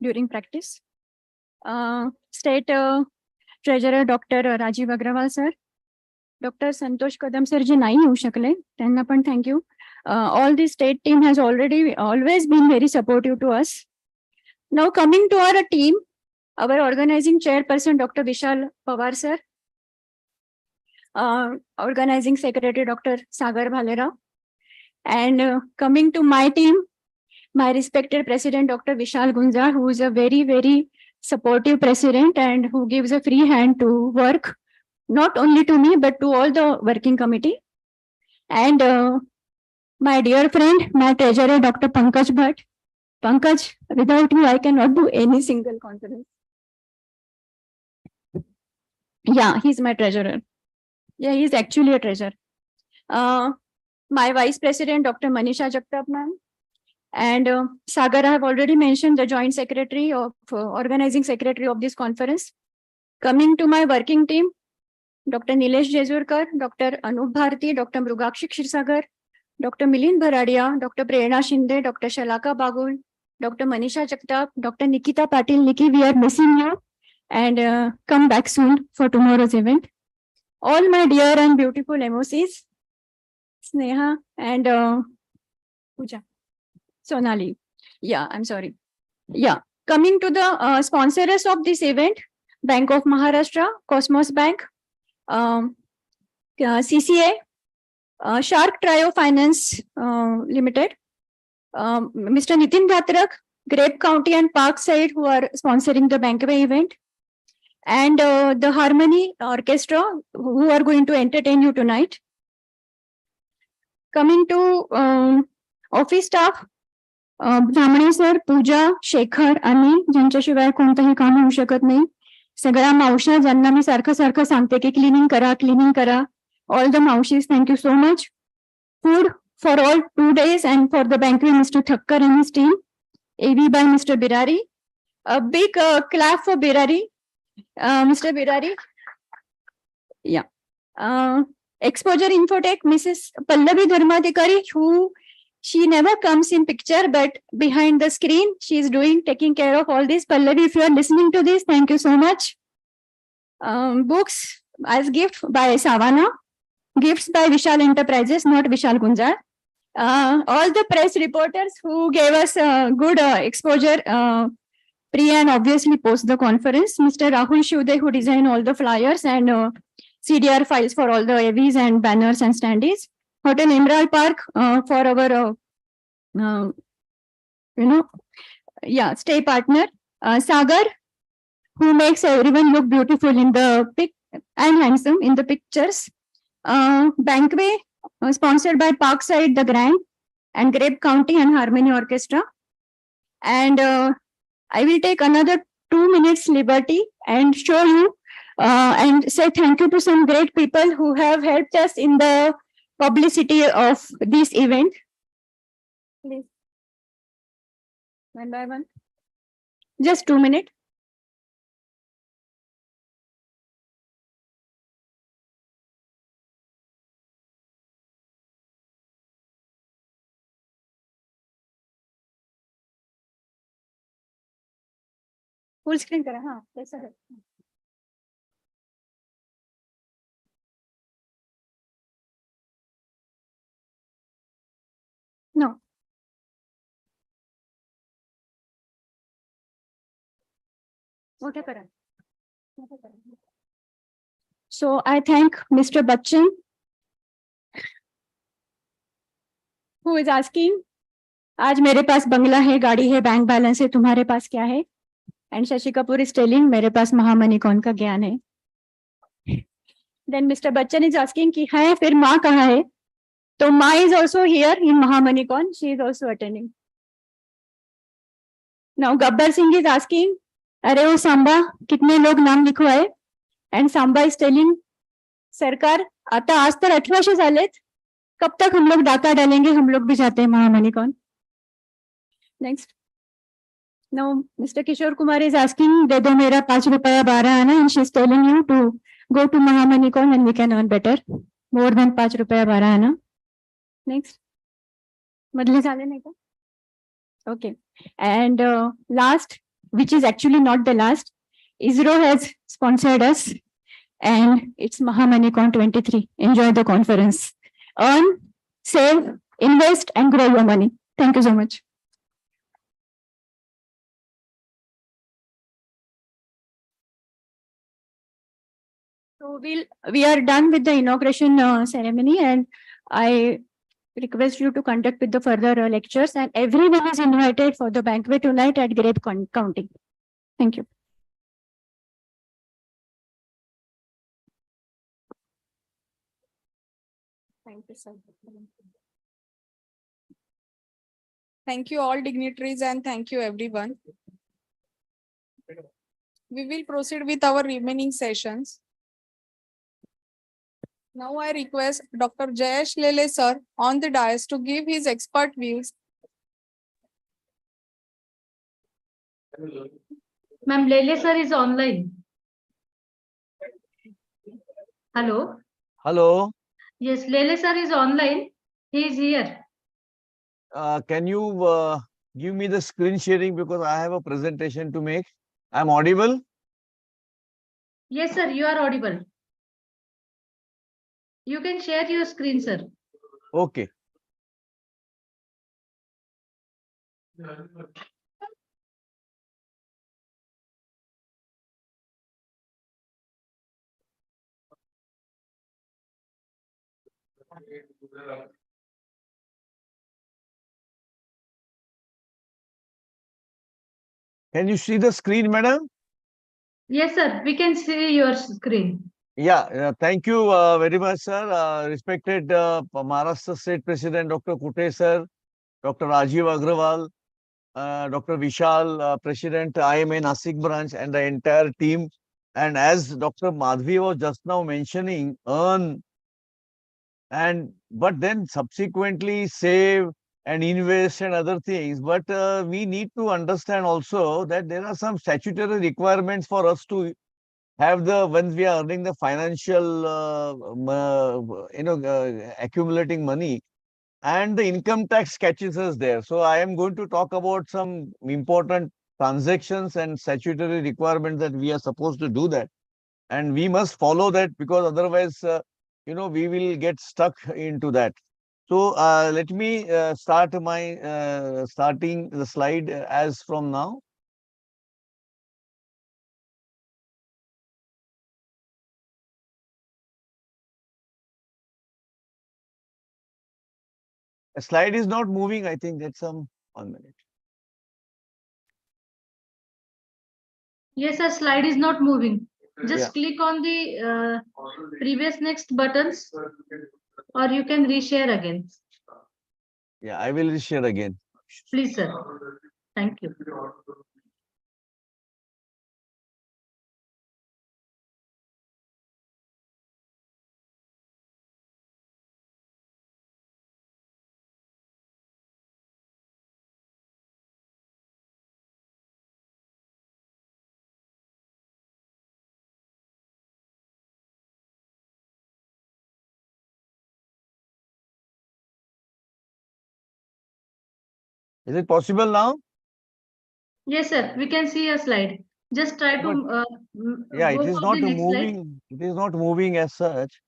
during practice. State treasurer doctor Rajiv Agarwal sir, doctor Santosh Kadam sir जे नाही येऊ शकले त्यांना पण thank you. All the state team has always been very supportive to us. Now coming to our team, our organizing chairperson Dr. Vishal Pawar sir, organizing secretary Dr. Sagar Bhalera, and coming to my team, my respected president Dr. Vishal Gunjar, who is a very, very supportive president and who gives a free hand to work, not only to me but to all the working committee. And my dear friend, my treasurer Dr. Pankaj Bhatt. Pankaj, without you I cannot do any single conference. Yeah, he's my treasurer. Yeah, he's actually a treasurer. My vice president Dr. Manisha Jagtap ma'am, and Sagar, I have already mentioned, the joint secretary of organizing secretary of this conference. Coming to my working team, Dr. Nilesh Jezurkar, Dr. Anup Bharti, Dr. Mrugakshi Kshirsagar, Dr. Milind Bharadia, Dr. Prerna Shinde, Dr. Shalaka Bagul, Dr. Manisha Jagtap, Dr. Nikita Patil. Nikki, we are missing you, and come back soon for tomorrow's event. All my dear and beautiful MOCs, Sneha and Pooja. Sonali. Yeah, I'm sorry. Yeah, coming to the sponsors of this event, Bank of Maharashtra, Cosmos Bank, CCA, Shark Trio Finance Limited, Mr. Nitin Bhatrak, Grape County and Parkside, who are sponsoring the banquet event, and the Harmony Orchestra, who are going to entertain you tonight. Coming to office staff, Bhamane sir, Pooja, Shekhar, Ani, ज्यांच्याशिवाय कोणतंही काम होऊ शकत नाही. सगळ्या मावश्या ज्यांना मी सारखं सारखं सांगते की क्लिनिंग करा. All the maushis, thank you so much. Food for all 2 days, and for the banquet, Mr. Thakkar and his team. AV by Mr. Birari. A big clap for Birari. Mr. Birari. Yeah. Exposure Infotech, Mrs. Pallavi Dharmadikari, who she never comes in picture, but behind the screen, she is taking care of all this. Pallavi, if you are listening to this, thank you so much. Books as gift by Savana, gifts by Vishal Enterprises, not Vishal Gunjar. All the press reporters who gave us good exposure pre and obviously post the conference. Mr. Rahul Shude, who designed all the flyers and CDR files for all the AVs and banners and standees. Hotel Emerald Park for our, stay partner. Sagar, who makes everyone look beautiful in the pic and handsome in the pictures. Bankway, sponsored by Parkside, The Grand, and Grape County and Harmony Orchestra. And I will take another 2 minutes liberty and show you and say thank you to some great people who have helped us in the publicity of this event. Please. One by one. Just 2 minutes. Full screen करा हाँ कैसा है no मोठं करा So I thank Mr. Bachchan who is asking आज मेरे पास बंगला है गाड़ी है बैंक बैलेंस है तुम्हारे पास क्या है And Shashi Kapoor is telling, मेरे पास महामनीकॉन का ज्ञान है. Then Mr. Bachchan is asking कि है फिर माँ कहाँ है? तो माँ is also here in MahaMoneyCon. She is also attending. Now Gabbar Singh is asking, अरे वो सांबा कितने लोग नाम लिखवाए? And Samba is telling, सरकार आता आज तर 1800 झालेत. कब तक हम लोग डाका डालेंगे? हम लोग भी जाते हैं MahaMoneyCon. Next. Now, Mr. Kishore Kumar is asking, दे दो मेरा 5 रुपया 12 आना, and she's telling you to go to MahaMoneyCon and we can earn better. More than 5 रुपया 12 आना. Next. बदले झाले नहीं का? Okay. And last, which is actually not the last, ISRO has sponsored us and it's MahaMoneyCon 23. Enjoy the conference. Earn, save, invest and grow your money. Thank you so much. So we are done with the inauguration ceremony and I request you to conduct with the further lectures and everyone is invited for the banquet tonight at Grape County. Thank you. Thank you, sir. Thank you all dignitaries and thank you everyone. We will proceed with our remaining sessions. Now I request Dr. Jayesh Lele sir on the dais to give his expert views. Ma'am, Lele sir is online. Hello. Hello. Yes, Lele sir is online. He is here. Can you give me the screen sharing because I have a presentation to make? I'm audible? Yes, sir, you are audible. You can share your screen, sir. Okay. Can you see the screen, madam? Yes, sir, we can see your screen. Yeah, thank you very much, sir. Respected Maharashtra State President Dr. Kute, sir, Dr. Rajiv Agrawal, Dr. Vishal, President IMA Nasik branch, and the entire team. And as Dr. Madhvi was just now mentioning, earn and but then subsequently save and invest and other things. But we need to understand also that there are some statutory requirements for us to have the, once we are earning the financial, accumulating money, and the income tax catches us there. So I am going to talk about some important transactions and statutory requirements that we are supposed to do that. And we must follow that, because otherwise, we will get stuck into that. So let me start my starting the slide as from now. A slide is not moving. I think that's some 1 minute. Yes, sir, slide is not moving. Just Yeah. click on the previous next buttons, or you can reshare again. Yeah, I will share again. Please, sir. Thank you. Is it possible now? Yes, sir, we can see a slide. Just try to Yeah, it go is for not the next slide. moving. It is not moving as such.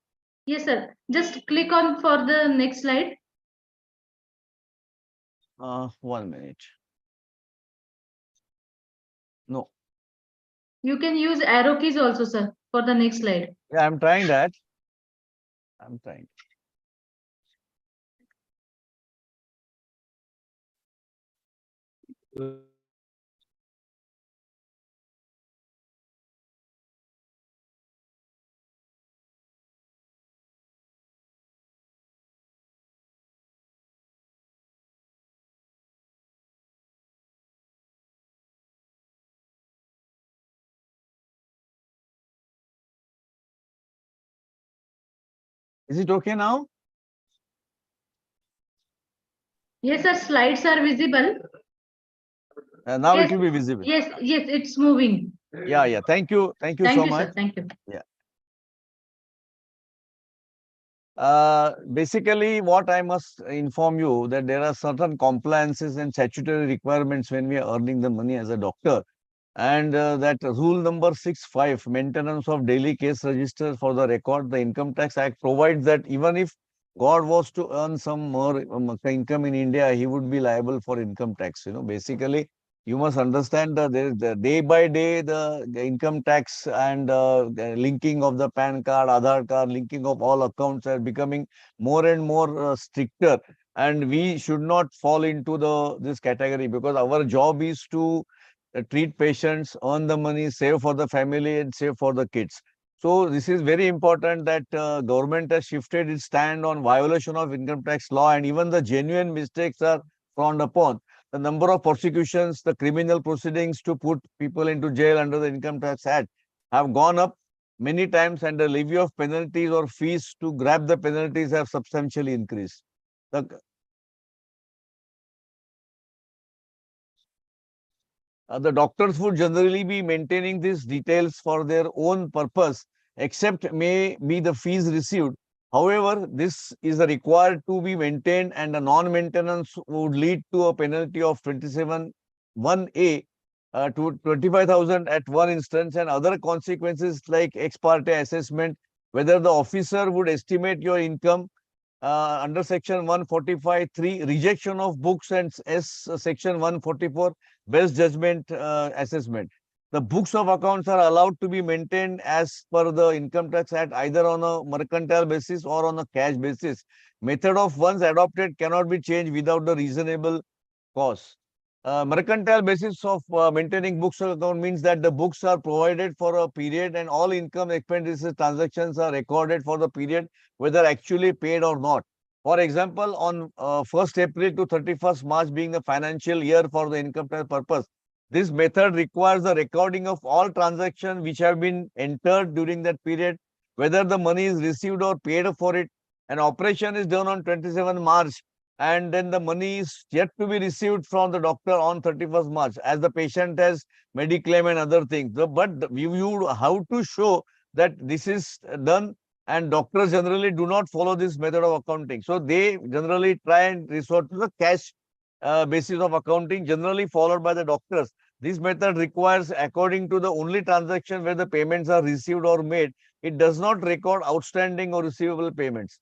Yes, sir. Just click on for the next slide. 1 minute. No. You can use arrow keys also, sir, for the next slide. Yeah, I'm trying that. I'm trying. Is it okay now? Yes, sir, slides are visible. Now Yes. it will be visible. Yes, yes, it's moving. Yeah, yeah. Thank you. Thank you so much. Sir. Thank you. Yeah. Basically, what I must inform you that there are certain compliances and statutory requirements when we are earning the money as a doctor. And that rule number 65, maintenance of daily case register for the record, the Income Tax Act provides that even if God was to earn some more income in India, he would be liable for income tax. Basically, you must understand that there is the day by day, the income tax and the linking of the PAN card, Aadhaar card, linking of all accounts are becoming more and more stricter. And we should not fall into this category, because our job is to treat patients, earn the money, save for the family and save for the kids. So this is very important that government has shifted its stand on violation of income tax law, and even the genuine mistakes are frowned upon. The number of prosecutions, the criminal proceedings to put people into jail under the Income Tax Act have gone up many times, and the levy of penalties or fees to grab the penalties have substantially increased. The doctors would generally be maintaining these details for their own purpose, except may be the fees received. However, this is required to be maintained, and a non-maintenance would lead to a penalty of 27(1)(a) to 25,000 at one instance, and other consequences like ex parte assessment, whether the officer would estimate your income under section 145(3), rejection of books, and section 144, best judgment assessment. The books of accounts are allowed to be maintained as per the Income Tax Act, either on a mercantile basis or on a cash basis. Method of funds adopted cannot be changed without the reasonable cause. Mercantile basis of maintaining books of account means that the books are provided for a period, and all income, expenditure, transactions are recorded for the period, whether actually paid or not. For example, on 1st April to 31st March being the financial year for the income tax purpose, this method requires the recording of all transactions which have been entered during that period, whether the money is received or paid for it. An operation is done on 27 March and then the money is yet to be received from the doctor on 31st March, as the patient has mediclaim and other things. But you have to show that this is done, and doctors generally do not follow this method of accounting. So they generally try and resort to the cash basis of accounting, generally followed by the doctors. This method requires, according to the only transaction where the payments are received or made, it does not record outstanding or receivable payments.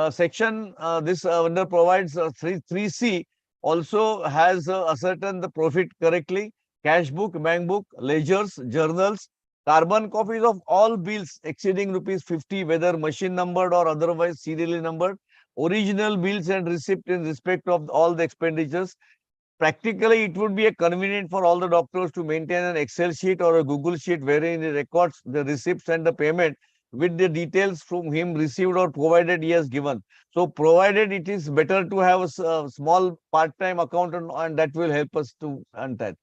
Section this under provides 3C also has ascertained the profit correctly. Cash book, bank book, ledgers, journals, carbon copies of all bills exceeding rupees 50, whether machine numbered or otherwise serially numbered, original bills and receipt in respect of all the expenditures. Practically, it would be a convenient for all the doctors to maintain an Excel sheet or a Google sheet wherein he records the receipts and the payment with the details from him received or provided he has given. So provided it is better to have a small part-time accountant, and that will help us to earn that.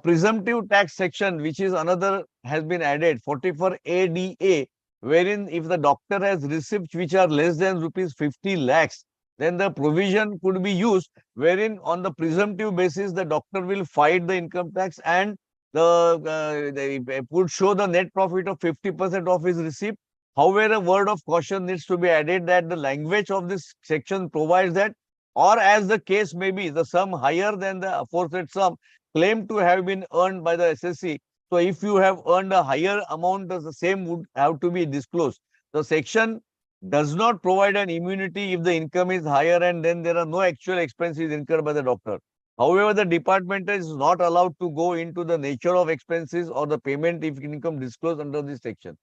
Presumptive tax section, which is another, has been added, 44 ADA, wherein if the doctor has receipts which are less than rupees 50 lakhs, then the provision could be used wherein on the presumptive basis, the doctor will fight the income tax and they would show the net profit of 50% of his receipt. However, a word of caution needs to be added that the language of this section provides that, or as the case may be, the sum higher than the aforesaid sum claimed to have been earned by the SSC. So if you have earned a higher amount, the same would have to be disclosed. The section does not provide an immunity if the income is higher and then there are no actual expenses incurred by the doctor. However, the department is not allowed to go into the nature of expenses or the payment if income disclosed under this section.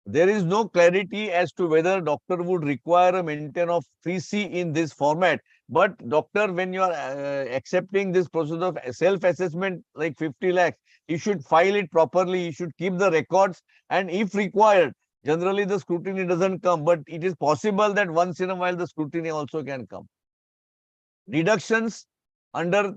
There is no clarity as to whether doctor would require a maintain of 3C in this format. But doctor, when you are accepting this process of self-assessment like 50 lakhs, you should file it properly, you should keep the records, and if required, generally the scrutiny doesn't come, but it is possible that once in a while the scrutiny also can come. Deductions under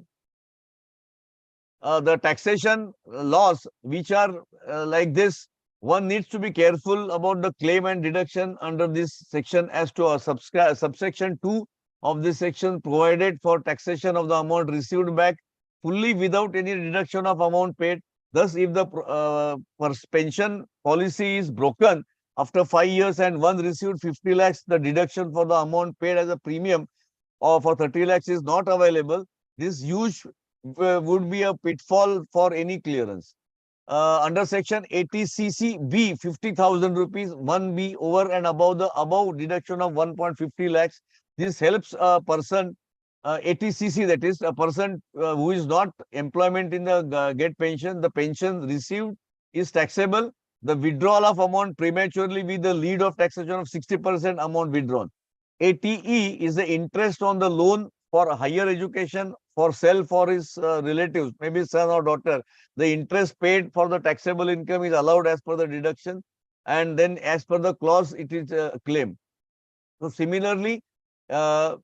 the taxation laws, which are like this, one needs to be careful about the claim and deduction under this section as to a subsection 2 of this section provided for taxation of the amount received back fully without any deduction of amount paid. Thus, if the pension policy is broken after 5 years and one received 50 lakhs, the deduction for the amount paid as a premium or for 30 lakhs is not available. This huge would be a pitfall for any clearance. Under section 80cc B, 50,000 rupees, 1B over and above the above deduction of 1.50 lakhs. This helps a person, 80cc, that is a person who is not employment in the get pension. The pension received is taxable. The withdrawal of amount prematurely with the lead of taxation of 60% amount withdrawn. 80E is the interest on the loan for higher education for self or his relatives, maybe son or daughter. The interest paid for the taxable income is allowed as per the deduction, and then as per the clause, it is a claim. So similarly, there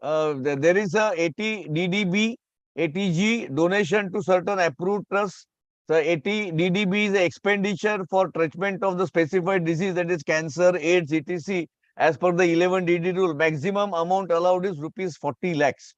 is a 80 DDB, 80G, donation to certain approved trusts. So 80 DDB is the expenditure for treatment of the specified disease, that is cancer, AIDS, etc. As per the 11 DD rule, maximum amount allowed is rupees 40 lakhs.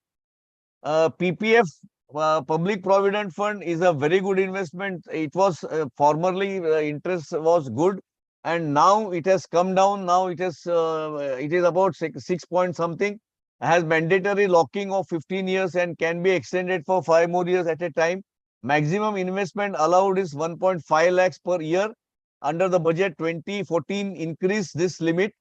PPF, Public Provident Fund, is a very good investment. It was formerly interest was good, and now it has come down. Now it is about 6 point something. Has mandatory locking of 15 years and can be extended for 5 more years at a time. Maximum investment allowed is 1.5 lakhs per year. Under the budget 2014 increased this limit.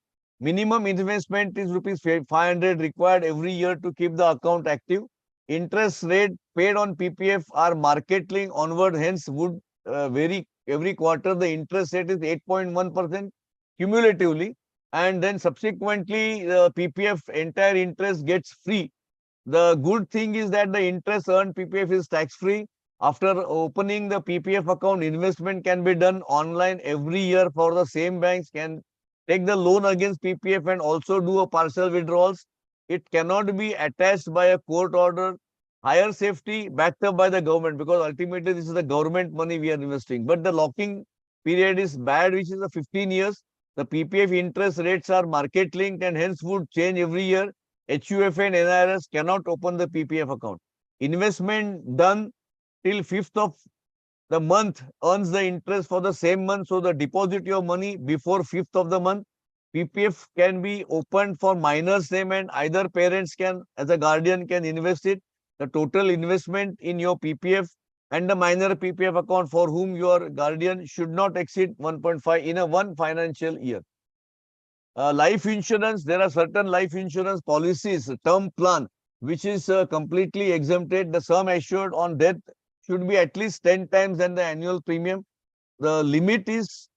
Minimum investment is rupees 500 required every year to keep the account active. Interest rate paid on PPF are market link onward, hence would vary every quarter. The interest rate is 8.1% cumulatively, and then subsequently the PPF entire interest gets free. The good thing is that the interest earned PPF is tax free. After opening the PPF account, investment can be done online every year for the same banks, can take the loan against PPF and also do a partial withdrawals. It cannot be attached by a court order. Higher safety backed up by the government, because ultimately this is the government money we are investing. But the locking period is bad, which is the 15 years. The PPF interest rates are market linked and hence would change every year. HUF and NIRS cannot open the PPF account. Investment done till 5th of the month earns the interest for the same month. So the deposit your money before 5th of the month. PPF can be opened for minor's name and either parents can, as a guardian, can invest it. The total investment in your PPF and the minor PPF account for whom your guardian should not exceed 1.5 in a one financial year. Life insurance, there are certain life insurance policies, term plan, which is completely exempted. The sum assured on death should be at least 10 times than the annual premium. The limit is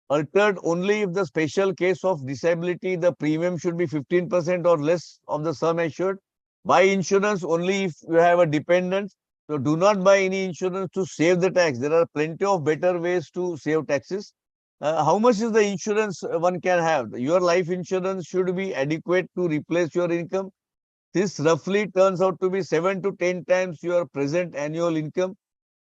altered only if the special case of disability, the premium should be 15% or less of the sum assured. Buy insurance only if you have a dependent. So do not buy any insurance to save the tax. There are plenty of better ways to save taxes. How much is the insurance one can have? Your life insurance should be adequate to replace your income. This roughly turns out to be 7 to 10 times your present annual income.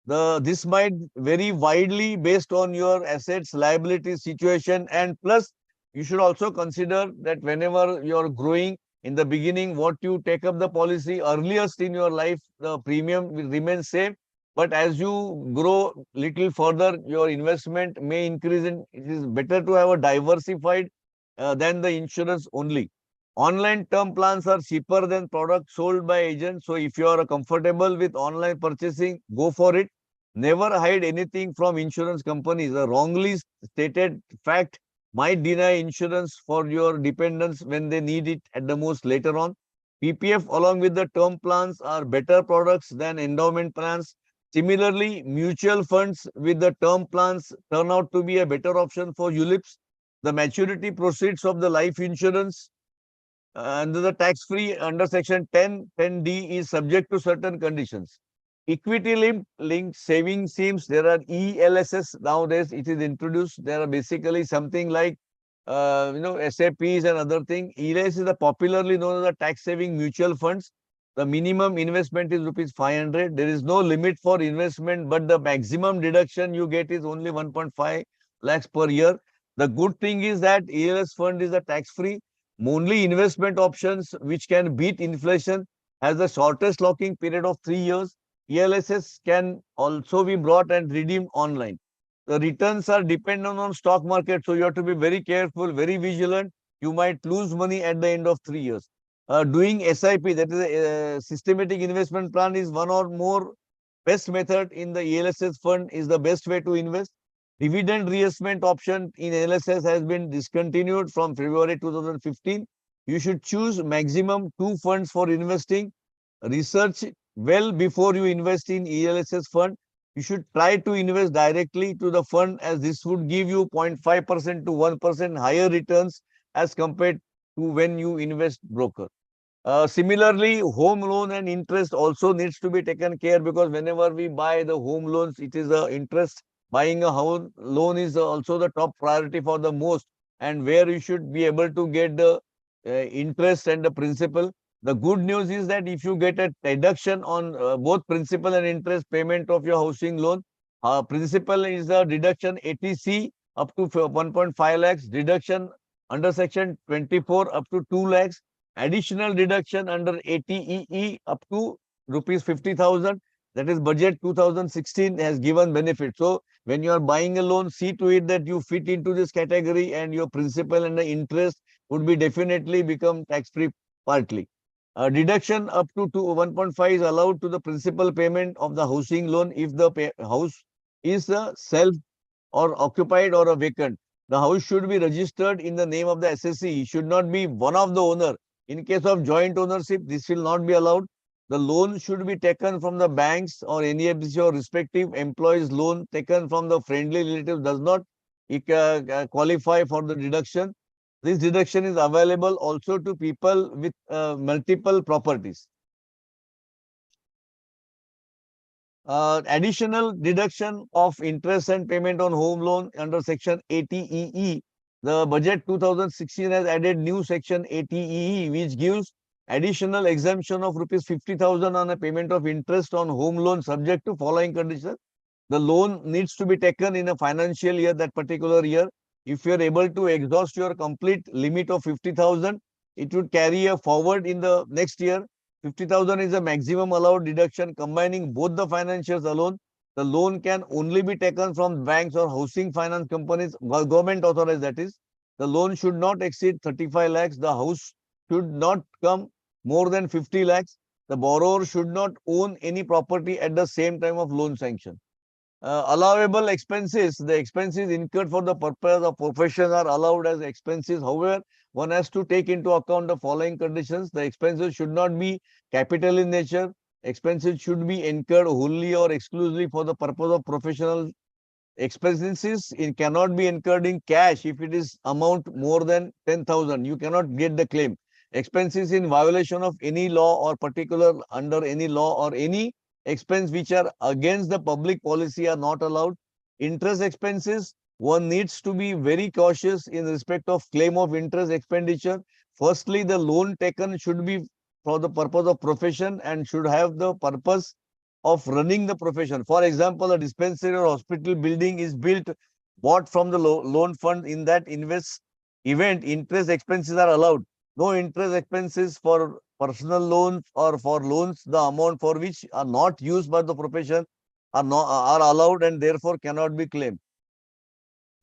This might vary widely based on your assets, liability situation, and plus you should also consider that whenever you're growing in the beginning, what you take up the policy earliest in your life, the premium will remain same. But as you grow little further, your investment may increase, and it is better to have a diversified than the insurance only. Online term plans are cheaper than products sold by agents. So if you are comfortable with online purchasing, go for it. Never hide anything from insurance companies. A wrongly stated fact might deny insurance for your dependents when they need it at the most later on. PPF along with the term plans are better products than endowment plans. Similarly, mutual funds with the term plans turn out to be a better option for ULIPs. The maturity proceeds of the life insurance under the tax-free under section 10D is subject to certain conditions. Equity linked saving schemes, there are ELSS nowadays, it is introduced. There are basically something like, SAPs and other thing. ELS is the popularly known as the tax saving mutual funds. The minimum investment is rupees 500. There is no limit for investment, but the maximum deduction you get is only 1.5 lakhs per year. The good thing is that ELS fund is a tax-free. Only investment options which can beat inflation has the shortest locking period of 3 years. ELSS can also be brought and redeemed online. The returns are dependent on stock market, so you have to be very careful, very vigilant. You might lose money at the end of 3 years. Doing SIP, that is a systematic investment plan, is one or more best method in the ELSS fund, is the best way to invest. Dividend reinvestment option in LSS has been discontinued from February 2015. You should choose maximum 2 funds for investing. Research well before you invest in ELSS fund. You should try to invest directly to the fund, as this would give you 0.5% to 1% higher returns as compared to when you invest broker. Similarly, home loan and interest also needs to be taken care, because whenever we buy the home loans, it is the interest. Buying a home loan is also the top priority for the most, and where you should be able to get the interest and the principal. The good news is that if you get a deduction on both principal and interest payment of your housing loan, principal is a deduction 80C up to 1.5 lakhs, deduction under section 24 up to 2 lakhs, additional deduction under 80EE up to rupees 50,000. That is budget 2016 has given benefit. So when you are buying a loan, see to it that you fit into this category, and your principal and the interest would be definitely become tax-free partly. Deduction up to 1.5 is allowed to the principal payment of the housing loan if the house is a self or occupied or a vacant. The house should be registered in the name of the assessee. It should not be one of the owner. In case of joint ownership, this will not be allowed. The loan should be taken from the banks or NBFC or respective employees. Loan taken from the friendly relative does not qualify for the deduction. This deduction is available also to people with multiple properties. Additional deduction of interest and payment on home loan under section 80EE. The budget 2016 has added new section 80EE, which gives additional exemption of rupees 50,000 on a payment of interest on home loan, subject to following conditions. The loan needs to be taken in a financial year, that particular year. If you are able to exhaust your complete limit of 50,000, it would carry a forward in the next year. 50,000 is the maximum allowed deduction. Combining both the financials alone, the loan can only be taken from banks or housing finance companies, government authorized that is. The loan should not exceed 35 lakhs. The house should not come more than 50 lakhs. The borrower should not own any property at the same time of loan sanction. Allowable expenses, the expenses incurred for the purpose of profession are allowed as expenses. However, one has to take into account the following conditions. The expenses should not be capital in nature. Expenses should be incurred wholly or exclusively for the purpose of professional expenses. It cannot be incurred in cash if it is amount more than 10,000. You cannot get the claim. Expenses in violation of any law or particular under any law or any expense which are against the public policy are not allowed. Interest expenses, one needs to be very cautious in respect of claim of interest expenditure. Firstly, the loan taken should be for the purpose of profession and should have the purpose of running the profession. For example, a dispensary or hospital building is built, bought from the loan fund. In that event, interest expenses are allowed. No interest expenses for personal loans or for loans, the amount for which are not used by the profession are allowed and therefore cannot be claimed.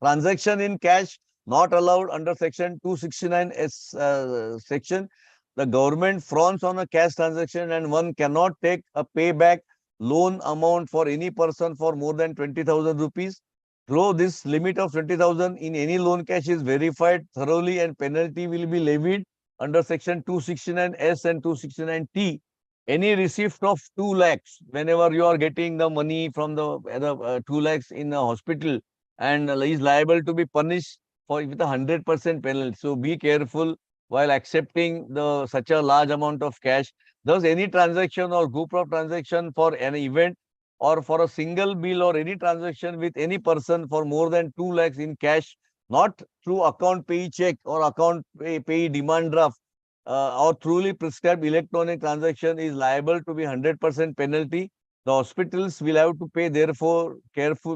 Transaction in cash not allowed under section 269S section. The government frowns on a cash transaction and one cannot take a payback loan amount for any person for more than 20,000 rupees. Though this limit of 20,000 in any loan cash is verified thoroughly and penalty will be levied under section 269S and 269T. Any receipt of 2 lakhs, whenever you are getting the money from the 2 lakhs in a hospital and is liable to be punished with 100% penalty. So be careful while accepting such a large amount of cash. Thus, any transaction or group of transaction for an event or for a single bill or any transaction with any person for more than 2 lakhs in cash, not through account pay check or account pay demand draft or truly prescribed electronic transaction is liable to be 100% penalty. The hospitals will have to pay, therefore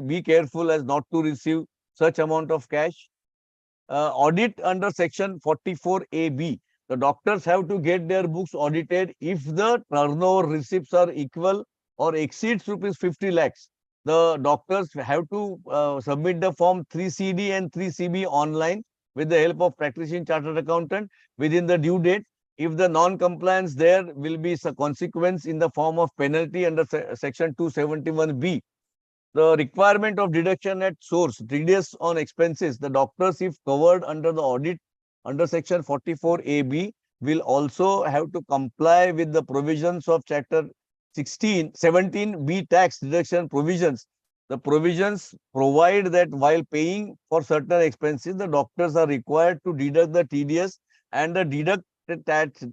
be careful as not to receive such amount of cash. Audit under section 44AB. The doctors have to get their books audited if the turnover receipts are equal or exceeds rupees 50 lakhs. The doctors have to submit the form 3CD and 3CB online with the help of practicing chartered accountant within the due date. If the non-compliance, there will be some consequence in the form of penalty under section 271B. The requirement of deduction at source, TDS on expenses. The doctors, if covered under the audit under section 44AB, will also have to comply with the provisions of chapter 17B tax deduction provisions. The provisions provide that while paying for certain expenses, the doctors are required to deduct the TDS, and the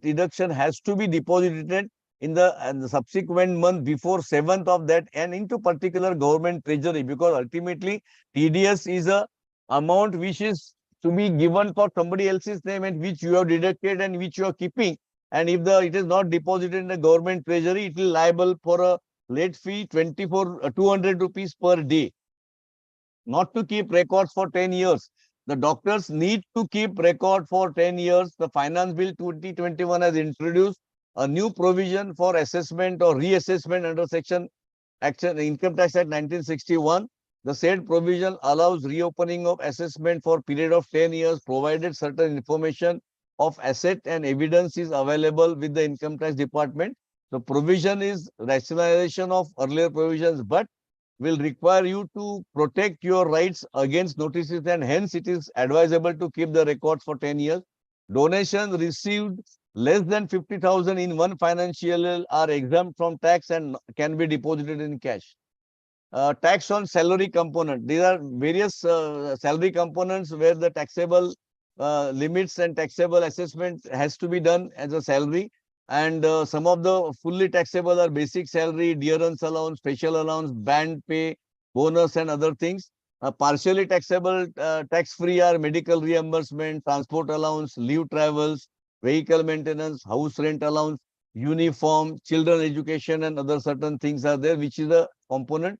deduction has to be deposited in the subsequent month before 7th of that and into particular government treasury, because ultimately TDS is a amount which is to be given for somebody else's name and which you have deducted and which you are keeping. And if it is not deposited in the government treasury, it will liable for a late fee 200 rupees per day. Not to keep records for 10 years. The doctors need to keep record for 10 years. The Finance Bill 2021 has introduced a new provision for assessment or reassessment under section Income Tax Act 1961. The said provision allows reopening of assessment for period of 10 years, provided certain information of asset and evidence is available with the Income Tax Department. The provision is rationalization of earlier provisions, but will require you to protect your rights against notices, and hence it is advisable to keep the records for 10 years. Donations received less than 50,000 in one financial year are exempt from tax and can be deposited in cash. Tax on salary component. These are various salary components where the taxable limits and taxable assessment has to be done as a salary. And some of the fully taxable are basic salary, dearance allowance, special allowance, band pay, bonus and other things. Partially taxable, tax-free are medical reimbursement, transport allowance, leave travels, vehicle maintenance, house rent allowance, uniform, children education and other certain things are there, which is a component.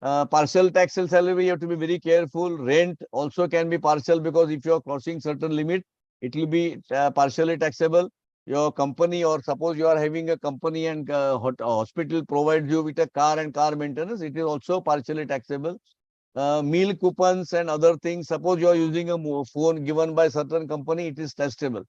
Partial taxable salary, you have to be very careful. Rent also can be partial because if you are crossing certain limit, it will be partially taxable. Your company, or suppose you are having a company and hospital provides you with a car and car maintenance, it is also partially taxable. Meal coupons and other things. Suppose you are using a phone given by certain company, it is taxable.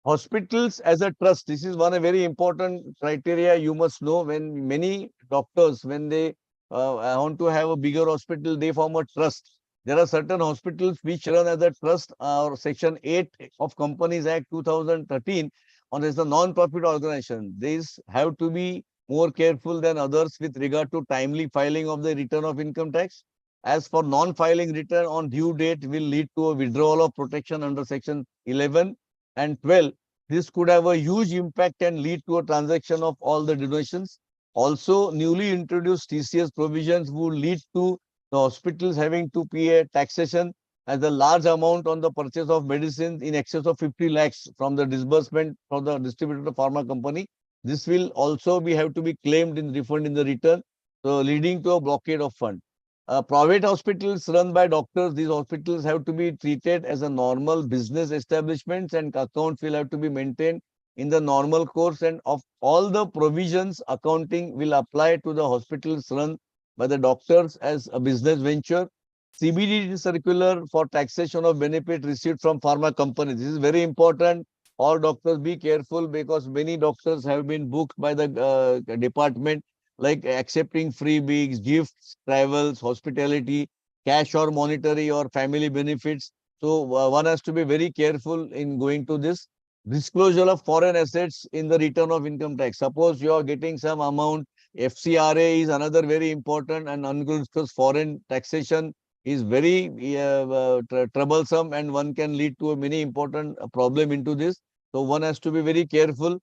Hospitals as a trust, this is one a very important criteria you must know. When many doctors, when they want to have a bigger hospital, they form a trust. There are certain hospitals which run as a trust, or Section 8 of Companies Act 2013 on as a non-profit organization. These have to be more careful than others with regard to timely filing of the return of income tax. As for non-filing return on due date will lead to a withdrawal of protection under Section 11 and 12. This could have a huge impact and lead to a transaction of all the donations. Also, newly introduced TCS provisions would lead to the hospitals having to pay a taxation as a large amount on the purchase of medicines in excess of 50 lakhs from the disbursement from the distributor pharma company. This will also have to be claimed in refund in the return, so leading to a blockade of fund. Private hospitals run by doctors, these hospitals have to be treated as a normal business establishments, and accounts will have to be maintained in the normal course, and of all the provisions, accounting will apply to the hospitals run by the doctors as a business venture. CBD circular for taxation of benefit received from pharma companies. This is very important. All doctors be careful because many doctors have been booked by the department, like accepting freebies, gifts, travels, hospitality, cash or monetary or family benefits. So one has to be very careful in going to this. Disclosure of foreign assets in the return of income tax. Suppose you are getting some amount, FCRA is another very important, and undisclosed foreign taxation is very troublesome, and one can lead to a many important problem into this. So one has to be very careful.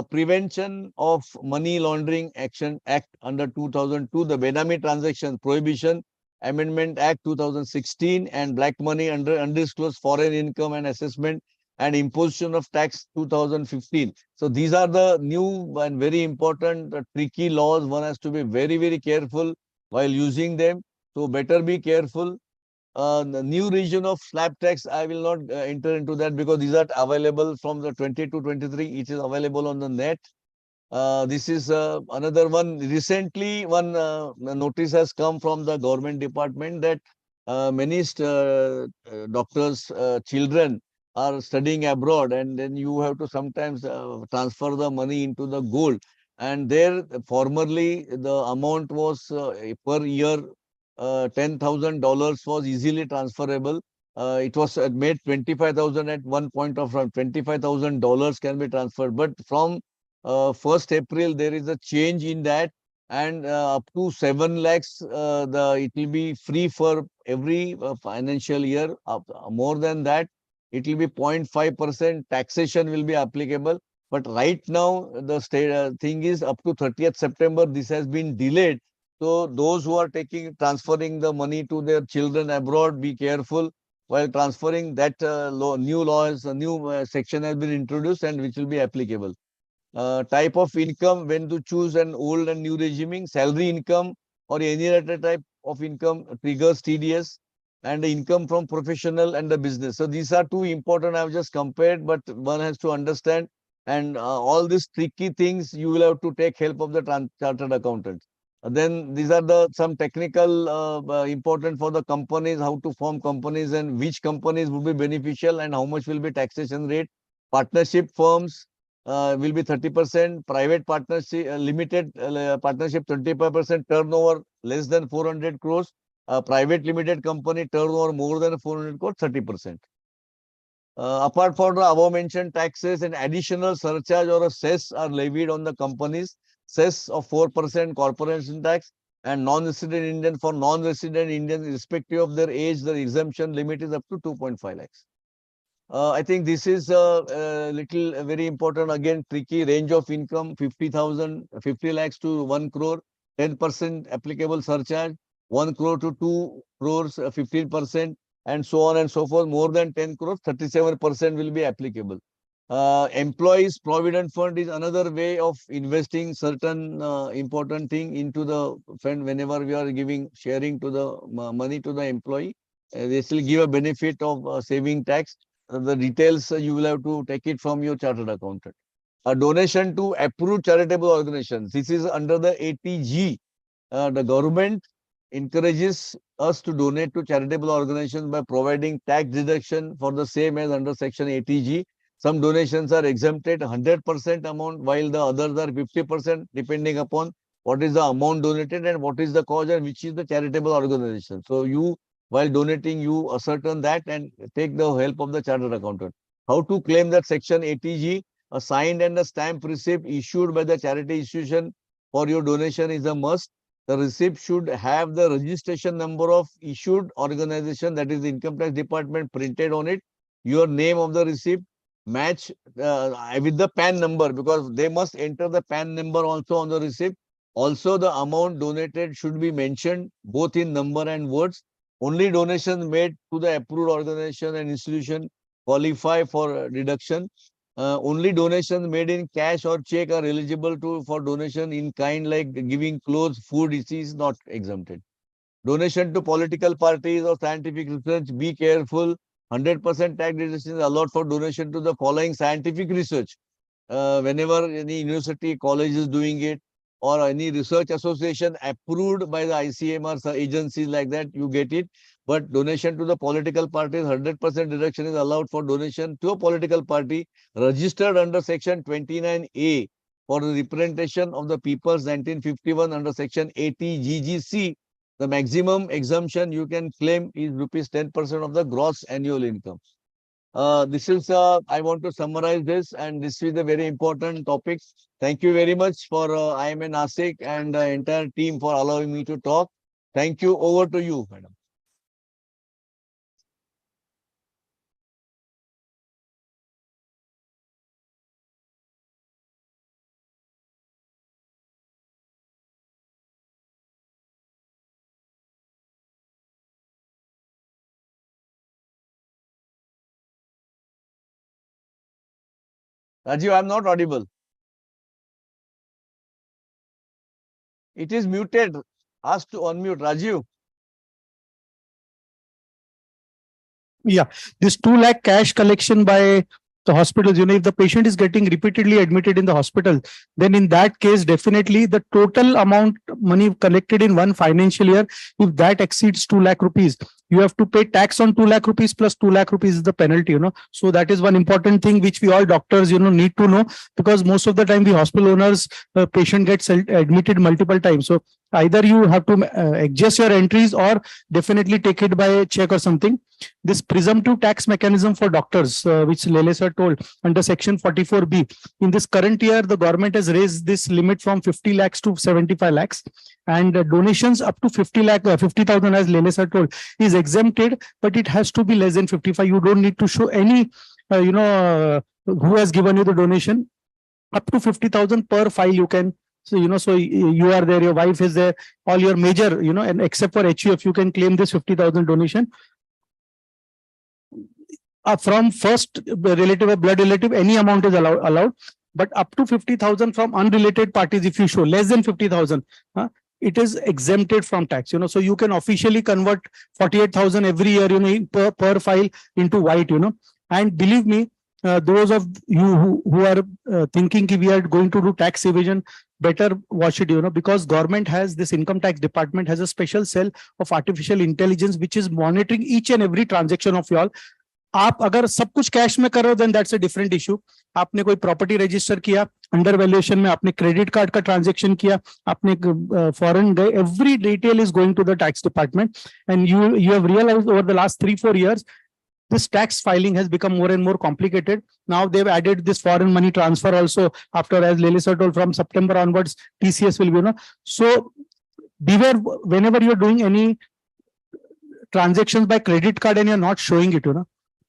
Prevention of Money Laundering Action Act under 2002, the Benami Transaction Prohibition Amendment Act 2016, and Black Money under Undisclosed Foreign Income and Assessment and Imposition of Tax 2015. So these are the new and very important tricky laws. One has to be very, very careful while using them. So better be careful. The new region of slab tax, I will not enter into that because these are available from the 20 to 23. It is available on the net. This is another one. Recently, one notice has come from the government department that many doctors' children are studying abroad, and then you have to sometimes transfer the money into the gold. And there, formerly, the amount was per year $10,000 was easily transferable. It was made 25,000 at one point of time. $25,000 can be transferred, but from 1st April, there is a change in that, and up to 7 lakhs, it will be free for every financial year. More than that, it will be 0.5% taxation will be applicable. But right now, the state thing is up to 30th September, this has been delayed. So those who are transferring the money to their children abroad, be careful while transferring. That new laws, a new section has been introduced and which will be applicable. Type of income, when to choose an old and new regime, salary income or any other type of income triggers TDS, and the income from professional and the business. So these are two important. I've just compared, but one has to understand, and all these tricky things you will have to take help of the chartered accountant. Then these are the some technical important for the companies, how to form companies and which companies will be beneficial and how much will be taxation rate. Partnership firms will be 30%, private partnership, limited partnership 25%, turnover less than 400 crores, private limited company turnover more than 400 crores, 30%. Apart from the above mentioned taxes, and additional surcharge or a cess are levied on the companies. Cess of 4% corporation tax, and non-resident Indian, for non-resident Indians, irrespective of their age, the exemption limit is up to 2.5 lakhs. I think this is a little very important, again, tricky range of income, 50 lakhs to 1 crore, 10% applicable surcharge, 1 crore to 2 crores, 15%, and so on and so forth. More than 10 crores, 37% will be applicable. Employees provident fund is another way of investing certain important thing into the fund. Whenever we are giving sharing to the money to the employee, they still give a benefit of saving tax. The details you will have to take it from your chartered accountant. A donation to approved charitable organizations. This is under the ATG. The government encourages us to donate to charitable organizations by providing tax deduction for the same as under section ATG. Some donations are exempted 100% amount, while the others are 50%, depending upon what is the amount donated and what is the cause and which is the charitable organization. So you, while donating, you ascertain that and take the help of the chartered accountant. How to claim that section ATG? A signed and a stamped receipt issued by the charity institution for your donation is a must. The receipt should have the registration number of issued organization, that is the income tax department, printed on it. Your name of the receipt match with the PAN number, because they must enter the PAN number also on the receipt. Also, the amount donated should be mentioned both in number and words. Only donations made to the approved organization and institution qualify for deduction. Only donations made in cash or check are eligible for donation in kind, like giving clothes, food. It is not exempted. Donation to political parties or scientific research, be careful. 100% tax deduction is allowed for donation to the following scientific research. Whenever any university, college is doing it, or any research association approved by the ICMR agencies like that, you get it. But donation to the political parties, 100% deduction is allowed for donation to a political party registered under section 29A for the representation of the peoples 1951 under section 80 GGC. The maximum exemption you can claim is ₹10% of the gross annual income. This is, I want to summarize this, and this is a very important topic. Thank you very much for IMA Nasik and the entire team for allowing me to talk. Thank you. Over to you, madam. Rajiv, I'm not audible. It is muted. Ask to unmute. Rajiv. Yeah, this 2 lakh cash collection by the hospitals, if the patient is getting repeatedly admitted in the hospital, then in that case, definitely the total amount money collected in one financial year, if that exceeds 2 lakh rupees, you have to pay tax on 2 lakh rupees plus 2 lakh rupees is the penalty, So that is one important thing which we all doctors, need to know, because most of the time the hospital owners, patient gets admitted multiple times. So either you have to adjust your entries or definitely take it by check or something. This presumptive tax mechanism for doctors, which Lele sir told under section 44B, in this current year, the government has raised this limit from 50 lakhs to 75 lakhs, and donations up to 50,000, as Lele sir told, is exempted, but it has to be less than 55. You don't need to show any, who has given you the donation. Up to 50,000 per file you can. So, so you are there, your wife is there, all your major, and except for HUF, you can claim this 50,000 donation. From first relative or blood relative, any amount is allowed, but up to 50,000 from unrelated parties, if you show less than 50,000, it is exempted from tax. So you can officially convert 48,000 every year, per file into white. And believe me, those of you who are thinking we are going to do tax evasion, better watch it, because government has this income tax department has a special cell of artificial intelligence which is monitoring each and every transaction of y'all. आप अगर सब कुछ cash में करो, then that's a different issue. आपने कोई property register किया under valuation में, आपने क्रेडिट कार्ड का ट्रांजैक्शन किया, आपने फॉरेन गए, every detail is going to the tax department, and you have realized over the last 3-4 years this tax filing has become more and more complicated. Now they've added this foreign money transfer also. After, as Lele sir told, from September onwards, TCS will be, So beware whenever you're doing any transactions by credit card and you're not showing it,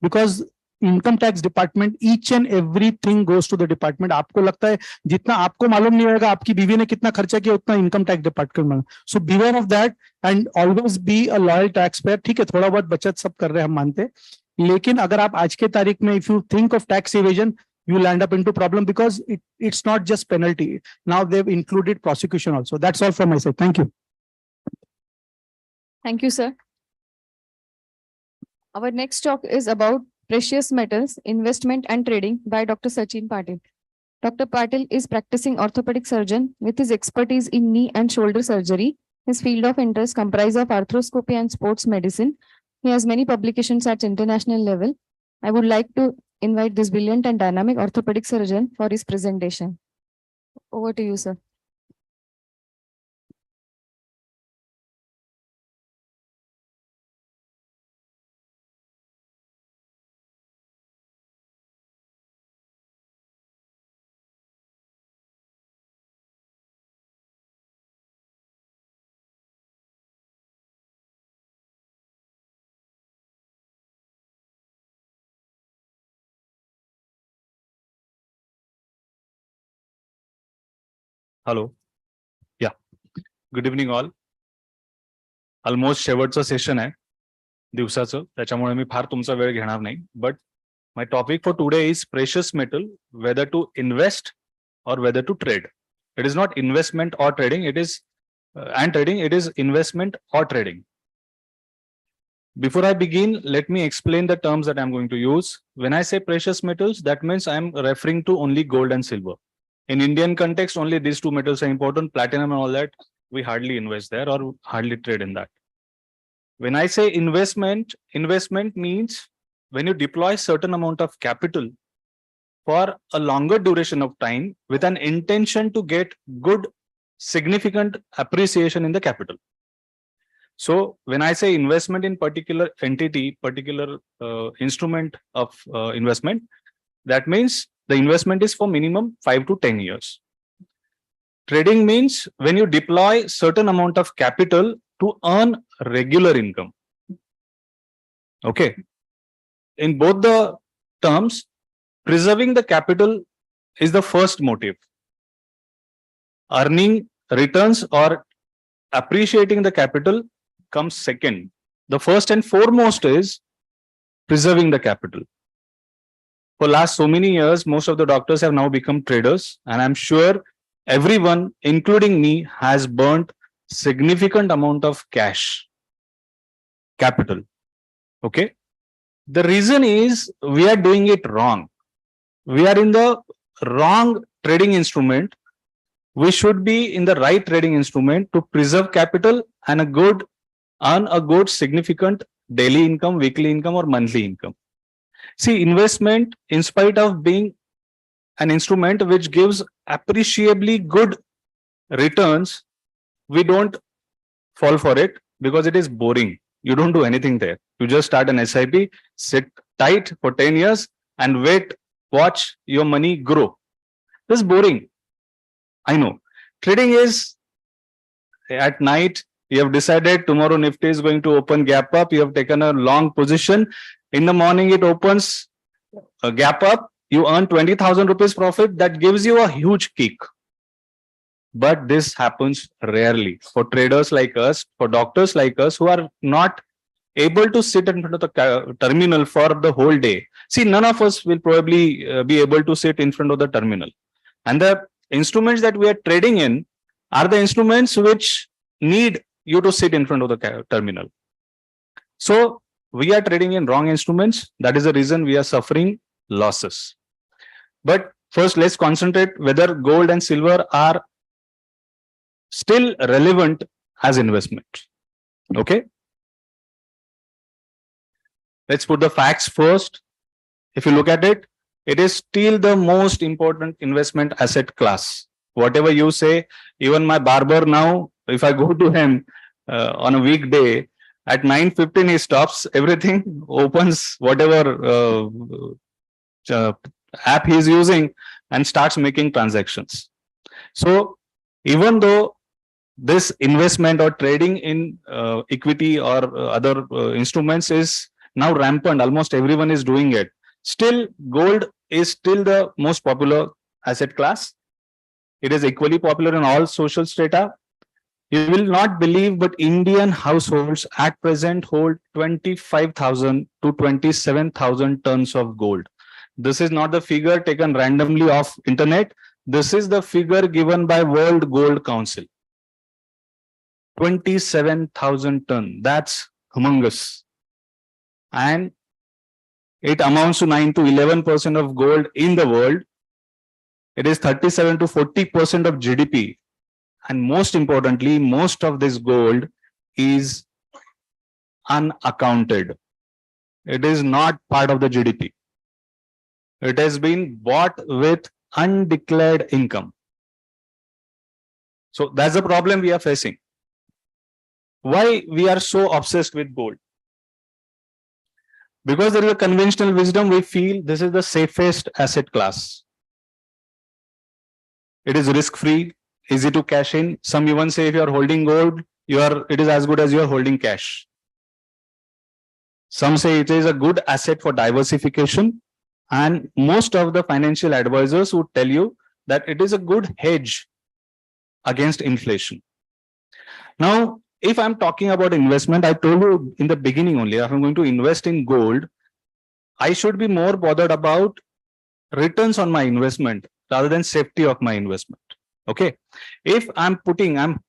because income tax department, each and everything goes to the department. आपको लगता है जितना आपको मालूम नहीं होगा आपकी बीवी ने कितना खर्चा किया, उतना income tax department. So beware of that and always be a loyal taxpayer. ठीक है, थोड़ा बहुत बचत सब कर रहे हैं, हम मानते हैं, लेकिन अगर आप आज के तारीख में if you think of tax evasion, you will end up into problem because it's not just penalty. Now they've included prosecution also. That's all from my side. Thank you. Thank you, sir. Our next talk is about precious metals, investment and trading by Dr. Sachin Patil. Dr. Patil is practicing orthopedic surgeon with his expertise in knee and shoulder surgery. His field of interest comprise of arthroscopy and sports medicine. He has many publications at international level. I would like to invite this brilliant and dynamic orthopedic surgeon for his presentation. Over to you, sir. Hello या good evening all. Almost शेवटचं session आहे दिवसाचं, त्याच्यामुळे मी फार तुमचा वेळ घेणार नाही. But my topic for today is precious metal, whether to invest or whether to trade. It is not investment or trading, it is and trading, it is investment or trading. Before I begin, let me explain the terms that I'm going to use. When I say precious metals, that means I'm referring to only gold and silver. In Indian context, only these two metals are important. Platinum and all that, we hardly invest there or hardly trade in that. When I say investment, investment means when you deploy certain amount of capital for a longer duration of time with an intention to get good, significant appreciation in the capital. So when I say investment in particular entity, particular instrument of investment, that means the investment is for minimum 5 to 10 years. Trading means when you deploy certain amount of capital to earn regular income. Okay. In both the terms, preserving the capital is the first motive. Earning returns or appreciating the capital comes second. The first and foremost is preserving the capital. For last so many years, most of the doctors have now become traders, and I'm sure everyone, including me, has burnt significant amount of cash capital. Okay. The reason is we are doing it wrong. We are in the wrong trading instrument. We should be in the right trading instrument to preserve capital and earn a good significant daily income, weekly income or monthly income. See, investment, in spite of being an instrument which gives appreciably good returns, we don't fall for it because it is boring. You don't do anything there. You just start an SIP, sit tight for 10 years and watch your money grow. This is boring. I know. Trading is at night, you have decided tomorrow Nifty is going to open gap up. You have taken a long position. In the morning, it opens a gap up. You earn 20,000 rupees profit. That gives you a huge kick. But this happens rarely for traders like us, for doctors like us who are not able to sit in front of the terminal for the whole day. See, none of us will probably be able to sit in front of the terminal. And the instruments that we are trading in are the instruments which need you to sit in front of the terminal. So we are trading in wrong instruments. That is the reason we are suffering losses. But first, let's concentrate whether gold and silver are still relevant as investment. Okay. Let's put the facts first. If you look at it, it is still the most important investment asset class. Whatever you say, even my barber now, if I go to him on a weekday, at 9:15 he stops everything, opens whatever app he is using and starts making transactions. So even though this investment or trading in equity or other instruments is now rampant, almost everyone is doing it, still gold is still the most popular asset class. It is equally popular in all social strata. You will not believe, but Indian households at present hold 25,000 to 27,000 tons of gold. This is not the figure taken randomly off internet. This is the figure given by World Gold Council. 27,000 ton. That's humongous. And it amounts to 9 to 11% of gold in the world. It is 37 to 40% of GDP. And most importantly, most of this gold is unaccounted. It is not part of the GDP. It has been bought with undeclared income. So that's the problem we are facing. Why we are so obsessed with gold? Because there is a conventional wisdom, we feel this is the safest asset class. It is risk-free, easy to cash in. Some even say if you are holding gold, it is as good as you are holding cash. Some say it is a good asset for diversification. And most of the financial advisors would tell you that it is a good hedge against inflation. Now, if I'm talking about investment, I told you in the beginning only, if I'm going to invest in gold, I should be more bothered about returns on my investment rather than safety of my investment. Okay. If I'm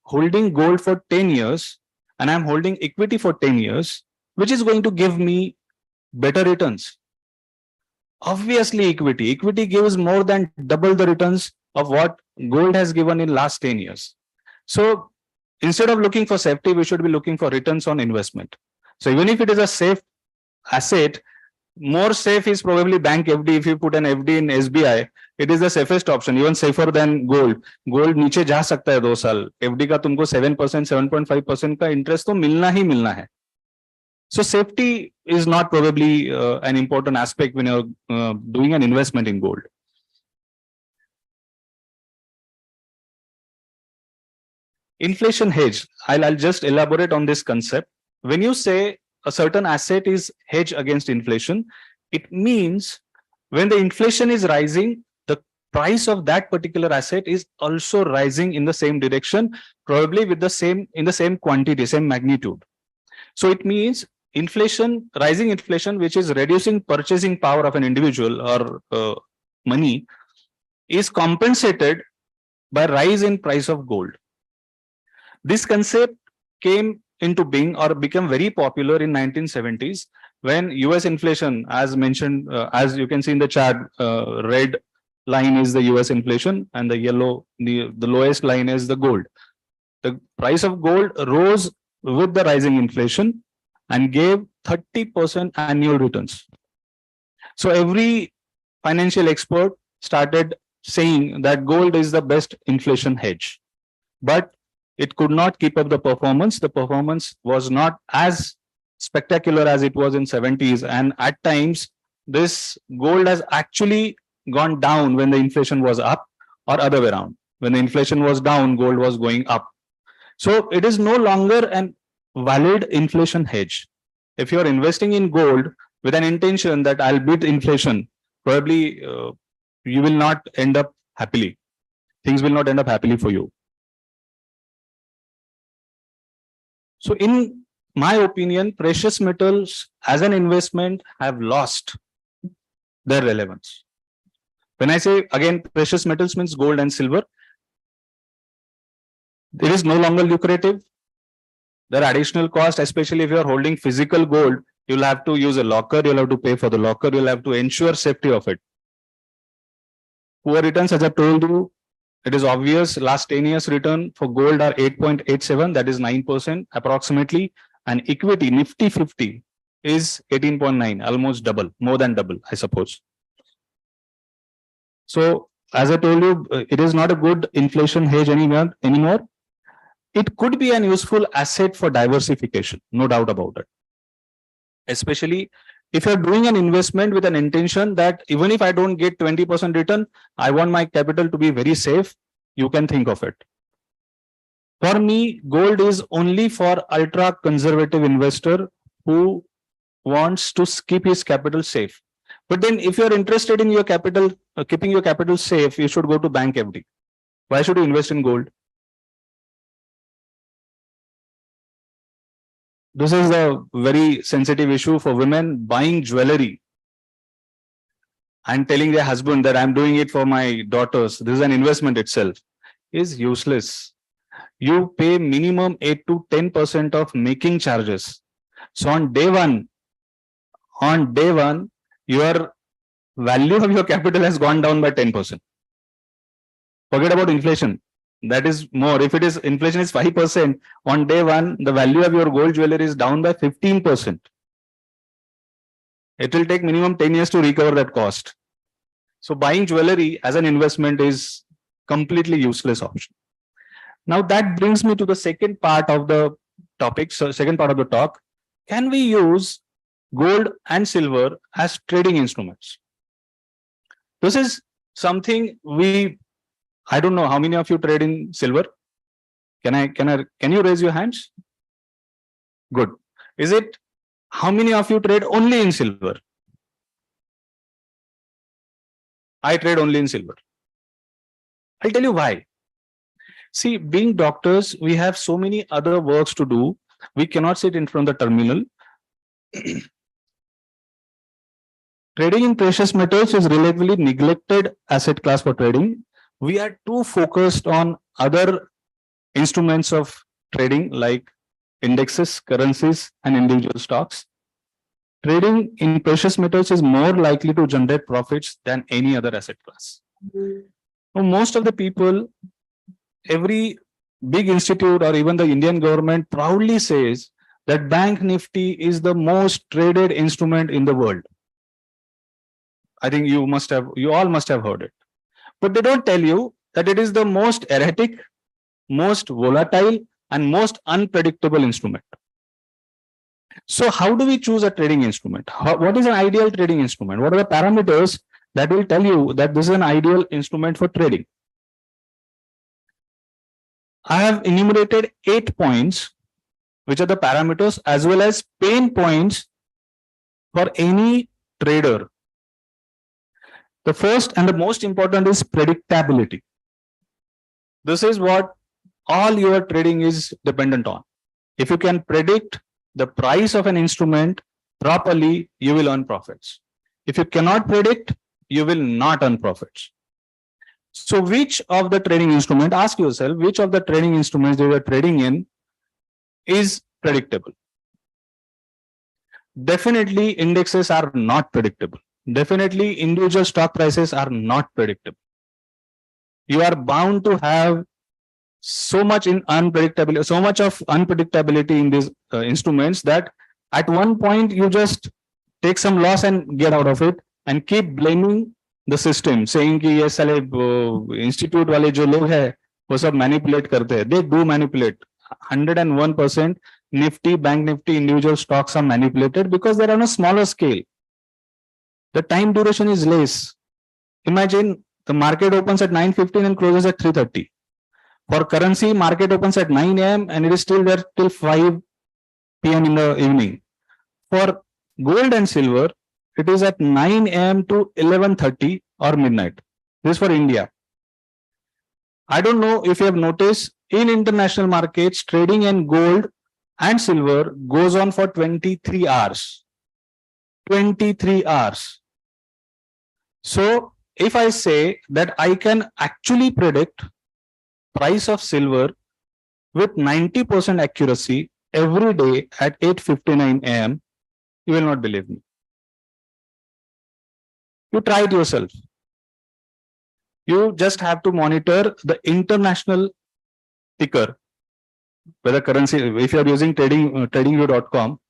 holding gold for 10 years and I'm holding equity for 10 years, which is going to give me better returns? Obviously, equity. Equity gives more than double the returns of what gold has given in last 10 years. So instead of looking for safety, we should be looking for returns on investment. So even if it is a safe asset, more safe is probably bank FD. If you put an FD in SBI, it is the safest option, even safer than gold. Gold नीचे जा सकता है 2 साल. FD का तुमको 7%, 7.5% का interest तो मिलना ही मिलना है. So safety is not probably an important aspect when you're doing an investment in gold. Inflation hedge. I'll just elaborate on this concept. When you say a certain asset is hedged against inflation, it means when the inflation is rising, the price of that particular asset is also rising in the same direction, probably with in the same quantity, same magnitude. So it means rising inflation, which is reducing purchasing power of an individual or money, is compensated by rise in price of gold. This concept came into being or became very popular in 1970s when US inflation, as mentioned, as you can see in the chart, red line is the US inflation and the yellow, the lowest line is the gold. The price of gold rose with the rising inflation and gave 30% annual returns. So every financial expert started saying that gold is the best inflation hedge. But it could not keep up the performance. The performance was not as spectacular as it was in 70s. And at times, this gold has actually gone down when the inflation was up or other way around. When the inflation was down, gold was going up. So it is no longer an valid inflation hedge. If you're investing in gold with an intention that I'll beat inflation, probably you will not end up happily. Things will not end up happily for you. So in my opinion, precious metals as an investment have lost their relevance. When I say again, precious metals means gold and silver. It is no longer lucrative. There are additional costs, especially if you are holding physical gold, you'll have to use a locker, you'll have to pay for the locker, you'll have to ensure safety of it. Poor returns, as I told you, it is obvious last 10 years return for gold are 8.87, that is 9% approximately, and equity Nifty 50 is 18.9, almost double, more than double, I suppose. So as I told you, it is not a good inflation hedge anymore. It could be an useful asset for diversification, no doubt about it. Especially if you're doing an investment with an intention that even if I don't get 20% return, I want my capital to be very safe, you can think of it. For me, gold is only for ultra conservative investor who wants to keep his capital safe. But then if you're interested in your capital, keeping your capital safe, you should go to bank FD. Why should you invest in gold? This is a very sensitive issue for women buying jewelry. and telling their husband that I'm doing it for my daughters, this is an investment itself, is useless. You pay minimum 8 to 10% of making charges. So on day one, your value of your capital has gone down by 10%. Forget about inflation. That is more. If it is inflation is 5%, on day one, the value of your gold jewelry is down by 15%. It will take minimum 10 years to recover that cost. So buying jewelry as an investment is completely useless option. Now that brings me to the second part of the topic. So second part of the talk, can we use gold and silver as trading instruments? This is something I don't know how many of you trade in silver. Can you raise your hands? Good. How many of you trade only in silver? I trade only in silver. I'll tell you why. See, being doctors, we have so many other works to do. We cannot sit in front of the terminal. Trading in precious metals is relatively neglected asset class for trading. We are too focused on other instruments of trading like indexes, currencies, and individual stocks. Trading in precious metals is more likely to generate profits than any other asset class. Now, most of the people, every big institute or even the Indian government proudly says that Bank Nifty is the most traded instrument in the world. I think you all must have heard it. But they don't tell you that it is the most erratic, most volatile, and most unpredictable instrument. So how do we choose a trading instrument? What is an ideal trading instrument? What are the parameters that will tell you that this is an ideal instrument for trading? I have enumerated 8 points, which are the parameters as well as pain points for any trader. The first and the most important is predictability. This is what all your trading is dependent on. If you can predict the price of an instrument properly, you will earn profits. If you cannot predict, you will not earn profits. So which of the trading instrument, ask yourself, which of the trading instruments you are trading in is predictable? Definitely indexes are not predictable. Definitely individual stock prices are not predictable. You are bound to have so much of unpredictability in these instruments that at one point you just take some loss and get out of it and keep blaming the system, saying कि ये साले institute वाले जो लोग हैं वो सब manipulate करते हैं. They do manipulate. 101% Nifty, Bank Nifty, individual stocks are manipulated because they are on a smaller scale. The time duration is less. Imagine the market opens at 9:15 and closes at 3:30. For currency, market opens at 9 a.m. and it is still there till 5 p.m. in the evening. For gold and silver, it is at 9 a.m. to 11:30 or midnight. This is for India. I don't know if you have noticed, in international markets, trading in gold and silver goes on for 23 hours. 23 hours. So if I say that I can actually predict price of silver with 90% accuracy every day at 8:59 a.m., you will not believe me. You try it yourself. You just have to monitor the international ticker, whether currency, if you are using tradingview.com,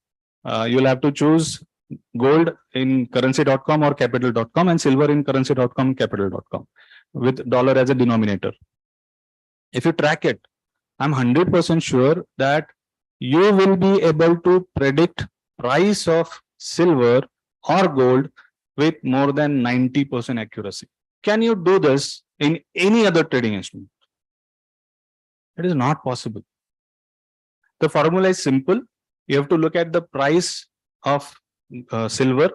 you'll have to choose gold in currency.com or capital.com and silver in currency.com, capital.com with dollar as a denominator. If you track it, I'm 100% sure that you will be able to predict price of silver or gold with more than 90% accuracy. Can you do this in any other trading instrument? It is not possible. The formula is simple. You have to look at the price of silver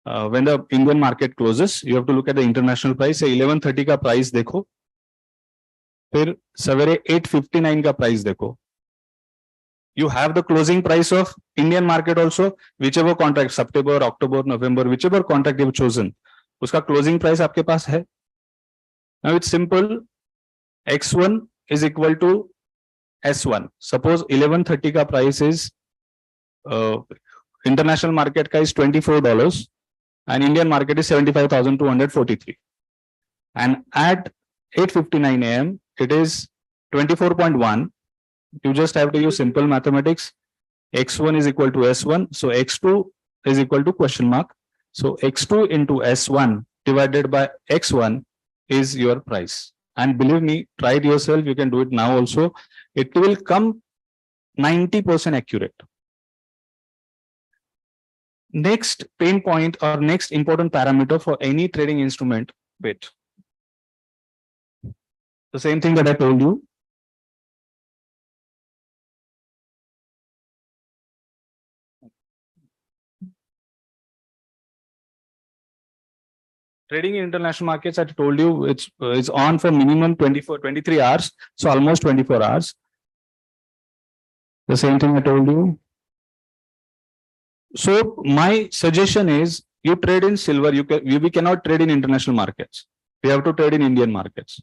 when the Indian market closes. You have to look at the international price. Say 11:30 का price देखो, फिर सवेरे 8:59 का price देखो. You have the closing price of Indian market also, whichever contract, September, October, November, whichever contract you've chosen. उसका closing price आपके पास है. Now it's simple. X1 is equal to S1. Suppose 1130 का price is international market का is $24 and Indian market is 75,243. And at 8:59 AM, it is 24.1. You just have to use simple mathematics. X1 is equal to S1. So X2 is equal to question mark. So X2 into S1 divided by X1 is your price. And believe me, try it yourself. You can do it now also. It will come 90% accurate. Next pain point or next important parameter for any trading instrument, wait. The same thing that I told you. Trading in international markets, I told you it's on for minimum 23 hours. So almost 24 hours. The same thing I told you. So my suggestion is you trade in silver. We cannot trade in international markets. We have to trade in Indian markets.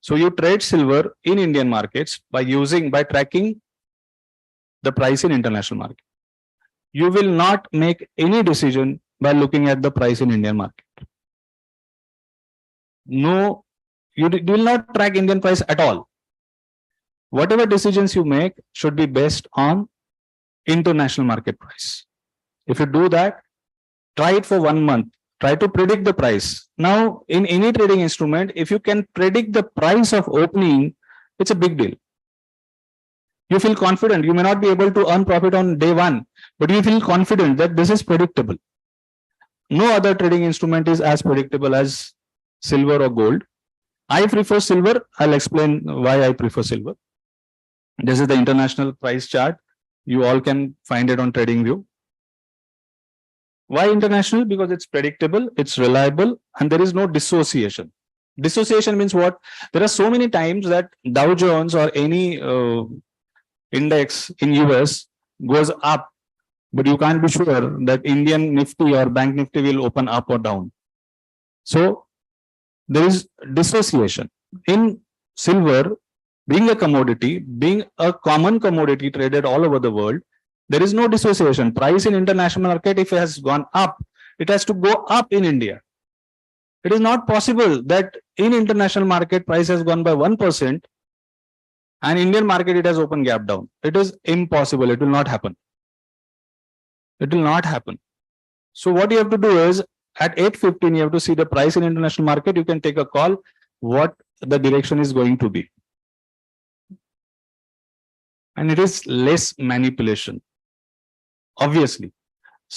So you trade silver in Indian markets by tracking the price in international market. You will not make any decision by looking at the price in Indian market. No, you will not track Indian price at all. Whatever decisions you make should be based on international market price. If you do that, try it for 1 month. Try to predict the price. Now, in any trading instrument, if you can predict the price of opening, it's a big deal. You feel confident. You may not be able to earn profit on day one, but you feel confident that this is predictable. No other trading instrument is as predictable as silver or gold. I prefer silver. I'll explain why I prefer silver. This is the international price chart. You all can find it on TradingView. Why international? Because it's predictable, it's reliable, and there is no dissociation. Dissociation means what? There are so many times that Dow Jones or any index in US goes up, but you can't be sure that Indian Nifty or Bank Nifty will open up or down. So there is dissociation. In silver, being a commodity, being a common commodity traded all over the world, there is no dissociation. Price in international market, if it has gone up, it has to go up in India. It is not possible that in international market price has gone by 1% and Indian market it has opened gap down. It is impossible. It will not happen. It will not happen. So what you have to do is at 8:15 you have to see the price in international market. You can take a call what the direction is going to be. And it is less manipulation. Obviously,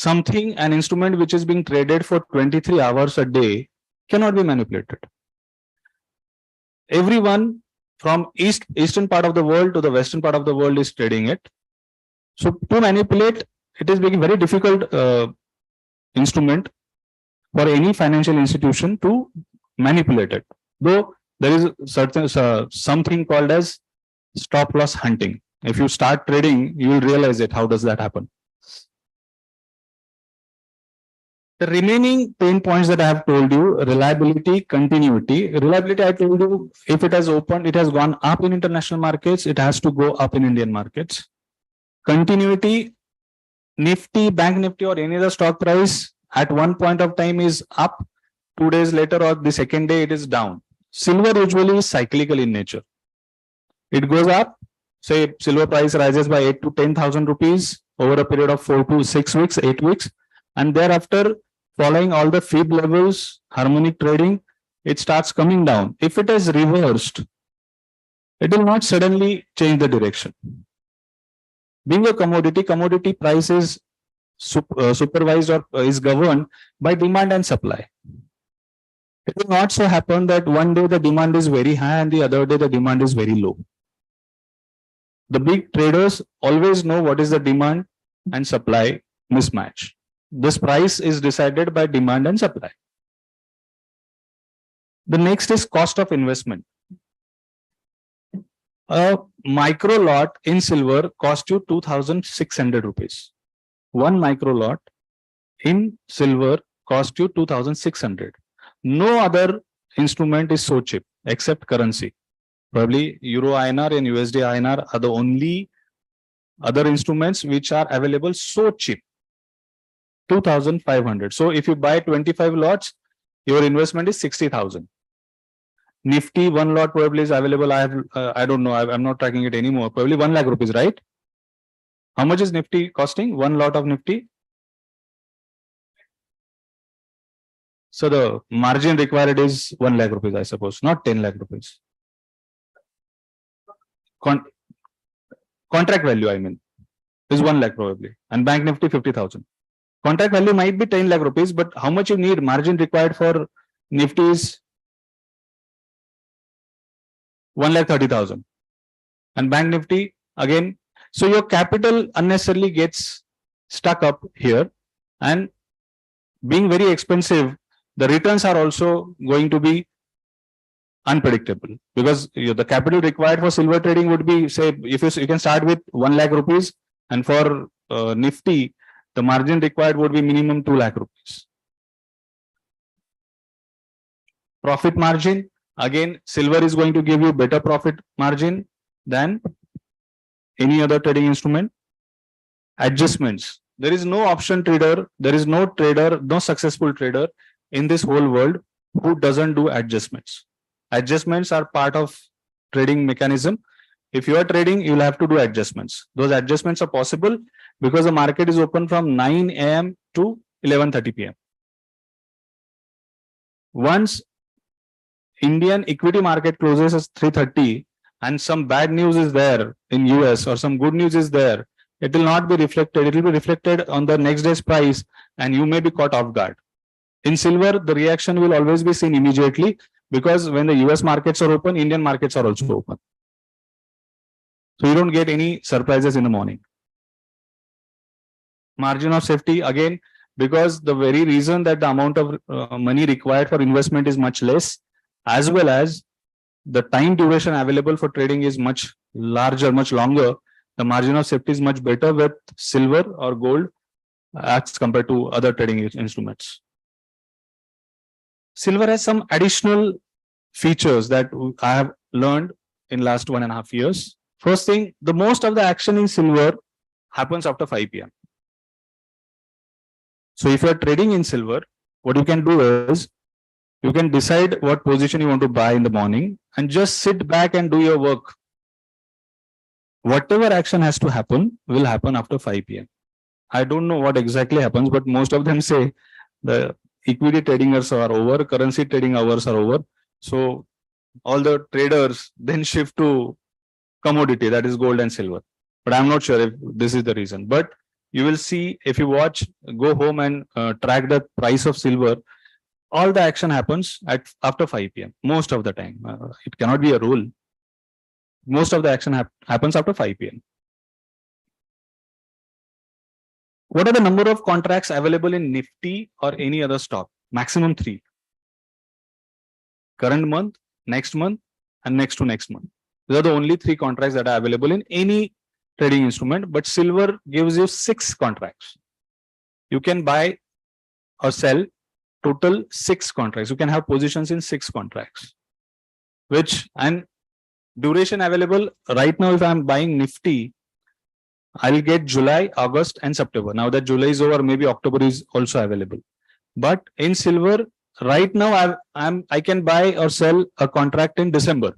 an instrument which is being traded for 23 hours a day cannot be manipulated. Everyone from eastern part of the world to the western part of the world is trading it. So to manipulate, it is being very difficult instrument for any financial institution to manipulate it. Though there is something called as stop loss hunting. If you start trading, you will realize it. How does that happen? The remaining pain points that I have told you, reliability, continuity. Reliability, I told you, if it has opened, it has gone up in international markets, it has to go up in Indian markets. Continuity, Nifty, Bank Nifty or any other stock price at one point of time is up, 2 days later or the second day it is down. Silver usually is cyclical in nature. It goes up, say silver price rises by 8 to 10,000 rupees over a period of 4 to 6 weeks, 8 weeks. And thereafter, following all the fib levels, harmonic trading, it starts coming down. If it is reversed, it will not suddenly change the direction. Being a commodity price is supervised or is governed by demand and supply. It will not so happen that one day the demand is very high and the other day the demand is very low. The big traders always know what is the demand and supply mismatch. This price is decided by demand and supply. The next is cost of investment. A micro lot in silver cost you 2,600 rupees. One micro lot in silver cost you 2,600. No other instrument is so cheap except currency. Probably Euro INR and USD INR are the only other instruments which are available so cheap. 2,500. So if you buy 25 lots, your investment is 60,000. Nifty one lot probably is available. I don't know. I'm not tracking it anymore. Probably 1 lakh rupees, right? How much is Nifty costing? One lot of Nifty. So the margin required is 1 lakh rupees, I suppose, not 10 lakh rupees. Contract value, I mean, is 1 lakh probably, and Bank Nifty 50,000. Contract value might be 10 lakh rupees, but how much you need margin required for Nifty is 1,30,000, and Bank Nifty again. So your capital unnecessarily gets stuck up here, and being very expensive, the returns are also going to be unpredictable, because the capital required for silver trading would be, say, if you can start with 1 lakh rupees, and for Nifty, the margin required would be minimum 2 lakh rupees. Profit margin, again, silver is going to give you better profit margin than any other trading instrument. Adjustments. There is no option trader, there is no trader, no successful trader in this whole world who doesn't do adjustments. Adjustments are part of trading mechanism. If you are trading, you'll have to do adjustments. Those adjustments are possible because the market is open from 9 a.m. to 11:30 p.m. Once Indian equity market closes at 3:30 and some bad news is there in US or some good news is there, it will not be reflected. It will be reflected on the next day's price and you may be caught off guard. In silver, the reaction will always be seen immediately because when the US markets are open, Indian markets are also open. So you don't get any surprises in the morning. Margin of safety, again, because the very reason that the amount of money required for investment is much less, as well as the time duration available for trading is much larger, much longer, the margin of safety is much better with silver or gold as compared to other trading instruments. Silver has some additional features that I have learned in last 1.5 years. First thing, the most of the action in silver happens after 5 p.m. So if you are trading in silver, what you can do is you can decide what position you want to buy in the morning and just sit back and do your work. Whatever action has to happen will happen after 5 p.m. I don't know what exactly happens, but most of them say the equity trading hours are over, currency trading hours are over. So all the traders then shift to commodity, that is gold and silver. But I'm not sure if this is the reason. But you will see, if you watch, go home and track the price of silver, all the action happens at after 5 p.m. most of the time. It cannot be a rule. Most of the action happens after 5 p.m. What are the number of contracts available in Nifty or any other stock? Maximum 3. Current month, next month, and next to next month. These are the only 3 contracts that are available in any trading instrument, but silver gives you 6 contracts. You can buy or sell total 6 contracts. You can have positions in 6 contracts, which, and duration available right now. If I'm buying Nifty, I'll get July, August, and September. Now that July is over, maybe October is also available. But in silver, right now I can buy or sell a contract in December.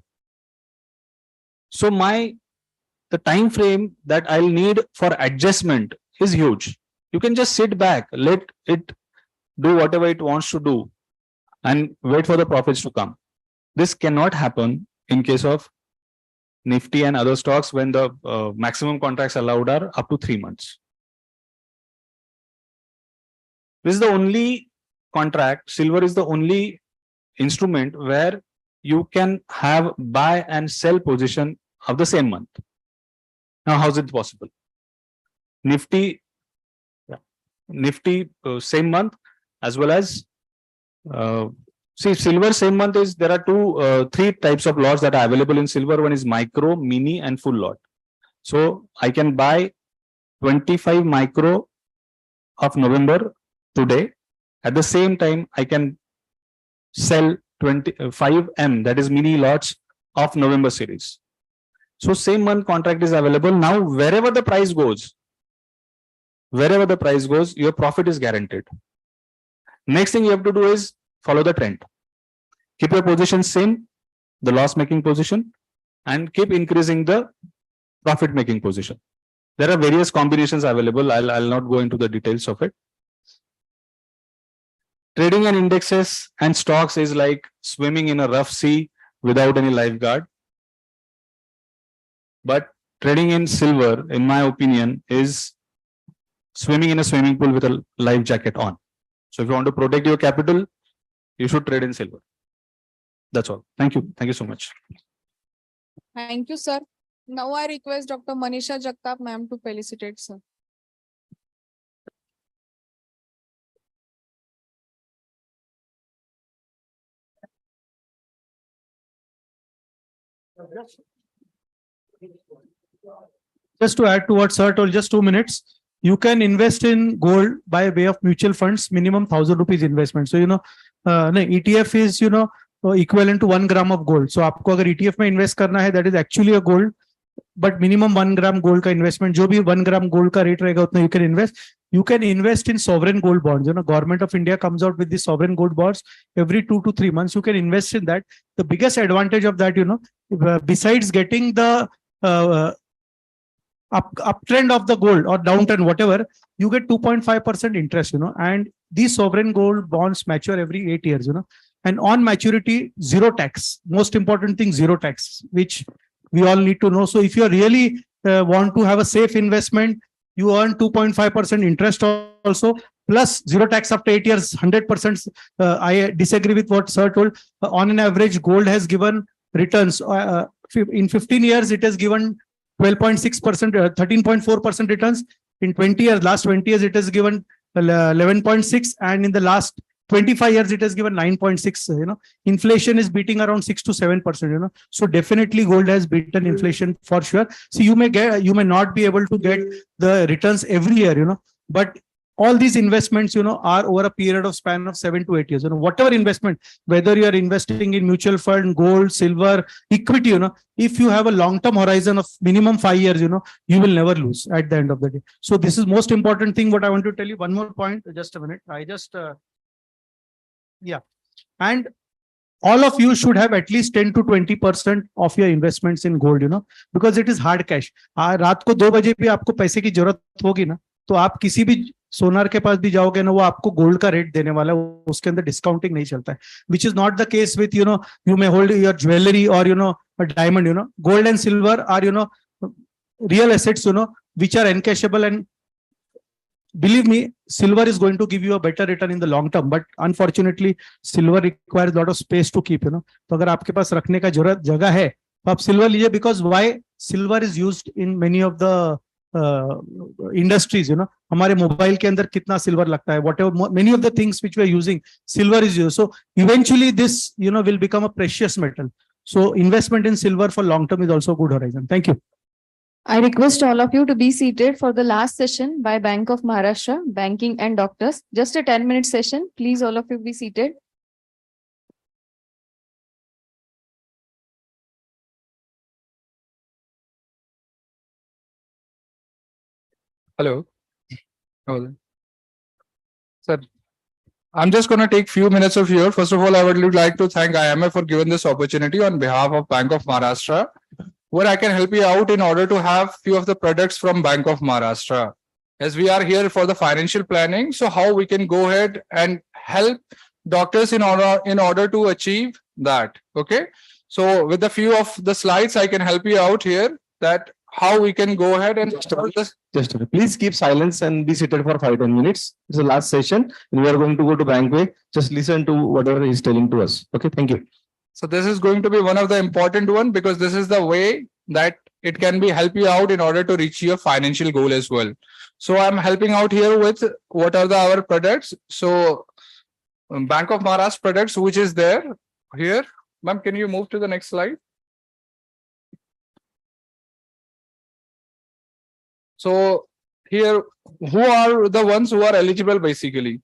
So the time frame that I'll need for adjustment is huge. You can just sit back, let it do whatever it wants to do, and wait for the profits to come. This cannot happen in case of Nifty and other stocks when the maximum contracts allowed are up to 3 months. This is the only contract, silver is the only instrument where you can have buy and sell position of the same month. Now, how is it possible? Nifty, same month, as well as see, silver same month is, there are 3 types of lots that are available in silver. One is micro, mini, and full lot. So I can buy 25 micro of November today. At the same time, I can sell 25M, that is mini lots of November series. So same month contract is available. Now, wherever the price goes, your profit is guaranteed. Next thing you have to do is follow the trend. Keep your position same, the loss making position, and keep increasing the profit making position. There are various combinations available. I'll not go into the details of it. Trading in indexes and stocks is like swimming in a rough sea without any lifeguard. But trading in silver, in my opinion, is swimming in a swimming pool with a life jacket on. So if you want to protect your capital, you should trade in silver. That's all. Thank you. Thank you so much. Thank you, sir. Now I request Dr. Manisha Jagtap ma'am to felicitate, sir. Just to add to what Sir told, just 2 minutes. You can invest in gold by way of mutual funds, minimum 1,000 rupees investment. So, ETF is, equivalent to 1 gram of gold. So, आपको अगर ETF में invest करना है, that is actually a gold, but minimum 1 gram gold का investment, जो भी 1 gram gold का rate रहेगा, उतना you can invest. You can invest in sovereign gold bonds. Government of India comes out with the sovereign gold bonds every 2 to 3 months. You can invest in that. The biggest advantage of that, besides getting the uptrend of the gold or downtrend, whatever, you get 2.5% interest, and these sovereign gold bonds mature every 8 years, and on maturity, zero tax. Most important thing, zero tax, which we all need to know. So if you really want to have a safe investment, you earn 2.5% interest also, plus zero tax after 8 years, 100%. I disagree with what Sir told. On an average, gold has given returns. In 15 years, it has given 12.6%, 13.4% returns. In 20 years, last 20 years, it has given 11.6, and in the last 25 years, it has given 9.6. Inflation is beating around 6 to 7%. So definitely gold has beaten inflation for sure. So you may not be able to get the returns every year, but all these investments, are over a period of span of 7 to 8 years. Whatever investment, whether you are investing in mutual fund, gold, silver, equity, if you have a long-term horizon of minimum 5 years, you will never lose at the end of the day. So this is most important thing. What I want to tell you, one more point, just a minute. And all of you should have at least 10 to 20% of your investments in gold, because it is hard cash. रात को 2 बजे भी आपको पैसे की जरूरत होगी ना, तो आप किसी भी सोनार के पास भी जाओगे ना, वो आपको गोल्ड का रेट देने वाला है, उसके अंदर डिस्काउंटिंग नहीं चलता है, which is not the case with, you may hold your jewelry or, a diamond, gold and silver are, real assets, which are encashable, and believe me, silver is going to give you a better return in the long term, but unfortunately, silver requires a lot of space to keep, तो अगर आपके पास रखने का जगह है, तो आप silver लीजिए, because why? Silver is used in many of the industries, हमारे मोबाइल के अंदर कितना सिल्वर लगता है, whatever, many of the things which we are using, silver is used. So eventually this, will become a precious metal. So investment in silver for long term is also a good horizon. Thank you. I request all of you to be seated for the last session by Bank of Maharashtra, Banking and Doctors. Just a 10-minute session. Please, all of you be seated. Hello. Sir, I'm just going to take few minutes of your. First of all, I would like to thank IMF for giving this opportunity on behalf of Bank of Maharashtra, where I can help you out in order to have few of the products from Bank of Maharashtra. As we are here for the financial planning, so how we can go ahead and help doctors in order to achieve that. Okay. So with a few of the slides, I can help you out here that how we can go ahead and Please keep silence and be seated for 5-10 minutes. It's the last session, and we are going to go to bankway. Just listen to whatever he's telling to us. Okay, thank you. So this is going to be one of the important one, because this is the way that it can be help you out in order to reach your financial goal as well. So I'm helping out here with what are our products. So Bank of Maharashtra products, which is there here. Ma'am, can you move to the next slide? So here, who are the ones who are eligible basically?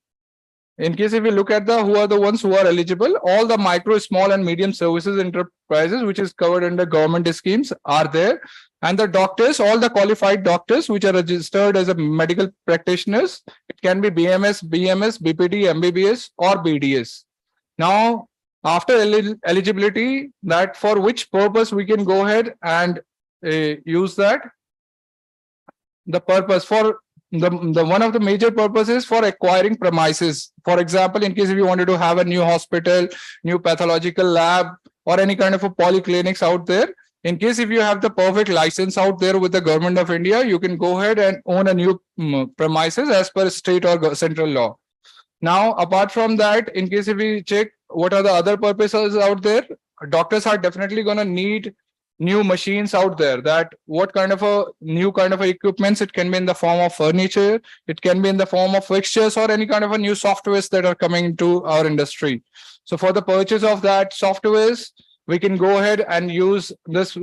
In case if we look at the who are the ones who are eligible, all the micro, small and medium services enterprises which is covered under government schemes are there. And the doctors, all the qualified doctors which are registered as a medical practitioners, it can be BMS, BMS, BPD, MBBS or BDS. Now, after eligibility, that for which purpose we can go ahead and use that. The purpose for the one of the major purposes for acquiring premises. For example, in case if you wanted to have a new hospital, new pathological lab, or any kind of a polyclinics out there, in case if you have the perfect license out there with the government of India, you can go ahead and own a new premises as per state or central law. Now, apart from that, in case if we check what are the other purposes out there, doctors are definitely going to need new machines out there. That what kind of a new kind of equipments, it can be in the form of furniture, it can be in the form of fixtures or any kind of a new softwares that are coming into our industry. So for the purchase of that softwares, we can go ahead and use this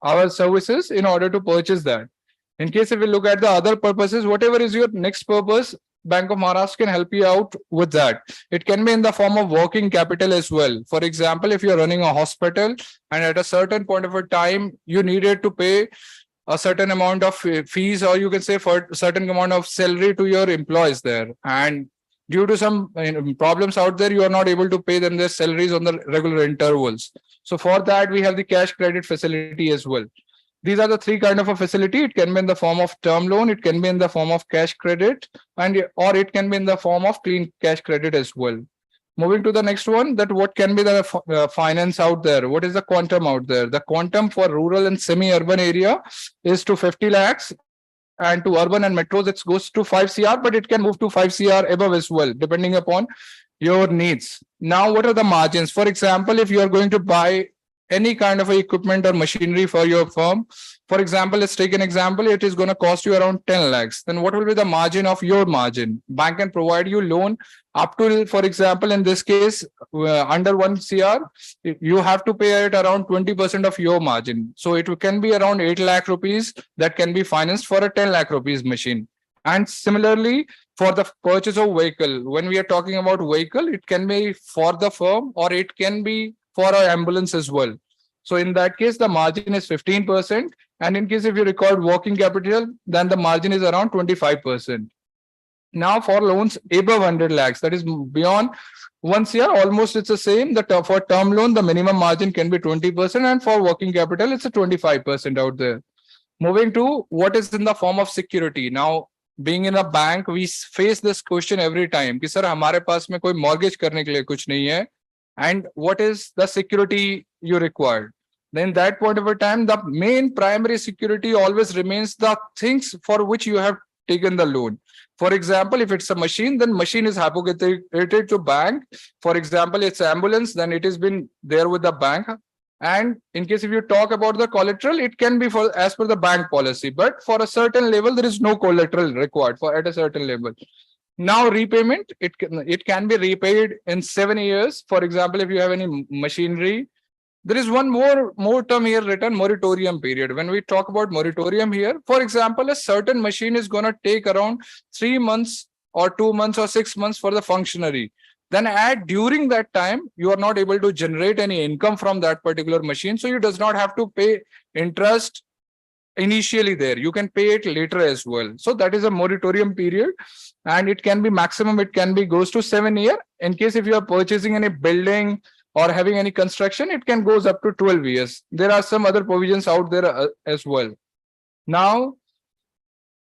our services in order to purchase that. In case if we look at the other purposes, whatever is your next purpose, Bank of Maharashtra can help you out with that. It can be in the form of working capital as well. For example, if you're running a hospital and at a certain point of a time, you needed to pay a certain amount of fees, or you can say for a certain amount of salary to your employees there. And due to some problems out there, you are not able to pay them their salaries on the regular intervals. So for that, we have the cash credit facility as well. These are the three kind of a facility. It can be in the form of term loan, it can be in the form of cash credit, and or it can be in the form of clean cash credit as well. Moving to the next one, that what can be the finance out there? What is the quantum out there? The quantum for rural and semi-urban area is to 50 lakhs, and to urban and metros it goes to 5 CR, but it can move to 5 CR above as well, depending upon your needs. Now, what are the margins? For example, if you are going to buy any kind of equipment or machinery for your firm, for example, let's take an example, it is going to cost you around 10 lakhs. Then what will be the margin of your margin? Bank can provide you loan up to, for example, in this case, under 1 CR, you have to pay it around 20% of your margin. So it can be around 8 lakh rupees that can be financed for a 10 lakh rupees machine. And similarly, for the purchase of vehicle, when we are talking about vehicle, it can be for the firm or it can be for our ambulance as well. So in that case, the margin is 15%. And in case if you record working capital, then the margin is around 25%. Now for loans above 100 lakhs, that is beyond 1 CR, almost it's the same. For term loan, the minimum margin can be 20%, and for working capital, it's a 25% out there. Moving to what is in the form of security. Now, being in a bank, we face this question every time कि sir हमारे पास में कोई mortgage करने के लिए कुछ नहीं है, and what is the security you required? Then that point of a time, the main primary security always remains the things for which you have taken the loan. For example, if it's a machine, then machine is hypothecated to bank. For example, it's ambulance, then it has been there with the bank. And in case if you talk about the collateral, it can be for as per the bank policy, but for a certain level, there is no collateral required for at a certain level. Now repayment, it can be repaid in 7 years. For example, if you have any machinery, there is one more term here written, moratorium period. When we talk about moratorium here, for example, a certain machine is going to take around 3 months or 2 months or 6 months for the functionary. Then during that time, you are not able to generate any income from that particular machine. So you does not have to pay interest initially there. You can pay it later as well. So that is a moratorium period, and it can be maximum, it can be goes to 7 years. In case if you are purchasing any building or having any construction, it can goes up to 12 years. There are some other provisions out there as well. Now,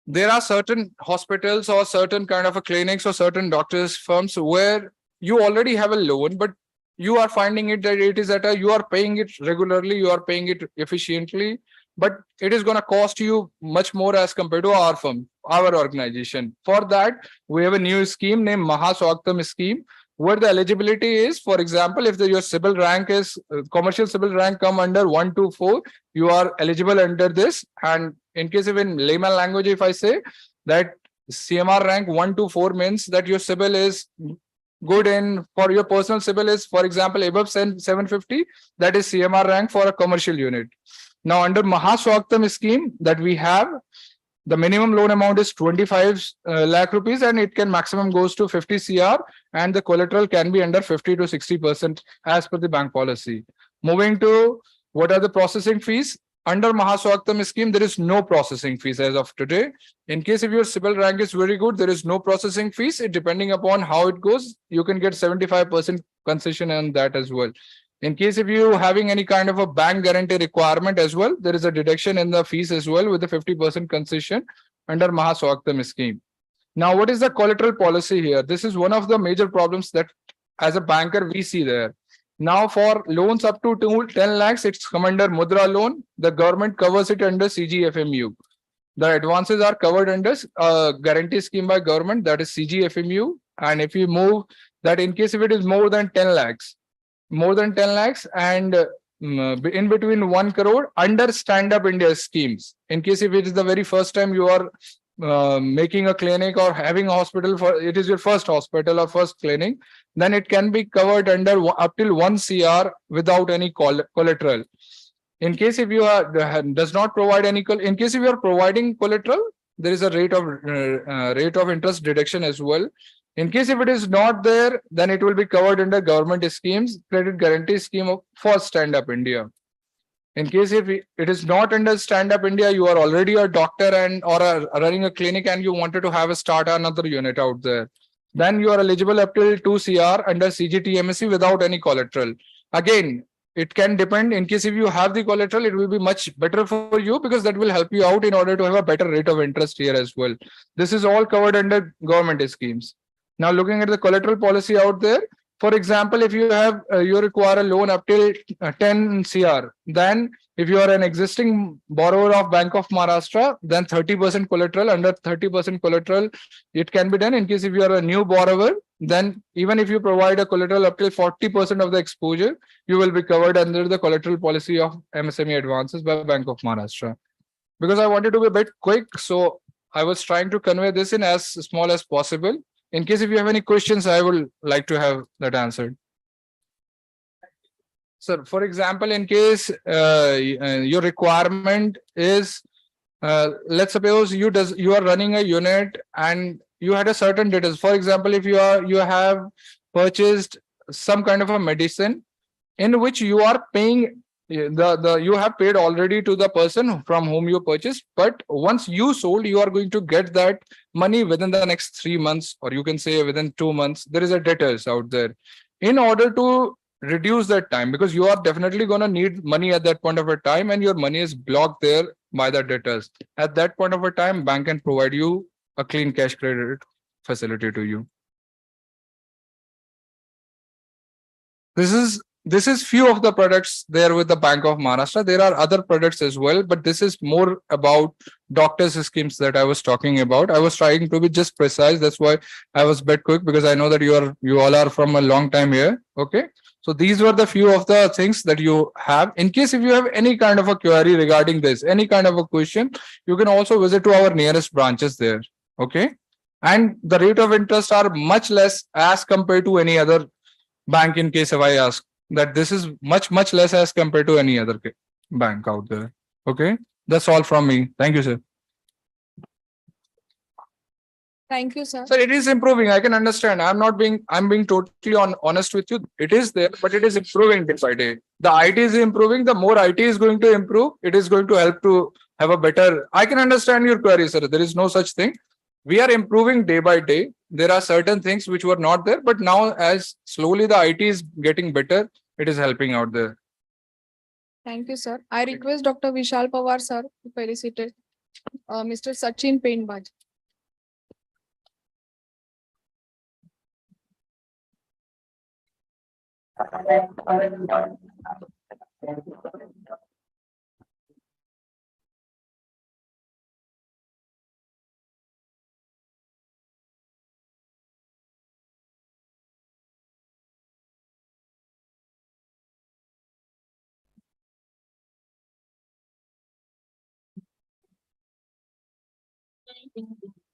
there are certain hospitals or certain kind of a clinics or certain doctors firms where you already have a loan, but you are finding it that it is you are paying it regularly, you are paying it efficiently, but it is going to cost you much more as compared to our firm, our organization. For that, we have a new scheme named MahaSwagtam scheme, where the eligibility is, for example, if your CIBIL rank is commercial CIBIL rank come under 1 to 4, you are eligible under this. And in case of in layman language, if I say that CMR rank 1 to 4 means that your CIBIL is good in, for your personal CIBIL is, for example, above 750, that is CMR rank for a commercial unit. Now under MahaSwagtam scheme that we have, The minimum loan amount is 25 lakh rupees and it can maximum goes to 50 CR and the collateral can be under 50 to 60% as per the bank policy. Moving to what are the processing fees? Under MahaSwagtam scheme, there is no processing fees as of today. In case if your CIBIL rank is very good, there is no processing fees. It depending upon how it goes, you can get 75% concession on that as well. In case if you having any kind of a bank guarantee requirement as well, there is a deduction in the fees as well with the 50% concession under MahaSwagtam scheme. Now, what is the collateral policy here? This is one of the major problems that as a banker we see there. Now, for loans up to 10 lakhs, it's come under Mudra loan. The government covers it under CGFMU. The advances are covered under guarantee scheme by government, that is CGFMU. And if you move that in case if it is more than 10 lakhs, and in between 1 crore under Stand Up India schemes. In case if it is the very first time you are making a clinic or having a hospital for it is your first hospital or first clinic, then it can be covered under up till 1 CR without any collateral. In case if you are does not provide any in case if you are providing collateral, there is a rate of interest deduction as well. In case if it is not there, then it will be covered under government schemes, credit guarantee scheme for Stand Up India. In case if it is not under Stand Up India, you are already a doctor and or running a clinic and you wanted to have a start another unit out there, then you are eligible up till 2 CR under CGTMSE without any collateral. Again, it can depend. In case if you have the collateral, it will be much better for you because that will help you out in order to have a better rate of interest here as well. This is all covered under government schemes. Now, looking at the collateral policy out there, for example, if you have you require a loan up till 10 CR, then if you are an existing borrower of Bank of Maharashtra, then 30% collateral, under 30% collateral, it can be done. In case if you are a new borrower, then even if you provide a collateral up till 40% of the exposure, you will be covered under the collateral policy of MSME advances by Bank of Maharashtra. Because I wanted to be a bit quick, so I was trying to convey this in as small as possible. In case if you have any questions, I would like to have that answered. Sir, for example, in case your requirement is, let's suppose you are running a unit and you had a certain details. For example, if you have purchased some kind of a medicine in which you are paying you have paid already to the person from whom you purchased, but once you sold, you are going to get that money within the next 3 months, or you can say within 2 months. There is a debtors out there. In order to reduce that time, because you are definitely going to need money at that point of a time and your money is blocked there by the debtors. At that point of a time, bank can provide you a clean cash credit facility to you. This is few of the products there with the Bank of Maharashtra. There are other products as well, but this is more about doctors' schemes that I was talking about. I was trying to be just precise. That's why I was a bit quick, because I know that you all are from a long time here. Okay. So these were the few of the things that you have. In case if you have any kind of a query regarding this, any kind of a question, you can also visit to our nearest branches there. Okay. And the rate of interest are much less as compared to any other bank. In case if I ask that, this is much less as compared to any other bank out there. Okay, that's all from me. Thank you, sir. Thank you, sir. Sir, it is improving. I can understand. I'm being totally honest with you. It is there, but it is improving day by day. The IT is improving. The more IT is going to improve, it is going to help to have a better. I can understand your query, sir. There is no such thing. We are improving day by day. There are certain things which were not there, but now as slowly the IT is getting better, it is helping out there. Thank you, sir. I request Dr. Vishal Pawar, sir, to felicitate Mr. Sachin Painbaj.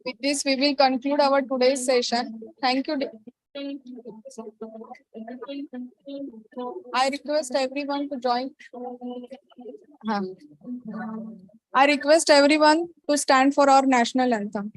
With this, we will conclude our today's session. Thank you. I request everyone to join. I request everyone to stand for our national anthem.